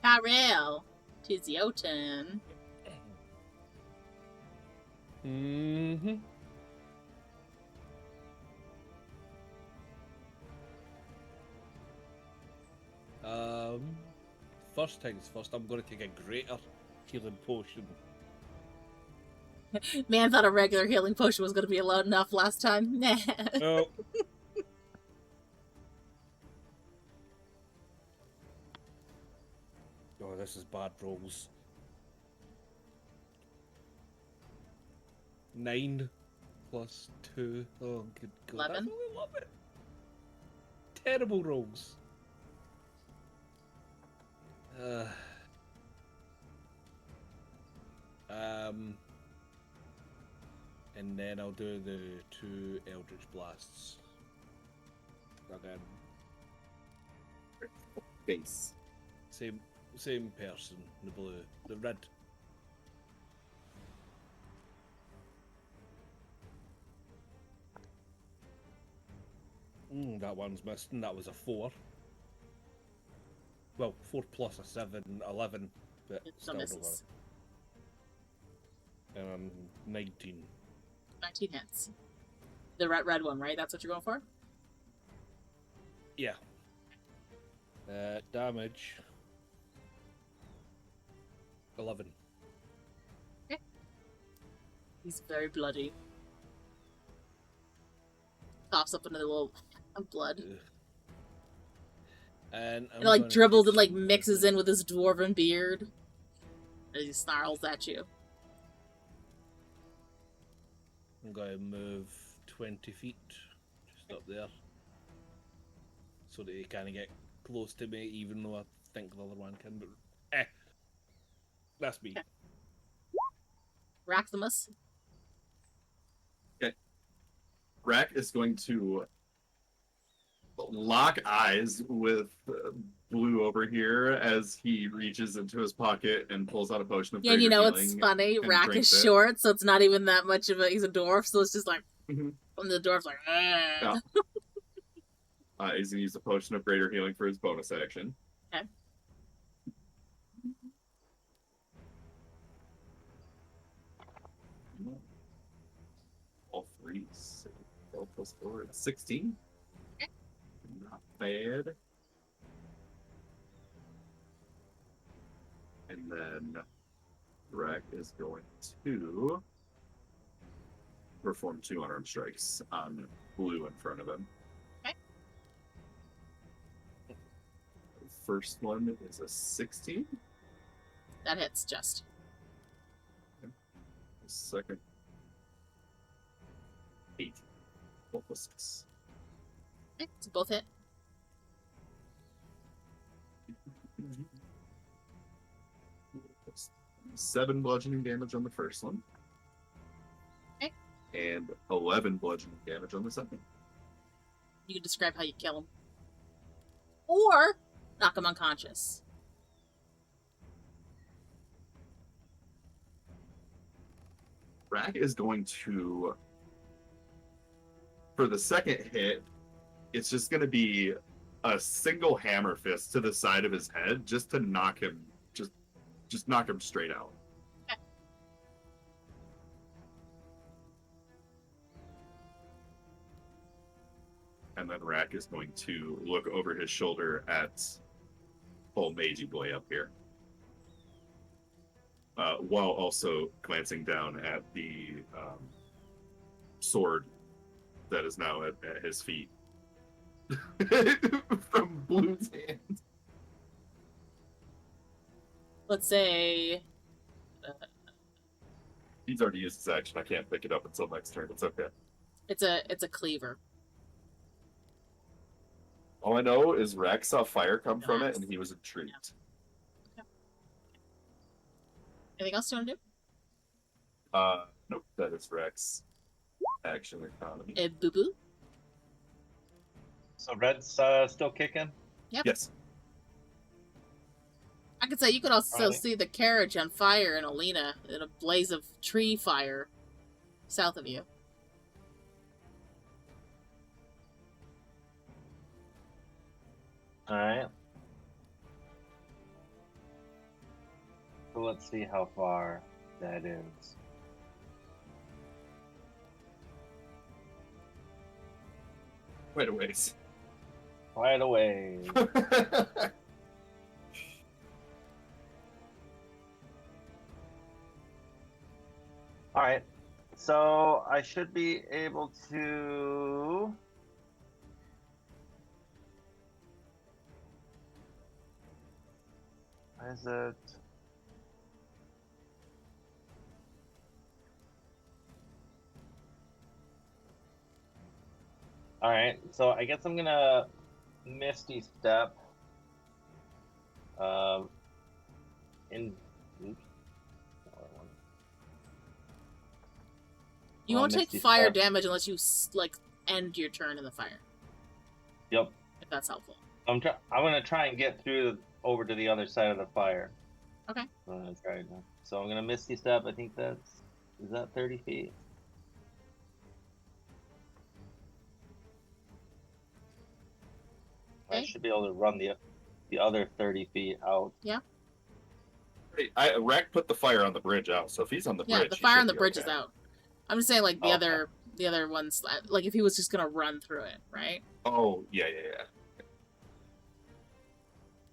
Speaker 1: Ki-Rel, tis your turn.
Speaker 6: Mm-hmm. First things first, I'm going to take a greater healing potion.
Speaker 1: Man thought a regular healing potion was going to be enough last time. Nah.
Speaker 6: Oh. Oh, this is bad rolls. 9 plus 2. Oh, good God.
Speaker 1: 11.
Speaker 6: That's only 11. Terrible rolls. And then I'll do the 2 Eldritch Blasts. Again.
Speaker 5: Face.
Speaker 6: Same person, the blue, the red. That one's missed, and that was a 4. Well, 4 plus a 7, 11, but
Speaker 1: Some
Speaker 6: still over.
Speaker 1: misses.
Speaker 6: And 19.
Speaker 1: 19 hits. The red one, right? That's what you're going for?
Speaker 6: Yeah. Damage. 11.
Speaker 1: He's very bloody. Coughs up another little of blood.
Speaker 6: Ugh. And
Speaker 1: It like dribbles and like mixes in with his dwarven beard. As he snarls at you.
Speaker 6: I'm going to move 20 feet, just up there, so that he kind of get close to me, even though I think the other one can. But that's me.
Speaker 1: Okay. Raximus.
Speaker 5: Rahk is going to lock eyes with Blue over here as he reaches into his pocket and pulls out a potion of
Speaker 1: Yeah, and you
Speaker 5: greater
Speaker 1: know it's
Speaker 5: healing
Speaker 1: funny.
Speaker 5: and
Speaker 1: Rahk
Speaker 5: drinks
Speaker 1: is
Speaker 5: it.
Speaker 1: short, so it's not even that much of a. He's a dwarf, so it's just like.
Speaker 5: Mhm.
Speaker 1: And the dwarf's like.
Speaker 5: Yeah. He's going to use a potion of greater healing for his bonus action.
Speaker 1: Okay.
Speaker 5: plus 4 is 16. Not bad. And then Rahk is going to perform 2 unarmed strikes on blue in front of him.
Speaker 1: Okay.
Speaker 5: The first one is a 16.
Speaker 1: That hits just.
Speaker 5: The second, 8. Both with 6.
Speaker 1: Okay, so both hit.
Speaker 5: 7 bludgeoning damage on the first one.
Speaker 1: Okay.
Speaker 5: And 11 bludgeoning damage on the second.
Speaker 1: You can describe how you kill him. Or knock him unconscious.
Speaker 5: Rahk is going to, for the second hit, it's just going to be a single hammer fist to the side of his head just to knock him, just knock him straight out.
Speaker 1: Okay.
Speaker 5: And then Rahk is going to look over his shoulder at old Magey Boy up here. While also glancing down at the sword that is now at his feet. From Blue's hand.
Speaker 1: Let's say...
Speaker 5: He's already used his action. I can't pick it up until next turn. It's okay.
Speaker 1: It's a cleaver.
Speaker 5: All I know is Rahk saw fire come from it, and he was intrigued.
Speaker 1: Okay. Anything else you want to do?
Speaker 5: Nope. That is Rahk's action economy.
Speaker 1: Boo boo.
Speaker 4: So Red's still kicking?
Speaker 1: Yep.
Speaker 5: Yes.
Speaker 1: I could say you could also
Speaker 4: Alright.
Speaker 1: see the carriage on fire in Alina in a blaze of tree fire south of you.
Speaker 4: Alright. So let's see how far that is.
Speaker 5: Wait a ways.
Speaker 4: Right away. Alright. So I should be able to... Is it? All right, so I guess I'm gonna Misty Step. In. Oops.
Speaker 1: You
Speaker 4: Well,
Speaker 1: won't take
Speaker 4: Misty
Speaker 1: fire
Speaker 4: Step.
Speaker 1: damage unless you like end your turn in the fire.
Speaker 4: Yep.
Speaker 1: If that's helpful.
Speaker 4: I'm gonna try and get through over to the other side of the fire.
Speaker 1: Okay.
Speaker 4: I'm gonna try it now. So I'm gonna Misty Step. I think is that 30 feet? I
Speaker 1: Okay.
Speaker 4: should be able to run the other 30 feet out.
Speaker 1: Yeah.
Speaker 5: Hey, Rahk put the fire on the bridge out, so if he's on the
Speaker 1: Yeah,
Speaker 5: bridge,
Speaker 1: the
Speaker 5: he
Speaker 1: fire
Speaker 5: should
Speaker 1: on the
Speaker 5: be
Speaker 1: bridge
Speaker 5: okay.
Speaker 1: is out. I'm just saying, like the
Speaker 4: Okay.
Speaker 1: other ones, like if he was just gonna run through it, right?
Speaker 5: Oh, yeah.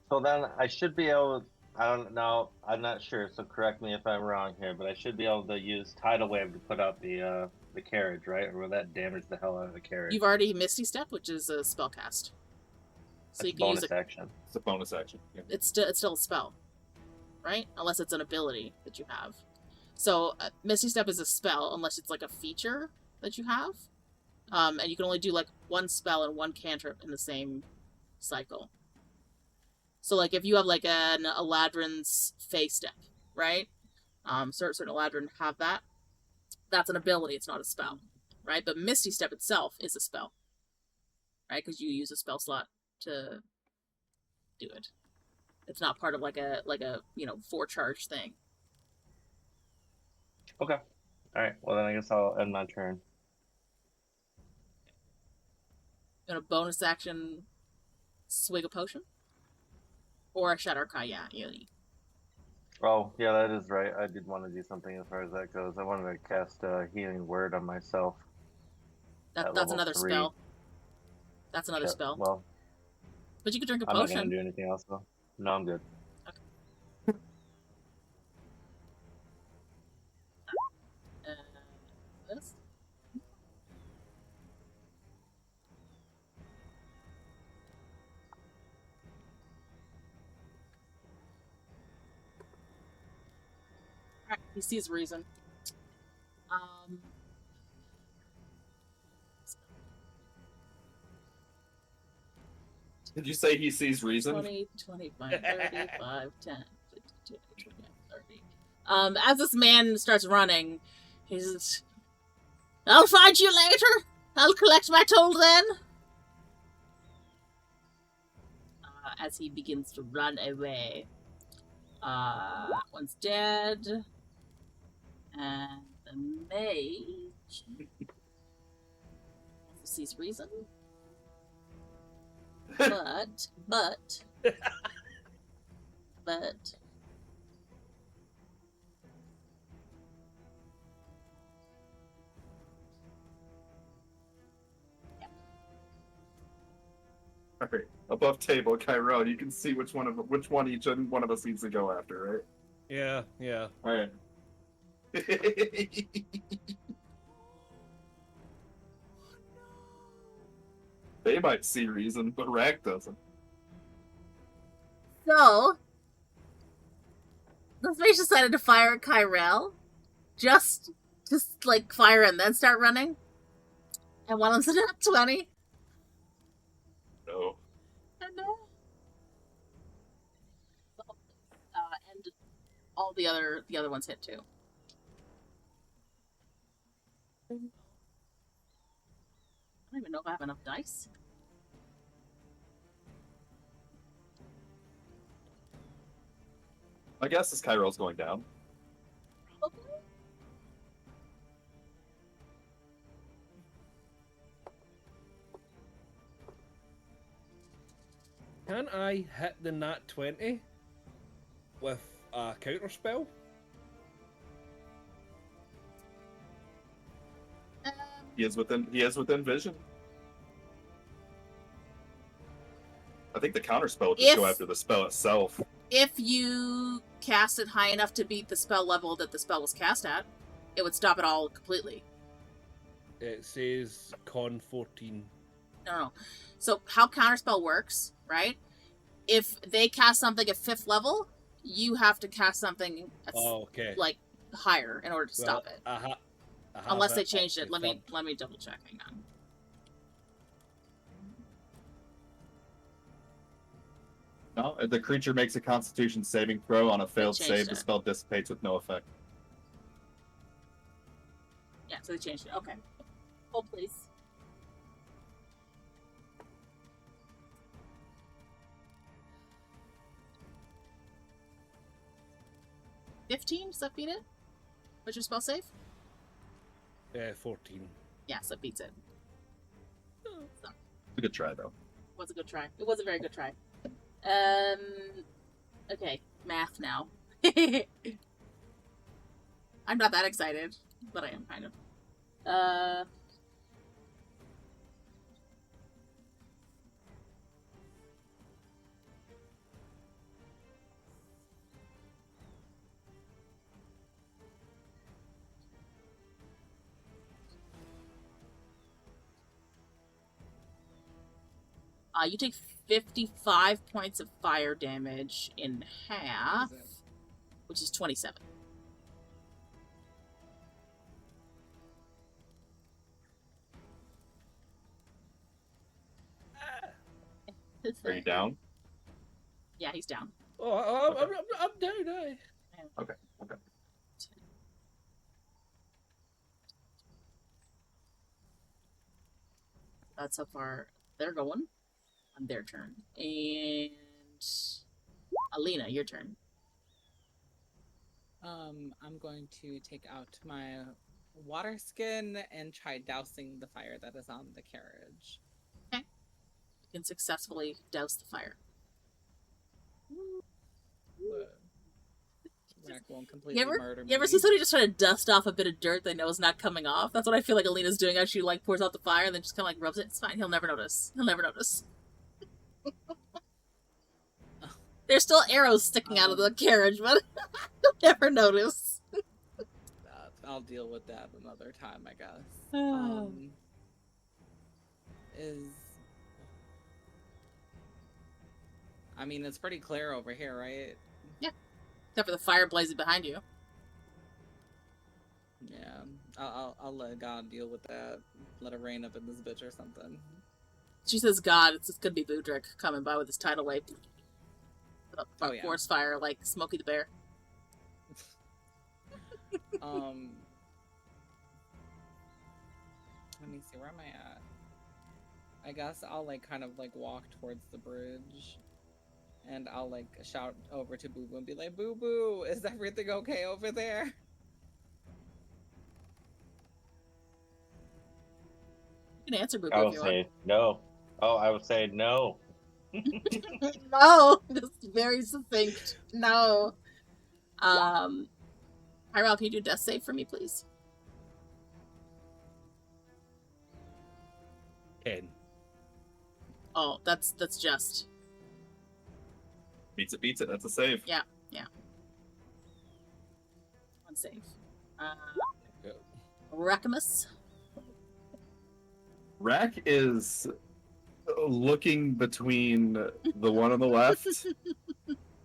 Speaker 4: So then I should be able. I don't know. I'm not sure. So correct me if I'm wrong here, but I should be able to use Tidal Wave to put out the carriage, right? Or will that damage the hell out of the carriage?
Speaker 1: You've already Misty Step, which is a spell cast. So
Speaker 4: That's
Speaker 1: you
Speaker 4: a
Speaker 1: can use
Speaker 4: bonus
Speaker 1: it.
Speaker 4: action.
Speaker 5: It's a bonus action. Yeah.
Speaker 1: It's still a spell, right? Unless it's an ability that you have. So Misty Step is a spell unless it's like a feature that you have, and you can only do like one spell and one cantrip in the same cycle. So like if you have like an Eladrin's Fey Step, right? Certain Eladrin have that. That's an ability. It's not a spell, right? But Misty Step itself is a spell, right? Because you use a spell slot to do it. It's not part of like a 4-charge thing.
Speaker 4: Okay. All right. Well, then I guess I'll end my turn.
Speaker 1: In a bonus action, swig a potion, or a Shatter Kai. Yeah.
Speaker 4: Oh, yeah, that is right. I did want to do something as far as that goes. I wanted to cast a healing word on myself.
Speaker 1: That's
Speaker 4: level
Speaker 1: another
Speaker 4: 3.
Speaker 1: spell. That's another
Speaker 4: Shit,
Speaker 1: spell.
Speaker 4: Well,
Speaker 1: But you could drink a
Speaker 4: I'm not gonna
Speaker 1: potion.
Speaker 4: do anything else though. No, I'm good.
Speaker 1: This. Alright, he sees reason.
Speaker 5: Did you say he sees reason?
Speaker 1: 20, 25, 35, 10, 52, 29, 30. As this man starts running, he says, I'll find you later. I'll collect my toll then. As he begins to run away. One's dead. And the mage sees reason. But
Speaker 5: All right. Above table, Ki-Rel, you can see which one each one of us needs to go after, right?
Speaker 6: Yeah.
Speaker 5: All right. They might see reason, but Rahk doesn't.
Speaker 1: so the mage decided to fire at Ki-Rel. Just like fire and then start running. And one of them's at 20.
Speaker 5: No.
Speaker 1: And all the other ones hit too. I don't even know if I have enough dice.
Speaker 5: I guess this Ki-Rel's going down.
Speaker 1: Probably.
Speaker 6: Can I hit the nat 20 with a counter spell?
Speaker 5: He is within vision. I think the counter spell will just go after the spell itself.
Speaker 1: If you cast it high enough to beat the spell level that the spell was cast at, it would stop it all completely.
Speaker 6: It says con 14.
Speaker 1: No. So how counterspell works, right? If they cast something at 5th level, you have to cast something at like higher in order to stop it. Unless they changed it. Let me double check. Hang on.
Speaker 5: No, if the creature makes a Constitution saving throw on a failed save, the
Speaker 1: it.
Speaker 5: spell dissipates with no effect.
Speaker 1: Yeah, so they changed it. Okay. Hold, please. $15? Does that beat it? What's your spell save?
Speaker 6: 14.
Speaker 1: Yeah, so it beats it. So.
Speaker 5: A good try, though.
Speaker 1: It was a good try. It was a very good try. Okay, math now. I'm not that excited, but I am kind of. You take 55 points of fire damage in half, which is 27.
Speaker 5: Are you down?
Speaker 1: Yeah, he's down.
Speaker 6: Oh, I'm down, eh?
Speaker 5: Okay.
Speaker 1: That's how far they're going on their turn. And Alina, your turn.
Speaker 3: I'm going to take out my water skin and try dousing the fire that is on the carriage.
Speaker 1: Okay. You can successfully douse the fire.
Speaker 3: Rahk won't completely murder me.
Speaker 1: You ever see somebody just try to dust off a bit of dirt they know is not coming off? That's what I feel like Alina's doing as she like pours out the fire and then just kind of like rubs it. It's fine. He'll never notice. He'll never notice. There's still arrows sticking out of the carriage, but he'll never notice.
Speaker 3: I'll deal with that another time, I guess. I mean, it's pretty clear over here, right?
Speaker 1: Yeah. Except for the fire blazing behind you.
Speaker 3: Yeah. I'll let God deal with that. Let it rain up in this bitch or something.
Speaker 1: She says God, it's just gonna be Budrick coming by with his tidal wave.
Speaker 3: Oh, yeah.
Speaker 1: Forest fire like Smokey the Bear.
Speaker 3: Let me see, where am I at? I guess I'll like kind of like walk towards the bridge and I'll like shout over to Boo Boo and be like, Boo Boo, is everything okay over there?
Speaker 1: You can answer Boo Boo
Speaker 4: I
Speaker 1: if
Speaker 4: would
Speaker 1: you
Speaker 4: say
Speaker 1: want.
Speaker 4: no. Oh, I would say no.
Speaker 1: No, just very succinct. No. Ki-Rel, can you do death save for me, please?
Speaker 6: 10.
Speaker 1: Oh, that's just.
Speaker 5: Beats it. That's a save.
Speaker 1: Yeah. One save. Rackamus.
Speaker 5: Rahk is looking between the one on the left,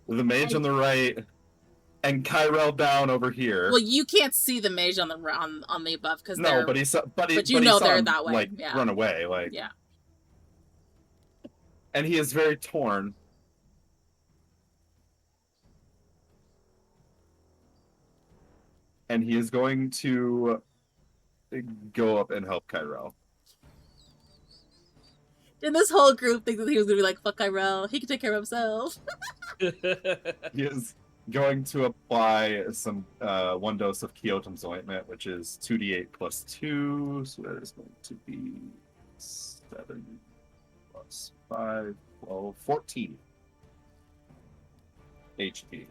Speaker 5: the mage on the right, and Ki-Rel down over here.
Speaker 1: Well, you can't see the mage on the above because
Speaker 5: No, but you
Speaker 1: know
Speaker 5: saw
Speaker 1: they're
Speaker 5: him,
Speaker 1: that way.
Speaker 5: like,
Speaker 1: Yeah.
Speaker 5: run away, like.
Speaker 1: Yeah.
Speaker 5: And he is very torn. And he is going to go up and help Ki-Rel.
Speaker 1: And this whole group thinks that he was gonna be like, fuck Ki-Rel, he can take care of himself.
Speaker 5: He is going to apply some 1 dose of KoAltaiTeMaunga ointment, which is 2d8 plus 2, so that is going to be 7 plus 5, 12, 14 HP.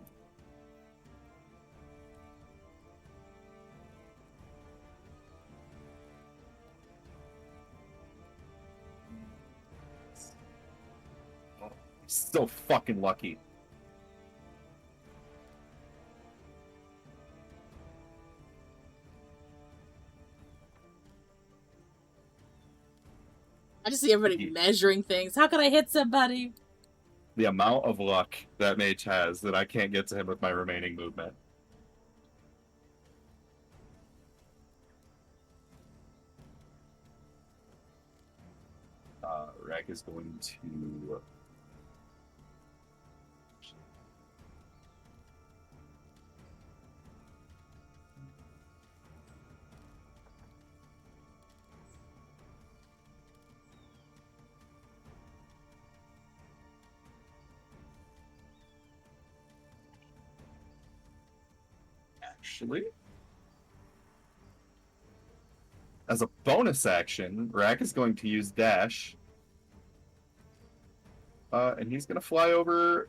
Speaker 5: So fucking lucky.
Speaker 1: I just see everybody measuring things. How can I hit somebody?
Speaker 5: The amount of luck that mage has that I can't get to him with my remaining movement. Rahk is going to... Actually, as a bonus action, Rahk is going to use dash. And he's going to fly over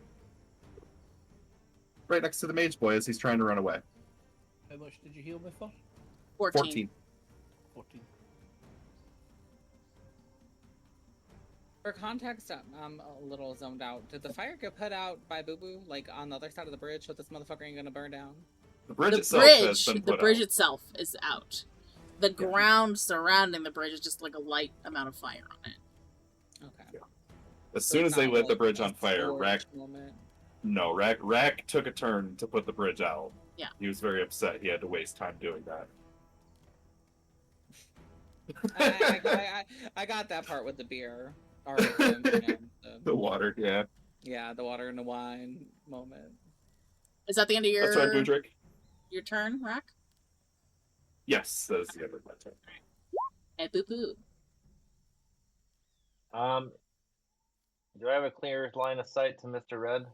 Speaker 5: right next to the mage boy as he's trying to run away.
Speaker 6: How much did you heal me for?
Speaker 1: 14.
Speaker 6: 14.
Speaker 3: For context, I'm a little zoned out. Did the fire get put out by Boo Boo, like on the other side of the bridge, so this motherfucker ain't gonna burn down?
Speaker 5: The bridge itself has been put out.
Speaker 1: Itself is out. The ground surrounding the bridge is just like a light amount of fire on it.
Speaker 3: Okay.
Speaker 5: Yeah. As soon as they lit the bridge on fire, Rahk took a turn to put the bridge out.
Speaker 1: Yeah.
Speaker 5: He was very upset. He had to waste time doing that.
Speaker 3: I got that part with the beer. Or the
Speaker 5: water, yeah.
Speaker 3: Yeah, the water and the wine moment.
Speaker 1: Is that the end of your...
Speaker 5: That's right, Budrick.
Speaker 1: Your turn, Rahk?
Speaker 5: Yes, that is the end of my turn.
Speaker 1: And Boo-Boo.
Speaker 4: Do I have a clear line of sight to Mr. Red?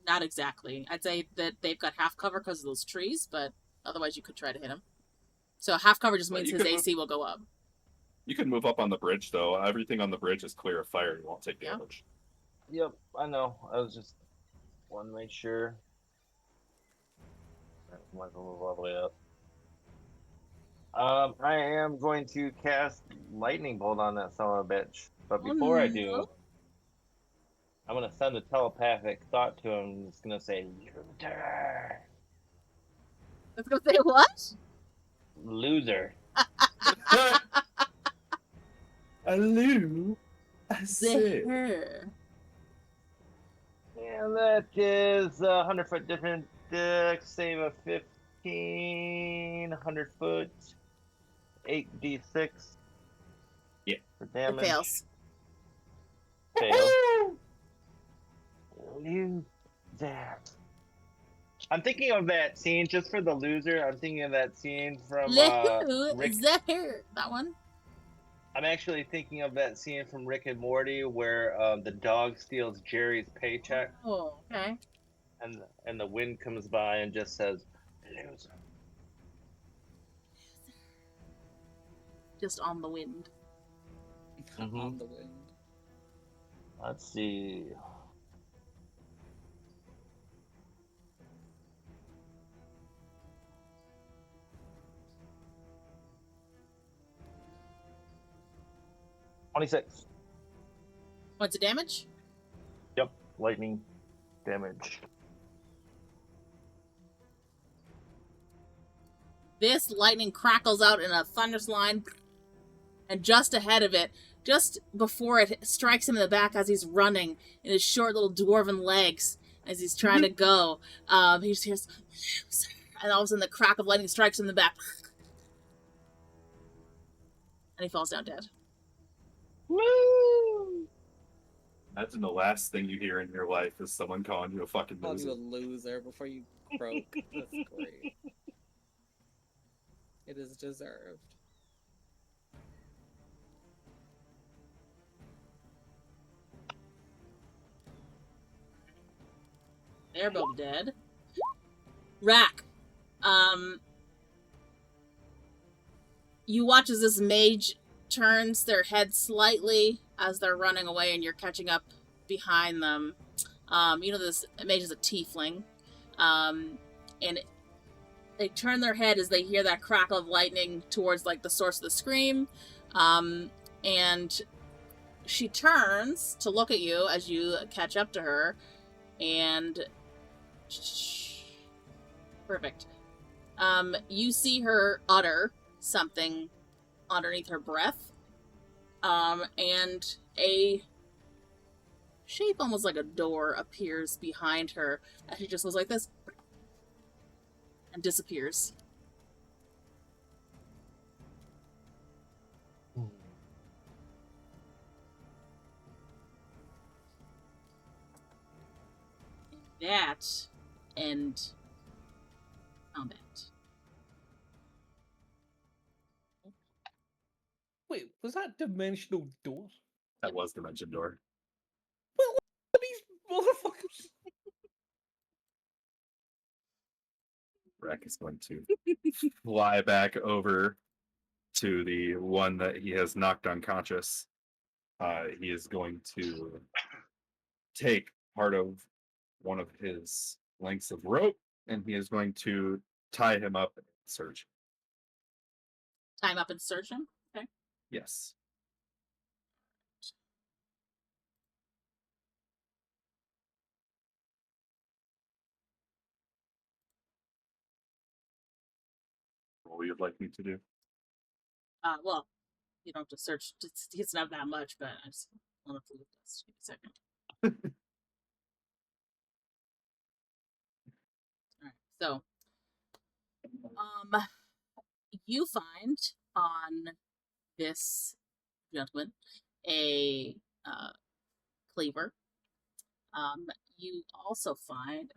Speaker 1: Not exactly. I'd say that they've got half cover because of those trees, but otherwise you could try to hit him. So half cover just means his AC will go up.
Speaker 5: You can move up on the bridge, though. Everything on the bridge is clear of fire. You won't take damage.
Speaker 4: Yep, I know. I was just... Want to make sure. Might as well move all the way up. I am going to cast Lightning Bolt on that son of a bitch. But before I do,
Speaker 1: no.
Speaker 4: I'm going to send a telepathic thought to him. It's going to say, loser.
Speaker 1: Let's go say what?
Speaker 4: Loser.
Speaker 5: Hello. I said.
Speaker 1: Her.
Speaker 4: And that is 100 foot different deck, save of 15, 100 foot, 8d6.
Speaker 5: Yeah.
Speaker 4: For
Speaker 1: It
Speaker 4: damage.
Speaker 1: fails.
Speaker 4: Fail. Loser. I'm thinking of that scene, just for the loser, I'm thinking of that scene from Rick.
Speaker 1: There. That one?
Speaker 4: I'm actually thinking of that scene from Rick and Morty where the dog steals Jerry's paycheck.
Speaker 1: Oh, okay.
Speaker 4: And the wind comes by and just says, loser.
Speaker 1: Just on the wind.
Speaker 3: On the wind.
Speaker 4: Let's see. $26.
Speaker 1: Points of damage?
Speaker 4: Yep, lightning damage.
Speaker 1: This lightning crackles out in a thunderous line, and just ahead of it, just before it strikes him in the back as he's running in his short little dwarven legs as he's trying to go, he just hears, and all of a sudden the crack of lightning strikes him in the back, and he falls down dead.
Speaker 4: Woo!
Speaker 5: Imagine the last thing you hear in your life is someone calling you a fucking
Speaker 3: Called
Speaker 5: loser.
Speaker 3: you a loser before you croak. That's great. It is deserved.
Speaker 1: They're both dead. Rahk, you watch as this mage turns their head slightly as they're running away, and you're catching up behind them. You know this mage is a tiefling, and they turn their head as they hear that crackle of lightning towards like the source of the scream, and she turns to look at you as you catch up to her, and perfect. You see her utter something underneath her breath, and a shape almost like a door appears behind her as she just goes like this and disappears. That and combat.
Speaker 6: Wait, was that dimensional door?
Speaker 5: That was Dimension Door.
Speaker 6: Well, what are these motherfuckers?
Speaker 5: Rahk is going to fly back over to the one that he has knocked unconscious. He is going to take part of one of his lengths of rope, and he is going to tie him up and search.
Speaker 1: Time up and search him. Okay.
Speaker 5: Yes. What you'd like me to do?
Speaker 1: Well, you don't have to search. It's not that much, but I just want to leave this. Give me a second. Alright, so you find on this gentleman a cleaver. You also find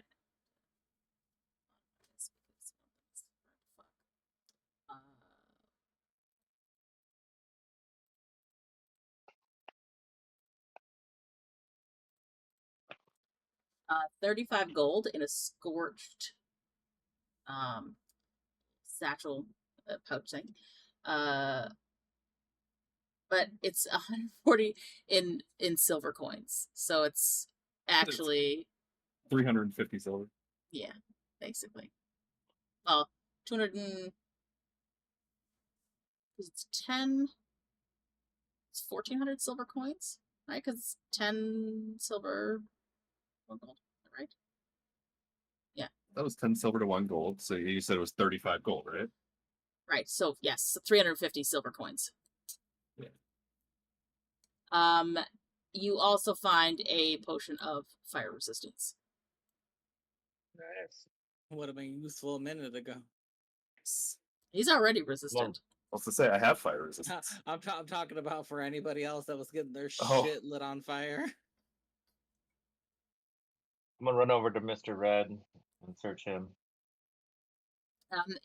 Speaker 1: 35 gold in a scorched satchel pouch thing. But it's 140 in silver coins. So it's actually
Speaker 5: 350 silver.
Speaker 1: Yeah, basically. Well, 200 and... It's 10... It's 1,400 silver coins, right? Because it's 10 silver, 1 gold, right?
Speaker 5: That was 10 silver to 1 gold. So you said it was 35 gold, right?
Speaker 1: Right, so yes, 350 silver coins.
Speaker 5: Yeah.
Speaker 1: You also find a potion of fire resistance.
Speaker 4: Nice.
Speaker 3: Would have been useful a minute ago.
Speaker 1: He's already resistant.
Speaker 5: I was to say I have fire resistance.
Speaker 3: I'm talking about for anybody else that was getting their
Speaker 5: Oh.
Speaker 3: shit lit on fire.
Speaker 4: I'm gonna run over to Mr. Red and search him.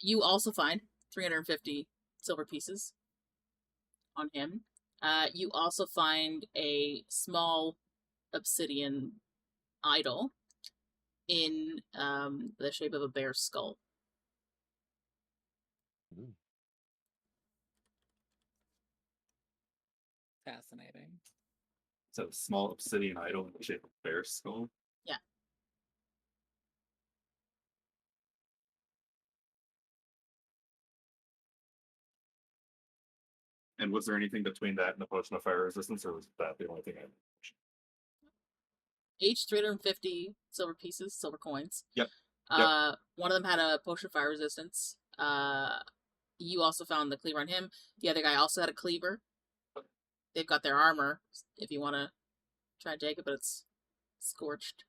Speaker 1: You also find 350 silver pieces on him. You also find a small obsidian idol in the shape of a bear's skull.
Speaker 3: Fascinating.
Speaker 5: It's a small obsidian idol in the shape of a bear's skull.
Speaker 1: Yeah.
Speaker 5: And was there anything between that and the potion of fire resistance, or was that the only thing I
Speaker 1: Each 350 silver pieces, silver coins.
Speaker 5: Yep.
Speaker 1: One of them had a potion of fire resistance. You also found the cleaver on him. The other guy also had a cleaver. They've got their armor, if you want to try and take it, but it's scorched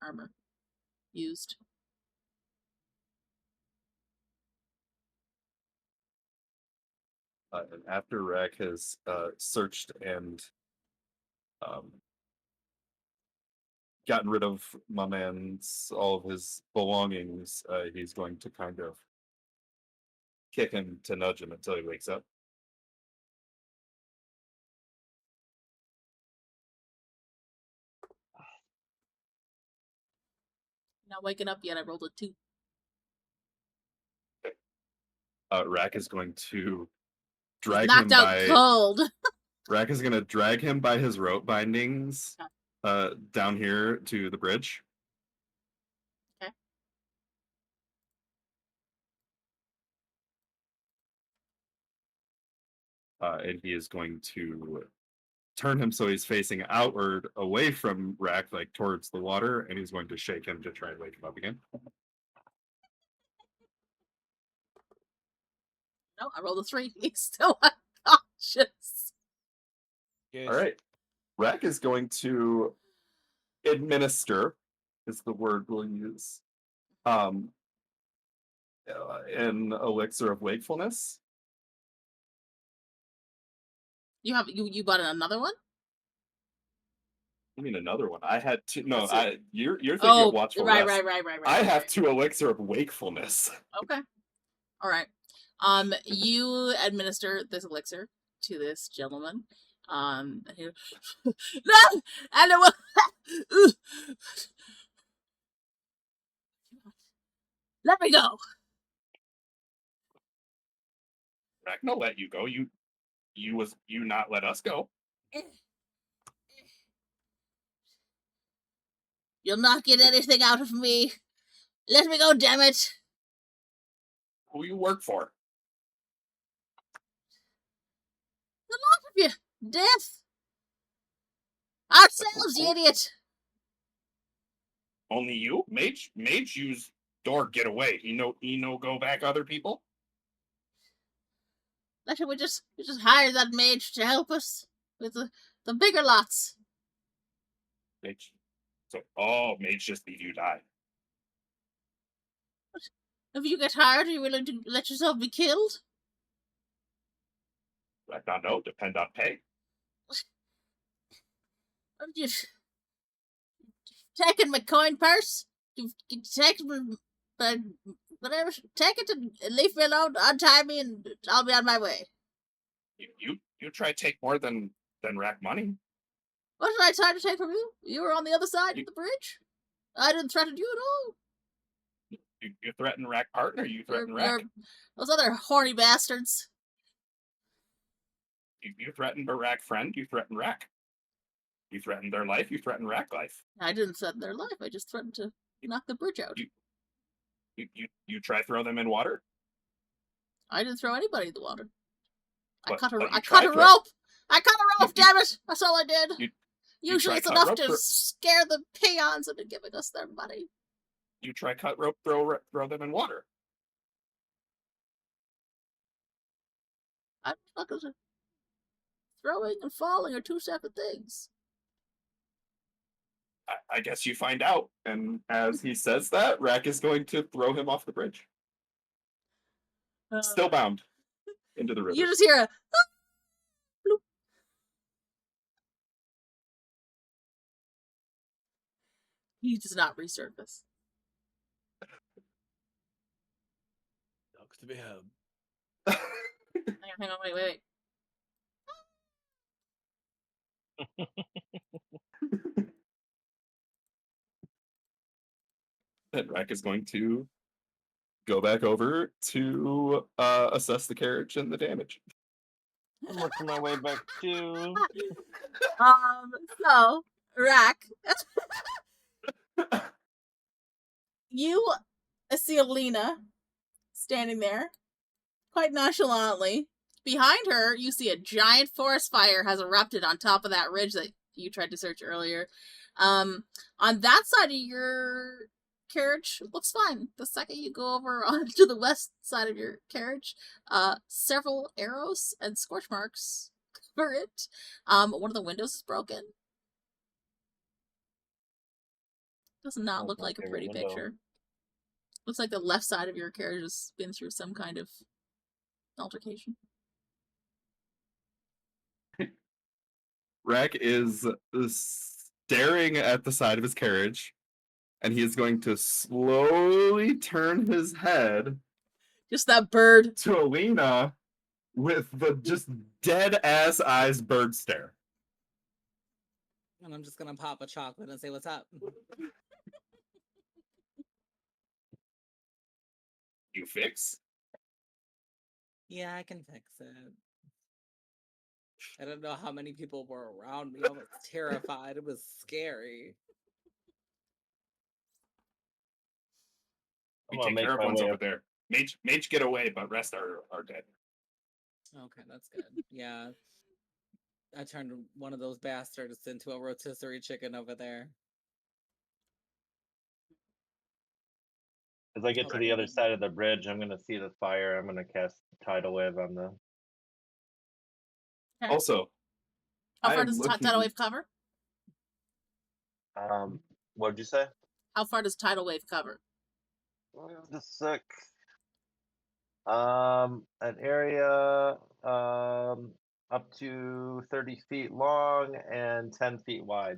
Speaker 1: armor used.
Speaker 5: And after Rahk has searched and gotten rid of my man's all of his belongings, he's going to kind of kick him to nudge him until he wakes up.
Speaker 1: Not waking up yet. I rolled a 2.
Speaker 5: Rahk is going to drag
Speaker 1: Knocked
Speaker 5: him
Speaker 1: out
Speaker 5: by
Speaker 1: cold.
Speaker 5: Rahk is going to drag him by his rope bindings down here to the bridge.
Speaker 1: Okay.
Speaker 5: And he is going to turn him so he's facing outward away from Rahk, like towards the water, and he's going to shake him to try and wake him up again.
Speaker 1: No, I rolled a 3. He's still unconscious.
Speaker 6: Yes.
Speaker 5: All right. Rahk is going to administer, is the word we'll use, an elixir of wakefulness.
Speaker 1: You bought another one?
Speaker 5: I mean, another one. I had two. No, you're thinking
Speaker 1: Oh,
Speaker 5: of watchful
Speaker 1: right.
Speaker 5: rest. I have 2 elixir of wakefulness.
Speaker 1: Okay. All right. You administer this elixir to this gentleman. No, and it will. Let me go.
Speaker 5: Rahk, no, let you go. You not let us go.
Speaker 1: You'll not get anything out of me. Let me go, damn it.
Speaker 5: Who you work for?
Speaker 1: The lot of you. Death. Ourselves, you idiot.
Speaker 5: Only you? Mage use door get away. He no go back other people?
Speaker 1: We just hire that mage to help us with the bigger lots.
Speaker 5: Mage. So mage just leave you die.
Speaker 1: If you get hired, are you willing to let yourself be killed?
Speaker 5: I don't know. Depend on pay.
Speaker 1: You've taken my coin purse. You've taken my whatever. Take it and leave me alone. Untie me, and I'll be on my way.
Speaker 5: You try to take more than Rahk money.
Speaker 1: What did I try to take from you? You were on the other side of the bridge. I didn't threaten you at all.
Speaker 5: You threaten Rahk partner. You threaten Rahk.
Speaker 1: Those other horny bastards.
Speaker 5: You threaten a Rahk friend. You threaten Rahk. You threatened their life. You threatened Rahk life.
Speaker 1: I didn't threaten their life. I just threatened to knock the bridge out.
Speaker 5: You try throw them in water.
Speaker 1: I didn't throw anybody in the water. I
Speaker 5: But-
Speaker 1: cut a
Speaker 5: but you
Speaker 1: I cut
Speaker 5: tried
Speaker 1: a
Speaker 5: throw-
Speaker 1: rope. I cut a rope.
Speaker 5: You-
Speaker 1: Damn it! That's all I did.
Speaker 5: you
Speaker 1: Usually
Speaker 5: tried
Speaker 1: it's
Speaker 5: cut
Speaker 1: enough
Speaker 5: rope
Speaker 1: to
Speaker 5: for-
Speaker 1: scare the peons into giving us their money.
Speaker 5: You try cut rope, throw them in water.
Speaker 1: I'm not gonna. Throwing and falling are two separate things.
Speaker 5: I guess you find out. And as he says that, Rahk is going to throw him off the bridge, still bound into the river.
Speaker 1: You just hear a. Bloop. He does not resurface.
Speaker 6: Ducks to be had.
Speaker 1: Hang on, wait.
Speaker 5: And Rahk is going to go back over to assess the carriage and the damage.
Speaker 4: I'm working my way back to.
Speaker 1: So, Rahk, you see Alina standing there, quite nonchalantly. Behind her, you see a giant forest fire has erupted on top of that ridge that you tried to search earlier. On that side of your carriage, looks fine. The second you go over onto the west side of your carriage, several arrows and scorch marks cover it. One of the windows is broken. Does not
Speaker 4: Oh,
Speaker 1: look
Speaker 4: my
Speaker 1: like a
Speaker 4: favorite
Speaker 1: pretty
Speaker 4: window.
Speaker 1: picture. Looks like the left side of your carriage has been through some kind of altercation.
Speaker 5: Rahk is staring at the side of his carriage, and he is going to slowly turn his head
Speaker 1: Just that bird.
Speaker 5: to Alina with the just dead ass eyes bird stare.
Speaker 3: And I'm just gonna pop a chocolate and say, "What's up?"
Speaker 5: You fix?
Speaker 3: Yeah, I can fix it. I don't know how many people were around me. I was terrified. It was scary.
Speaker 5: We
Speaker 4: I'm gonna
Speaker 5: take
Speaker 4: make
Speaker 5: care of
Speaker 4: my
Speaker 5: ones
Speaker 4: way
Speaker 5: over
Speaker 4: up.
Speaker 5: there. Mage get away, but rest are dead.
Speaker 3: Okay, that's good. Yeah. I turned one of those bastards into a rotisserie chicken over there.
Speaker 4: As I get to
Speaker 3: Okay.
Speaker 4: the other side of the bridge, I'm gonna see the fire. I'm gonna cast Tidal Wave on the.
Speaker 1: Okay.
Speaker 5: Also,
Speaker 1: How
Speaker 5: I
Speaker 1: far
Speaker 5: am
Speaker 1: does
Speaker 5: looking-
Speaker 1: tidal wave cover?
Speaker 4: What'd you say?
Speaker 1: How far does tidal wave cover?
Speaker 4: Just a sec. An area up to 30 feet long and 10 feet wide.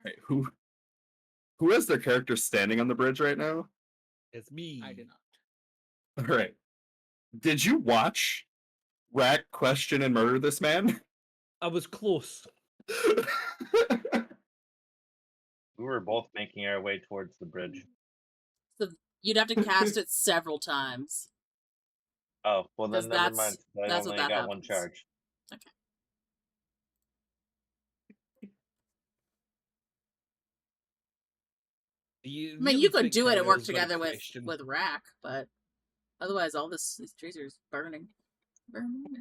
Speaker 5: Right, who has their character standing on the bridge right now?
Speaker 6: It's me.
Speaker 3: I did not.
Speaker 5: All right. Did you watch Rahk question and murder this man?
Speaker 6: I was close.
Speaker 4: We were both making our way towards the bridge.
Speaker 1: So you'd have to cast it several times.
Speaker 4: Oh, well then
Speaker 1: 'Cause
Speaker 4: never
Speaker 1: that's-
Speaker 4: mind. I
Speaker 1: that's what
Speaker 4: only
Speaker 1: that
Speaker 4: got one
Speaker 1: happens.
Speaker 4: charge.
Speaker 1: Okay.
Speaker 6: You
Speaker 1: I mean,
Speaker 6: really
Speaker 1: you could
Speaker 6: think
Speaker 1: do it and work
Speaker 6: Ki-Rel's gonna
Speaker 1: together
Speaker 6: question-
Speaker 1: with Rahk, but otherwise, these trees are burning.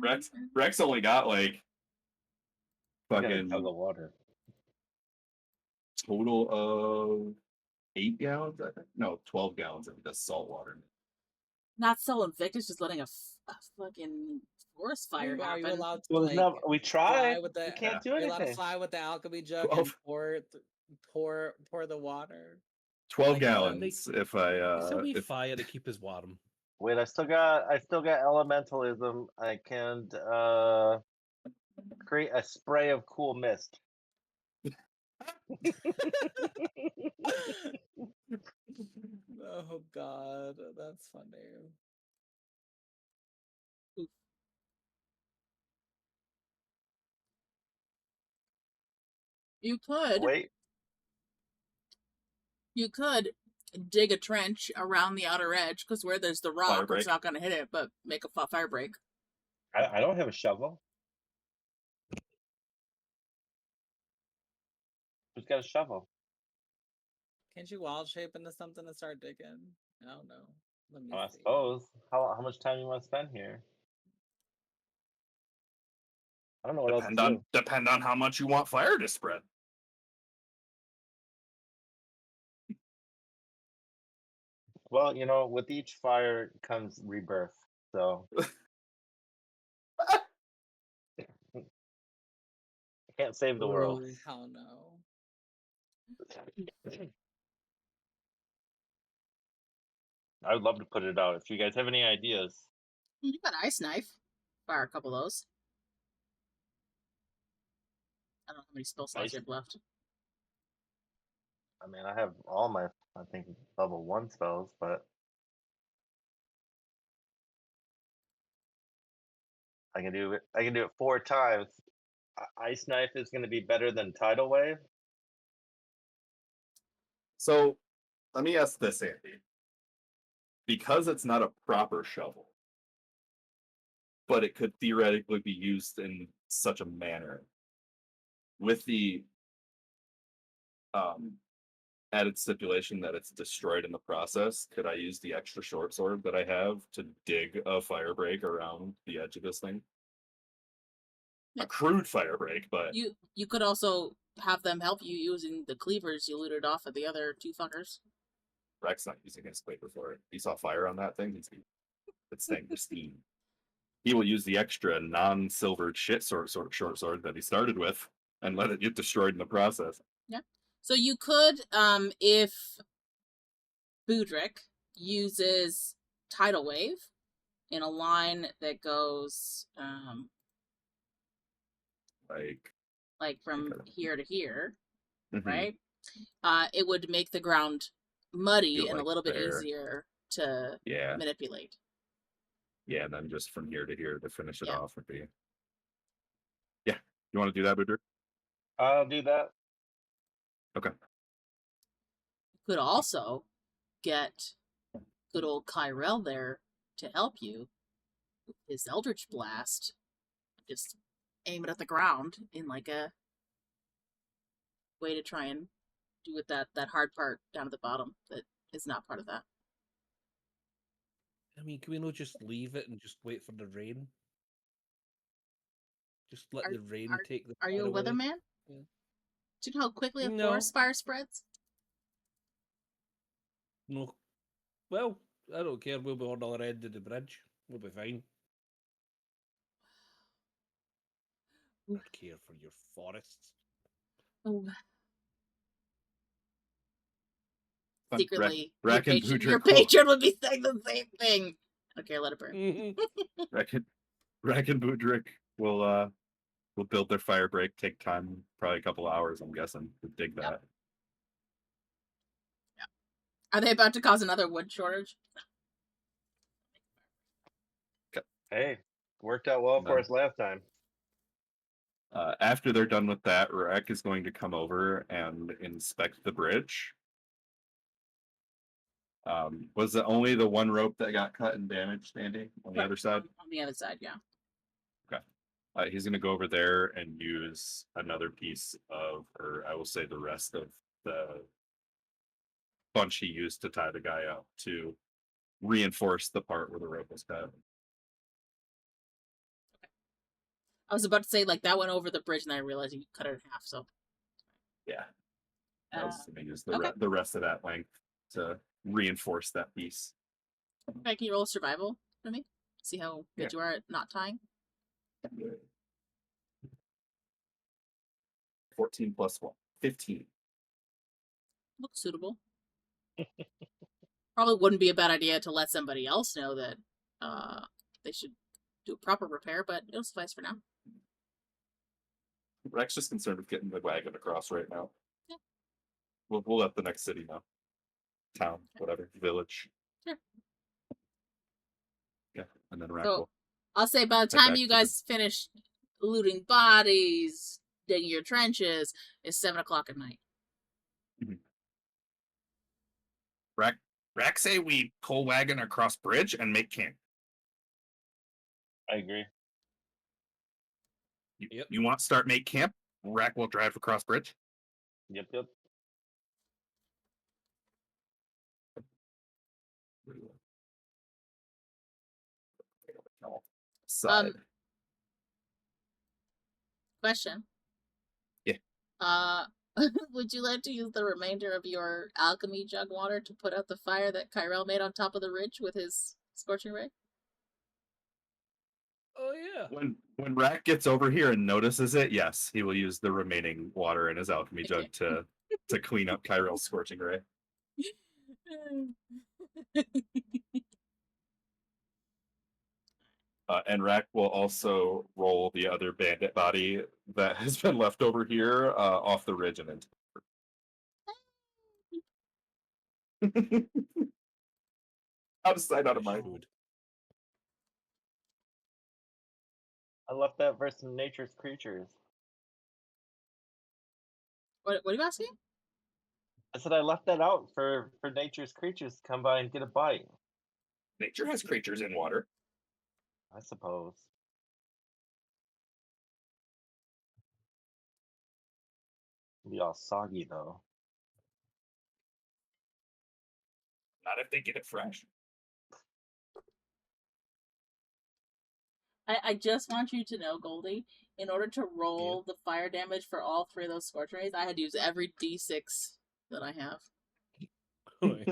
Speaker 5: Rahk's only got like
Speaker 4: I got a
Speaker 5: fucking
Speaker 4: jug of water.
Speaker 5: total of 8 gallons, I think. No, 12 gallons of just salt water.
Speaker 1: Not so Invictus, just letting a fucking forest fire
Speaker 3: Are you
Speaker 1: happen.
Speaker 3: allowed to
Speaker 4: Well,
Speaker 3: like
Speaker 4: no, we
Speaker 3: fly
Speaker 4: tried.
Speaker 3: with the?
Speaker 4: We can't do
Speaker 3: Are you allowed to
Speaker 4: anything.
Speaker 3: fly with the alchemy jug
Speaker 5: 12.
Speaker 3: and pour the water?
Speaker 5: 12
Speaker 3: Like,
Speaker 5: gallons if I
Speaker 6: It's a wee
Speaker 5: if
Speaker 6: fire to keep us warm.
Speaker 4: Wait, I still got elementalism. I can create a spray of cool mist.
Speaker 3: Oh God, that's funny.
Speaker 1: You could
Speaker 4: Wait,
Speaker 1: dig a trench around the outer edge, because where there's the rock,
Speaker 5: Fire
Speaker 1: it's
Speaker 5: break.
Speaker 1: not going to hit it, but make a fire break.
Speaker 4: I don't have a shovel. Who's got a shovel?
Speaker 3: Can't you wild shape into something to start digging? I don't know. Let me
Speaker 4: I
Speaker 3: see.
Speaker 4: suppose. How much time you want to spend here? I don't know what else to do.
Speaker 5: Depend on how much you want fire to spread.
Speaker 4: Well, with each fire comes rebirth. So can't save the world.
Speaker 3: Hell no.
Speaker 4: I would love to put it out. If you guys have any ideas,
Speaker 1: You got an ice knife. Fire a couple of those. I don't know how many spell slots you have left.
Speaker 4: I mean, I have all my, I think, level 1 spells, but I can do it 4 times. Ice knife is going to be better than tidal wave.
Speaker 5: So let me ask this, Andy. Because it's not a proper shovel, but it could theoretically be used in such a manner, with the added stipulation that it's destroyed in the process, could I use the extra short sword that I have to dig a fire break around the edge of this thing? A crude fire break, but
Speaker 1: You could also have them help you using the cleavers you looted off of the other 2 fuckers.
Speaker 5: Rex not using his cleaver for it. He saw fire on that thing. It's staying pristine. He will use the extra non-silvered short sword that he started with and let it get destroyed in the process.
Speaker 1: Yeah. So you could, if Budrick uses tidal wave in a line that goes, like from here to here, right? It would make the ground muddy and a little bit easier to manipulate.
Speaker 5: Yeah, and then just from here to here to finish it off would be. Yeah. You want to do that, Budrick?
Speaker 4: I'll do that.
Speaker 5: Okay.
Speaker 1: Could also get good old Ki-Rel there to help you with his Eldritch Blast. Just aim it at the ground in like a way to try and do it that hard part down at the bottom that is not part of that.
Speaker 6: I mean, can we not just leave it and just wait for the rain? Just let the rain take the
Speaker 1: Are you a
Speaker 6: away?
Speaker 1: weatherman?
Speaker 6: Yeah.
Speaker 1: Do you know how quickly a
Speaker 6: No.
Speaker 1: forest fire spreads?
Speaker 6: No. Well, I don't care. We'll be on the other end of the bridge. We'll be fine. I don't care for your forests.
Speaker 1: Oh.
Speaker 5: Secretly,
Speaker 1: your patron would be saying the same thing. Okay, let it burn.
Speaker 5: Rahk and Budrick will build their fire break. Take time, probably a couple hours, I'm guessing, to dig that.
Speaker 1: Yeah. Are they about to cause another wood shortage?
Speaker 4: Hey, worked out well for us last time.
Speaker 5: After they're done with that, Rahk is going to come over and inspect the bridge. Was it only the one rope that got cut and damaged, Andy, on the other side?
Speaker 1: On the other side, yeah.
Speaker 5: Okay. He's going to go over there and use another piece of, or I will say the rest of the bunch he used to tie the guy up to reinforce the part where the rope was cut.
Speaker 1: I was about to say, like, that went over the bridge, and I realized you cut it in half, so.
Speaker 5: Yeah. I was going to use the rest of that length to reinforce that piece.
Speaker 1: Okay, can you roll a survival for me? See how good you are at not tying?
Speaker 5: 14 plus 1. 15.
Speaker 1: Looks suitable. Probably wouldn't be a bad idea to let somebody else know that they should do a proper repair, but it'll suffice for now.
Speaker 5: Rex just concerned with getting the wagon across right now.
Speaker 1: Yeah.
Speaker 5: We'll let the next city know. Town, whatever, village.
Speaker 1: Sure.
Speaker 5: Yeah, and then Rahk
Speaker 1: So,
Speaker 5: will.
Speaker 1: I'll say by the time you guys finish looting bodies, digging your trenches, it's 7 o'clock at night.
Speaker 7: Rahk say we pull wagon across bridge and make camp.
Speaker 4: I agree.
Speaker 5: You want to start make camp? Rahk will drive across bridge.
Speaker 4: Yep.
Speaker 5: Side.
Speaker 1: Question.
Speaker 5: Yeah.
Speaker 1: Would you like to use the remainder of your alchemy jug water to put out the fire that Ki-Rel made on top of the ridge with his scorching ray?
Speaker 6: Oh yeah.
Speaker 5: When Rahk gets over here and notices it, yes, he will use the remaining water in his alchemy jug to clean up Ki-Rel's scorching ray. And Rahk will also roll the other bandit body that has been left over here off the ridge and into. Out of sight, out of mind.
Speaker 4: I left that versus nature's creatures.
Speaker 1: What are you asking?
Speaker 4: I said I left that out for nature's creatures to come by and get a bite.
Speaker 5: Nature has creatures in water.
Speaker 4: I suppose. Be all soggy though.
Speaker 5: Not if they get it fresh.
Speaker 1: I just want you to know, Goldie, in order to roll the fire damage for all 3 of those scorch rays, I had to use every d6 that I have. I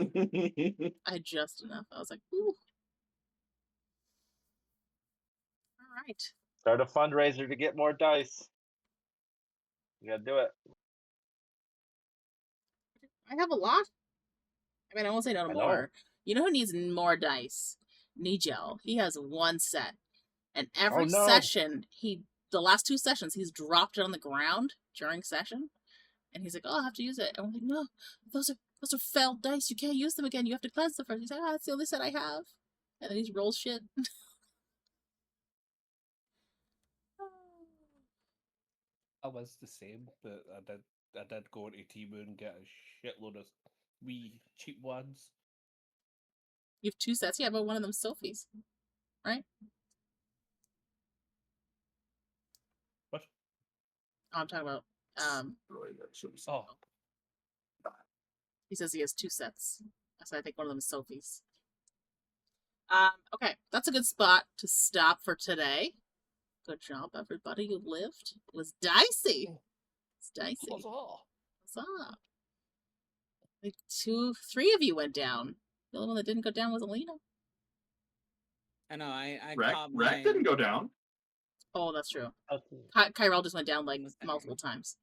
Speaker 1: had just enough. I was like, ooh. Alright.
Speaker 4: Start a fundraiser to get more dice. You gotta do it.
Speaker 1: I have a lot. I mean, I won't say no
Speaker 4: I know.
Speaker 1: more. You know who needs more dice? Nigel. He has 1 set. And every
Speaker 4: no.
Speaker 1: session, the last 2 sessions, he's dropped it on the ground during session. And he's like, oh, I'll have to use it. And I'm like, no, those are failed dice. You can't use them again. You have to cleanse them first. He's like, oh, that's the only set I have. And then he rolls shit.
Speaker 6: I was the same, but I did go into Timu and get a shitload of wee cheap ones.
Speaker 1: You have 2 sets? Yeah, but one of them's Sophie's. Right?
Speaker 6: What?
Speaker 1: Oh, I'm talking about,
Speaker 6: Oh,
Speaker 1: he says he has 2 sets. So I think one of them is Sophie's. Okay, that's a good spot to stop for today. Good job, everybody. You lived. It was dicey. It's dicey.
Speaker 6: what's all?
Speaker 1: What's up? Like 3 of you went down. The only one that didn't go down was Alina.
Speaker 3: I know. I
Speaker 5: Rahk didn't go down.
Speaker 1: Oh, that's true.
Speaker 4: Okay.
Speaker 1: Ki-Rel just went down like multiple times.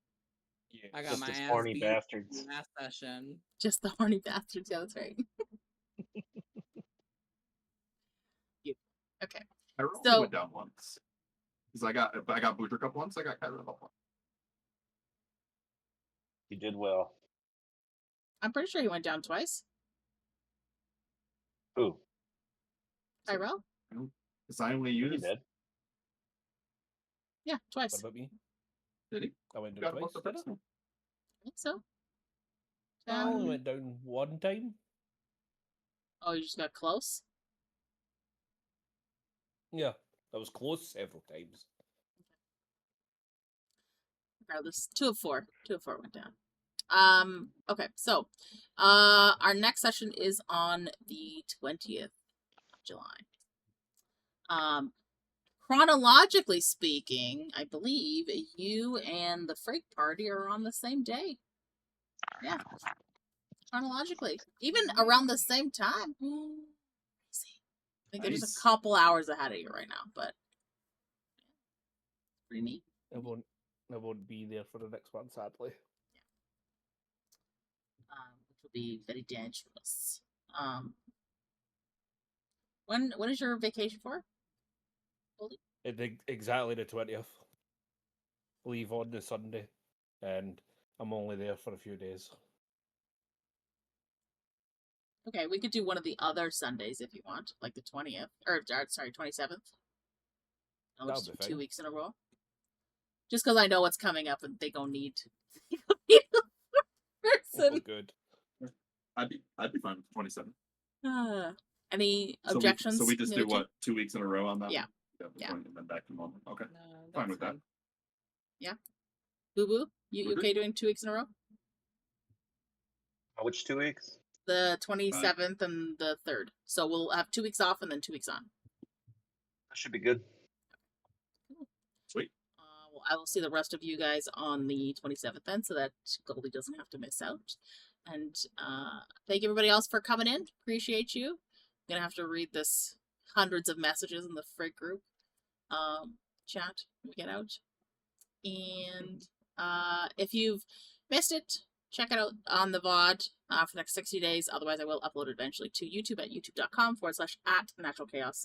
Speaker 6: Yeah.
Speaker 3: I got
Speaker 4: Just
Speaker 3: my
Speaker 4: as
Speaker 3: ass
Speaker 4: horny
Speaker 3: beat
Speaker 4: bastards.
Speaker 3: last session.
Speaker 1: Just the horny bastards. Yeah, that's right. Okay.
Speaker 5: I only
Speaker 1: So-
Speaker 5: went down once. Because I got Budrick up once, I got Ki-Rel up once.
Speaker 4: You did well.
Speaker 1: I'm pretty sure he went down twice.
Speaker 4: Ooh,
Speaker 1: Ki-Rel?
Speaker 5: Because I only
Speaker 4: you
Speaker 5: used.
Speaker 4: did.
Speaker 1: Yeah,
Speaker 6: What
Speaker 1: twice.
Speaker 6: about me?
Speaker 5: Did he?
Speaker 6: I went down
Speaker 5: Got
Speaker 6: twice.
Speaker 5: both the
Speaker 6: Did I?
Speaker 5: first one.
Speaker 1: I think so.
Speaker 6: I only went down 1 time.
Speaker 1: Oh, you just got close?
Speaker 6: Yeah, I was close several times.
Speaker 1: Regardless, 2 of 4. 2 of 4 went down. Okay, so our next session is on the 20th of July. Chronologically speaking, I believe you and the Freak Party are on the same day. Yeah. Chronologically. Even around the same time. Crazy. I think they're just
Speaker 5: Nice.
Speaker 1: a couple hours ahead of you right now, but pretty neat.
Speaker 6: I won't be there for the next one, sadly.
Speaker 1: Which will be very dangerous. When is your vacation for?
Speaker 6: Exactly the 20th. Leave on the Sunday, and I'm only there for a few days.
Speaker 1: Okay, we could do one of the other Sundays if you want, like the 20th, or sorry, 27th. I'll
Speaker 6: That'll
Speaker 1: just
Speaker 6: be
Speaker 1: do 2
Speaker 6: fine.
Speaker 1: weeks in a row. Just because I know what's coming up and they gonna need
Speaker 6: Oh,
Speaker 1: person.
Speaker 6: good.
Speaker 5: I'd be fine with 27.
Speaker 1: Any
Speaker 5: So
Speaker 1: objections?
Speaker 5: we just do
Speaker 1: Neil,
Speaker 5: what, 2 weeks in a row on that?
Speaker 1: Yeah.
Speaker 5: Yeah.
Speaker 1: Yeah.
Speaker 5: And then back to normal. Okay.
Speaker 3: No,
Speaker 5: Fine
Speaker 3: that's
Speaker 5: with that.
Speaker 3: fine.
Speaker 1: Boo Boo, you
Speaker 5: We're good.
Speaker 1: okay doing 2 weeks in a row?
Speaker 4: Which 2 weeks?
Speaker 1: The 27th and the 3rd. So we'll have 2 weeks off and then 2 weeks on.
Speaker 4: That should be good.
Speaker 5: Sweet.
Speaker 1: Well, I will see the rest of you guys on the 27th then, so that Goldie doesn't have to miss out. And thank everybody else for coming in. Appreciate you. I'm gonna have to read this hundreds of messages in the frig group chat when we get out. And if you've missed it, check it out on the VOD for the next 60 days. Otherwise, I will upload it eventually to YouTube at youtube.com/@naturalchaos